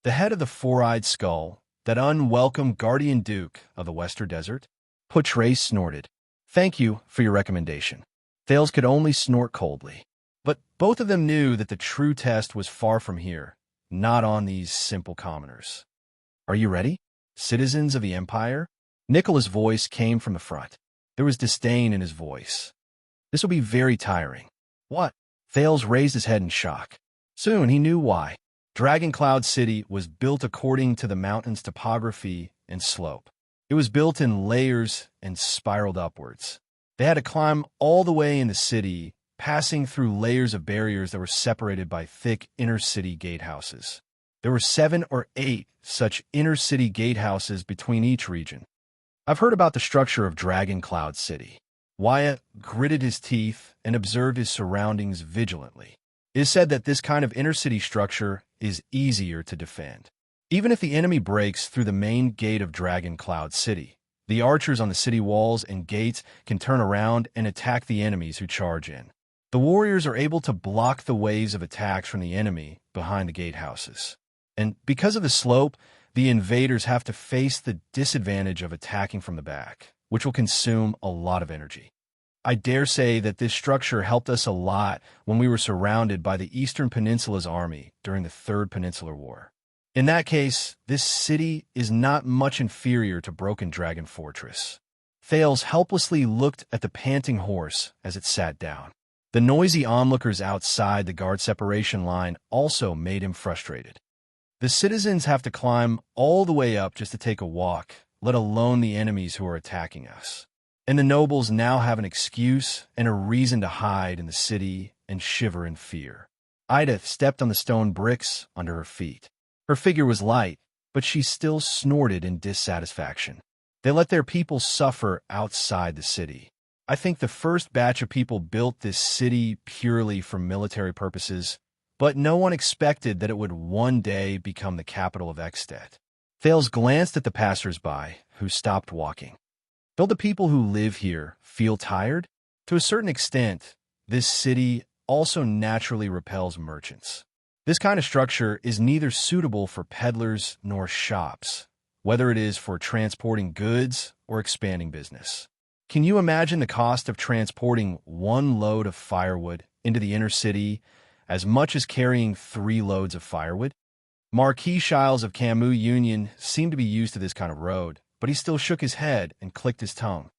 Speaker 1: The head of the four-eyed skull, that unwelcome guardian duke of the Western Desert, Poutre snorted. Thank you for your recommendation. Thales could only snort coldly. But both of them knew that the true test was far from here, not on these simple commoners. Are you ready, citizens of the Empire? Nicholas' voice came from the front. There was disdain in his voice. This will be very tiring. What? Thales raised his head in shock. Soon he knew why. Dragon Cloud City was built according to the mountain's topography and slope. It was built in layers and spiraled upwards. They had to climb all the way in the city, passing through layers of barriers that were separated by thick inner-city gatehouses. There were 7 or 8 such inner-city gatehouses between each region. I've heard about the structure of Dragon Cloud City. Wyatt gritted his teeth and observed his surroundings vigilantly. It is said that this kind of inner-city structure is easier to defend. Even if the enemy breaks through the main gate of Dragon Cloud City, the archers on the city walls and gates can turn around and attack the enemies who charge in. The warriors are able to block the waves of attacks from the enemy behind the gatehouses. And because of the slope, the invaders have to face the disadvantage of attacking from the back, which will consume a lot of energy. I dare say that this structure helped us a lot when we were surrounded by the Eastern Peninsula's army during the Third Peninsular War. In that case, this city is not much inferior to Broken Dragon Fortress. Thales helplessly looked at the panting horse as it sat down. The noisy onlookers outside the guard separation line also made him frustrated. The citizens have to climb all the way up just to take a walk, let alone the enemies who are attacking us. And the nobles now have an excuse and a reason to hide in the city and shiver in fear. Ida stepped on the stone bricks under her feet. Her figure was light, but she still snorted in dissatisfaction. They let their people suffer outside the city. I think the first batch of people built this city purely for military purposes, but no one expected that it would one day become the capital of Extet. Thales glanced at the passers-by, who stopped walking. Don't the people who live here feel tired? To a certain extent, this city also naturally repels merchants. This kind of structure is neither suitable for peddlers nor shops, whether it is for transporting goods or expanding business. Can you imagine the cost of transporting 1 load of firewood into the inner city as much as carrying 3 loads of firewood? Marquis Shiles of Camus Union seemed to be used to this kind of road, but he still shook his head and clicked his tongue.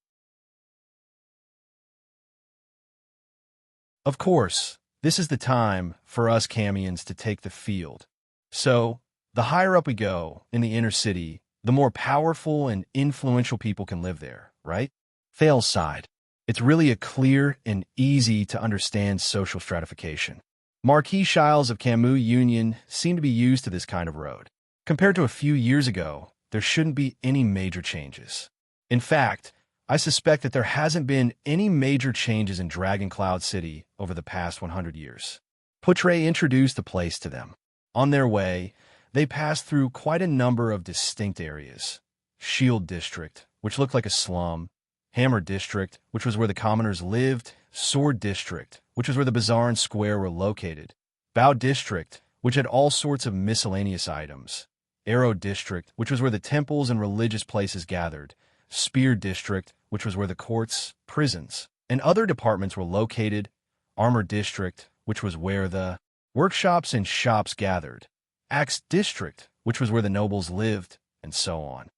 Speaker 1: Of course, this is the time for us Camians to take the field. So, the higher up we go in the inner city, the more powerful and influential people can live there, right? Thales sighed. It's really a clear and easy to understand social stratification. Marquis Shiles of Camus Union seem to be used to this kind of road. Compared to a few years ago, there shouldn't be any major changes. In fact, I suspect that there hasn't been any major changes in Dragoncloud City over the past 100 years. Putre introduced the place to them. On their way, they passed through quite a number of distinct areas. Shield District, which looked like a slum. Hammer District, which was where the commoners lived. Sword District, which was where the bazaar and square were located. Bow District, which had all sorts of miscellaneous items. Arrow District, which was where the temples and religious places gathered. Spear District, which was where the courts, prisons, and other departments were located. Armor District, which was where the workshops and shops gathered. Axe District, which was where the nobles lived, and so on.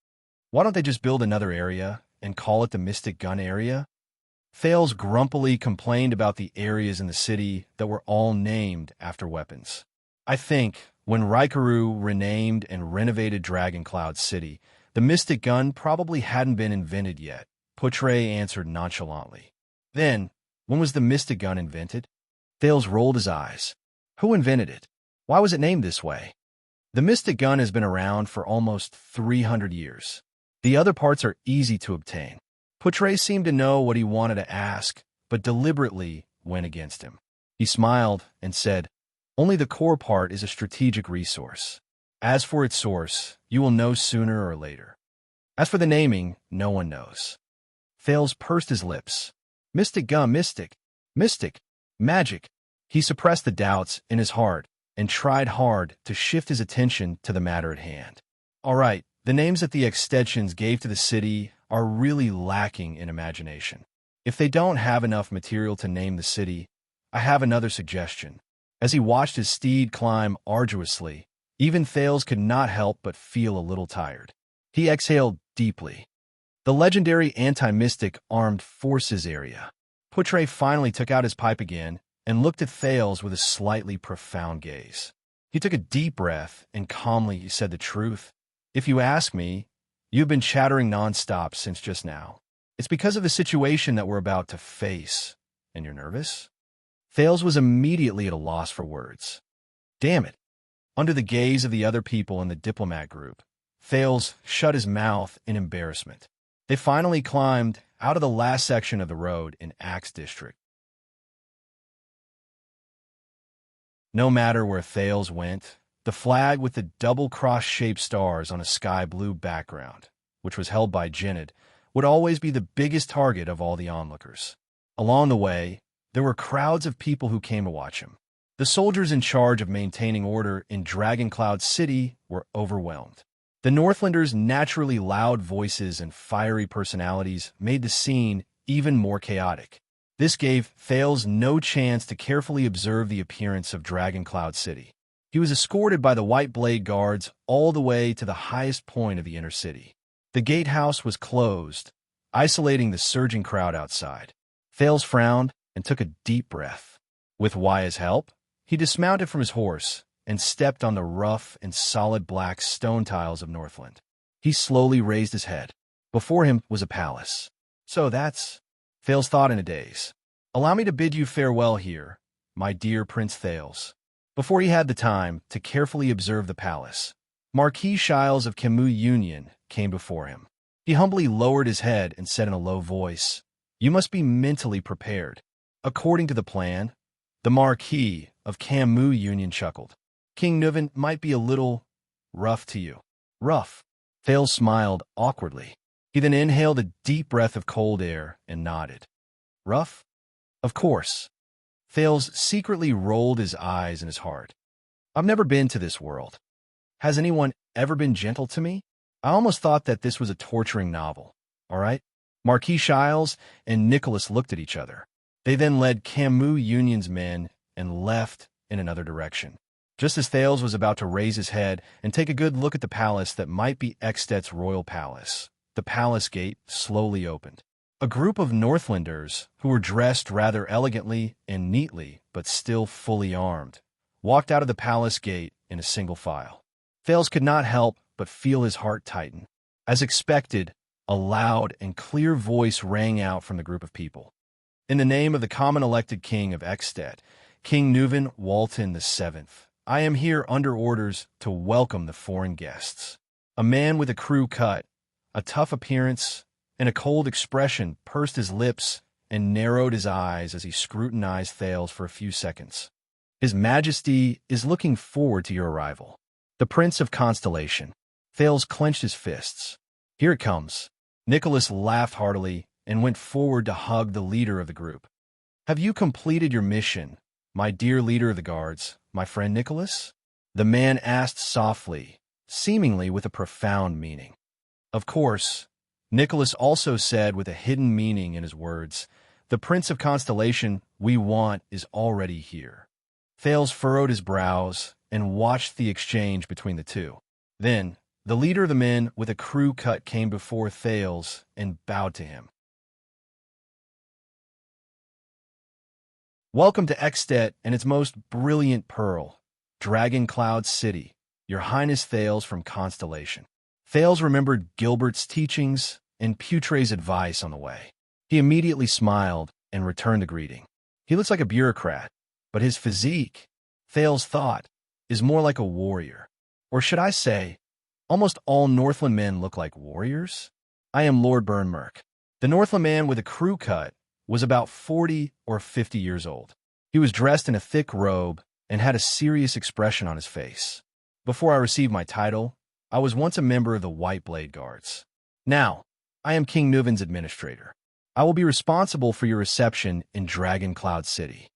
Speaker 1: Why don't they just build another area and call it the Mystic Gun area? Thales grumpily complained about the areas in the city that were all named after weapons. I think when Raikaru renamed and renovated Dragoncloud City, the Mystic Gun probably hadn't been invented yet, Putre answered nonchalantly. Then, when was the Mystic Gun invented? Thales rolled his eyes. Who invented it? Why was it named this way? The Mystic Gun has been around for almost 300 years. The other parts are easy to obtain. Putre seemed to know what he wanted to ask, but deliberately went against him. He smiled and said, "Only the core part is a strategic resource. As for its source, you will know sooner or later. As for the naming, no one knows." Thales pursed his lips. Mystic Gun, mystic, magic. He suppressed the doubts in his heart and tried hard to shift his attention to the matter at hand. All right, the names that the Extensions gave to the city are really lacking in imagination. If they don't have enough material to name the city, I have another suggestion. As he watched his steed climb arduously, even Thales could not help but feel a little tired. He exhaled deeply. The legendary anti-mystic armed forces area. Putre finally took out his pipe again and looked at Thales with a slightly profound gaze. He took a deep breath and calmly said the truth. "If you ask me, you've been chattering nonstop since just now. It's because of the situation that we're about to face, and you're nervous?" Thales was immediately at a loss for words. Damn it. Under the gaze of the other people in the diplomat group, Thales shut his mouth in embarrassment. They finally climbed out of the last section of the road in Axe District. No matter where Thales went, the flag with the double cross-shaped stars on a sky-blue background, which was held by Jinnid, would always be the biggest target of all the onlookers. Along the way, there were crowds of people who came to watch him. The soldiers in charge of maintaining order in Dragoncloud City were overwhelmed. The Northlanders' naturally loud voices and fiery personalities made the scene even more chaotic. This gave Thales no chance to carefully observe the appearance of Dragoncloud City. He was escorted by the White Blade Guards all the way to the highest point of the inner city. The gatehouse was closed, isolating the surging crowd outside. Thales frowned and took a deep breath. With Waya's help, he dismounted from his horse and stepped on the rough and solid black stone tiles of Northland. He slowly raised his head. Before him was a palace. So that's... Thales thought in a daze. "Allow me to bid you farewell here, my dear Prince Thales." Before he had the time to carefully observe the palace, Marquis Shiles of Camus Union came before him. He humbly lowered his head and said in a low voice, "You must be mentally prepared." According to the plan, the Marquis of Camus Union chuckled. "King Nuven might be a little rough to you." Rough? Thales smiled awkwardly. He then inhaled a deep breath of cold air and nodded. Rough? Of course. Thales secretly rolled his eyes in his heart. "I've never been to this world. Has anyone ever been gentle to me? I almost thought that this was a torturing novel. All right?" Marquis Shiles and Nicholas looked at each other. They then led Camus Union's men and left in another direction. Just as Thales was about to raise his head and take a good look at the palace that might be Ekstet's royal palace, the palace gate slowly opened. A group of Northlanders, who were dressed rather elegantly and neatly, but still fully armed, walked out of the palace gate in a single file. Thales could not help but feel his heart tighten. As expected, a loud and clear voice rang out from the group of people. "In the name of the common elected king of Ekstet, King Nuven Walton VII, I am here under orders to welcome the foreign guests. A man with a crew cut, a tough appearance, and a cold expression pursed his lips and narrowed his eyes as he scrutinized Thales for a few seconds. His Majesty is looking forward to your arrival. The Prince of Constellation. Thales clenched his fists. Here it comes. Nicholas laughed heartily and went forward to hug the leader of the group. Have you completed your mission, my dear leader of the guards, my friend Nicholas? The man asked softly, seemingly with a profound meaning. Of course, Nicholas also said with a hidden meaning in his words, the Prince of Constellation we want is already here. Thales furrowed his brows and watched the exchange between the two. Then, the leader of the men with a crew cut came before Thales and bowed to him. Welcome to Extet and its most brilliant pearl, Dragon Cloud City, Your Highness Thales from Constellation. Thales remembered Gilbert's teachings and Putre's advice on the way. He immediately smiled and returned the greeting. He looks like a bureaucrat, but his physique, Thales thought, is more like a warrior. Or should I say, almost all Northland men look like warriors? I am Lord Burnmerk. The Northland man with a crew cut was about 40 or 50 years old. He was dressed in a thick robe and had a serious expression on his face. Before I received my title, I was once a member of the White Blade Guards. Now, I am King Nuvin's administrator. I will be responsible for your reception in Dragon Cloud City.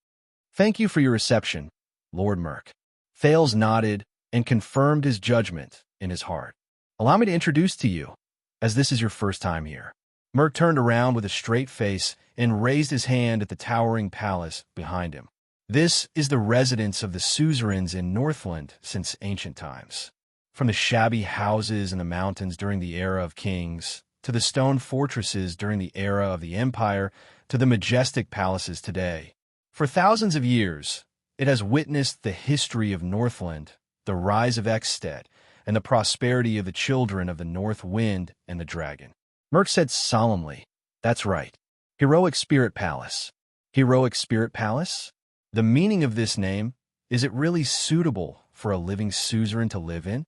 Speaker 1: Thank you for your reception, Lord Merk. Thales nodded and confirmed his judgment in his heart. Allow me to introduce to you, as this is your first time here. Merk turned around with a straight face and raised his hand at the towering palace behind him. This is the residence of the suzerains in Northland since ancient times. From the shabby houses in the mountains during the era of kings, to the stone fortresses during the era of the Empire, to the majestic palaces today. For thousands of years, it has witnessed the history of Northland, the rise of Extet, and the prosperity of the children of the North Wind and the Dragon. Merk said solemnly, "That's right. Heroic Spirit Palace." Heroic Spirit Palace? The meaning of this name, is it really suitable for a living suzerain to live in?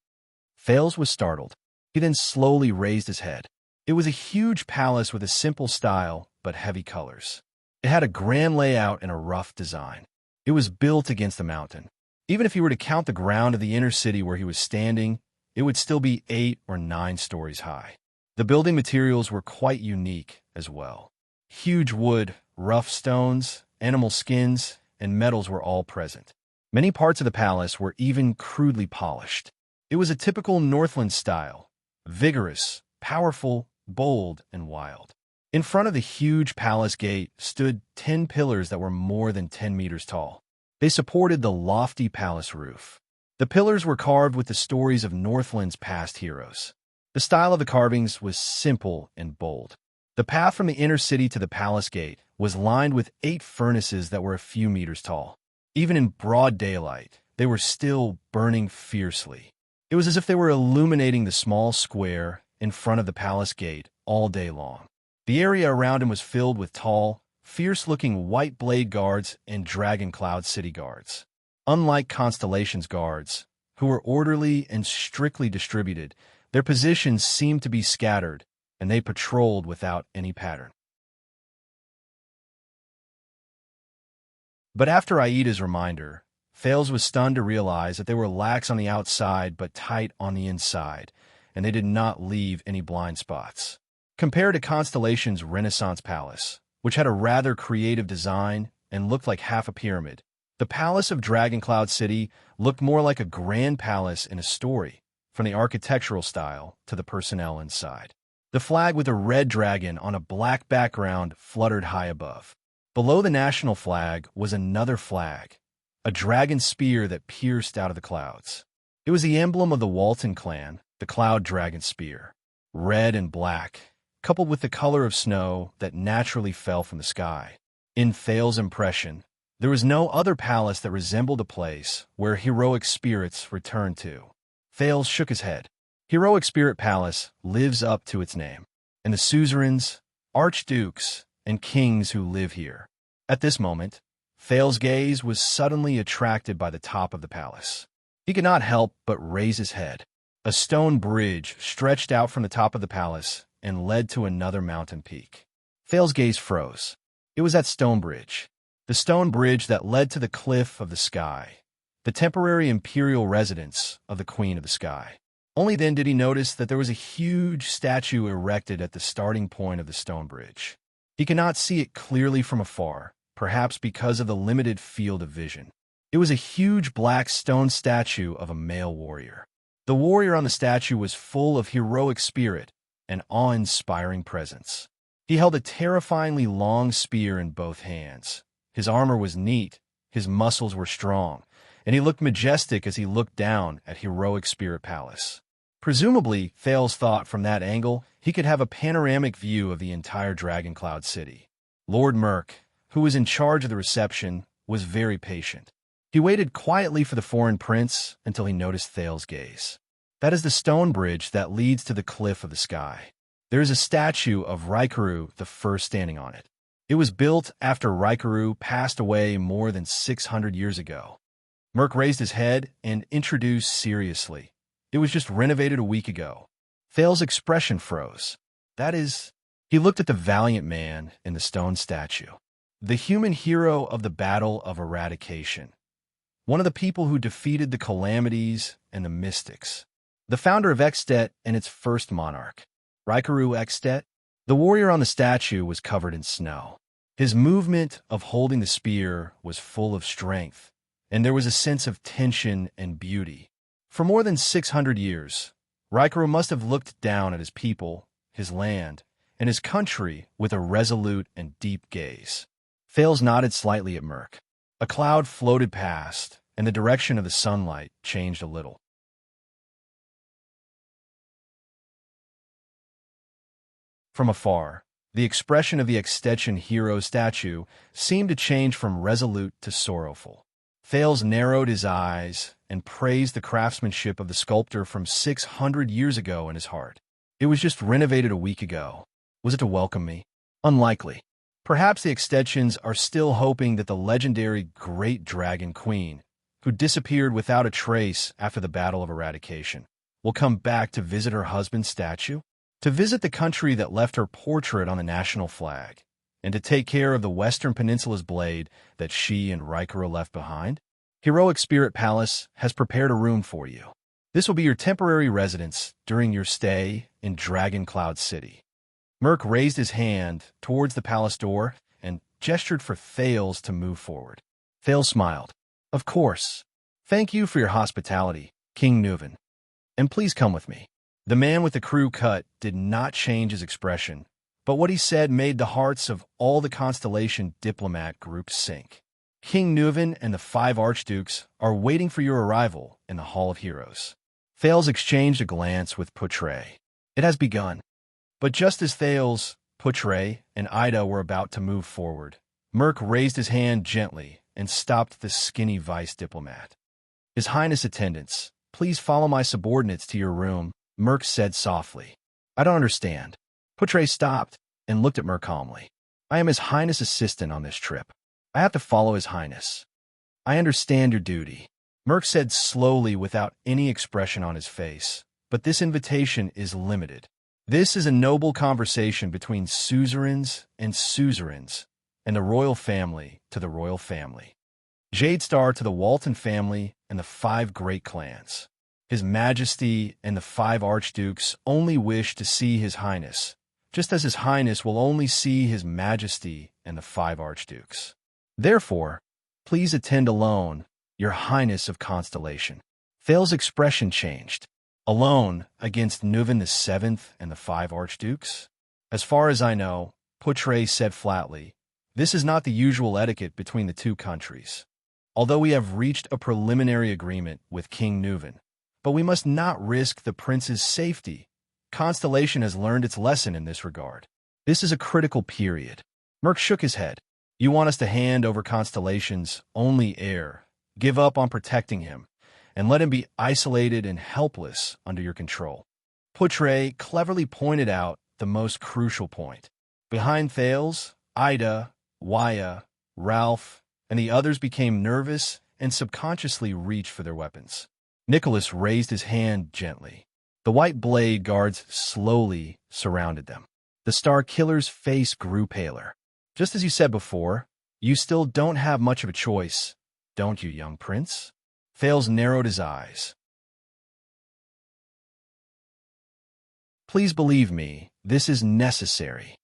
Speaker 1: Thales was startled. He then slowly raised his head. It was a huge palace with a simple style but heavy colors. It had a grand layout and a rough design. It was built against a mountain. Even if he were to count the ground of the inner city where he was standing, it would still be 8 or 9 stories high. The building materials were quite unique as well. Huge wood, rough stones, animal skins, and metals were all present. Many parts of the palace were even crudely polished. It was a typical Northland style, vigorous, powerful, bold, and wild. In front of the huge palace gate stood 10 pillars that were more than 10 meters tall. They supported the lofty palace roof. The pillars were carved with the stories of Northland's past heroes. The style of the carvings was simple and bold. The path from the inner city to the palace gate was lined with 8 furnaces that were a few meters tall. Even in broad daylight, they were still burning fiercely. It was as if they were illuminating the small square in front of the palace gate all day long. The area around him was filled with tall, fierce-looking White Blade Guards and Dragon Cloud City Guards. Unlike Constellation's guards, who were orderly and strictly distributed, their positions seemed to be scattered, and they patrolled without any pattern. But after Aida's reminder, Thales was stunned to realize that they were lax on the outside but tight on the inside, and they did not leave any blind spots. Compared to Constellation's Renaissance Palace, which had a rather creative design and looked like half a pyramid, the Palace of Dragon Cloud City looked more like a grand palace in a story, from the architectural style to the personnel inside. The flag with a red dragon on a black background fluttered high above. Below the national flag was another flag, a dragon spear that pierced out of the clouds. It was the emblem of the Walton clan, the Cloud Dragon Spear, red and black, coupled with the color of snow that naturally fell from the sky. In Thales' impression, there was no other palace that resembled a place where heroic spirits returned to. Thales shook his head. Heroic Spirit Palace lives up to its name, and the suzerains, archdukes, and kings who live here. At this moment, Thales' gaze was suddenly attracted by the top of the palace. He could not help but raise his head. A stone bridge stretched out from the top of the palace and led to another mountain peak. Thales's gaze froze. It was that stone bridge. The stone bridge that led to the cliff of the sky, the temporary imperial residence of the Queen of the Sky. Only then did he notice that there was a huge statue erected at the starting point of the stone bridge. He could not see it clearly from afar, perhaps because of the limited field of vision. It was a huge black stone statue of a male warrior. The warrior on the statue was full of heroic spirit and awe-inspiring presence. He held a terrifyingly long spear in both hands. His armor was neat, his muscles were strong, and he looked majestic as he looked down at Heroic Spirit Palace. Presumably, Thales thought from that angle he could have a panoramic view of the entire Dragoncloud city. Lord Merk, who was in charge of the reception, was very patient. He waited quietly for the foreign prince until he noticed Thales' gaze. That is the stone bridge that leads to the cliff of the sky. There is a statue of Raikaru the First standing on it. It was built after Raikaru passed away more than 600 years ago. Merk raised his head and introduced seriously. It was just renovated a week ago. Thales' expression froze. That is, he looked at the valiant man in the stone statue. The human hero of the Battle of Eradication. One of the people who defeated the Calamities and the Mystics. The founder of Extet and its first monarch. Raikaru Extet. The warrior on the statue was covered in snow. His movement of holding the spear was full of strength, and there was a sense of tension and beauty. For more than 600 years, Raikaru must have looked down at his people, his land, and his country with a resolute and deep gaze. Thales nodded slightly at Merk. A cloud floated past, and the direction of the sunlight changed a little. From afar, the expression of the Extension hero statue seemed to change from resolute to sorrowful. Thales narrowed his eyes and praised the craftsmanship of the sculptor from 600 years ago in his heart. It was just renovated a week ago. Was it to welcome me? Unlikely. Perhaps the Extensions are still hoping that the legendary Great Dragon Queen, who disappeared without a trace after the Battle of Eradication, will come back to visit her husband's statue? To visit the country that left her portrait on the national flag, and to take care of the Western Peninsula's blade that she and Raikaru left behind? Heroic Spirit Palace has prepared a room for you. This will be your temporary residence during your stay in Dragoncloud City. Merk raised his hand towards the palace door and gestured for Thales to move forward. Thales smiled. Of course. Thank you for your hospitality, King Nuven. And please come with me. The man with the crew cut did not change his expression, but what he said made the hearts of all the Constellation diplomat groups sink. King Nuven and the 5 archdukes are waiting for your arrival in the Hall of Heroes. Thales exchanged a glance with Putre. It has begun. But just as Thales, Putre, and Ida were about to move forward, Merk raised his hand gently and stopped the skinny vice diplomat. His Highness attendants, please follow my subordinates to your room, Merk said softly. I don't understand. Putre stopped and looked at Merk calmly. I am His Highness' assistant on this trip. I have to follow His Highness. I understand your duty. Merk said slowly without any expression on his face, but this invitation is limited. This is a noble conversation between suzerains and suzerains, and the royal family to the royal family. Jadestar to the Walton family and the 5 great clans. His Majesty and the 5 archdukes only wish to see His Highness, just as His Highness will only see His Majesty and the 5 archdukes. Therefore, please attend alone, Your Highness of Constellation. Thales' expression changed. Alone against Nuven the 7th and the 5 archdukes? As far as I know, Putre said flatly, this is not the usual etiquette between the 2 countries. Although we have reached a preliminary agreement with King Nuven, but we must not risk the prince's safety. Constellation has learned its lesson in this regard. This is a critical period. Merk shook his head. You want us to hand over Constellation's only heir, give up on protecting him, and let him be isolated and helpless under your control. Putre cleverly pointed out the most crucial point. Behind Thales, Ida, Waya, Ralph, and the others became nervous and subconsciously reached for their weapons. Nicholas raised his hand gently. The white blade guards slowly surrounded them. The Star Killer's face grew paler. Just as you said before, you still don't have much of a choice, don't you, young prince? Thales narrowed his eyes. Please believe me, this is necessary.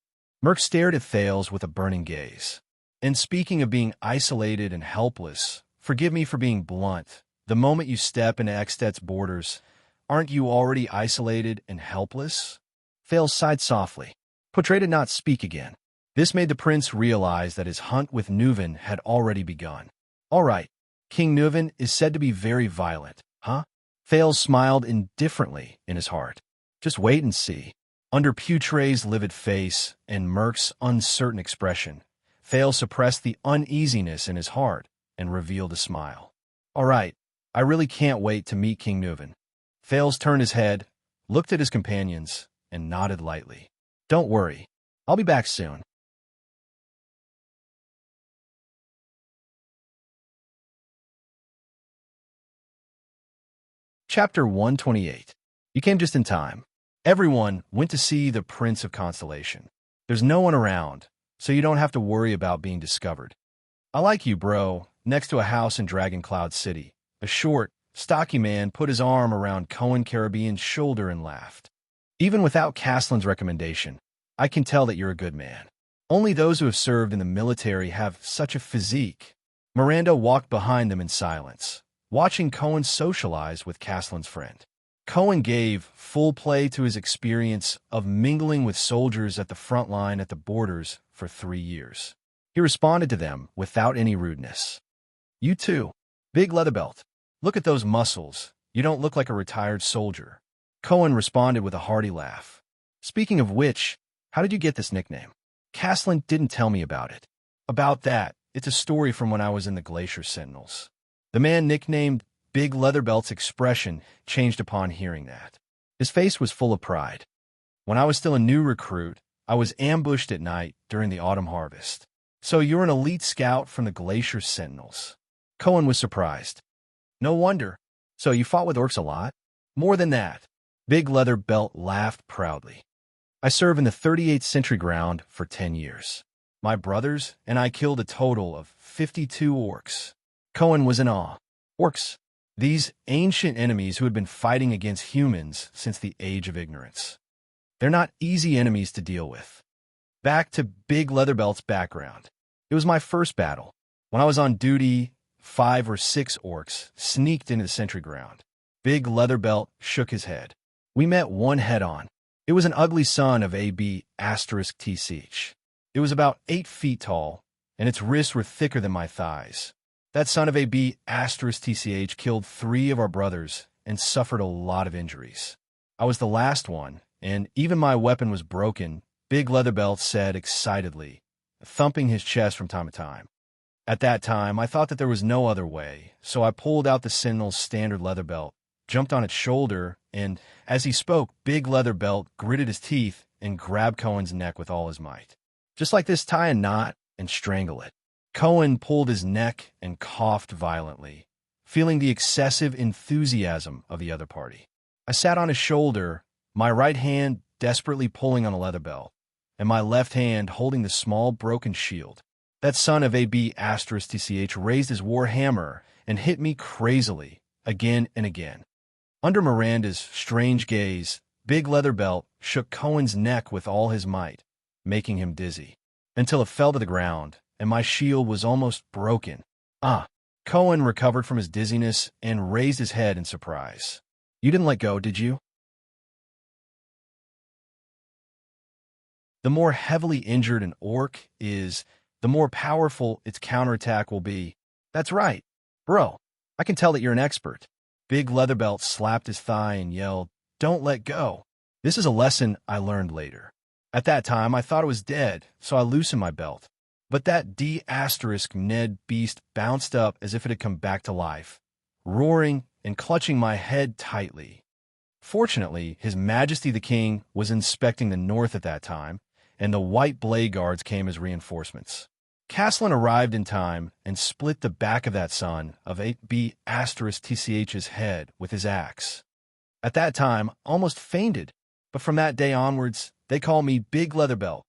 Speaker 1: Merc stared at Thales with a burning gaze. And speaking of being isolated and helpless, forgive me for being blunt. The moment you step into Extet's borders, aren't you already isolated and helpless? Thales sighed softly. Portray did not speak again. This made the prince realize that his hunt with Nuven had already begun. All right, King Nuven is said to be very violent, huh? Thales smiled indifferently in his heart. Just wait and see. Under Putre's livid face and Merc's uncertain expression, Thales suppressed the uneasiness in his heart and revealed a smile. All right, I really can't wait to meet King Nuven. Thales turned his head, looked at his companions, and nodded lightly. Don't worry, I'll be back soon. Chapter 128. You came just in time. Everyone went to see the Prince of Constellation. There's no one around, so you don't have to worry about being discovered. I like you, bro, next to a house in Dragon Cloud City. A short, stocky man put his arm around Cohen Caribbean's shoulder and laughed. Even without Castlin's recommendation, I can tell that you're a good man. Only those who have served in the military have such a physique. Miranda walked behind them in silence, watching Cohen socialize with Castlin's friend. Cohen gave full play to his experience of mingling with soldiers at the front line at the borders for 3 years. He responded to them without any rudeness. You too. Big leather belt. Look at those muscles. You don't look like a retired soldier. Cohen responded with a hearty laugh. Speaking of which, how did you get this nickname? Castlin didn't tell me about it. About that, it's a story from when I was in the Glacier Sentinels. The man nicknamed Big Leatherbelt's expression changed upon hearing that. His face was full of pride. When I was still a new recruit, I was ambushed at night during the autumn harvest. So you're an elite scout from the Glacier Sentinels. Cohen was surprised. No wonder. So you fought with orcs a lot? More than that. Big Leatherbelt laughed proudly. I served in the 38th Century Ground for 10 years. My brothers and I killed a total of 52 orcs. Cohen was in awe. Orcs. These ancient enemies who had been fighting against humans since the Age of Ignorance. They're not easy enemies to deal with. Back to Big Leatherbelt's background. It was my first battle. When I was on duty, 5 or 6 orcs sneaked into the sentry ground. Big Leatherbelt shook his head. We met one head-on. It was an ugly son of AB *TCH. It was about 8 feet tall, and its wrists were thicker than my thighs. That son of AB *TCH killed 3 of our brothers and suffered a lot of injuries. I was the last one, and even my weapon was broken, Big Leatherbelt said excitedly, thumping his chest from time to time. At that time, I thought that there was no other way, so I pulled out the Sentinel's standard leather belt, jumped on its shoulder, and, as he spoke, Big Leatherbelt gritted his teeth and grabbed Cohen's neck with all his might. Just like this, tie a knot and strangle it. Cohen pulled his neck and coughed violently, feeling the excessive enthusiasm of the other party. I sat on his shoulder, my right hand desperately pulling on the leather belt, and my left hand holding the small broken shield. That son of AB *TCH raised his war hammer and hit me crazily, again and again. Under Miranda's strange gaze, Big Leatherbelt shook Cohen's neck with all his might, making him dizzy, until it fell to the ground, and my shield was almost broken. Ah! Cohen recovered from his dizziness and raised his head in surprise. You didn't let go, did you? The more heavily injured an orc is, the more powerful its counterattack will be. That's right. Bro, I can tell that you're an expert. Big Leatherbelt slapped his thigh and yelled, Don't let go. This is a lesson I learned later. At that time, I thought it was dead, so I loosened my belt. But that D*Ned beast bounced up as if it had come back to life, roaring and clutching my head tightly. Fortunately, His Majesty the King was inspecting the north at that time, and the white blade guards came as reinforcements. Castlin arrived in time and split the back of that son of AB *TCH's head with his axe. At that time, almost fainted. But from that day onwards, they call me Big Leather Belt.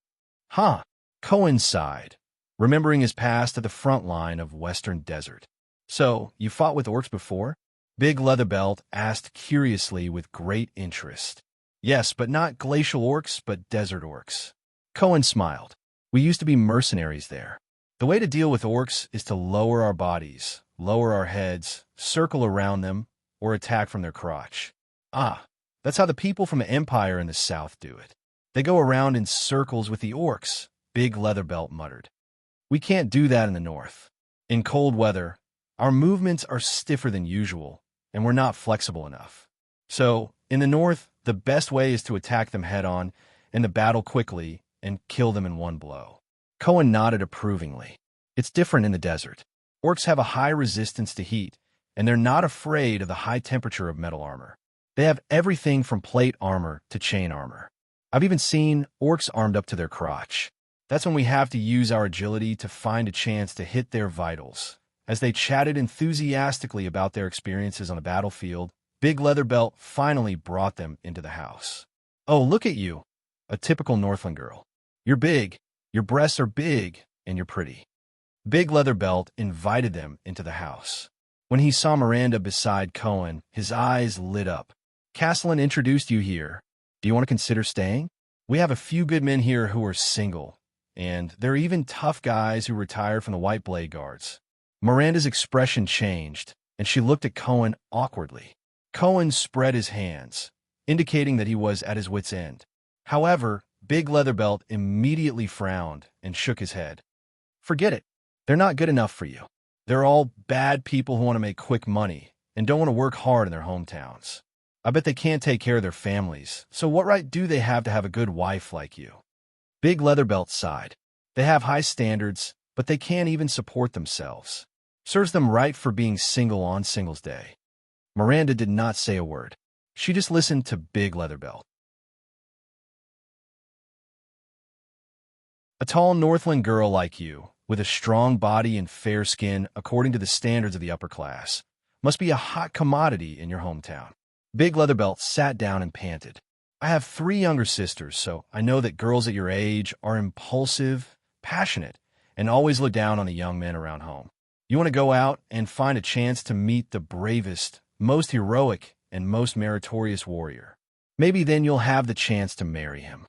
Speaker 1: Huh. Cohen sighed, remembering his past at the front line of Western Desert. So, you fought with orcs before? Big Leather Belt asked curiously with great interest. Yes, but not glacial orcs, but desert orcs. Cohen smiled. We used to be mercenaries there. The way to deal with orcs is to lower our bodies, lower our heads, circle around them, or attack from their crotch. Ah, that's how the people from the Empire in the south do it. They go around in circles with the orcs, Big Leather Belt muttered. We can't do that in the north. In cold weather, our movements are stiffer than usual, and we're not flexible enough. So, in the north, the best way is to attack them head-on, in the battle quickly, and kill them in one blow. Cohen nodded approvingly. It's different in the desert. Orcs have a high resistance to heat, and they're not afraid of the high temperature of metal armor. They have everything from plate armor to chain armor. I've even seen orcs armed up to their crotch. That's when we have to use our agility to find a chance to hit their vitals. As they chatted enthusiastically about their experiences on the battlefield, Big Leather Belt finally brought them into the house. Oh, look at you, a typical Northland girl. You're big, your breasts are big, and you're pretty. Big Leather Belt invited them into the house. When he saw Miranda beside Cohen, his eyes lit up. Castellan introduced you here. Do you want to consider staying? We have a few good men here who are single, and there are even tough guys who retired from the White Blade Guards. Miranda's expression changed, and she looked at Cohen awkwardly. Cohen spread his hands, indicating that he was at his wit's end. However, Big Leather Belt immediately frowned and shook his head. Forget it. They're not good enough for you. They're all bad people who want to make quick money and don't want to work hard in their hometowns. I bet they can't take care of their families, so what right do they have to have a good wife like you? Big Leather Belt sighed. They have high standards, but they can't even support themselves. Serves them right for being single on Singles Day. Miranda did not say a word. She just listened to Big Leather Belt. A tall Northland girl like you, with a strong body and fair skin according to the standards of the upper class, must be a hot commodity in your hometown. Big Leather Belt sat down and panted. I have 3 younger sisters, so I know that girls at your age are impulsive, passionate, and always look down on the young men around home. You want to go out and find a chance to meet the bravest, most heroic, and most meritorious warrior. Maybe then you'll have the chance to marry him.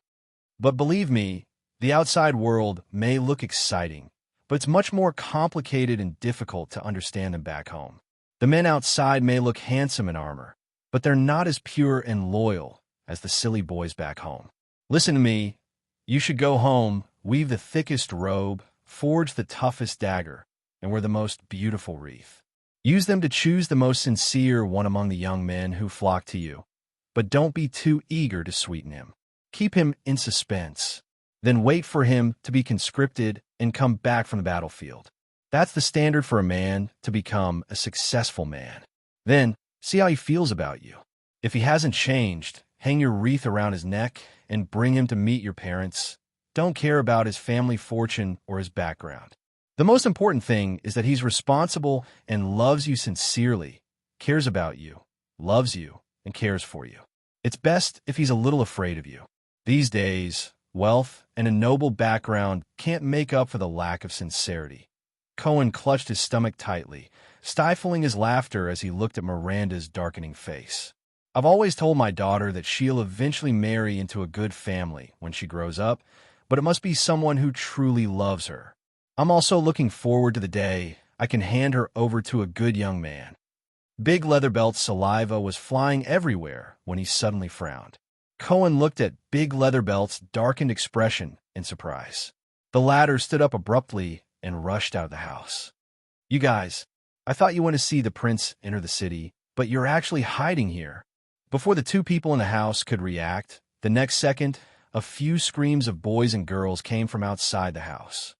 Speaker 1: But believe me, the outside world may look exciting, but it's much more complicated and difficult to understand than back home. The men outside may look handsome in armor, but they're not as pure and loyal as the silly boys back home. Listen to me. You should go home, weave the thickest robe, forge the toughest dagger, and wear the most beautiful wreath. Use them to choose the most sincere one among the young men who flock to you. But don't be too eager to sweeten him. Keep him in suspense. Then wait for him to be conscripted and come back from the battlefield. That's the standard for a man to become a successful man. Then, see how he feels about you. If he hasn't changed, hang your wreath around his neck and bring him to meet your parents. Don't care about his family fortune or his background. The most important thing is that he's responsible and loves you sincerely, cares about you, loves you, and cares for you. It's best if he's a little afraid of you. These days, wealth and a noble background can't make up for the lack of sincerity. Cohen clutched his stomach tightly, stifling his laughter as he looked at Miranda's darkening face. I've always told my daughter that she'll eventually marry into a good family when she grows up, but it must be someone who truly loves her. I'm also looking forward to the day I can hand her over to a good young man. Big Leather Belt's saliva was flying everywhere when he suddenly frowned. Cohen looked at Big Leather Belt's darkened expression in surprise. The latter stood up abruptly and rushed out of the house. You guys, I thought you went to see the prince enter the city, but you're actually hiding here. Before the 2 people in the house could react, the next second, a few screams of boys and girls came from outside the house.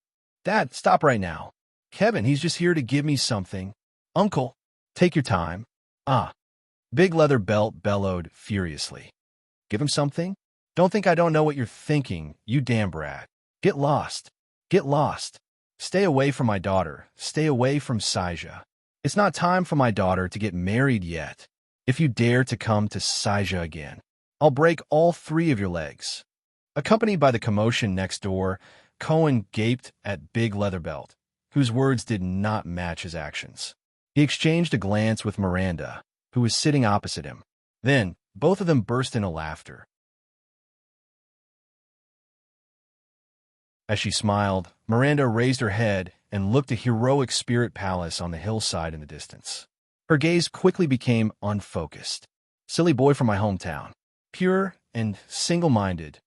Speaker 1: Dad, stop right now. Kevin, he's just here to give me something. Uncle, take your time. Ah. Big Leather Belt bellowed furiously. Give him something? Don't think I don't know what you're thinking, you damn brat. Get lost. Get lost. Stay away from my daughter. Stay away from Saija. It's not time for my daughter to get married yet. If you dare to come to Saija again, I'll break all 3 of your legs." Accompanied by the commotion next door, Cohen gaped at Big Leatherbelt, whose words did not match his actions. He exchanged a glance with Miranda, who was sitting opposite him. Then, both of them burst into laughter. As she smiled, Miranda raised her head and looked a heroic spirit palace on the hillside in the distance. Her gaze quickly became unfocused. "Silly boy from my hometown. Pure and single-minded."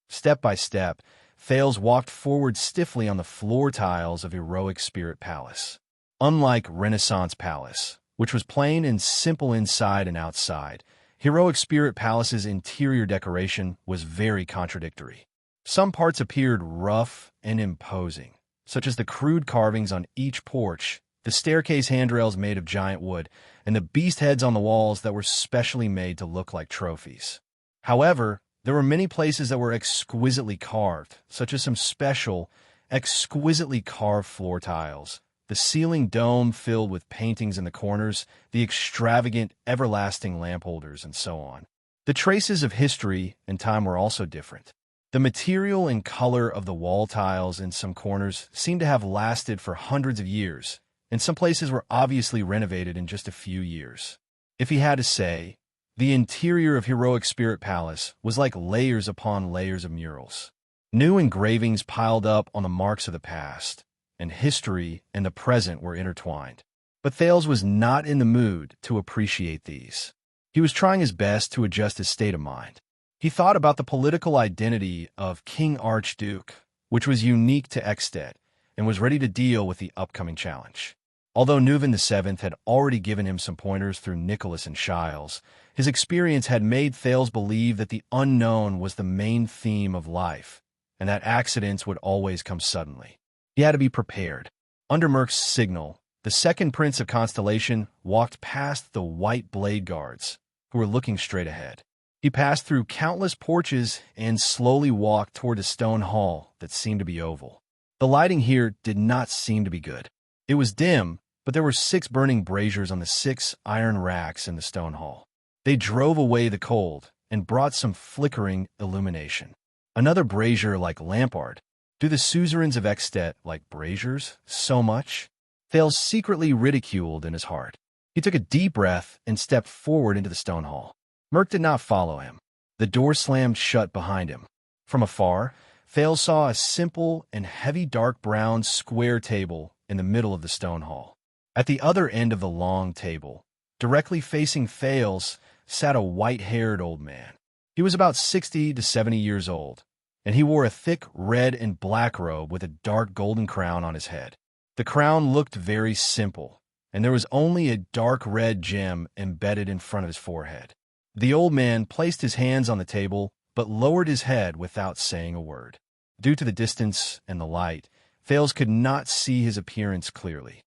Speaker 1: Step by step, Thales walked forward stiffly on the floor tiles of Heroic Spirit Palace. Unlike Renaissance Palace, which was plain and simple inside and outside, Heroic Spirit Palace's interior decoration was very contradictory. Some parts appeared rough and imposing, such as the crude carvings on each porch, the staircase handrails made of giant wood, and the beast heads on the walls that were specially made to look like trophies. However, there were many places that were exquisitely carved, such as some special, exquisitely carved floor tiles, the ceiling dome filled with paintings in the corners, the extravagant, everlasting lamp holders, and so on. The traces of history and time were also different. The material and color of the wall tiles in some corners seemed to have lasted for hundreds of years, and some places were obviously renovated in just a few years. If he had to say, the interior of Heroic Spirit Palace was like layers upon layers of murals. New engravings piled up on the marks of the past, and history and the present were intertwined. But Thales was not in the mood to appreciate these. He was trying his best to adjust his state of mind. He thought about the political identity of King Archduke, which was unique to Ekstedt, and was ready to deal with the upcoming challenge. Although Neuven VII had already given him some pointers through Nicholas and Shiles, his experience had made Thales believe that the unknown was the main theme of life, and that accidents would always come suddenly. He had to be prepared. Under Merck's signal, the second prince of Constellation walked past the white blade guards, who were looking straight ahead. He passed through countless porches and slowly walked toward a stone hall that seemed to be oval. The lighting here did not seem to be good. It was dim, but there were 6 burning braziers on the 6 iron racks in the stone hall. They drove away the cold and brought some flickering illumination. Another brazier like Lampard. Do the suzerains of Ekstedt like braziers so much? Thales secretly ridiculed in his heart. He took a deep breath and stepped forward into the stone hall. Merck did not follow him. The door slammed shut behind him. From afar, Thales saw a simple and heavy dark brown square table in the middle of the stone hall. At the other end of the long table, directly facing Thales, sat a white-haired old man. He was about 60 to 70 years old, and he wore a thick red and black robe with a dark golden crown on his head. The crown looked very simple, and there was only a dark red gem embedded in front of his forehead. The old man placed his hands on the table, but lowered his head without saying a word. Due to the distance and the light, Thales could not see his appearance clearly.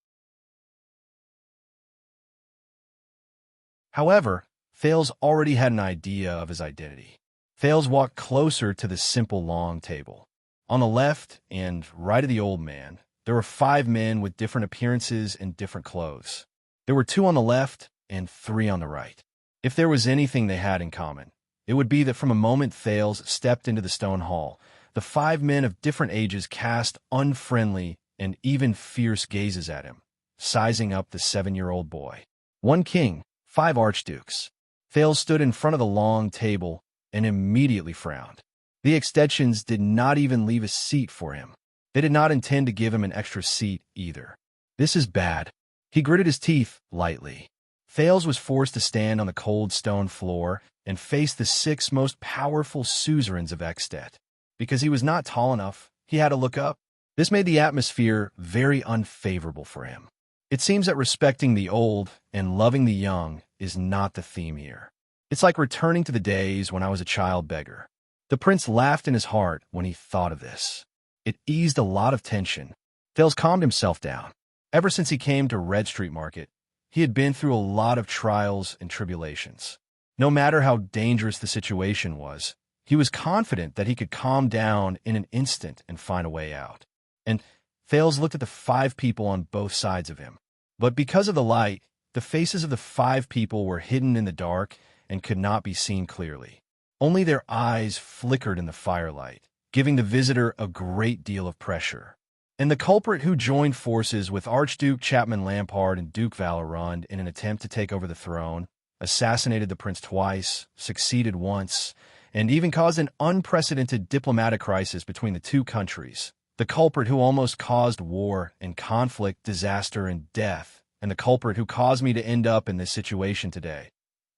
Speaker 1: However, Thales already had an idea of his identity. Thales walked closer to the simple long table. On the left and right of the old man, there were 5 men with different appearances and different clothes. There were 2 on the left and 3 on the right. If there was anything they had in common, it would be that from a moment Thales stepped into the stone hall, the 5 men of different ages cast unfriendly and even fierce gazes at him, sizing up the 7-year-old boy. 1 king, 5 archdukes. Thales stood in front of the long table and immediately frowned. The extensions did not even leave a seat for him. They did not intend to give him an extra seat either. This is bad. He gritted his teeth lightly. Thales was forced to stand on the cold stone floor and face the 6 most powerful suzerains of Ekstedt. Because he was not tall enough, he had to look up. This made the atmosphere very unfavorable for him. It seems that respecting the old and loving the young is not the theme here. It's like returning to the days when I was a child beggar. The prince laughed in his heart when he thought of this. It eased a lot of tension. Thales calmed himself down. Ever since he came to Red Street Market, he had been through a lot of trials and tribulations. No matter how dangerous the situation was, he was confident that he could calm down in an instant and find a way out. And Thales looked at the 5 people on both sides of him. But because of the light, The faces of the 5 people were hidden in the dark and could not be seen clearly. Only their eyes flickered in the firelight, giving the visitor a great deal of pressure. And the culprit who joined forces with Archduke Chapman Lampard and Duke Valerund in an attempt to take over the throne, assassinated the prince twice, succeeded once, and even caused an unprecedented diplomatic crisis between the 2 countries. The culprit who almost caused war and conflict, disaster and death, and the culprit who caused me to end up in this situation today.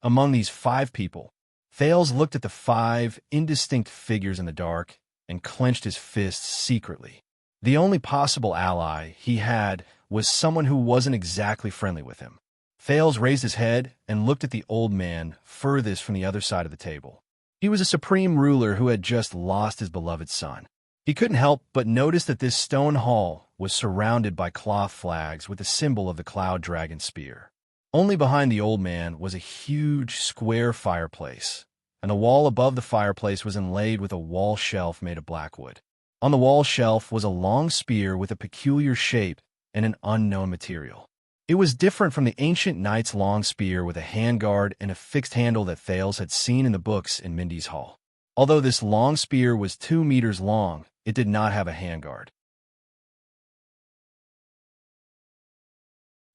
Speaker 1: Among these 5 people, Thales looked at the 5 indistinct figures in the dark and clenched his fists secretly. The only possible ally he had was someone who wasn't exactly friendly with him. Thales raised his head and looked at the old man furthest from the other side of the table. He was a supreme ruler who had just lost his beloved son. He couldn't help but notice that this stone hall was surrounded by cloth flags with the symbol of the cloud dragon spear. Only behind the old man was a huge square fireplace, and the wall above the fireplace was inlaid with a wall shelf made of blackwood. On the wall shelf was a long spear with a peculiar shape and an unknown material. It was different from the ancient knight's long spear with a handguard and a fixed handle that Thales had seen in the books in Mindy's Hall. Although this long spear was 2 meters long, it did not have a handguard.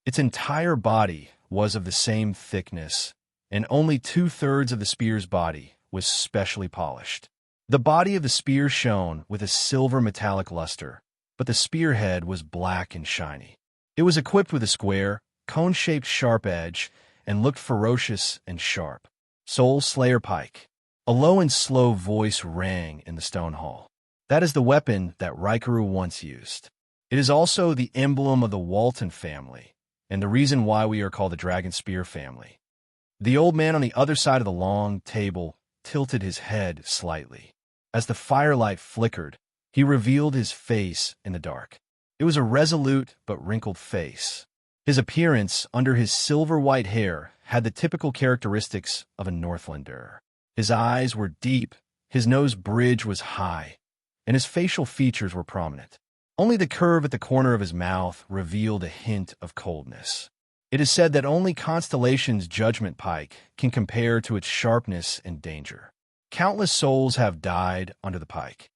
Speaker 1: Its entire body was of the same thickness, and only 2/3 of the spear's body was specially polished. The body of the spear shone with a silver metallic luster, but the spearhead was black and shiny. It was equipped with a square, cone-shaped sharp edge, and looked ferocious and sharp. Soul Slayer Pike. A low and slow voice rang in the stone hall. That is the weapon that Raikaru once used. It is also the emblem of the Walton family, and the reason why we are called the Dragon Spear family. The old man on the other side of the long table tilted his head slightly. As the firelight flickered, he revealed his face in the dark. It was a resolute but wrinkled face. His appearance, under his silver-white hair, had the typical characteristics of a Northlander. His eyes were deep, his nose bridge was high, and his facial features were prominent. Only the curve at the corner of his mouth revealed a hint of coldness. It is said that only Constellation's Judgment Pike can compare to its sharpness and danger. Countless souls have died under the pike.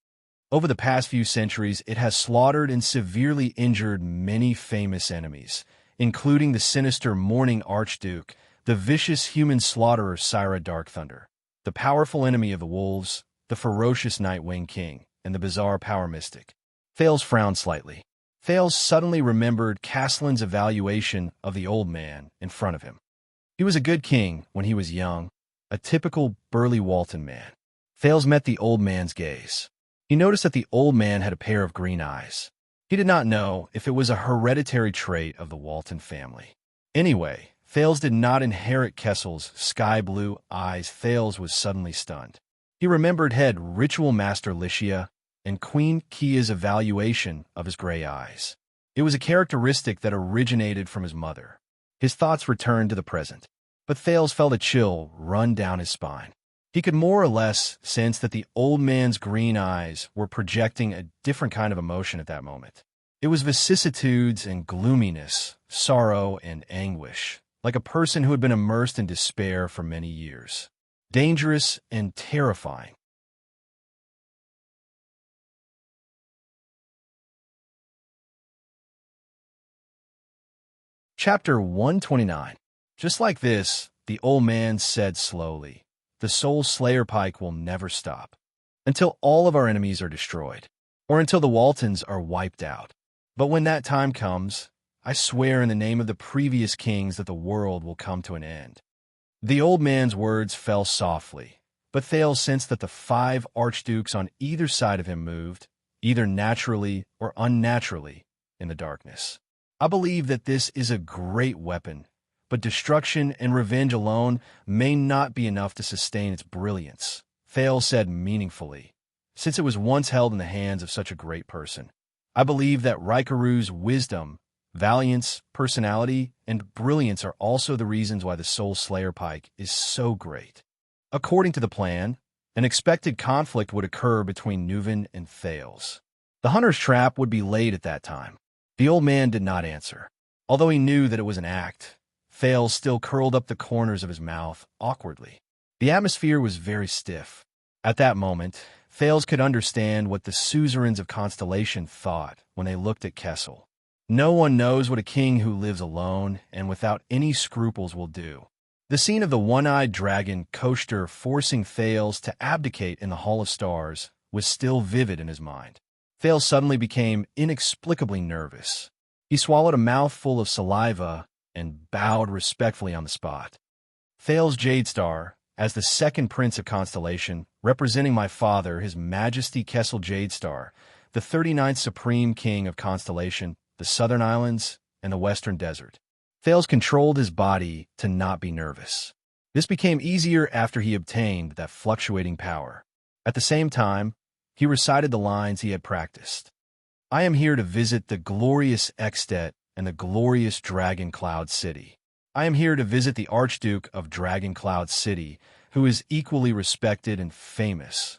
Speaker 1: Over the past few centuries, it has slaughtered and severely injured many famous enemies, including the sinister Morning Archduke, the vicious human slaughterer Syra Darkthunder, the powerful enemy of the wolves, the ferocious Nightwing King, and the bizarre Power Mystic. Thales frowned slightly. Thales suddenly remembered Castellan's evaluation of the old man in front of him. He was a good king when he was young, a typical burly Walton man. Thales met the old man's gaze. He noticed that the old man had a pair of green eyes. He did not know if it was a hereditary trait of the Walton family. Anyway, Thales did not inherit Kessel's sky blue eyes. Thales was suddenly stunned. He remembered head Ritual Master Lycia and Queen Kia's evaluation of his gray eyes. It was a characteristic that originated from his mother. His thoughts returned to the present, but Thales felt a chill run down his spine. He could more or less sense that the old man's green eyes were projecting a different kind of emotion at that moment. It was vicissitudes and gloominess, sorrow and anguish, like a person who had been immersed in despair for many years. Dangerous and terrifying. Chapter 129. Just like this, the old man said slowly, the Soul Slayer Pike will never stop, until all of our enemies are destroyed, or until the Waltons are wiped out. But when that time comes, I swear in the name of the previous kings that the world will come to an end. The old man's words fell softly, but Thales sensed that the 5 archdukes on either side of him moved, either naturally or unnaturally, in the darkness. I believe that this is a great weapon, but destruction and revenge alone may not be enough to sustain its brilliance, Thales said meaningfully, since it was once held in the hands of such a great person. I believe that Raikaru's wisdom, valiance, personality, and brilliance are also the reasons why the Soul Slayer Pike is so great. According to the plan, an expected conflict would occur between Nuven and Thales. The hunter's trap would be laid at that time. The old man did not answer. Although he knew that it was an act, Thales still curled up the corners of his mouth awkwardly. The atmosphere was very stiff. At that moment, Thales could understand what the suzerains of Constellation thought when they looked at Kessel. No one knows what a king who lives alone and without any scruples will do. The scene of the one-eyed dragon Koster forcing Thales to abdicate in the Hall of Stars was still vivid in his mind. Thales suddenly became inexplicably nervous. He swallowed a mouthful of saliva and bowed respectfully on the spot. Thales Jadestar, as the second prince of Constellation, representing my father, His Majesty Kessel Jadestar, the 39th Supreme King of Constellation, the Southern Islands, and the Western Desert. Thales controlled his body to not be nervous. This became easier after he obtained that fluctuating power. At the same time, he recited the lines he had practiced. I am here to visit the glorious Extet and the glorious Dragon Cloud City. I am here to visit the Archduke of Dragon Cloud City, who is equally respected and famous.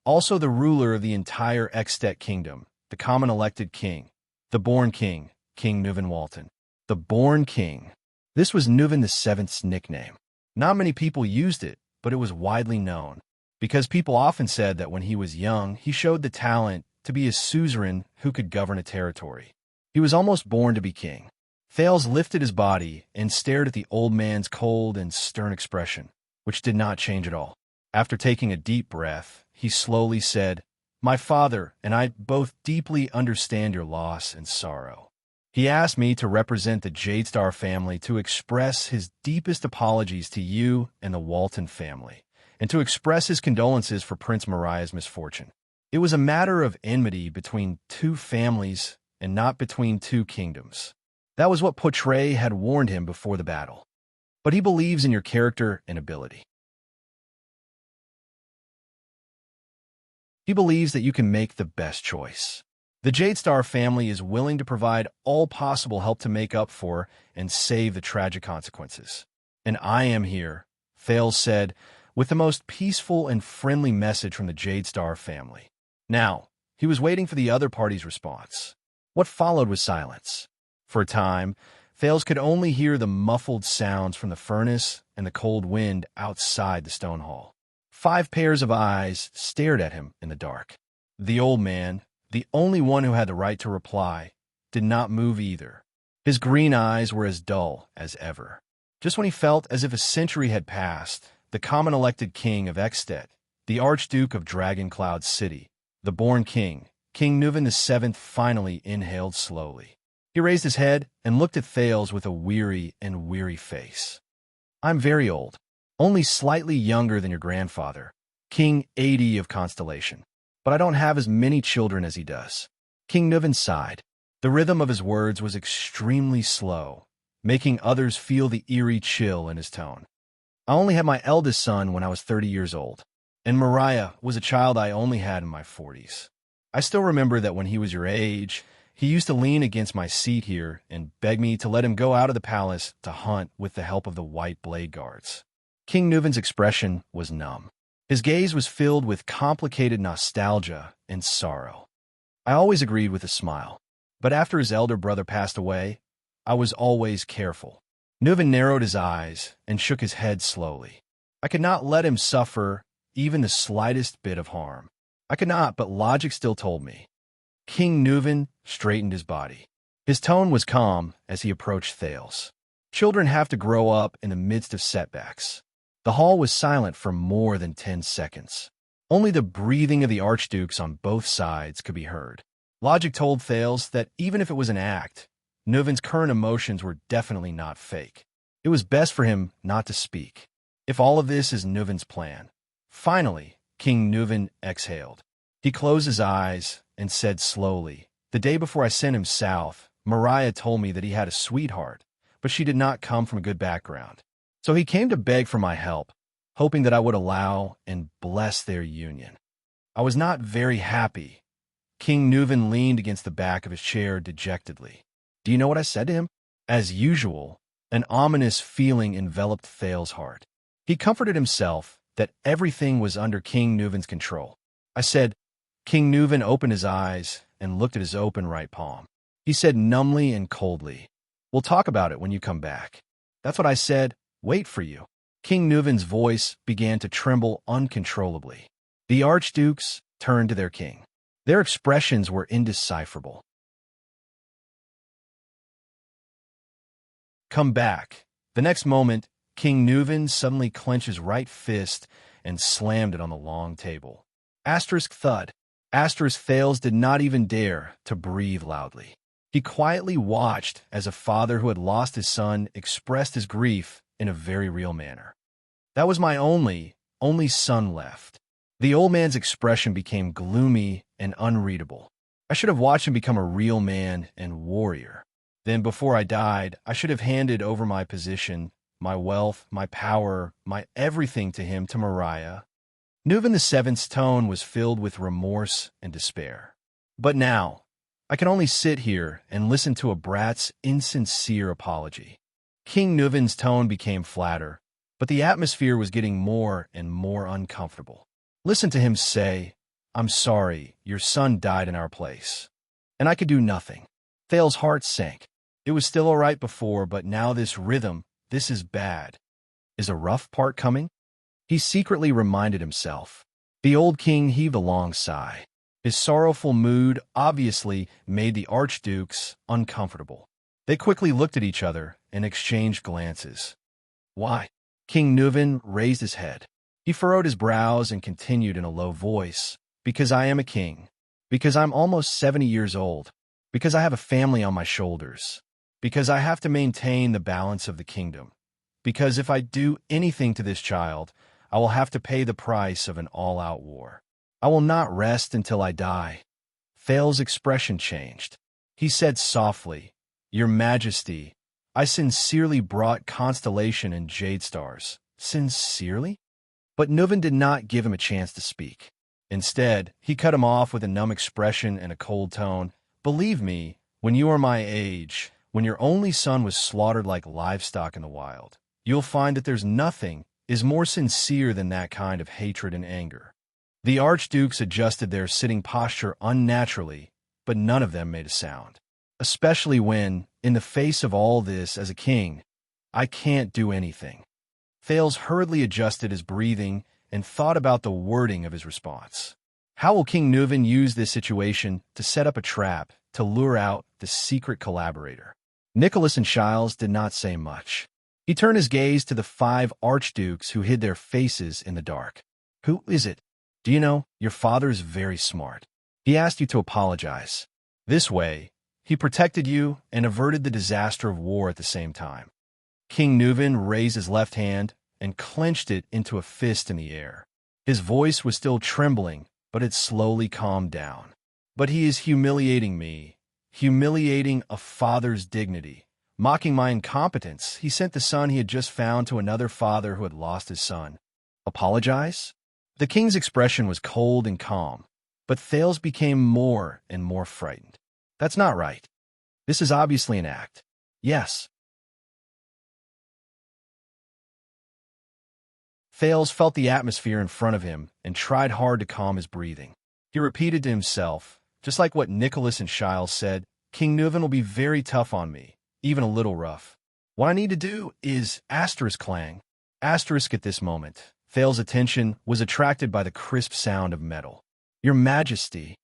Speaker 1: Also the ruler of the entire Extet Kingdom, the common elected king, the born king, King Nuven Walton. The born king. This was Nuven VII's nickname. Not many people used it, but it was widely known, because people often said that when he was young, he showed the talent to be a suzerain who could govern a territory. He was almost born to be king. Thales lifted his body and stared at the old man's cold and stern expression, which did not change at all. After taking a deep breath, he slowly said, My father and I both deeply understand your loss and sorrow. He asked me to represent the Jadestar family to express his deepest apologies to you and the Walton family, and to express his condolences for Prince Mariah's misfortune. It was a matter of enmity between two families and not between two kingdoms. That was what Poitre had warned him before the battle. But he believes in your character and ability. He believes that you can make the best choice. The Jadestar family is willing to provide all possible help to make up for and save the tragic consequences. And I am here, Thales said, with the most peaceful and friendly message from the Jadestar family. Now, he was waiting for the other party's response. What followed was silence. For a time, Thales could only hear the muffled sounds from the furnace and the cold wind outside the stone hall. 5 pairs of eyes stared at him in the dark. The old man, the only one who had the right to reply, did not move either. His green eyes were as dull as ever. Just when he felt as if a century had passed, the common elected king of Extet, the Archduke of Dragon Cloud City, the born king, King Nuven VII, finally inhaled slowly. He raised his head and looked at Thales with a weary face. I'm very old, only slightly younger than your grandfather, King 80 of Constellation. But I don't have as many children as he does. King Nuven sighed. The rhythm of his words was extremely slow, making others feel the eerie chill in his tone. I only had my eldest son when I was 30 years old, and Mariah was a child I only had in my 40s. I still remember that when he was your age, he used to lean against my seat here and beg me to let him go out of the palace to hunt with the help of the white blade guards. King Nuven's expression was numb. His gaze was filled with complicated nostalgia and sorrow. I always agreed with a smile, but after his elder brother passed away, I was always careful. Nuven narrowed his eyes and shook his head slowly. I could not let him suffer even the slightest bit of harm. I could not, but logic still told me. King Nuven straightened his body. His tone was calm as he approached Thales. Children have to grow up in the midst of setbacks. The hall was silent for more than 10 seconds. Only the breathing of the archdukes on both sides could be heard. Logic told Thales that even if it was an act, Nuven's current emotions were definitely not fake. It was best for him not to speak. If all of this is Nuven's plan. Finally, King Nuven exhaled. He closed his eyes and said slowly, The day before I sent him south, Mariah told me that he had a sweetheart, but she did not come from a good background. So he came to beg for my help, hoping that I would allow and bless their union. I was not very happy. King Nuven leaned against the back of his chair dejectedly. Do you know what I said to him? As usual, an ominous feeling enveloped Thales' heart. He comforted himself that everything was under King Nuven's control. I said, King Nuven opened his eyes and looked at his open right palm. He said numbly and coldly, We'll talk about it when you come back. That's what I said. Wait for you. King Nuvin's voice began to tremble uncontrollably. The archdukes turned to their king. Their expressions were indecipherable. Come back. The next moment, King Nuvin suddenly clenched his right fist and slammed it on the long table. Asterisk thud. Asterisk Thales did not even dare to breathe loudly. He quietly watched as a father who had lost his son expressed his grief in a very real manner. That was my only son left. The old man's expression became gloomy and unreadable. I should have watched him become a real man and warrior. Then, before I died, I should have handed over my position, my wealth, my power, my everything to him, to Mariah. Nuvin VII's tone was filled with remorse and despair. But now, I can only sit here and listen to a brat's insincere apology. King Nuvin's tone became flatter, but the atmosphere was getting more and more uncomfortable. Listen to him say, "I'm sorry, your son died in our place." And I could do nothing. Thales' heart sank. It was still all right before, but now this rhythm, this is bad. Is a rough part coming? He secretly reminded himself. The old king heaved a long sigh. His sorrowful mood obviously made the archdukes uncomfortable. They quickly looked at each other and exchanged glances. Why? King Nuvin raised his head. He furrowed his brows and continued in a low voice. Because I am a king. Because I'm almost 70 years old. Because I have a family on my shoulders. Because I have to maintain the balance of the kingdom. Because if I do anything to this child, I will have to pay the price of an all-out war. I will not rest until I die. Thales' expression changed. He said softly, "Your Majesty, I sincerely brought constellation and jade stars." Sincerely? But Nuvin did not give him a chance to speak. Instead, he cut him off with a numb expression and a cold tone. "Believe me, when you are my age, when your only son was slaughtered like livestock in the wild, you'll find that there's nothing is more sincere than that kind of hatred and anger." The archdukes adjusted their sitting posture unnaturally, but none of them made a sound. Especially when, in the face of all this, as a king, I can't do anything. Thales hurriedly adjusted his breathing and thought about the wording of his response. How will King Nuvin use this situation to set up a trap to lure out the secret collaborator? Nicholas and Shiles did not say much. He turned his gaze to the 5 archdukes who hid their faces in the dark. "Who is it? Do you know, your father's very smart. He asked you to apologize. This way, he protected you and averted the disaster of war at the same time." King Nuvin raised his left hand and clenched it into a fist in the air. His voice was still trembling, but it slowly calmed down. "But he is humiliating me, humiliating a father's dignity. Mocking my incompetence, he sent the son he had just found to another father who had lost his son. Apologize?" The king's expression was cold and calm, but Thales became more and more frightened. "That's not right. This is obviously an act." "Yes." Thales felt the atmosphere in front of him and tried hard to calm his breathing. He repeated to himself, just like what Nicholas and Shiles said, "King Nuvin will be very tough on me. Even a little rough. What I need to do is asterisk clang." Asterisk at this moment. Thales' attention was attracted by the crisp sound of metal. "Your Majesty."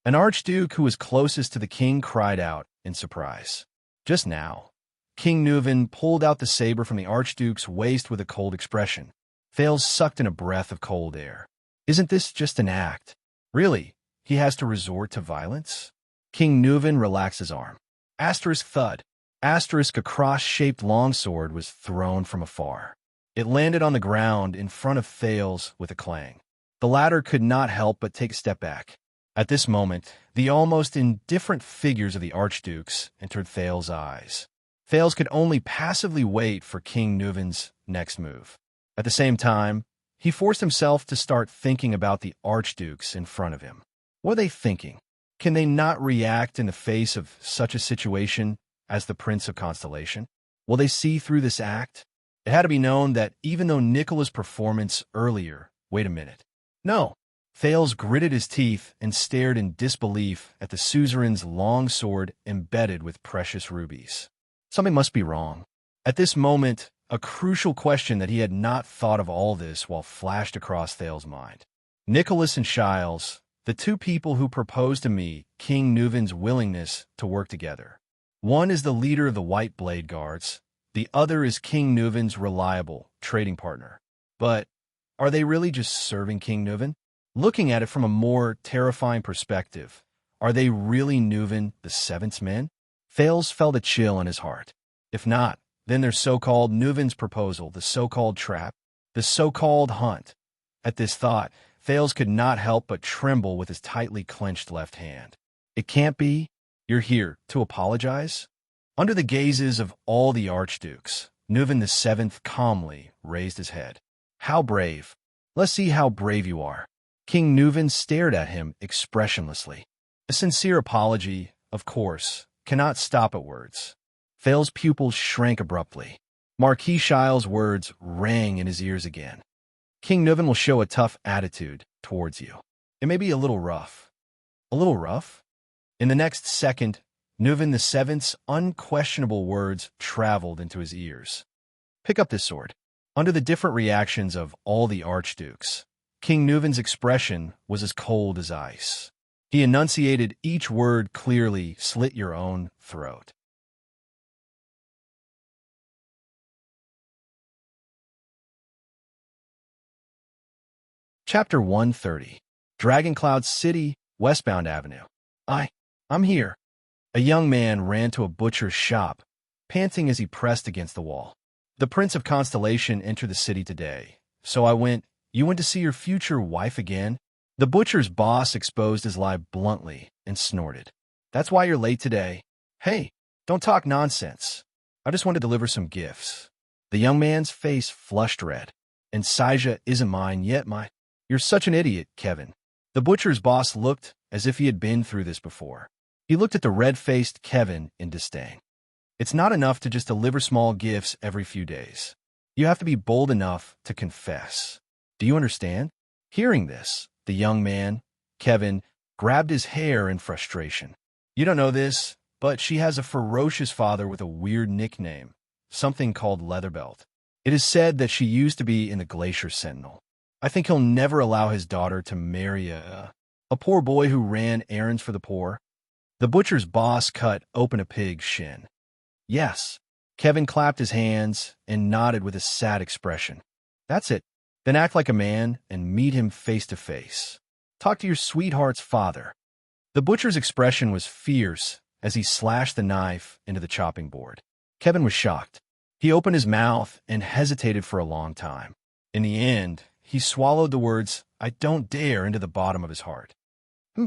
Speaker 1: An archduke who was closest to the king cried out in surprise. Just now, King Nuvin pulled out the saber from the archduke's waist with a cold expression. Thales sucked in a breath of cold air. Isn't this just an act? Really, he has to resort to violence? King Nuvin relaxed his arm. Asterisk thud. Asterisk a cross-shaped longsword was thrown from afar. It landed on the ground in front of Thales with a clang. The latter could not help but take a step back. At this moment, the almost indifferent figures of the archdukes entered Thales' eyes. Thales could only passively wait for King Nuvin's next move. At the same time, he forced himself to start thinking about the archdukes in front of him. What are they thinking? Can they not react in the face of such a situation as the Prince of Constellation? Will they see through this act? It had to be known that even though Nicola's performance earlier... Wait a minute. No. Thales gritted his teeth and stared in disbelief at the suzerain's long sword embedded with precious rubies. Something must be wrong. At this moment, a crucial question that he had not thought of all this while flashed across Thales's mind. Nicholas and Shiles, the two people who proposed to me King Nuvan's willingness to work together. One is the leader of the White Blade Guards, the other is King Nuvan's reliable trading partner. But are they really just serving King Nuvan? Looking at it from a more terrifying perspective, are they really Nuvan the Seventh's men? Thales felt a chill in his heart. If not, then their so-called Nuvan's proposal, the so-called trap, the so-called hunt. At this thought, Thales could not help but tremble with his tightly clenched left hand. It can't be. You're here to apologize? Under the gazes of all the archdukes, Nuvan the Seventh calmly raised his head. How brave. Let's see how brave you are. King Nuvan stared at him expressionlessly. A sincere apology, of course, cannot stop at words. Thales's pupils shrank abruptly. Marquis Shiles' words rang in his ears again. King Nuvan will show a tough attitude towards you. It may be a little rough. A little rough? In the next second, Nuvan the Seventh's unquestionable words traveled into his ears. Pick up this sword. Under the different reactions of all the archdukes, King Nuvan's expression was as cold as ice. He enunciated each word clearly, slit your own throat. Chapter 130. Dragoncloud City, Westbound Avenue. I'm here. A young man ran to a butcher's shop, panting as he pressed against the wall. The Prince of Constellation entered the city today, so I went. You went to see your future wife again? The butcher's boss exposed his lie bluntly and snorted. That's why you're late today. Hey, don't talk nonsense. I just want to deliver some gifts. The young man's face flushed red. And Saija isn't mine yet, You're such an idiot, Kevin. The butcher's boss looked as if he had been through this before. He looked at the red-faced Kevin in disdain. It's not enough to just deliver small gifts every few days. You have to be bold enough to confess. Do you understand? Hearing this, the young man, Kevin, grabbed his hair in frustration. You don't know this, but she has a ferocious father with a weird nickname, something called Leatherbelt. It is said that she used to be in the Glacier Sentinel. I think he'll never allow his daughter to marry a poor boy who ran errands for the poor. The butcher's boss cut open a pig's shin. Yes. Kevin clapped his hands and nodded with a sad expression. That's it. Then act like a man and meet him face to face. Talk to your sweetheart's father. The butcher's expression was fierce as he slashed the knife into the chopping board. Kevin was shocked. He opened his mouth and hesitated for a long time. In the end, he swallowed the words, "I don't dare," into the bottom of his heart.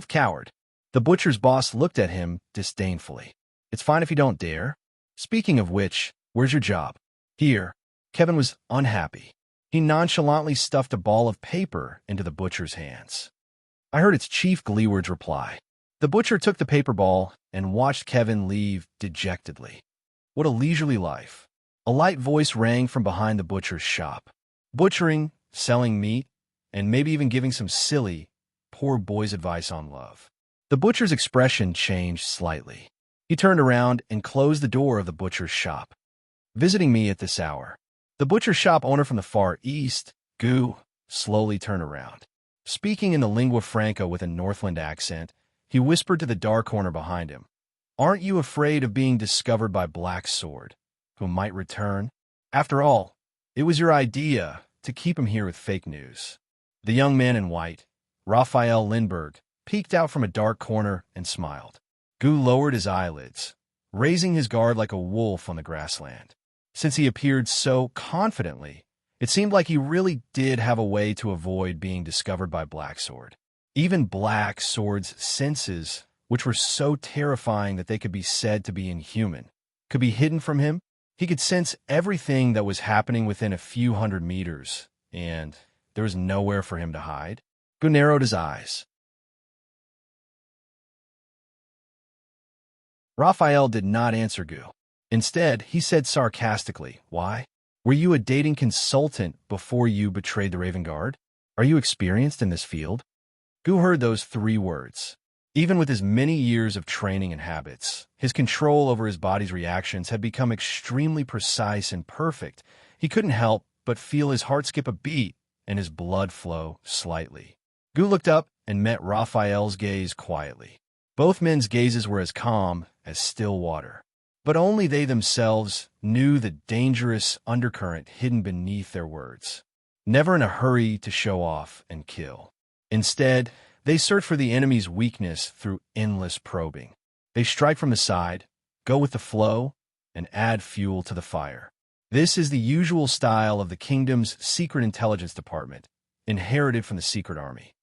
Speaker 1: Coward. The butcher's boss looked at him disdainfully. It's fine if you don't dare. Speaking of which, where's your job? Here. Kevin was unhappy. He nonchalantly stuffed a ball of paper into the butcher's hands. I heard its Chief Gleeward's reply. The butcher took the paper ball and watched Kevin leave dejectedly. What a leisurely life. A light voice rang from behind the butcher's shop. Butchering, selling meat, and maybe even giving some silly, poor boy's advice on love. The butcher's expression changed slightly. He turned around and closed the door of the butcher's shop. Visiting me at this hour. The butcher shop owner from the Far East, Gu, slowly turned around. Speaking in the lingua franca with a Northland accent, he whispered to the dark corner behind him. Aren't you afraid of being discovered by Black Sword, who might return? After all, it was your idea to keep him here with fake news. The young man in white, Raphael Lindbergh, peeked out from a dark corner and smiled. Gu lowered his eyelids, raising his guard like a wolf on the grassland. Since he appeared so confidently, it seemed like he really did have a way to avoid being discovered by Black Sword. Even Black Sword's senses, which were so terrifying that they could be said to be inhuman, could be hidden from him. He could sense everything that was happening within a few hundred meters, and there was nowhere for him to hide. Gu narrowed his eyes. Raphael did not answer Gu. Instead, he said sarcastically, Why? Were you a dating consultant before you betrayed the Raven Guard? Are you experienced in this field? Gu heard those 3 words. Even with his many years of training and habits, his control over his body's reactions had become extremely precise and perfect. He couldn't help but feel his heart skip a beat and his blood flow slightly. Gu looked up and met Raphael's gaze quietly. Both men's gazes were as calm as still water, but only they themselves knew the dangerous undercurrent hidden beneath their words. Never in a hurry to show off and kill. Instead, they search for the enemy's weakness through endless probing. They strike from the side, go with the flow, and add fuel to the fire. This is the usual style of the kingdom's secret intelligence department, inherited from the secret army.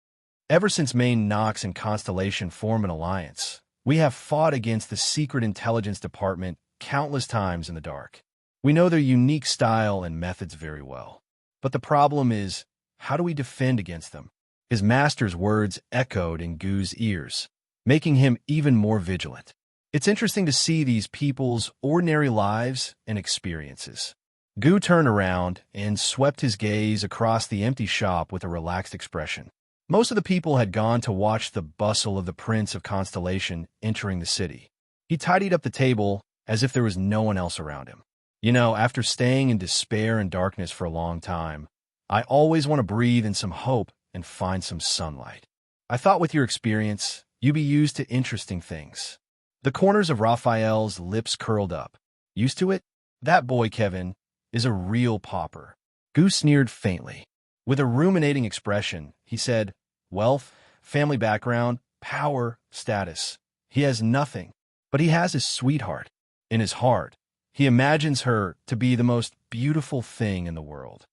Speaker 1: Ever since Main Nox and Constellation formed an alliance, we have fought against the secret intelligence department countless times in the dark. We know their unique style and methods very well. But the problem is, how do we defend against them? His master's words echoed in Gu's ears, making him even more vigilant. It's interesting to see these people's ordinary lives and experiences. Gu turned around and swept his gaze across the empty shop with a relaxed expression. Most of the people had gone to watch the bustle of the Prince of Constellation entering the city. He tidied up the table as if there was no one else around him. After staying in despair and darkness for a long time, I always want to breathe in some hope and find some sunlight. I thought with your experience, you'd be used to interesting things. The corners of Raphael's lips curled up. Used to it? That boy, Kevin, is a real pauper. Gu sneered faintly. With a ruminating expression, he said, wealth, family background, power, status. He has nothing, but he has his sweetheart. In his heart, he imagines her to be the most beautiful thing in the world.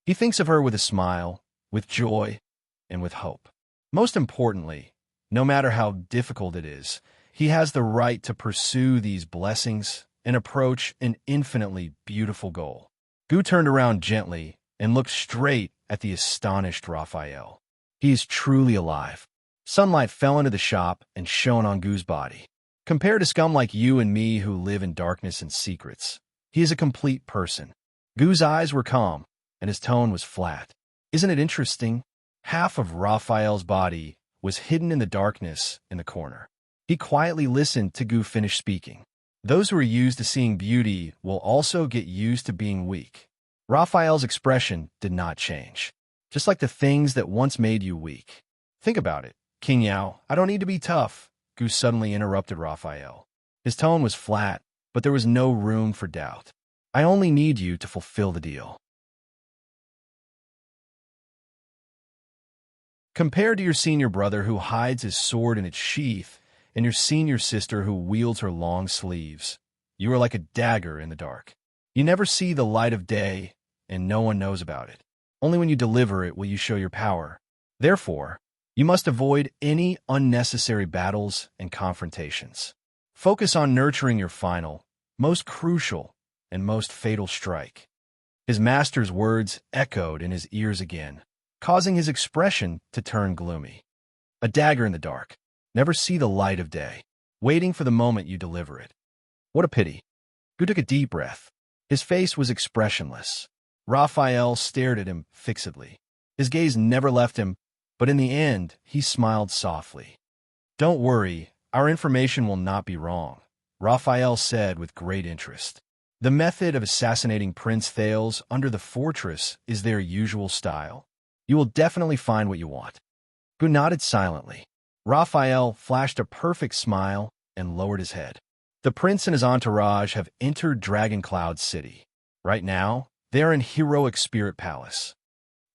Speaker 1: He thinks of her with a smile, with joy, and with hope. Most importantly, no matter how difficult it is, he has the right to pursue these blessings and approach an infinitely beautiful goal. Gu turned around gently and looked straight at the astonished Raphael. He is truly alive. Sunlight fell into the shop and shone on Gu's body. Compared to scum like you and me who live in darkness and secrets, he is a complete person. Gu's eyes were calm, and his tone was flat. Isn't it interesting? Half of Raphael's body was hidden in the darkness in the corner. He quietly listened to Gu finish speaking. Those who are used to seeing beauty will also get used to being weak. Raphael's expression did not change, just like the things that once made you weak. Think about it, King Yao. I don't need to be tough. Gu suddenly interrupted Raphael. His tone was flat, but there was no room for doubt. I only need you to fulfill the deal. Compared to your senior brother who hides his sword in its sheath, and your senior sister who wields her long sleeves, you are like a dagger in the dark. You never see the light of day, and no one knows about it. Only when you deliver it will you show your power. Therefore, you must avoid any unnecessary battles and confrontations. Focus on nurturing your final, most crucial, and most fatal strike. His master's words echoed in his ears again, causing his expression to turn gloomy. A dagger in the dark. Never see the light of day, waiting for the moment you deliver it. What a pity. Gu took a deep breath. His face was expressionless. Raphael stared at him fixedly. His gaze never left him, but in the end, he smiled softly. Don't worry, our information will not be wrong, Raphael said with great interest. The method of assassinating Prince Thales under the fortress is their usual style. You will definitely find what you want. Gu nodded silently. Raphael flashed a perfect smile and lowered his head. The prince and his entourage have entered Dragon Cloud City. Right now, they are in Heroic Spirit Palace.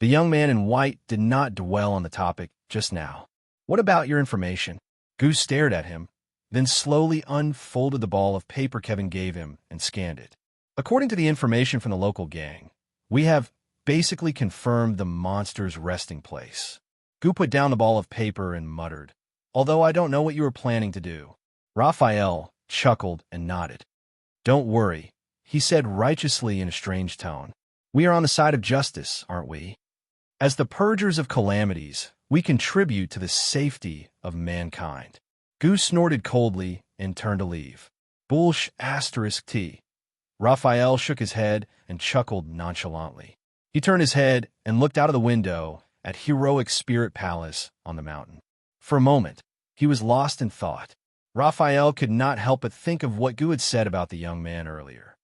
Speaker 1: The young man in white did not dwell on the topic just now. What about your information? Gu stared at him, then slowly unfolded the ball of paper Kevin gave him and scanned it. According to the information from the local gang, we have basically confirmed the monster's resting place. Gu put down the ball of paper and muttered, although I don't know what you were planning to do. Raphael chuckled and nodded. Don't worry, he said righteously in a strange tone. We are on the side of justice, aren't we? As the purgers of calamities, we contribute to the safety of mankind. Gu snorted coldly and turned to leave. Bullsh *T. Raphael shook his head and chuckled nonchalantly. He turned his head and looked out of the window at Heroic Spirit Palace on the mountain. For a moment, He was lost in thought. Raphael could not help but think of what Gu had said about the young man earlier.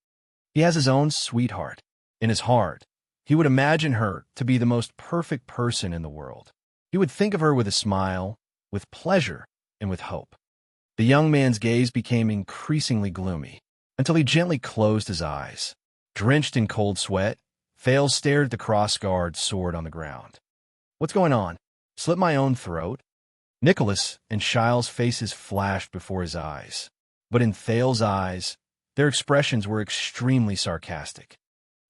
Speaker 1: He has his own sweetheart. In his heart, he would imagine her to be the most perfect person in the world. He would think of her with a smile, with pleasure, and with hope. The young man's gaze became increasingly gloomy, until he gently closed his eyes. Drenched in cold sweat, Thales stared at the cross-guard sword on the ground. What's going on? Slit my own throat? Nicholas and Shile's faces flashed before his eyes, but in Thales' eyes, their expressions were extremely sarcastic.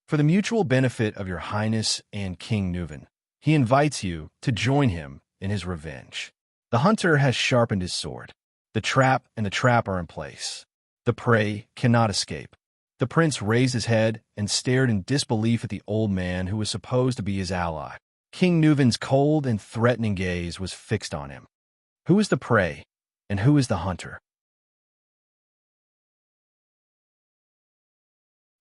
Speaker 1: For the mutual benefit of your Highness and King Nuven, he invites you to join him in his revenge. The hunter has sharpened his sword. The trap and the trap are in place. The prey cannot escape. The prince raised his head and stared in disbelief at the old man who was supposed to be his ally. King Nuven's cold and threatening gaze was fixed on him. Who is the prey, and who is the hunter?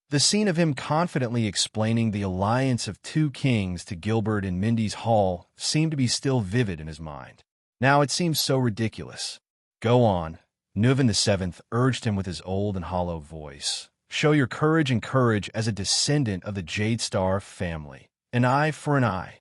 Speaker 1: The scene of him confidently explaining the alliance of two kings to Gilbert in Mindy's hall seemed to be still vivid in his mind. Now it seems so ridiculous. Go on, Nuven VII urged him with his old and hollow voice. Show your courage and courage as a descendant of the Jade Star family. An eye for an eye.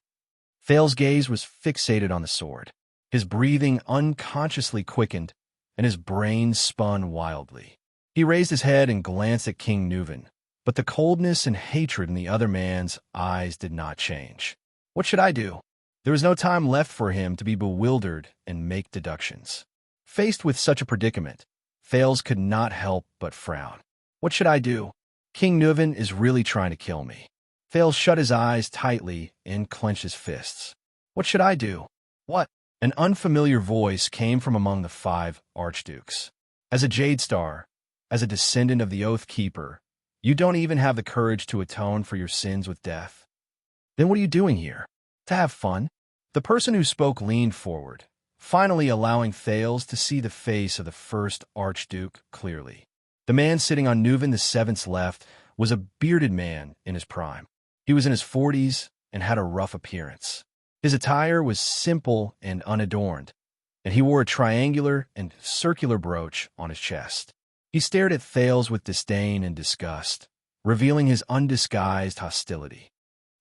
Speaker 1: Thales' gaze was fixated on the sword. His breathing unconsciously quickened, and his brain spun wildly. He raised his head and glanced at King Nuven, but the coldness and hatred in the other man's eyes did not change. What should I do? There was no time left for him to be bewildered and make deductions. Faced with such a predicament, Thales could not help but frown. What should I do? King Nuven is really trying to kill me. Thales shut his eyes tightly and clenched his fists. What should I do? What? An unfamiliar voice came from among the 5 archdukes. As a Jade Star, as a descendant of the Oath Keeper, you don't even have the courage to atone for your sins with death. Then what are you doing here? To have fun? The person who spoke leaned forward, finally allowing Thales to see the face of the first archduke clearly. The man sitting on Nuven VII's left was a bearded man in his prime. He was in his 40s and had a rough appearance. His attire was simple and unadorned, and he wore a triangular and circular brooch on his chest. He stared at Thales with disdain and disgust, revealing his undisguised hostility.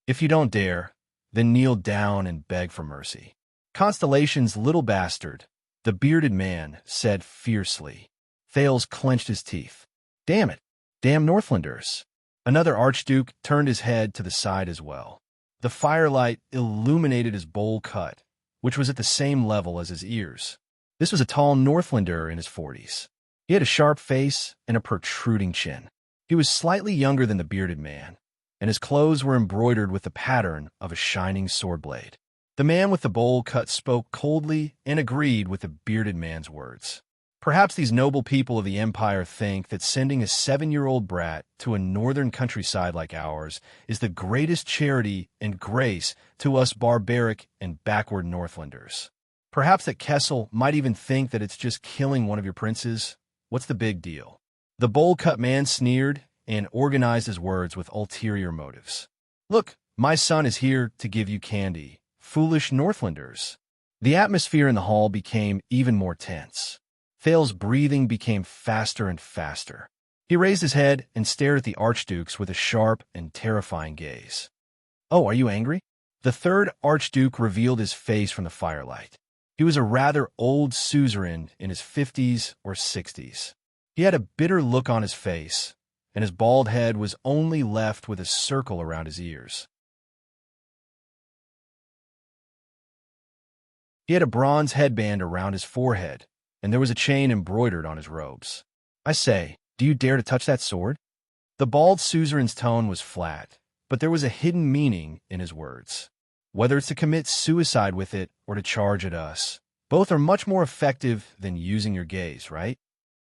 Speaker 1: If you don't dare, then kneel down and beg for mercy. Constellation's little bastard, the bearded man said fiercely. Thales clenched his teeth. Damn it! Damn Northlanders! Another archduke turned his head to the side as well. The firelight illuminated his bowl cut, which was at the same level as his ears. This was a tall Northlander in his 40s. He had a sharp face and a protruding chin. He was slightly younger than the bearded man, and his clothes were embroidered with the pattern of a shining sword blade. The man with the bowl cut spoke coldly and agreed with the bearded man's words. Perhaps these noble people of the Empire think that sending a 7-year-old brat to a northern countryside like ours is the greatest charity and grace to us barbaric and backward Northlanders. Perhaps that Kessel might even think that it's just killing one of your princes. What's the big deal? The bowl-cut man sneered and organized his words with ulterior motives. Look, my son is here to give you candy, foolish Northlanders. The atmosphere in the hall became even more tense. Thales' breathing became faster and faster. He raised his head and stared at the archdukes with a sharp and terrifying gaze. Oh, are you angry? The third archduke revealed his face from the firelight. He was a rather old suzerain in his 50s or 60s. He had a bitter look on his face, and his bald head was only left with a circle around his ears. He had a bronze headband around his forehead, and there was a chain embroidered on his robes. I say, do you dare to touch that sword? The bald suzerain's tone was flat, but there was a hidden meaning in his words. Whether it's to commit suicide with it or to charge at us, both are much more effective than using your gaze, right?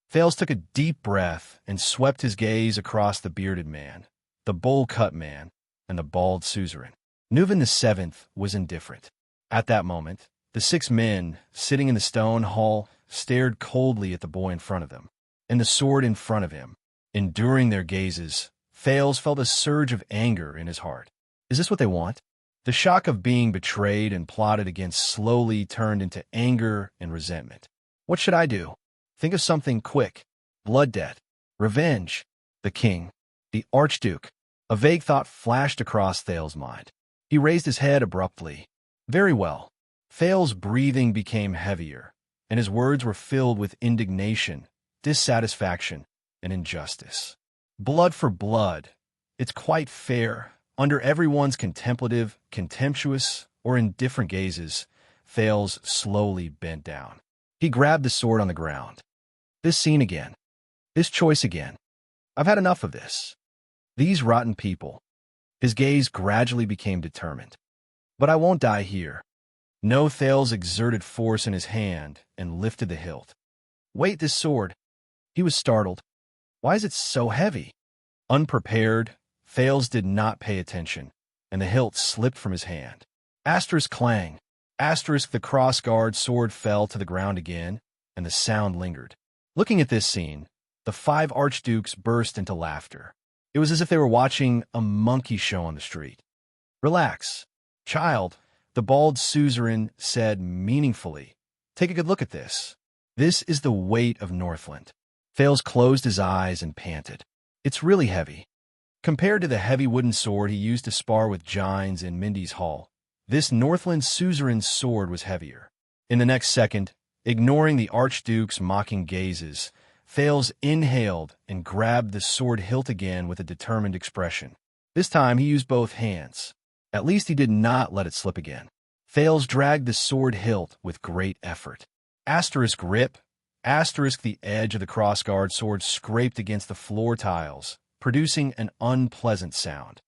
Speaker 1: Thales took a deep breath and swept his gaze across the bearded man, the bowl-cut man, and the bald suzerain. Nuven VII was indifferent. At that moment, the 6 men sitting in the stone hall stared coldly at the boy in front of them, and the sword in front of him. Enduring their gazes, Thales felt a surge of anger in his heart. Is this what they want? The shock of being betrayed and plotted against slowly turned into anger and resentment. What should I do? Think of something quick. Blood debt. Revenge. The king. The archduke. A vague thought flashed across Thales's mind. He raised his head abruptly. Very well. Thales's breathing became heavier, and his words were filled with indignation, dissatisfaction, and injustice. Blood for blood. It's quite fair. Under everyone's contemplative, contemptuous, or indifferent gazes, Thales slowly bent down. He grabbed the sword on the ground. This scene again. This choice again. I've had enough of this. These rotten people. His gaze gradually became determined. But I won't die here. No, Thales exerted force in his hand and lifted the hilt. Wait, this sword. He was startled. Why is it so heavy? Unprepared, Thales did not pay attention, and the hilt slipped from his hand. Asterisk clang. Asterisk, the cross-guard sword fell to the ground again, and the sound lingered. Looking at this scene, the 5 archdukes burst into laughter. It was as if they were watching a monkey show on the street. Relax, child, the bald suzerain said meaningfully. Take a good look at this. This is the weight of Northland. Thales closed his eyes and panted. It's really heavy. Compared to the heavy wooden sword he used to spar with Gines in Mindy's Hall, this Northland suzerain's sword was heavier. In the next second, ignoring the archduke's mocking gazes, Thales inhaled and grabbed the sword hilt again with a determined expression. This time he used both hands. At least he did not let it slip again. Thales dragged the sword hilt with great effort. Asterisk grip. Asterisk, the edge of the crossguard sword scraped against the floor tiles, producing an unpleasant sound.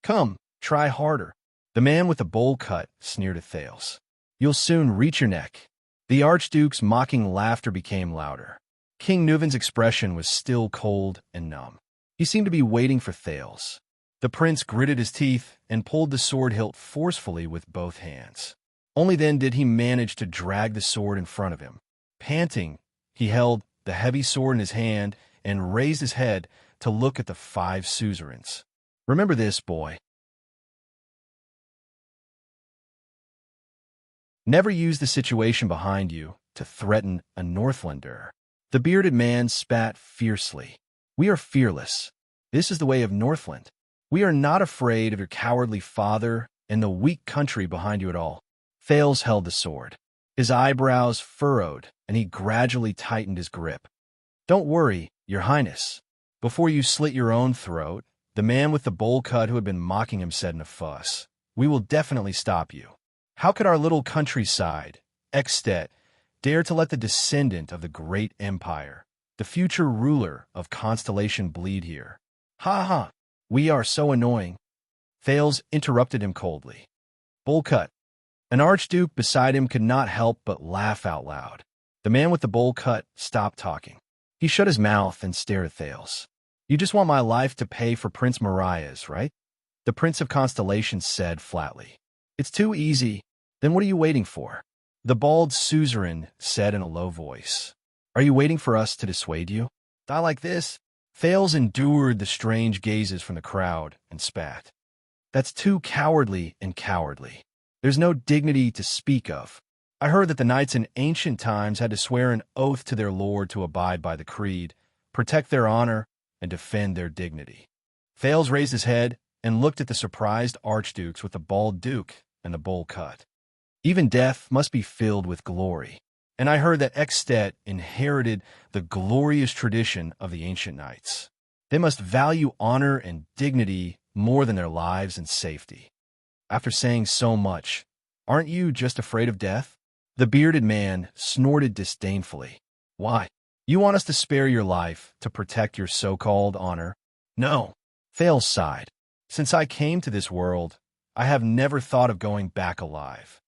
Speaker 1: Come, try harder. The man with the bowl cut sneered at Thales. You'll soon reach your neck. The archduke's mocking laughter became louder. King Neuvin's expression was still cold and numb. He seemed to be waiting for Thales. The prince gritted his teeth and pulled the sword hilt forcefully with both hands. Only then did he manage to drag the sword in front of him. Panting, he held the heavy sword in his hand and raised his head to look at the 5 suzerains. Remember this, boy. Never use the situation behind you to threaten a Northlander. The bearded man spat fiercely. We are fearless. This is the way of Northland. We are not afraid of your cowardly father and the weak country behind you at all. Thales held the sword. His eyebrows furrowed, and he gradually tightened his grip. Don't worry, your highness. Before you slit your own throat, the man with the bowl cut who had been mocking him said in a fuss, we will definitely stop you. How could our little countryside, Extet, dare to let the descendant of the great empire, the future ruler of Constellation, bleed here? Ha ha, we are so annoying. Thales interrupted him coldly. Bowl cut. An archduke beside him could not help but laugh out loud. The man with the bowl cut stopped talking. He shut his mouth and stared at Thales. You just want my life to pay for Prince Mariah's, right? The Prince of Constellation said flatly. It's too easy. Then what are you waiting for? The bald suzerain said in a low voice. Are you waiting for us to dissuade you? Die like this? Thales endured the strange gazes from the crowd and spat. That's too cowardly and cowardly. There's no dignity to speak of. I heard that the knights in ancient times had to swear an oath to their lord to abide by the creed, protect their honor, and defend their dignity. Thales raised his head and looked at the surprised archdukes with the bald duke and the bowl cut. Even death must be filled with glory, and I heard that Extet inherited the glorious tradition of the ancient knights. They must value honor and dignity more than their lives and safety. After saying so much, aren't you just afraid of death? The bearded man snorted disdainfully. Why? You want us to spare your life to protect your so-called honor? No. Thales sighed. Since I came to this world, I have never thought of going back alive.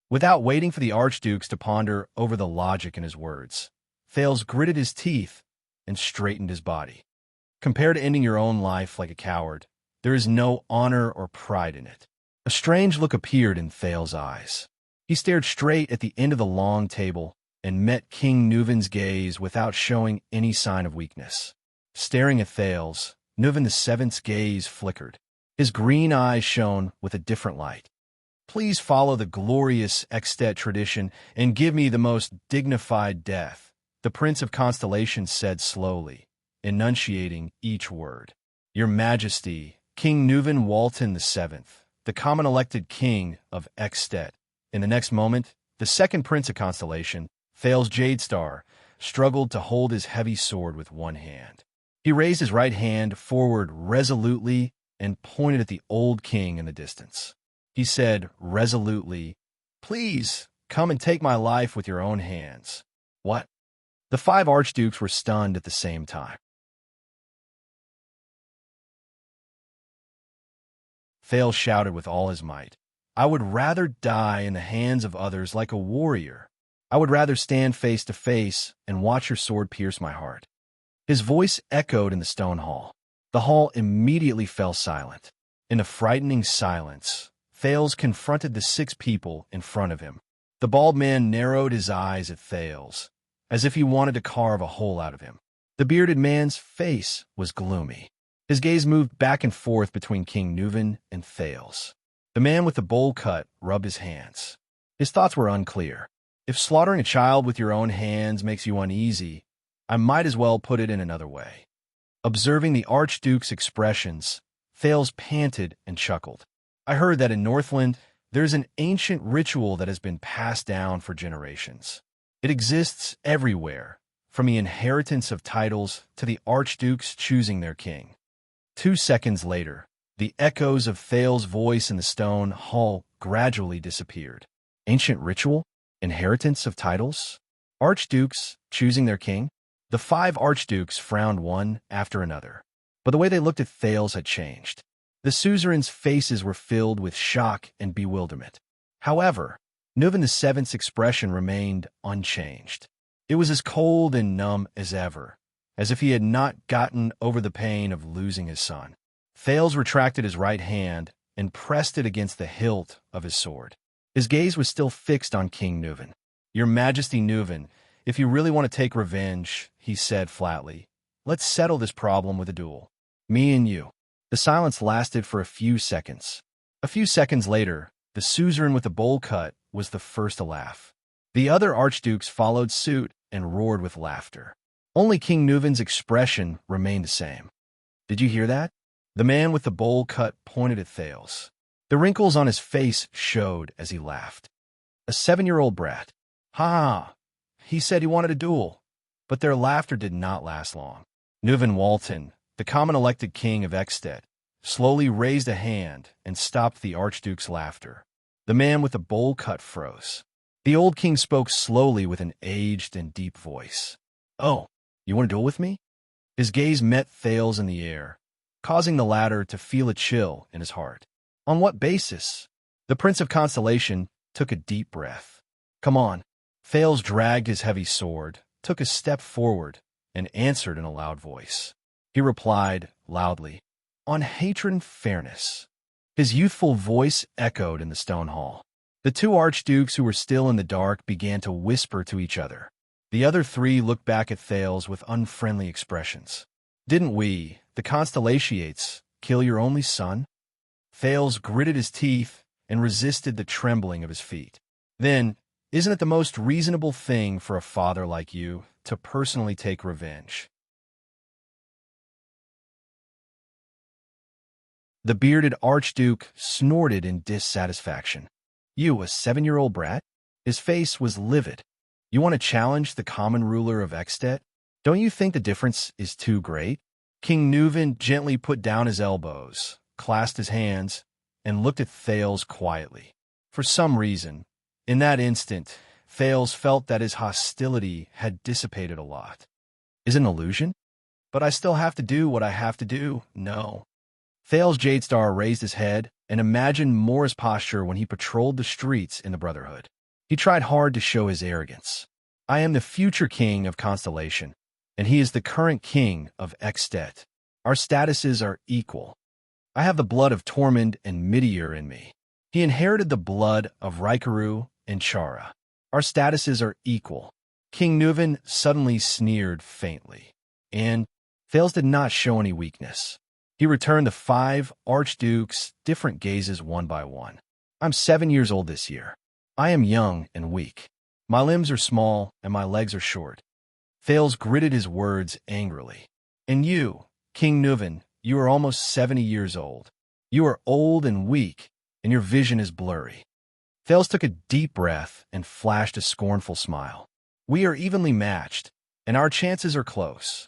Speaker 1: Without waiting for the archdukes to ponder over the logic in his words, Thales gritted his teeth and straightened his body. Compared to ending your own life like a coward, there is no honor or pride in it. A strange look appeared in Thales' eyes. He stared straight at the end of the long table and met King Neuvin's gaze without showing any sign of weakness. Staring at Thales, Neuvin VII's gaze flickered. His green eyes shone with a different light. Please follow the glorious Extet tradition and give me the most dignified death, the Prince of Constellations said slowly, enunciating each word. Your Majesty, King Nuvan Walton VII, the common elected king of Extet. In the next moment, the second Prince of Constellation, Thales Jadestar, struggled to hold his heavy sword with one hand. He raised his right hand forward resolutely and pointed at the old king in the distance. He said resolutely, "Please, come and take my life with your own hands." What? The 5 archdukes were stunned at the same time. Thales shouted with all his might, "I would rather die in the hands of others like a warrior. I would rather stand face to face and watch your sword pierce my heart." His voice echoed in the stone hall. The hall immediately fell silent. In the frightening silence, Thales confronted the 6 people in front of him. The bald man narrowed his eyes at Thales, as if he wanted to carve a hole out of him. The bearded man's face was gloomy. His gaze moved back and forth between King Nuvan and Thales. The man with the bowl cut rubbed his hands. His thoughts were unclear. If slaughtering a child with your own hands makes you uneasy, I might as well put it in another way. Observing the Archduke's expressions, Thales panted and chuckled. I heard that in Northland, there's an ancient ritual that has been passed down for generations. It exists everywhere, from the inheritance of titles to the archdukes choosing their king. 2 seconds later, the echoes of Thales' voice in the stone hall gradually disappeared. Ancient ritual? Inheritance of titles? Archdukes choosing their king? The 5 archdukes frowned one after another, but the way they looked at Thales had changed. The suzerains' faces were filled with shock and bewilderment. However, Nuvan VII's expression remained unchanged. It was as cold and numb as ever, as if he had not gotten over the pain of losing his son. Thales retracted his right hand and pressed it against the hilt of his sword. His gaze was still fixed on King Nuvan. Your Majesty Nuvan, if you really want to take revenge, he said flatly, let's settle this problem with a duel. Me and you. The silence lasted for a few seconds. A few seconds later, the suzerain with the bowl cut was the first to laugh. The other archdukes followed suit and roared with laughter. Only King Nuvan's expression remained the same. Did you hear that? The man with the bowl cut pointed at Thales. The wrinkles on his face showed as he laughed. A 7-year-old brat. Ha! He said he wanted a duel, but their laughter did not last long. Nuvan Walton, the common elected king of Extet, slowly raised a hand and stopped the archduke's laughter. The man with the bowl cut froze. The old king spoke slowly with an aged and deep voice. Oh, you want to duel with me? His gaze met Thales in the air, causing the latter to feel a chill in his heart. On what basis? The Prince of Constellation took a deep breath. Come on. Thales dragged his heavy sword, took a step forward, and answered in a loud voice. He replied loudly, on hatred and fairness. His youthful voice echoed in the stone hall. The 2 archdukes who were still in the dark began to whisper to each other. The other 3 looked back at Thales with unfriendly expressions. Didn't we, the Constellations, kill your only son? Thales gritted his teeth and resisted the trembling of his feet. Then, isn't it the most reasonable thing for a father like you to personally take revenge? The bearded archduke snorted in dissatisfaction. You, a 7-year-old brat? His face was livid. You want to challenge the common ruler of Extet? Don't you think the difference is too great? King Nuvan gently put down his elbows, clasped his hands, and looked at Thales quietly. For some reason, in that instant, Thales felt that his hostility had dissipated a lot. Is it an illusion? But I still have to do what I have to do? No. Thales Jadestar raised his head and imagined Mor's posture when he patrolled the streets in the Brotherhood. He tried hard to show his arrogance. I am the future king of Constellation, and he is the current king of Extet. Our statuses are equal. I have the blood of Tormund and Midir in me. He inherited the blood of Rikaru and Chara. Our statuses are equal. King Nuvan suddenly sneered faintly, and Thales did not show any weakness. He returned the 5 archdukes different gazes one by one. I'm 7 years old this year. I am young and weak. My limbs are small and my legs are short. Thales gritted his words angrily. And you, King Nuvan, you are almost 70 years old. You are old and weak, and your vision is blurry. Thales took a deep breath and flashed a scornful smile. We are evenly matched, and our chances are close.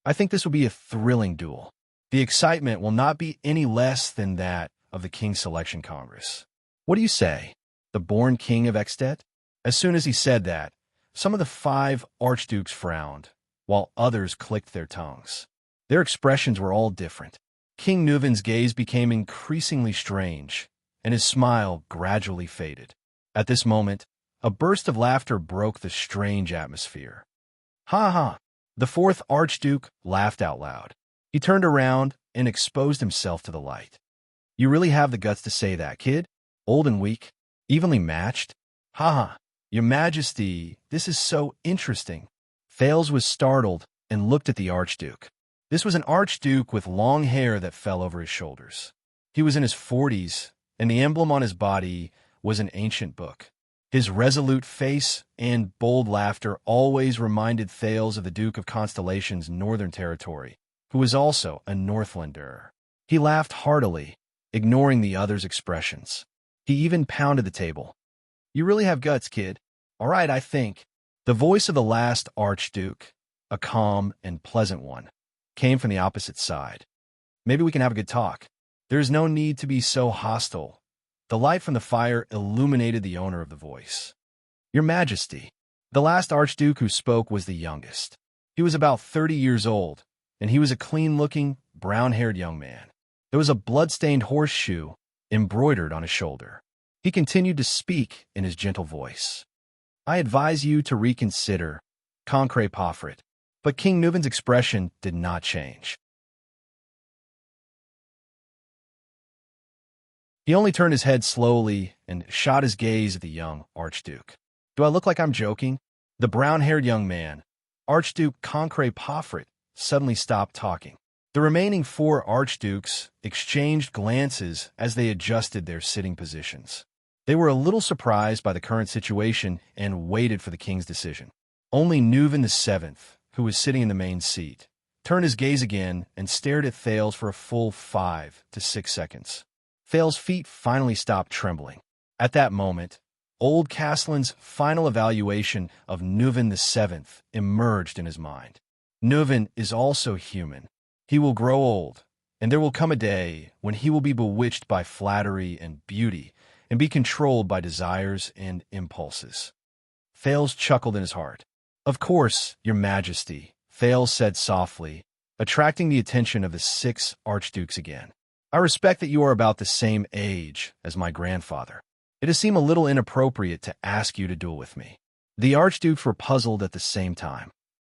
Speaker 1: I think this will be a thrilling duel. The excitement will not be any less than that of the King's Selection Congress. What do you say? The born King of Extet? As soon as he said that, some of the 5 archdukes frowned, while others clicked their tongues. Their expressions were all different. King Nuvan's gaze became increasingly strange, and his smile gradually faded. At this moment, a burst of laughter broke the strange atmosphere. Ha ha! The 4th archduke laughed out loud. He turned around and exposed himself to the light. You really have the guts to say that, kid? Old and weak? Evenly matched? Ha ha! Your Majesty, this is so interesting. Thales was startled and looked at the archduke. This was an archduke with long hair that fell over his shoulders. He was in his 40s, and the emblem on his body was an ancient book. His resolute face and bold laughter always reminded Thales of the Duke of Constellation's northern territory, who was also a Northlander. He laughed heartily, ignoring the other's expressions. He even pounded the table. You really have guts, kid. All right, I think. The voice of the last archduke, a calm and pleasant one, came from the opposite side. Maybe we can have a good talk. There is no need to be so hostile. The light from the fire illuminated the owner of the voice. Your Majesty. The last archduke who spoke was the youngest. He was about 30 years old, and he was a clean-looking, brown-haired young man. There was a blood-stained horseshoe embroidered on his shoulder. He continued to speak in his gentle voice. I advise you to reconsider, Concre Pofrit. But King Nuvan's expression did not change. He only turned his head slowly and shot his gaze at the young archduke. Do I look like I'm joking? The brown-haired young man, Archduke Concre Pofrit, suddenly stopped talking. The remaining 4 archdukes exchanged glances as they adjusted their sitting positions. They were a little surprised by the current situation and waited for the king's decision. Only Nuvan VII, who was sitting in the main seat, turned his gaze again and stared at Thales for a full 5 to 6 seconds. Thales' feet finally stopped trembling. At that moment, Old Castellan's final evaluation of Nuvan VII emerged in his mind. Nuvan is also human. He will grow old, and there will come a day when he will be bewitched by flattery and beauty and be controlled by desires and impulses. Thales chuckled in his heart. Of course, Your Majesty, Thales said softly, attracting the attention of the 6 archdukes again. I respect that you are about the same age as my grandfather. It has seemed a little inappropriate to ask you to duel with me. The archdukes were puzzled at the same time.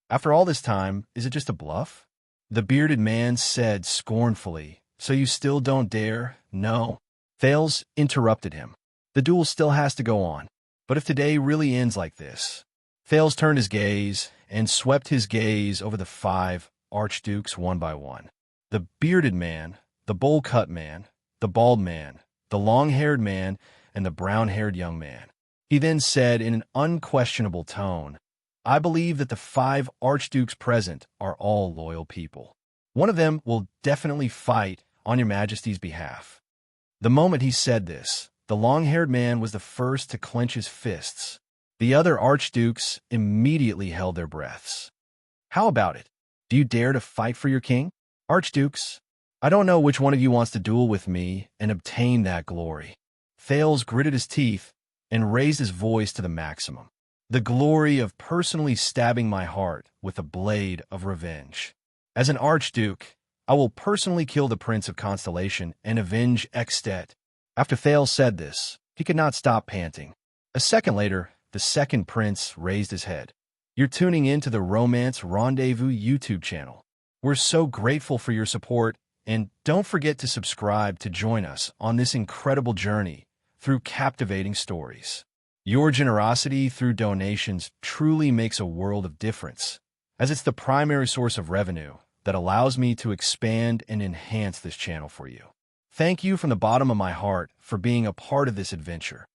Speaker 1: After all this time, is it just a bluff? The bearded man said scornfully, so you still don't dare? No. Thales interrupted him. The duel still has to go on. But if today really ends like this... Thales turned his gaze and swept his gaze over the 5 archdukes one by one. The bearded man, the bowl-cut man, the bald man, the long-haired man, and the brown-haired young man. He then said in an unquestionable tone, I believe that the 5 archdukes present are all loyal people. One of them will definitely fight on Your Majesty's behalf. The moment he said this, the long-haired man was the first to clench his fists. The other archdukes immediately held their breaths. How about it? Do you dare to fight for your king? Archdukes, I don't know which one of you wants to duel with me and obtain that glory. Thales gritted his teeth and raised his voice to the maximum. The glory of personally stabbing my heart with a blade of revenge. As an archduke, I will personally kill the Prince of Constellation and avenge Extet. After Thales said this, he could not stop panting. A second later, the second prince raised his head. You're tuning in to the Romance Rendezvous YouTube channel. We're so grateful for your support, and don't forget to subscribe to join us on this incredible journey through captivating stories. Your generosity through donations truly makes a world of difference, as it's the primary source of revenue that allows me to expand and enhance this channel for you. Thank you from the bottom of my heart for being a part of this adventure.